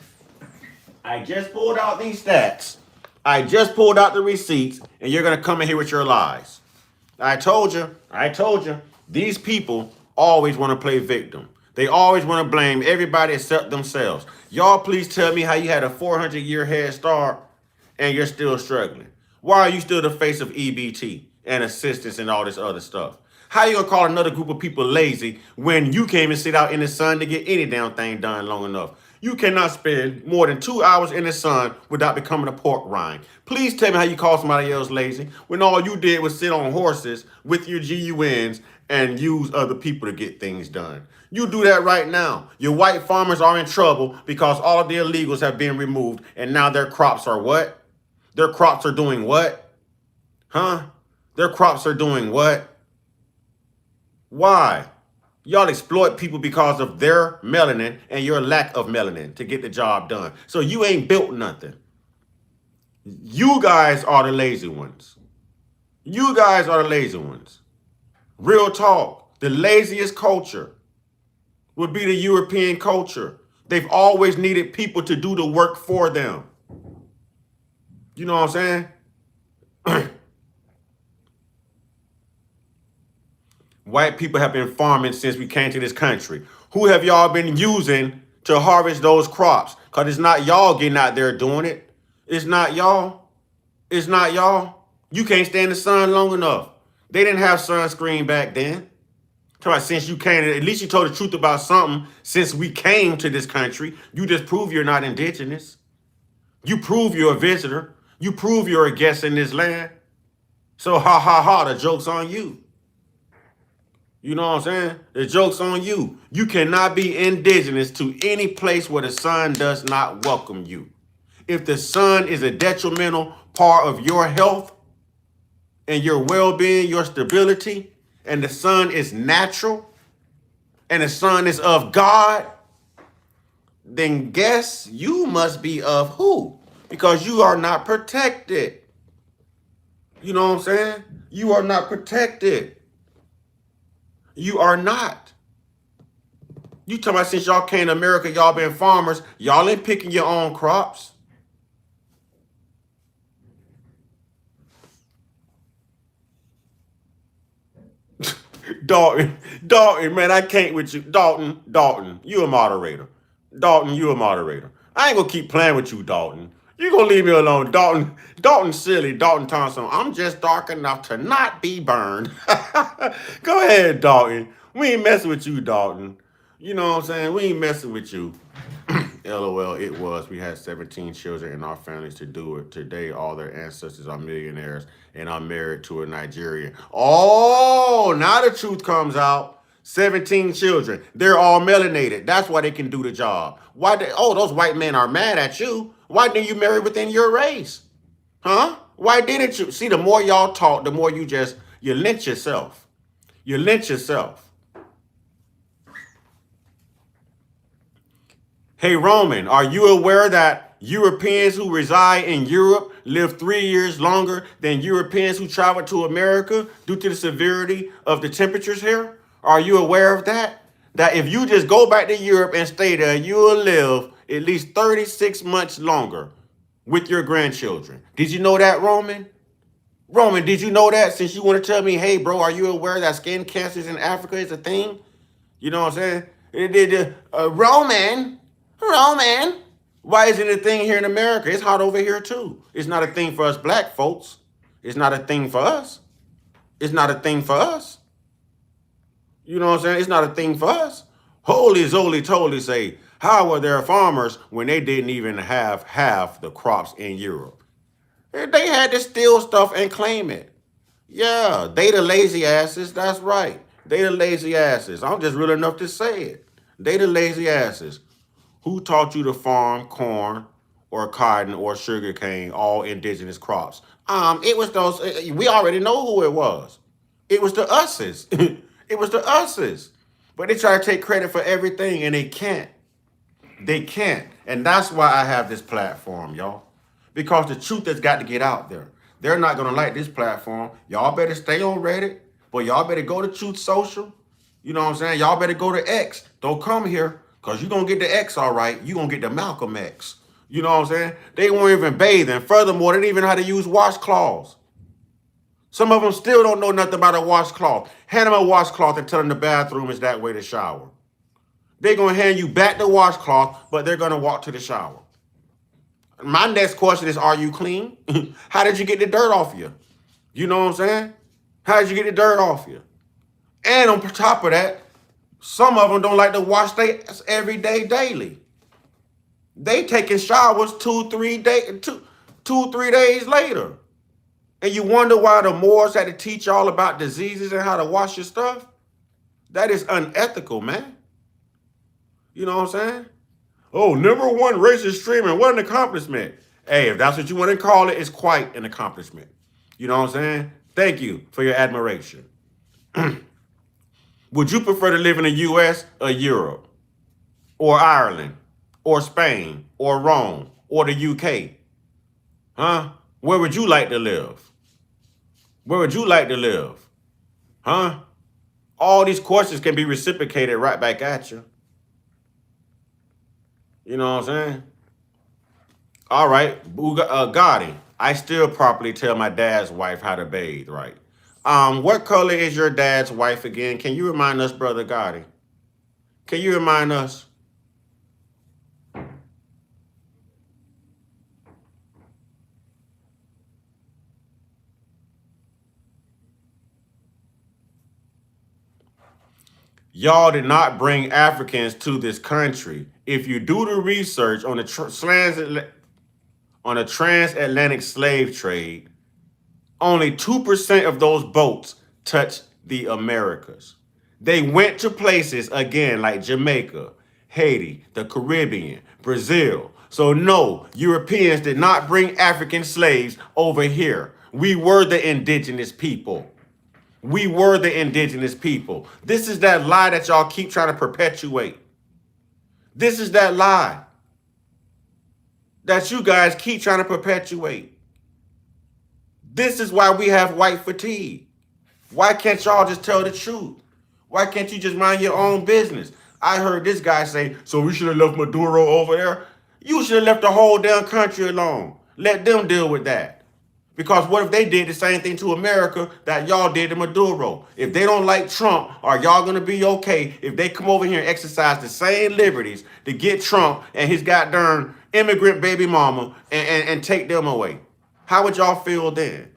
I just pulled out the receipts, and you're gonna come in here with your lies. I told you, these people always want to play victim. They always want to blame everybody except themselves. Y'all please tell me how you had a 400-year head start and you're still struggling. Why are you still the face of EBT and assistance and all this other stuff? How you gonna call another group of people lazy when you can't even sit out in the sun to get any damn thing done long enough? You cannot spend more than 2 hours in the sun without becoming a pork rind. Please tell me how you call somebody else lazy when all you did was sit on horses with your GUNs and use other people to get things done. You do that right now. Your white farmers are in trouble because all of the illegals have been removed and now their crops are what? Their crops are doing what? Huh? Their crops are doing what? Why? Y'all exploit people because of their melanin and your lack of melanin to get the job done. So you ain't built nothing. You guys are the lazy ones. You guys are the lazy ones. Real talk. The laziest culture would be the European culture. They've always needed people to do the work for them. You know what I'm saying? White people have been farming since we came to this country. Who have y'all been using to harvest those crops? Because it's not y'all getting out there doing it. It's not y'all. It's not y'all. You can't stand the sun long enough. They didn't have sunscreen back then. Talk about since you came, at least you told the truth about something since we came to this country. You just prove you're not indigenous. You prove you're a visitor. You prove you're a guest in this land. So ha ha ha, the joke's on you. You know what I'm saying? The joke's on you. You cannot be indigenous to any place where the sun does not welcome you. If the sun is a detrimental part of your health and your well-being, your stability, and the sun is natural, and the sun is of God, then guess you must be of who? Because you are not protected. You know what I'm saying? You are not protected. You are not. You talking about since y'all came to America, y'all been farmers, y'all ain't picking your own crops. Dalton, man, I can't with you. Dalton, you a moderator. Dalton, you a moderator. I ain't gonna keep playing with you, Dalton. You gonna leave me alone, Dalton silly, Dalton Thompson. I'm just dark enough to not be burned. Go ahead, Dalton. We ain't messing with you, Dalton. You know what I'm saying? We ain't messing with you. LOL, it was. We had 17 children in our families to do it. Today, all their ancestors are millionaires, and I'm married to a Nigerian. Oh, now the truth comes out. 17 children. They're all melanated. That's why they can do the job. Why? Those white men are mad at you. Why didn't you marry within your race? Huh? Why didn't you? See, the more y'all talk, the more you lynch yourself. You lynch yourself. Hey, Roman, are you aware that Europeans who reside in Europe live 3 years longer than Europeans who travel to America due to the severity of the temperatures here? Are you aware of that? That if you just go back to Europe and stay there, you will live at least 36 months longer with your grandchildren. Did you know that, Roman? Roman, did you know that? Since you want to tell me, hey, bro, are you aware that skin cancers in Africa is a thing? You know what I'm saying? Roman, why isn't it a thing here in America? It's hot over here too. It's not a thing for us black folks. It's not a thing for us. It's not a thing for us. You know what I'm saying? It's not a thing for us. Holy Zoly Toly say, how were there farmers when they didn't even have half the crops in Europe? They had to steal stuff and claim it. Yeah, they the lazy asses. That's right. They the lazy asses. I'm just real enough to say it. They the lazy asses. Who taught you to farm corn or cotton or sugarcane, all indigenous crops? It was those, we already know who it was. It was the us's. It was the us's. But they try to take credit for everything and they can't. They can't. And that's why I have this platform, y'all. Because the truth has got to get out there. They're not going to like this platform. Y'all better stay on Reddit. But y'all better go to Truth Social. You know what I'm saying? Y'all better go to X. Don't come here. Because you're going to get the X all right. You're going to get the Malcolm X. You know what I'm saying? They weren't even bathing. Furthermore, they didn't even know how to use washcloths. Some of them still don't know nothing about a washcloth. Hand them a washcloth and tell them the bathroom is that way to shower. They're going to hand you back the washcloth, but they're going to walk to the shower. My next question is, are you clean? How did you get the dirt off you? You know what I'm saying? How did you get the dirt off you? And on top of that, some of them don't like to wash their ass every day, daily. They taking showers 2-3 days later. And you wonder why the Moors had to teach y'all about diseases and how to wash your stuff? That is unethical, man. You know what I'm saying? Oh, #1 racist streaming. What an accomplishment. Hey, if that's what you want to call it, it's quite an accomplishment. You know what I'm saying? Thank you for your admiration. Would you prefer to live in the U.S. or Europe? Or Ireland? Or Spain? Or Rome? Or the U.K.? Huh? Where would you like to live? Where would you like to live? Huh? All these questions can be reciprocated right back at you. You know what I'm saying? All right, Gotti. I still properly tell my dad's wife how to bathe, right? What color is your dad's wife again? Can you remind us, Brother Gotti? Can you remind us? Y'all did not bring Africans to this country. If you do the research on the transatlantic slave trade, only 2% of those boats touched the Americas. They went to places, again, like Jamaica, Haiti, the Caribbean, Brazil. So no, Europeans did not bring African slaves over here. We were the indigenous people. We were the indigenous people. This is that lie that y'all keep trying to perpetuate. This is that lie that you guys keep trying to perpetuate. This is why we have white fatigue. Why can't y'all just tell the truth? Why can't you just mind your own business? I heard this guy say, so we should have left Maduro over there. You should have left the whole damn country alone. Let them deal with that. Because what if they did the same thing to America that y'all did to Maduro? If they don't like Trump, are y'all going to be okay if they come over here and exercise the same liberties to get Trump and his goddamn immigrant baby mama and take them away? How would y'all feel then?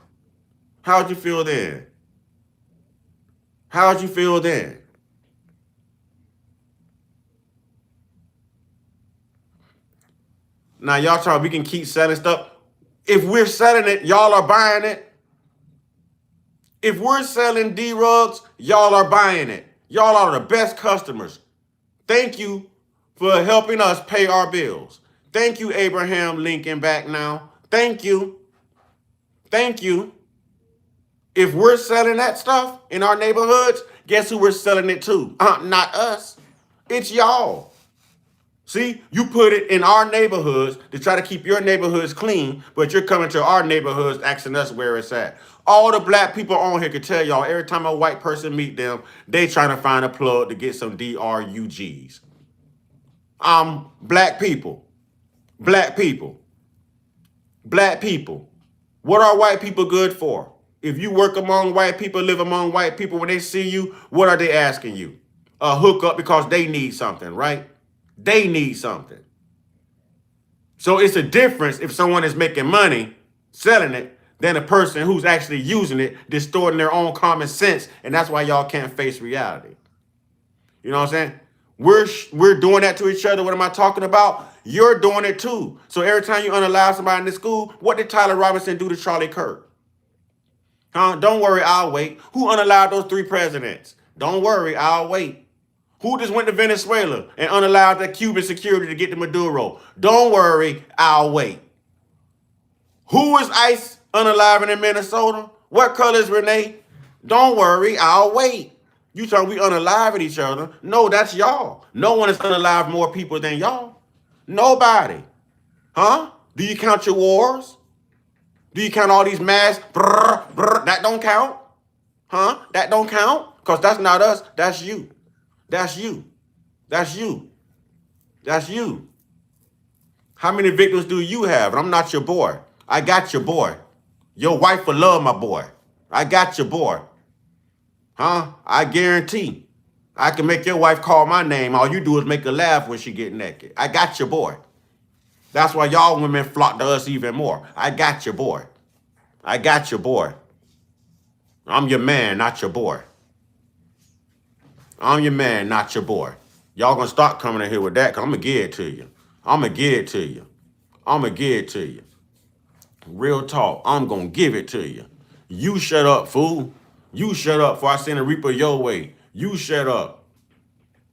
How would you feel then? How would you feel then? Now y'all talking we can keep selling stuff. If we're selling it, y'all are buying it. If we're selling D-Rugs, y'all are buying it. Y'all are the best customers. Thank you for helping us pay our bills. Thank you, Abraham Lincoln back now. Thank you. Thank you. If we're selling that stuff in our neighborhoods, guess who we're selling it to? Not us. It's y'all. See, you put it in our neighborhoods to try to keep your neighborhoods clean, but you're coming to our neighborhoods asking us where it's at. All the black people on here can tell y'all every time a white person meet them, they trying to find a plug to get some DRUGs. Black people. Black people. Black people. What are white people good for? If you work among white people, live among white people, when they see you, what are they asking you? A hookup because they need something, right? They need something. So it's a difference if someone is making money selling it than a person who's actually using it, distorting their own common sense. And that's why y'all can't face reality. You know what I'm saying? We're doing that to each other. What am I talking about? You're doing it too. So every time you unalive somebody in the school, what did Tyler Robinson do to Charlie Kirk? Huh? Don't worry, I'll wait. Who unalived those 3 presidents? Don't worry, I'll wait. Who just went to Venezuela and unallowed the Cuban security to get to Maduro? Don't worry, I'll wait. Who is ICE unaliving in Minnesota? What color is Renee? Don't worry, I'll wait. You talking we unaliving each other? No, that's y'all. No one has unalived more people than y'all. Nobody. Huh? Do you count your wars? Do you count all these mass? That don't count? Huh? That don't count? Because that's not us. That's you. That's you. That's you. That's you. How many victims do you have? And I'm not your boy. I got your boy. Your wife will love my boy. I got your boy. Huh? I guarantee. I can make your wife call my name. All you do is make her laugh when she get naked. I got your boy. That's why y'all women flock to us even more. I got your boy. I got your boy. I'm your man, not your boy. I'm your man, not your boy. Y'all gonna start coming in here with that, because I'm gonna give it to you. I'm gonna give it to you. I'm gonna give it to you. Real talk, I'm gonna give it to you. You shut up, fool. You shut up before I send a reaper your way. You shut up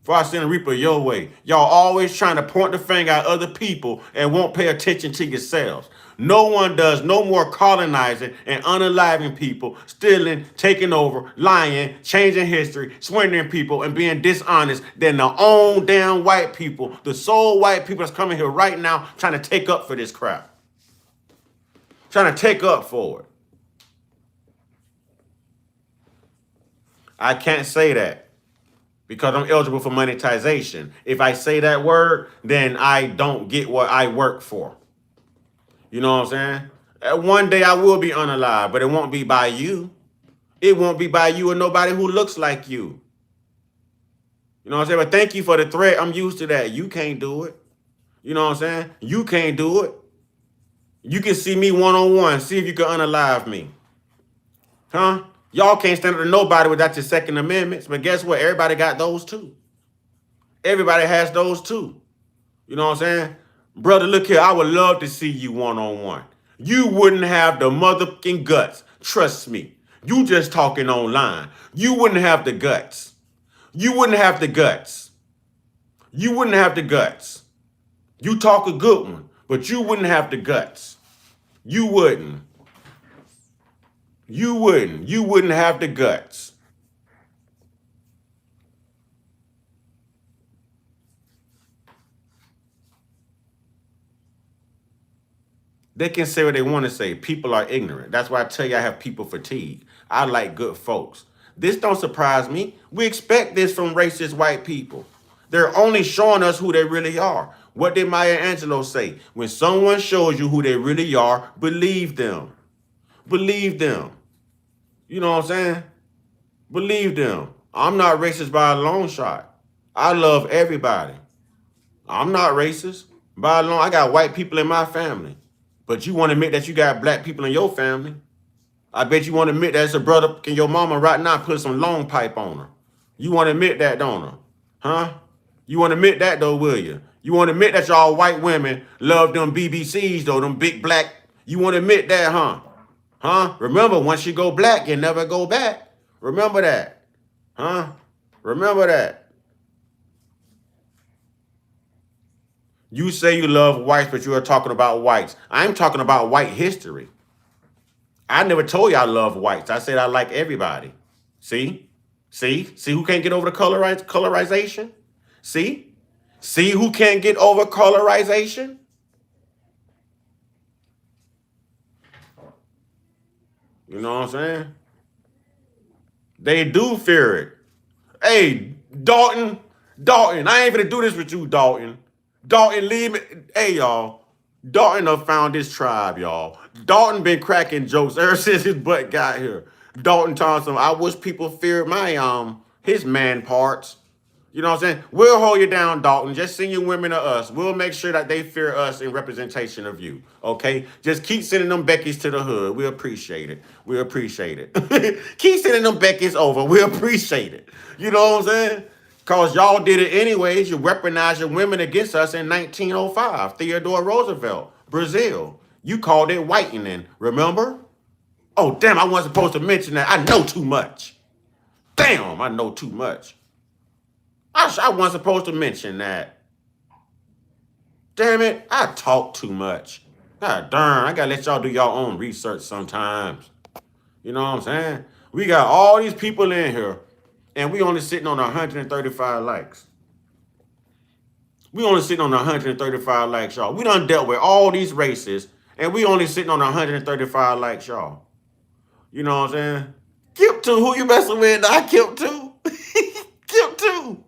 before I send a reaper your way. Y'all always trying to point the finger at other people and won't pay attention to yourselves. No one does no more colonizing and unaliving people, stealing, taking over, lying, changing history, swindling people, and being dishonest than the own damn white people, the sole white people that's coming here right now trying to take up for this crap. Trying to take up for it. I can't say that because I'm eligible for monetization. If I say that word, then I don't get what I work for. You know what I'm saying? One day I will be unalive, but it won't be by you. It won't be by you or nobody who looks like you. You know what I'm saying? But thank you for the threat. I'm used to that. You can't do it. You know what I'm saying? You can't do it. You can see me one-on-one. See if you can unalive me. Huh? Y'all can't stand up to nobody without your Second Amendments. But guess what? Everybody got those too. Everybody has those too. You know what I'm saying? Brother, look here. I would love to see you one-on-one. You wouldn't have the motherfucking guts. Trust me. You just talking online. You wouldn't have the guts. You wouldn't have the guts. You wouldn't have the guts. You talk a good one, but you wouldn't have the guts. You wouldn't. You wouldn't. You wouldn't have the guts. They can say what they want to say. People are ignorant. That's why I tell you I have people fatigue. I like good folks. This don't surprise me. We expect this from racist white people. They're only showing us who they really are. What did Maya Angelou say? When someone shows you who they really are, believe them. Believe them. You know what I'm saying? Believe them. I'm not racist by a long shot. I love everybody. I'm not racist by a long. I got white people in my family. But you want to admit that you got black people in your family? I bet you want to admit that it's a brother and your mama right now put some long pipe on her. You want to admit that, don't her? Huh? You want to admit that though, will you? You want to admit that y'all white women love them BBCs though, them big black. You want to admit that, huh? Huh? Remember, once you go black, you never go back. Remember that. Huh? Remember that. You say you love whites, but you are talking about whites. I'm talking about white history. I never told you I love whites. I said I like everybody. See? See? See who can't get over the colorization? See? See who can't get over colorization? You know what I'm saying? They do fear it. Hey, Dalton, I ain't gonna do this with you, Dalton. Dalton, leave me. Hey, y'all. Dalton done found this tribe, y'all. Dalton been cracking jokes ever since his butt got here. Dalton Thompson, I wish people feared my his man parts. You know what I'm saying? We'll hold you down, Dalton. Just send your women to us. We'll make sure that they fear us in representation of you. Okay? Just keep sending them Beckys to the hood. We appreciate it. We appreciate it. Keep sending them Beckys over. We appreciate it. You know what I'm saying? Because y'all did it anyways. You weaponized your women against us in 1905. Theodore Roosevelt, Brazil. You called it whitening, remember? Oh, damn, I wasn't supposed to mention that. I know too much. Damn, I know too much. I wasn't supposed to mention that. Damn it, I talk too much. God darn, I gotta let y'all do y'all own research sometimes. You know what I'm saying? We got all these people in here, and we only sitting on 135 likes. We only sitting on 135 likes, y'all. We done dealt with all these races, and we only sitting on 135 likes, y'all. You know what I'm saying? Kip 2, who you messing with? I Kip 2. Kip 2.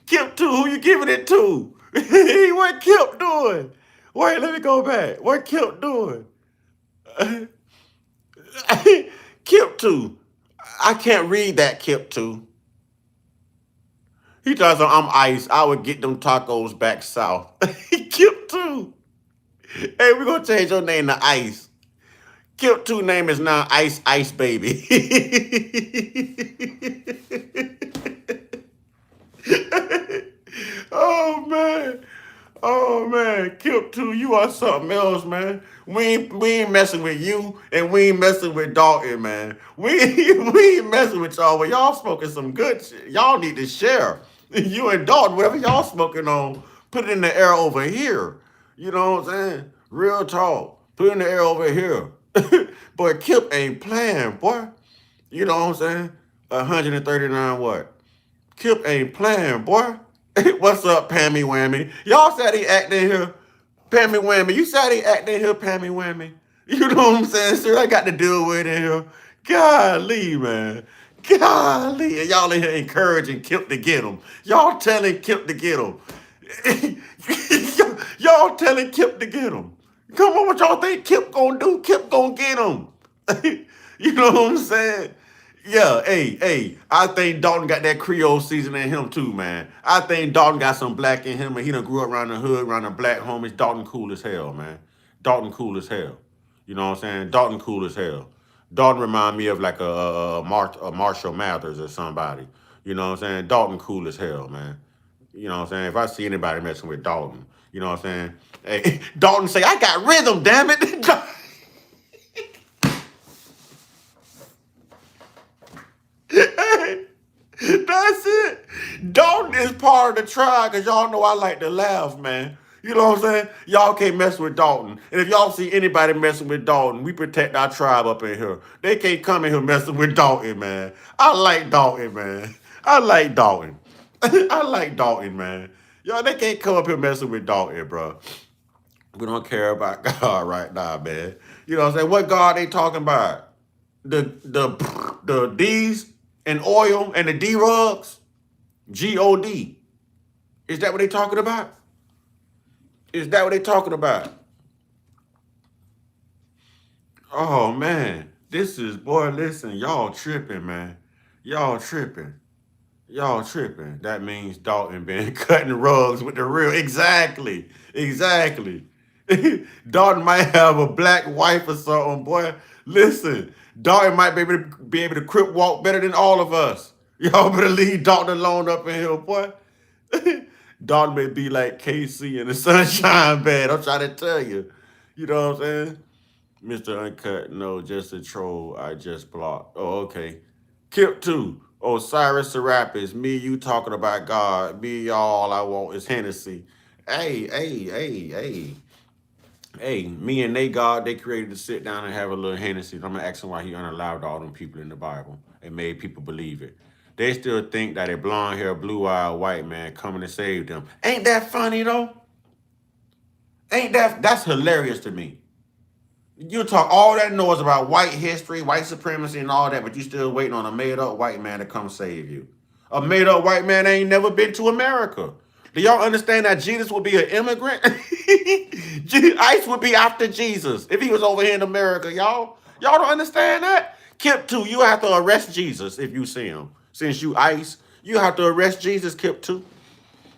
Kip 2, who you giving it to? What Kip doing? Wait, let me go back. What Kip doing? Kip 2. I can't read that, Kip 2. He tells me I'm ice. I would get them tacos back south. Kip 2. Hey, we're going to change your name to Ice. Kip 2 name is now Ice Baby. Oh, man. Oh, man. Kip 2, you are something else, man. We ain't messing with you, and we ain't messing with Dalton, man. We ain't messing with y'all, but y'all smoking some good shit. Y'all need to share. You and Dalton, whatever y'all smoking on, put it in the air over here. You know what I'm saying? Real talk. Put it in the air over here. Boy, Kip ain't playing, boy. You know what I'm saying? 139 what? Kip ain't playing, boy. What's up, Pammy Whammy? Y'all said he acting here. Pammy Whammy. You said he acting here, Pammy Whammy. You know what I'm saying, sir? I got to deal with it here. Golly, man. Golly. And y'all in here encouraging Kip to get him. Y'all telling Kip to get him. Y'all telling Kip to get him. Come on, what y'all think Kip gonna do? Kip gonna get him. You know what I'm saying? Yeah, hey, I think Dalton got that Creole season in him too, man. I think Dalton got some black in him, and he done grew up around the hood, around the black homies. Dalton cool as hell, man. Dalton cool as hell. You know what I'm saying? Dalton cool as hell. Dalton remind me of like a Marshall Mathers or somebody. You know what I'm saying? Dalton cool as hell, man. You know what I'm saying? If I see anybody messing with Dalton, you know what I'm saying? Hey, Dalton say, I got rhythm, damn it. That's it. Dalton is part of the tribe because y'all know I like to laugh, man. You know what I'm saying? Y'all can't mess with Dalton. And if y'all see anybody messing with Dalton, we protect our tribe up in here. They can't come in here messing with Dalton, man. I like Dalton, man. I like Dalton. I like Dalton, man. Y'all, they can't come up here messing with Dalton, bro. We don't care about God right now, man. You know what I'm saying? What God they talking about? The D's and oil and the D-rugs? G-O-D. Is that what they talking about? Is that what they talking about? Oh, man. This is, boy, listen, y'all tripping, man. Y'all tripping. Y'all tripping. That means Dalton been cutting rugs with the real. Exactly. Exactly. Dalton might have a black wife or something, boy. Listen, Dalton might be able to crip walk better than all of us. Y'all better leave Dalton alone up in here, boy. Dalton may be like KC in the Sunshine Band. I'm trying to tell you. You know what I'm saying? Mr. Uncut, no, just a troll. I just blocked. Oh, okay. Kip 2. Osiris Serapis. Me, you talking about God. Me, y'all I want is Hennessy. Hey. Hey, me and they God, they created to sit down and have a little Hennessy. I'm going to ask him why he unallowed all them people in the Bible and made people believe it. They still think that a blonde hair, blue-eyed white man coming to save them. Ain't that funny, though? That's hilarious to me. You talk all that noise about white history, white supremacy, and all that, but you still waiting on a made-up white man to come save you. A made-up white man ain't never been to America. Do y'all understand that Jesus would be an immigrant? ICE would be after Jesus if he was over here in America, y'all. Y'all don't understand that? Kip 2, you have to arrest Jesus if you see him. Since you ICE, you have to arrest Jesus, Kip 2.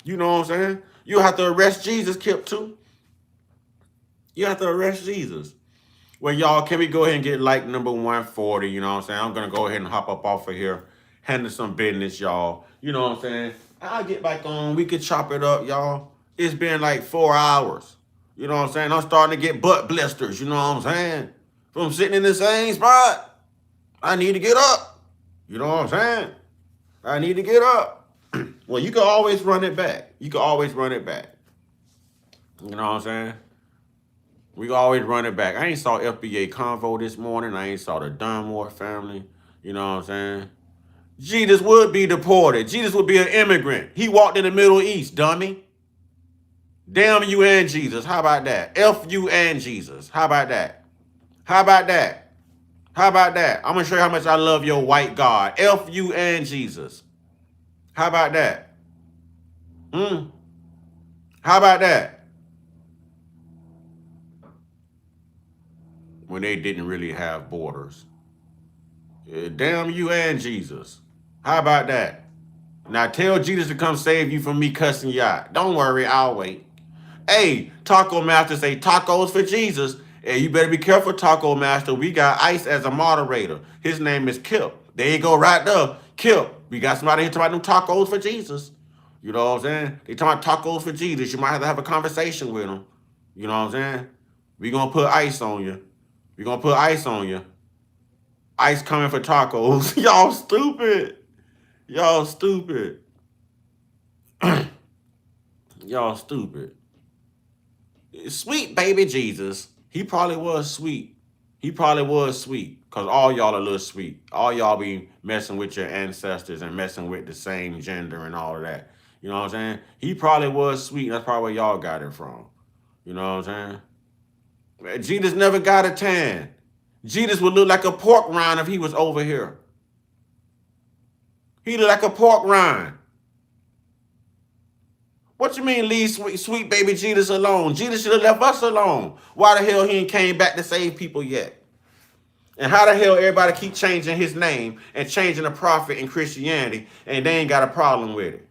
You know what I'm saying? You have to arrest Jesus, Kip 2. You have to arrest Jesus. Well, y'all, can we go ahead and get like number 140? You know what I'm saying? I'm going to go ahead and hop up off of here, handle some business, y'all. You know what I'm saying? I'll get back on. We could chop it up, y'all. It's been like 4 hours. You know what I'm saying? I'm starting to get butt blisters. You know what I'm saying? From sitting in the same spot. I need to get up. You know what I'm saying? I need to get up. Well, you can always run it back. You can always run it back. You know what I'm saying? We can always run it back. I ain't saw FBA Convo this morning. I ain't saw the Dunmore family. You know what I'm saying? Jesus would be deported. Jesus would be an immigrant. He walked in the Middle East, dummy. Damn you and Jesus. How about that? F you and Jesus. How about that? How about that? How about that? I'm going to show you how much I love your white God. F you and Jesus. How about that? How about that? When they didn't really have borders. Damn you and Jesus. How about that? Now tell Jesus to come save you from me cussing you out. Don't worry, I'll wait. Hey, Taco Master say tacos for Jesus. Hey, you better be careful, Taco Master. We got ICE as a moderator. His name is Kip. There you go right there. Kip. We got somebody here talking about them tacos for Jesus. You know what I'm saying? They talking about tacos for Jesus. You might have to have a conversation with them. You know what I'm saying? We gonna put ICE on you. We gonna put ICE on you. ICE coming for tacos. Y'all stupid. Y'all stupid. Y'all stupid. Sweet baby Jesus. He probably was sweet. He probably was sweet. Because all y'all are a little sweet. All y'all be messing with your ancestors and messing with the same gender and all of that. You know what I'm saying? He probably was sweet. That's probably where y'all got it from. You know what I'm saying? Jesus never got a tan. Jesus would look like a pork rind if he was over here. He look like a pork rind. What you mean leave sweet baby Jesus alone? Jesus should have left us alone. Why the hell he ain't came back to save people yet? And how the hell everybody keep changing his name and changing the prophet in Christianity and they ain't got a problem with it?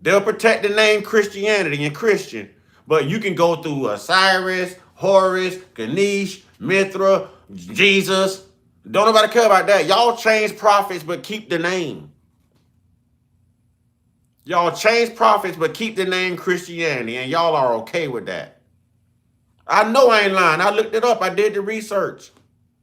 They'll protect the name Christianity and Christian, but you can go through Osiris, Horus, Ganesh, Mithra, Jesus. Don't nobody care about that. Y'all change prophets but keep the name. Y'all change prophets but keep the name Christianity, and y'all are okay with that. I know I ain't lying. I looked it up. I did the research.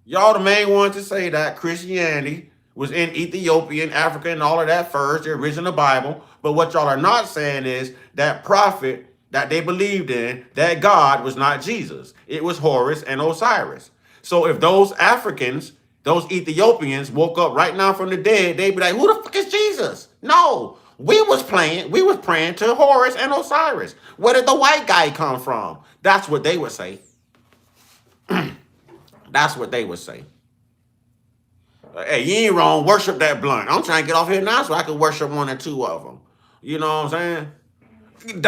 Y'all the main ones to say that Christianity was in Ethiopia and Africa and all of that first, the original Bible. But what y'all are not saying is that prophet that they believed in, that God was not Jesus. It was Horus and Osiris. So if those Africans, those Ethiopians woke up right now from the dead, they'd be like, who the fuck is Jesus? No, we was praying to Horus and Osiris. Where did the white guy come from? That's what they would say. That's what they would say. Hey, you ain't wrong. Worship that blunt. I'm trying to get off here now so I can worship one or two of them. You know what I'm saying?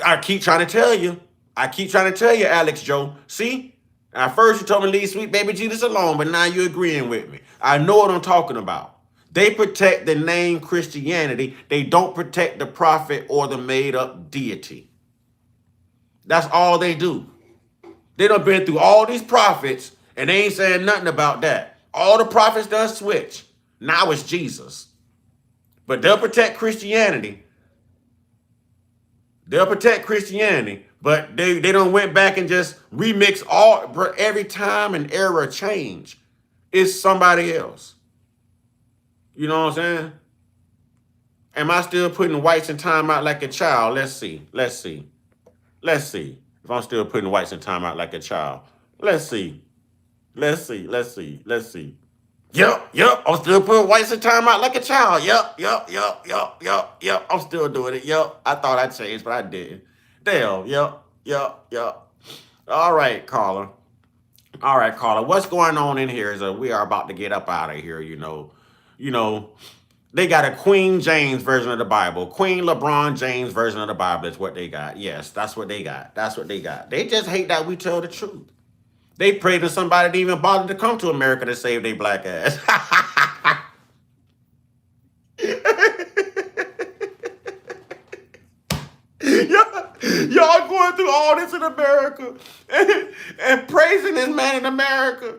I keep trying to tell you. Alex Joe. See? At first you told me leave sweet baby Jesus alone, but now you're agreeing with me. I know what I'm talking about. They protect the name Christianity. They don't protect the prophet or the made-up deity. That's all they do. They done been through all these prophets, and they ain't saying nothing about that. All the prophets done switch. Now it's Jesus. But they'll protect Christianity. But they done went back and just remix every time an era change. It's somebody else. You know what I'm saying? Am I still putting whites in timeout like a child? Let's see. If I'm still putting whites in timeout like a child. Let's see. Yep. I'm still putting whites in timeout like a child. Yep. I'm still doing it. Yep. I thought I changed, but I didn't. Damn. Yep. All right, caller. What's going on in here is we are about to get up out of here, you know. They got a Queen James version of the Bible. Queen LeBron James version of the Bible is what they got. Yes, that's what they got. They just hate that we tell the truth. They pray to somebody to even bother to come to America to save their black ass. Y'all going through all this in America and praising this man in America.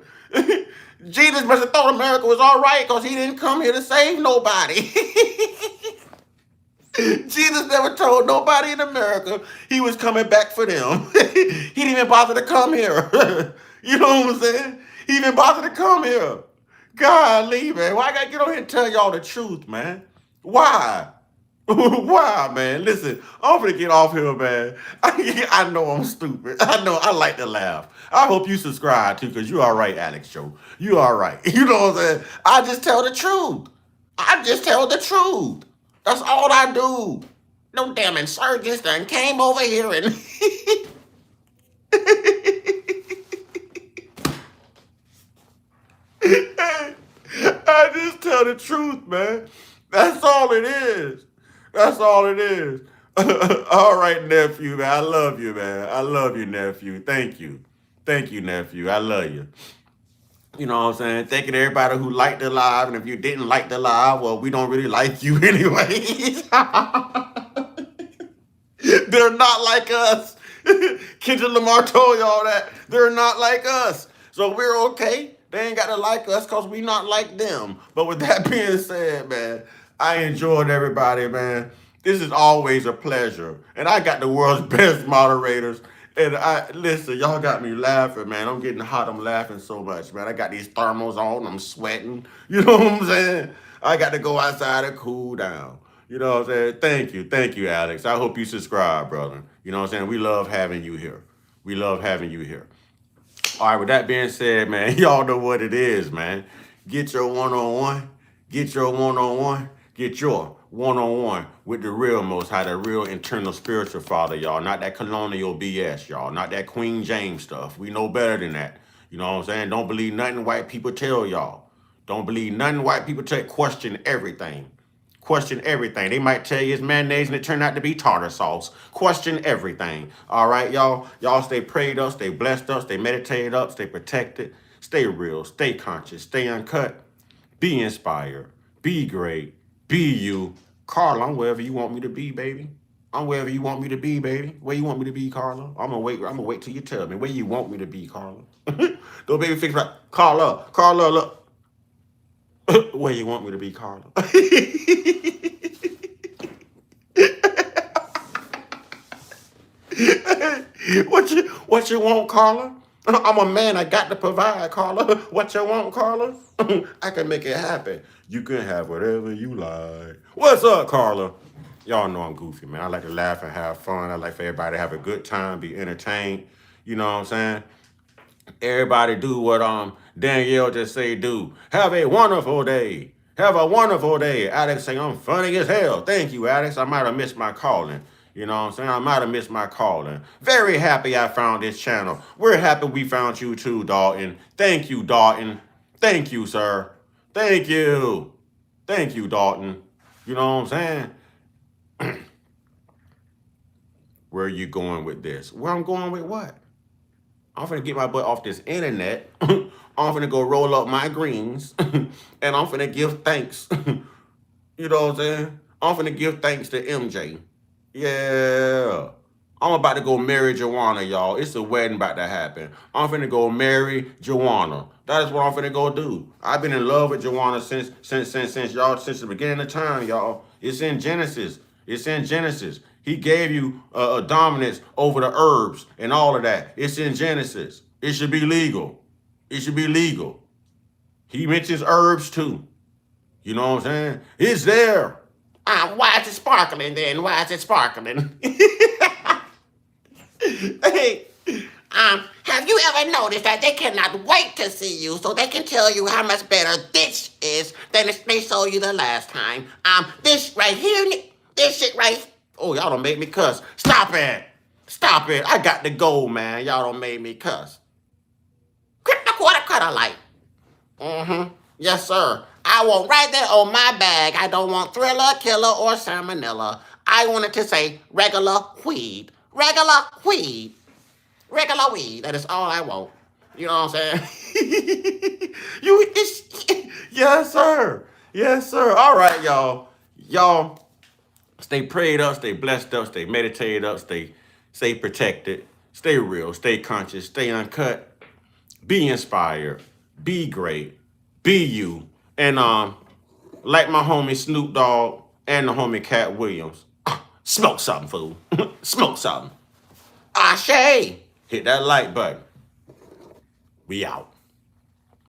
Jesus must have thought America was all right because he didn't come here to save nobody. Jesus never told nobody in America he was coming back for them. He didn't even bother to come here. You know what I'm saying? He didn't bother to come here. Golly, man. Why I gotta get on here and tell y'all the truth, man? Why? Why, man? Listen, I'm gonna get off here, man. I know I'm stupid. I know I like to laugh. I hope you subscribe too, because you all right, Alex Joe. You all right. You know what I'm saying? I just tell the truth. That's all I do. No damn insurgents done came over here and I just tell the truth, man. That's all it is. All right, nephew, man. I love you, man. I love you, nephew. Thank you, nephew. I love you. You know what I'm saying? Thanking everybody who liked the live, and if you didn't like the live, well, we don't really like you anyways. They're not like us. Kendrick Lamar told y'all that. They're not like us. So we're okay. They ain't got to like us because we not like them. But with that being said, man, I enjoyed everybody, man. This is always a pleasure. And I got the world's best moderators. And listen, y'all got me laughing, man. I'm getting hot. I'm laughing so much, man. I got these thermals on. I'm sweating. You know what I'm saying? I got to go outside and cool down. You know what I'm saying? Thank you, Alex. I hope you subscribe, brother. You know what I'm saying? We love having you here. All right, with that being said, man, y'all know what it is, man. Get your one-on-one with the real Most High, the real internal spiritual father, y'all. Not that colonial BS, y'all. Not that Queen James stuff. We know better than that. You know what I'm saying? Don't believe nothing white people tell y'all. Question everything. Question everything. They might tell you it's mayonnaise and it turned out to be tartar sauce. Question everything. All right, y'all. Y'all stay prayed up, stay blessed up, stay meditated up, stay protected, stay real, stay conscious, stay uncut, be inspired, be great, be you. Carla, I'm wherever you want me to be, baby. I'm wherever you want me to be, baby. Where you want me to be, Carla? I'm gonna wait till you tell me where you want me to be, Carla. Don't baby fix right. Carla, look. Where you want me to be, Carla? What you want, Carla? I'm a man. I got to provide, Carla. What you want, Carla? I can make it happen. You can have whatever you like. What's up, Carla? Y'all know I'm goofy, man. I like to laugh and have fun. I like for everybody to have a good time, be entertained. You know what I'm saying? Everybody do what Danielle just say do. Have a wonderful day. Have a wonderful day. Alex say I'm funny as hell. Thank you, Alex. I might have missed my calling. You know what I'm saying? I might have missed my calling. Very happy I found this channel. We're happy we found you too, Dalton. Thank you, Dalton. Thank you, sir. Thank you. Thank you, Dalton. You know what I'm saying? Where are you going with this? Where I'm going with what? I'm finna get my butt off this internet. I'm finna go roll up my greens. And I'm finna give thanks. You know what I'm saying? I'm finna give thanks to MJ. Yeah. I'm about to go marry Joanna, y'all. It's a wedding about to happen. I'm finna go marry Joanna. That is what I'm finna go do. I've been in love with Joanna since the beginning of time, y'all. It's in Genesis. It's in Genesis. He gave you a dominance over the herbs and all of that. It's in Genesis. It should be legal. It should be legal. He mentions herbs too. You know what I'm saying? It's there. Why is it sparkling then? Why is it sparkling? Hey, have you ever noticed that they cannot wait to see you so they can tell you how much better this is than if they saw you the last time? This right here, this shit right. Oh, y'all done made me cuss. Stop it. Stop it. I got to go, man. Y'all done made me cuss. Crypto quarter cutter light. Yes, sir. I want right there on my bag. I don't want thriller, killer, or salmonella. I want it to say regular weed. Regular weed. Regular weed. That is all I want. You know what I'm saying? Yes, sir. Yes, sir. All right, y'all. Y'all stay prayed up, stay blessed up, stay meditated up, stay protected, stay real, stay conscious, stay uncut, be inspired, be great, be you. And like my homie Snoop Dogg and the homie Cat Williams, smoke something, fool. Smoke something. Ashe. Hit that like button. We out.